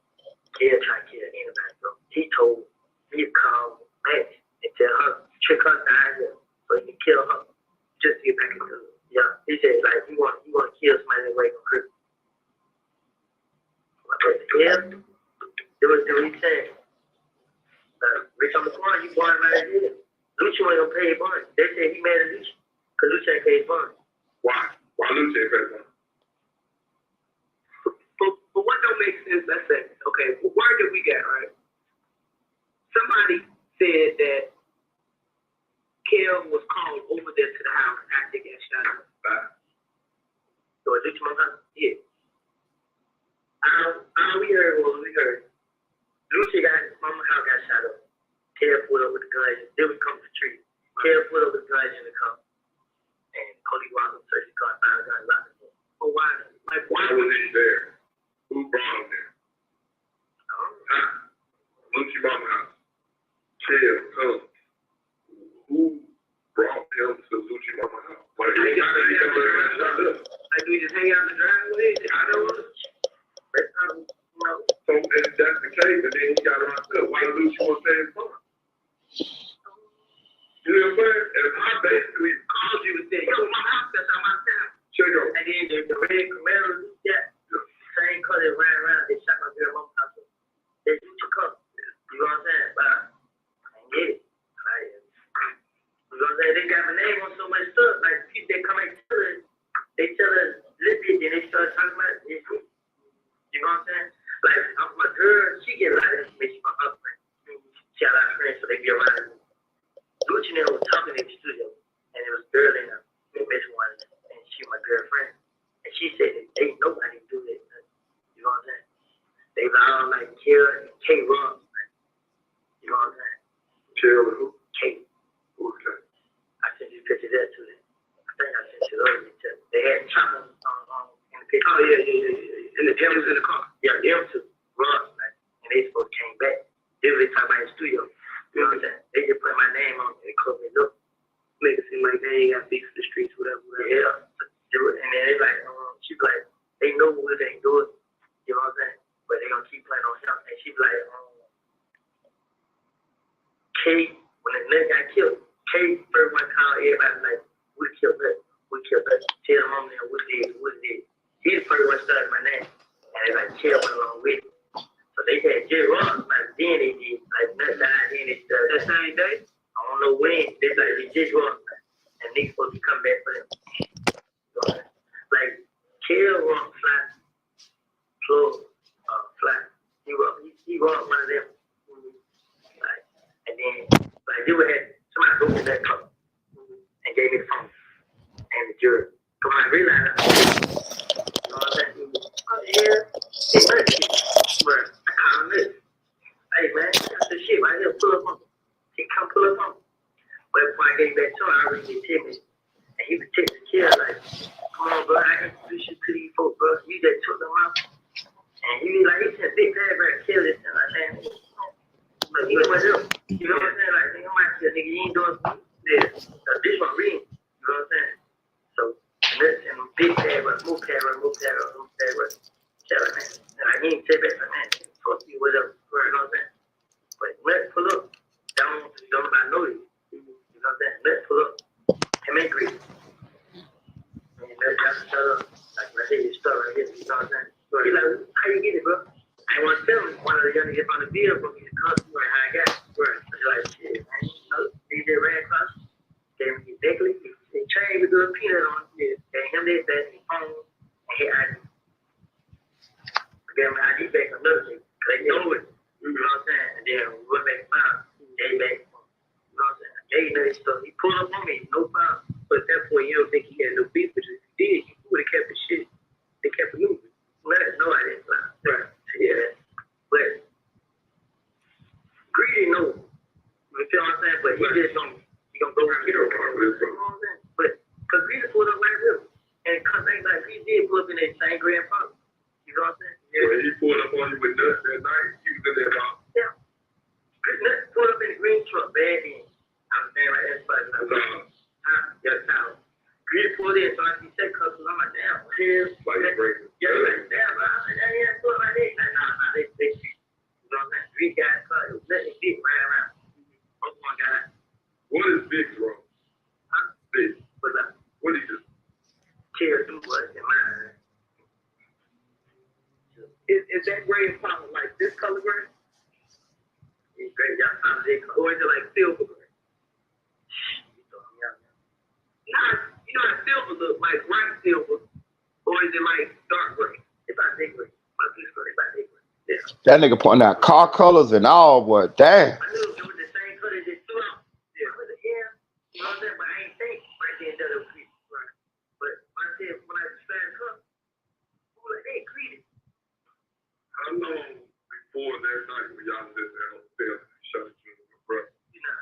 Speaker 15: Kid trying to kill anybody, bro. He told me to call Max and tell her, trick her down here so he can kill her. Just to get back into it. Yeah, he said like he want to kill somebody away from her. Yeah, it was what he said. Rich on the corner, you bond right here. Lucci ain't gonna pay his bond. They said he mad at Lucci because Lucci ain't paid his bond.
Speaker 18: Why? Why Lucci ain't paid bond?
Speaker 6: But what don't make sense, let's say, okay, what word did we get, right? Somebody said that Kel was called over there to the house after he got shot up.
Speaker 15: So is Lucci house?
Speaker 6: Yeah.
Speaker 15: All we heard was Lucci got his mama house got shot up. Kel pulled up with the guns. They was coming to the tree. Kel pulled up with the guns in the car. And Cody walked up, searched the car, found the guns, locked the door.
Speaker 6: But why?
Speaker 18: Like, why was he there? Who brought him there? Lucci mama house. Chill, come. Who brought him to Lucci mama house? Like, he got shot up.
Speaker 6: Like, do we just hang out in the driveway? I don't know.
Speaker 18: So if that's the case, and then he got her myself, why did Lucci want to say his phone? You know what I'm saying? And if I basically
Speaker 6: called you and said, yo, my house, that's on my town.
Speaker 18: check out.
Speaker 15: And then the red Camaro, same color that ran around, they shot my girl mama house. They took up. You know what I'm saying? But I ain't get it. You know what I'm saying? They got my name on so much stuff. Like, people that come and they tell us, listen, then they start talking about this. You know what I'm saying? Like, my girl, she get a lot of information from her friends. She had a lot of friends, so they be around. Lucci was talking in the studio, and there was a girl in there, best one, and she my girlfriend. And she said that ain't nobody do this. You know what I'm saying? They was all like Kill and K-Rock. You know what I'm saying?
Speaker 18: Kill and who?
Speaker 15: K.
Speaker 18: Okay.
Speaker 15: I sent you pictures of that to them. I think I sent you those pictures. They had choppers in the picture.
Speaker 6: Oh, yeah. And the them was in the car.
Speaker 15: Yeah, them two. Ross, man. And they supposed to came back. They really talking about the studio. You know what I'm saying? They just put my name on it and covered it up.
Speaker 6: Make it seem like they ain't got beef for the streets, whatever.
Speaker 15: Yeah. And then they like, she be like, they know what they ain't doing. You know what I'm saying? But they gonna keep playing on something. And she be like, K, when the nigga got killed, K first one called everybody like, we killed her. We killed her. Tell them there what it is. He the first one started my name. And they like, Chill went along with it. So they had J. Ross, like, then they did, like, that died, then they started.
Speaker 6: That same day?
Speaker 15: I don't know when. They like, they J. Ross, and niggas supposed to come back for them. So, like, Kill Rock fly, plug, fly. He rocked one of them. Like, and then, like, they would have somebody go to that car and gave me the phone and the jury. So when I realized, you know what I'm saying? Oh, yeah, they money shit. But I called him this. Hey, man, that's the shit right here. Pull up on me. He come pull up on me. But before I gave that to him, I already did timid. And he would take the kid like, come on, bro, I introduce you to these folks, bro. You just took them out. And he be like, he said, big bad, bro, kill this. And like, man, but he was him. You know what I'm saying? Like, nigga, I'm out here, nigga, you ain't doing this. This one reading. You know what I'm saying? So, and big bad, but move pad, bro. Tell him, man. And I ain't say that, man. Fuck you, whatever. You know what I'm saying? But let's pull up. Don't nobody know you. You know what I'm saying? Let's pull up. Him and Greek. And let's shut up. Like, I say your stuff right here. You know what I'm saying? So he like, how you get it, bro? I want to tell him one of the young niggas on the bill for me to come to where I got it. Right. So he's like, shit, man. You know, DJ ran across. Gave me his necklace. He chain with a peanut on it. Gave him this, that, his phone, and his ID. Gave him an ID back another thing. Cause they know it. You know what I'm saying? And then we went back and found him. Gave back. You know what I'm saying? I gave him that stuff. He pulled up on me, no problem. But at that point, you don't think he had no beef, but if he did, he would have kept the shit. They kept it moving. Let us know I didn't lie. Right. Yeah. But Greedy know. You feel what I'm saying? But he just don't, he gonna go and get her. You know what I'm saying? But, cause Greedy pulled up right here. And cause things like he did pull up in that same grandfather. You know what I'm saying?
Speaker 18: Yeah. When he pulled up on you with nuts that night, he was in there about.
Speaker 15: Yeah. Nuts pulled up in the green truck, bad then. I'm saying right there, but yeah, town. Greedy pulled in, so I see check cups, I'm like, damn, cheers.
Speaker 18: Like breaking.
Speaker 15: Yeah, like, damn, bro. I'm like, yeah, pull my name. Like, nah, they, you know what I'm saying? Greedy got a car, it was letting big right around. Both one guy.
Speaker 18: What is Big's role?
Speaker 15: Huh?
Speaker 18: Big.
Speaker 15: What's up?
Speaker 18: What do you do?
Speaker 15: Cheers to what's in mine.
Speaker 6: Is that gray and purple like this color gray?
Speaker 15: It's great, y'all.
Speaker 13: color they call, or is it like silver gray? You know how silver look, like bright silver, or is it like dark gray? It's not big gray. It's about big gray. Yeah.
Speaker 1: That nigga pointing out car colors and all, but damn.
Speaker 13: I knew it was the same color as it threw out. Yeah. You know what I'm saying? But I ain't think right then that it was green. Right. But when I said, when I started up, people were like, hey, greeted.
Speaker 18: How long before that night when y'all was in there upstairs and shut it to the bro?
Speaker 13: You know,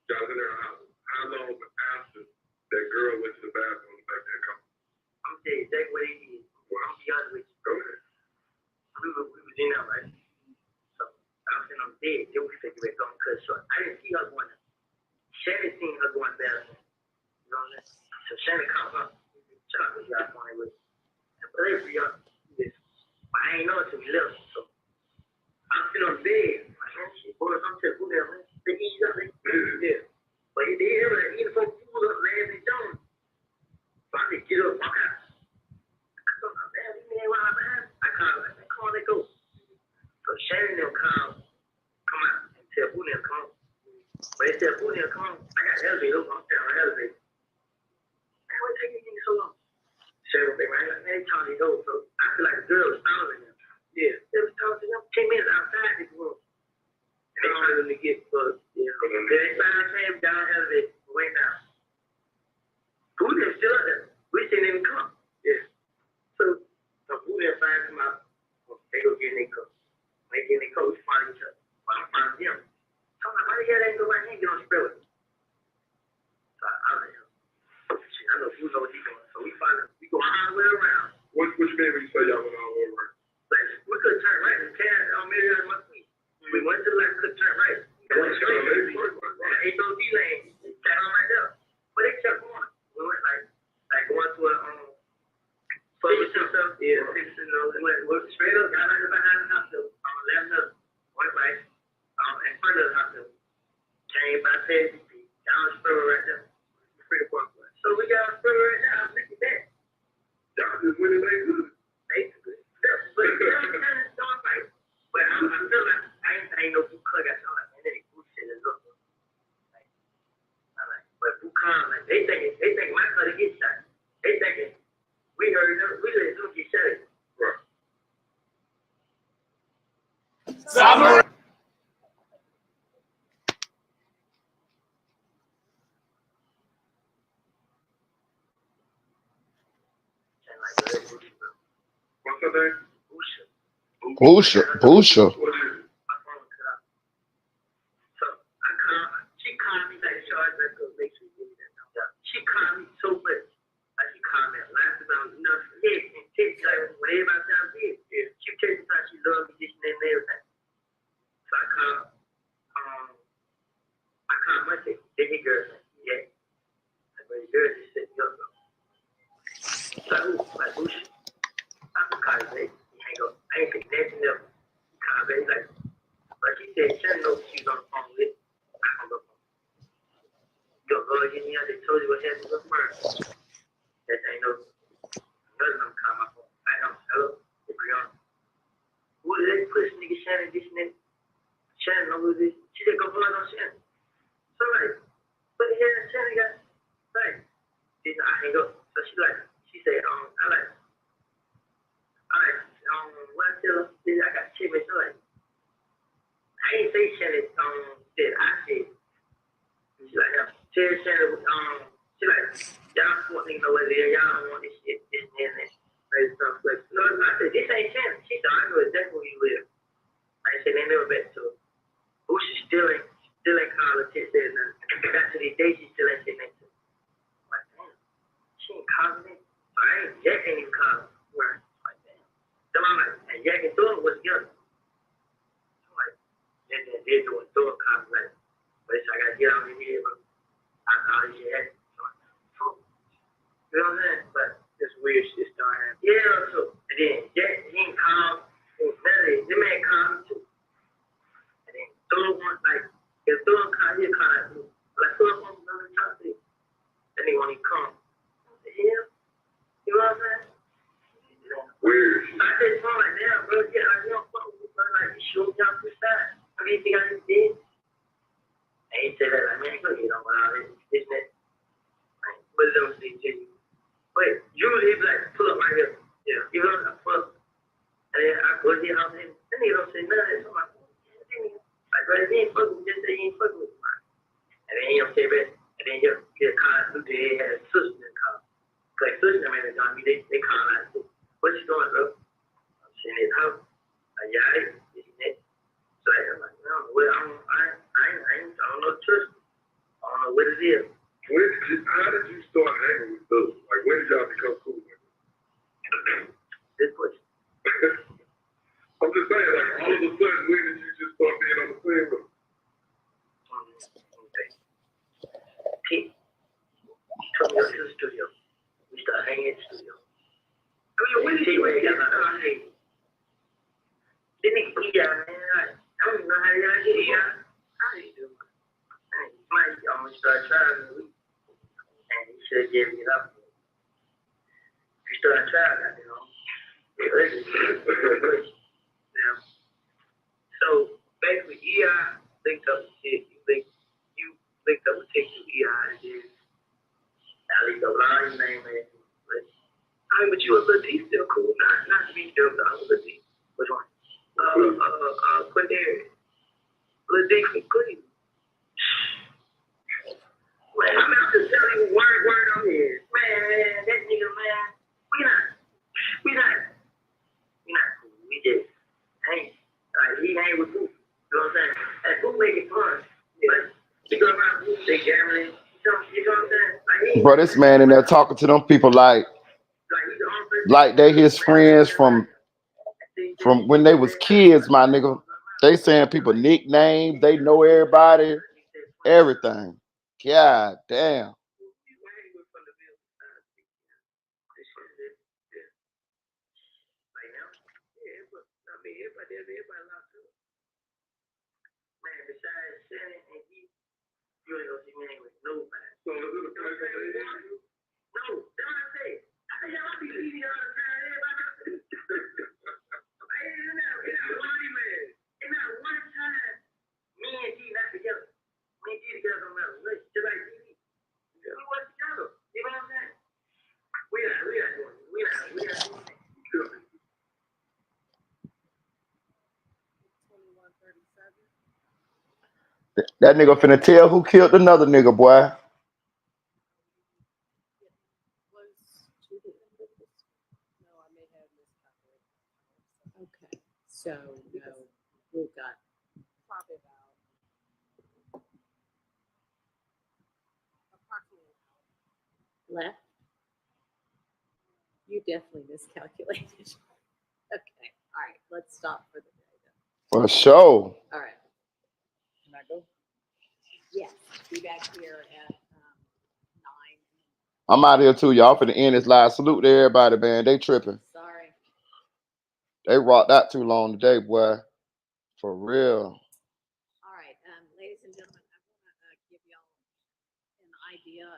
Speaker 18: Y'all was in there how long after that girl went to the bathroom and back there come?
Speaker 13: I'm gonna tell you exactly what he did. I'm gonna be honest with you.
Speaker 18: Go ahead.
Speaker 13: We was in there, right? So I was sitting on the bed, then we figured we were going to cut short. I didn't see her going there. Shannon seen her going there. You know what I'm saying? So Shannon comes up. Shout out to y'all going with. And play for y'all. But I ain't know until we left. So I'm sitting on the bed. Like, oh shit, boys, I'm telling you, man. They eat up, they yeah. But he did everything. He folks pulled up, land and Jones. So I had to get up, walk out. I thought, man, you ain't right behind. I called like, come on, let's go. So Shannon them come out and tell Boo them come. But they tell Boo them come. I got elevator. I'm telling her elevator. Man, what's taking you so long? Shannon say, man, they telling you go. So I feel like the girl was following them. Yeah, they was talking to them 10 minutes outside this room. And they trying to get close. Yeah. They found him down elevator. Went down. Boo them still up there. We didn't even come. Yeah. So Boo them find him out. They go get in their coat. They get in their coat, we find each other. But I'm finding him. So I'm like, why the hell they go right here and get on the spread with me? So I was like, shit, I know Boo know what he's doing. So we find him. We go all the way around.
Speaker 18: Which man would you say y'all went all the way around?
Speaker 13: Like, we couldn't turn right. We can't, maybe that's my feet. We went to the left, couldn't turn right. We went straight. HOD lane. We sat on right there. But they kept going. We went like going to a, stuff, yeah, went straight up, got right behind the hospital, left up, went right, in front of the hospital, came by Peggy, down the spur right there, free to park. So we got a spur right now, I'm looking back.
Speaker 18: Y'all just went in there good.
Speaker 13: Basically. But don't fight. But I feel like I ain't no Boo Club got something like that. They Boo shit is up. But Boo Con, like, they think my cut get shot. They thinking we heard them, we let them get shot. Right.
Speaker 10: Summer.
Speaker 18: What's her name?
Speaker 1: Busha.
Speaker 13: So she called me like, Charles, let's go make sure you get that number. She called me so much. Like she called me a lot about, you know, yeah, and text like when everybody sounds good. Yeah. She texted me how she loved me, this and that and everything. So I called Monday, then the girl said, yeah. Like, but the girl just said, yo. So like, Busha. I'm calling baby. He hang up. I ain't thinking nothing else. He called baby like, but she said, Shannon knows she was on the phone with. I hung up. Yo, you know, they told you what happened with her. That ain't no. Another number called my phone. I know. Hello, it's Brianna. Who did they push nigga Shannon this and that? Shannon know who this. She said, go blood on Shannon. So like, what the hell Shannon got? Like, I hang up. So she said, what I tell her, I got chicken. So like, I ain't say Shannon, said I said. She like, tell Shannon, she like, y'all want me to know whether y'all don't want this shit, this and that. Like, stuff. But, no, I said, this ain't Shannon. She said, I know exactly where you live. I said, they never been to her. Who she still ain't called her, text her, nothing. Got to the day, she still ain't sitting next to her. I'm like, damn, she ain't calling me. So I ain't, Jack ain't even calling her. Right. Like, damn. So I'm like, and Jack and Thor was together. I'm like, Jack and Thor calling me, like, but I gotta get on in here, bro. I know this shit happened. You know what I'm saying? But this weird shit started happening. Yeah, so, and then Jack, he ain't called. The man called me too. And then Thor wants, like, if Thor called, he'll call me. Like, Thor wants to talk to you. Then he want to come. What the hell? You know what I'm saying?
Speaker 18: Weird.
Speaker 13: So I said, like, damn, bro, yeah, like, you don't fuck with me, bro. Like, you sure y'all this side. I mean, you think I just did? ain't say that, like, man, you gonna get on all this and that. But it don't say to you. But usually he'd be like, pull up right here. Yeah, you know, I pull up. And then I go to the house and that nigga don't say nothing. So I'm like, like, bro, if he ain't fucking with me, just say he ain't fucking with me. And then he don't say that. And then he'll call out who they had a sister in the car. Like, sister, I mean, they call out, what you doing, bro? I'm sitting in his house. Like, yeah, I ain't. So I'm like, no, well, I don't know the truth. I don't know what it is.
Speaker 18: How did you start hanging with those? Like, when did y'all become cool?
Speaker 13: This question.
Speaker 18: I'm just saying, like, all of a sudden, when did you just start being on the same room?
Speaker 13: Pete took me up to the studio. We started hanging in the studio. I mean, when did you wake up? This nigga E.I., man, I don't even know how y'all get E.I. How do you do? Mike almost started trying to week. And he should have given it up. He started trying, you know. Yeah. So basically, E.I. linked up with shit. You linked up with Take to E.I. and then I linked up Lonnie's name and I mean, but you a little D still cool. Not to be still, but I was a little D. Which one? Quindarius. Little D from Cleveland. Man, I mean, I'm just telling you word on here. Man, that nigga, man, we not cool. We just hang. Like, he hang with Boo. You know what I'm saying? And Boo make it fun. Like, he go around Boo, they gambling. You know what I'm saying? Like,
Speaker 1: Bro, this man in there talking to them people like they his friends from when they was kids, my nigga. They saying people nicknames, they know everybody, everything. God damn.
Speaker 13: You ain't gonna see me hang with nobody. So is it a place that they hang with? No, that's what I say. I think y'all be eating all the time. Everybody. It's not one time me and G not together. Me and G together don't matter. Just like TV. We was together. You know what I'm saying? We not doing it. We not doing it.
Speaker 1: That nigga finna tell who killed another nigga, boy.
Speaker 3: Okay, so no, we've got probably about approximately left. You definitely miscalculated. Okay, all right, let's stop for the day then.
Speaker 1: For sure.
Speaker 3: All right. Can I go? Yes, be back here at 9.
Speaker 1: I'm out here too, y'all. For the end, it's live. Salute to everybody, man. They tripping.
Speaker 3: Sorry.
Speaker 1: They rocked out too long today, boy. For real.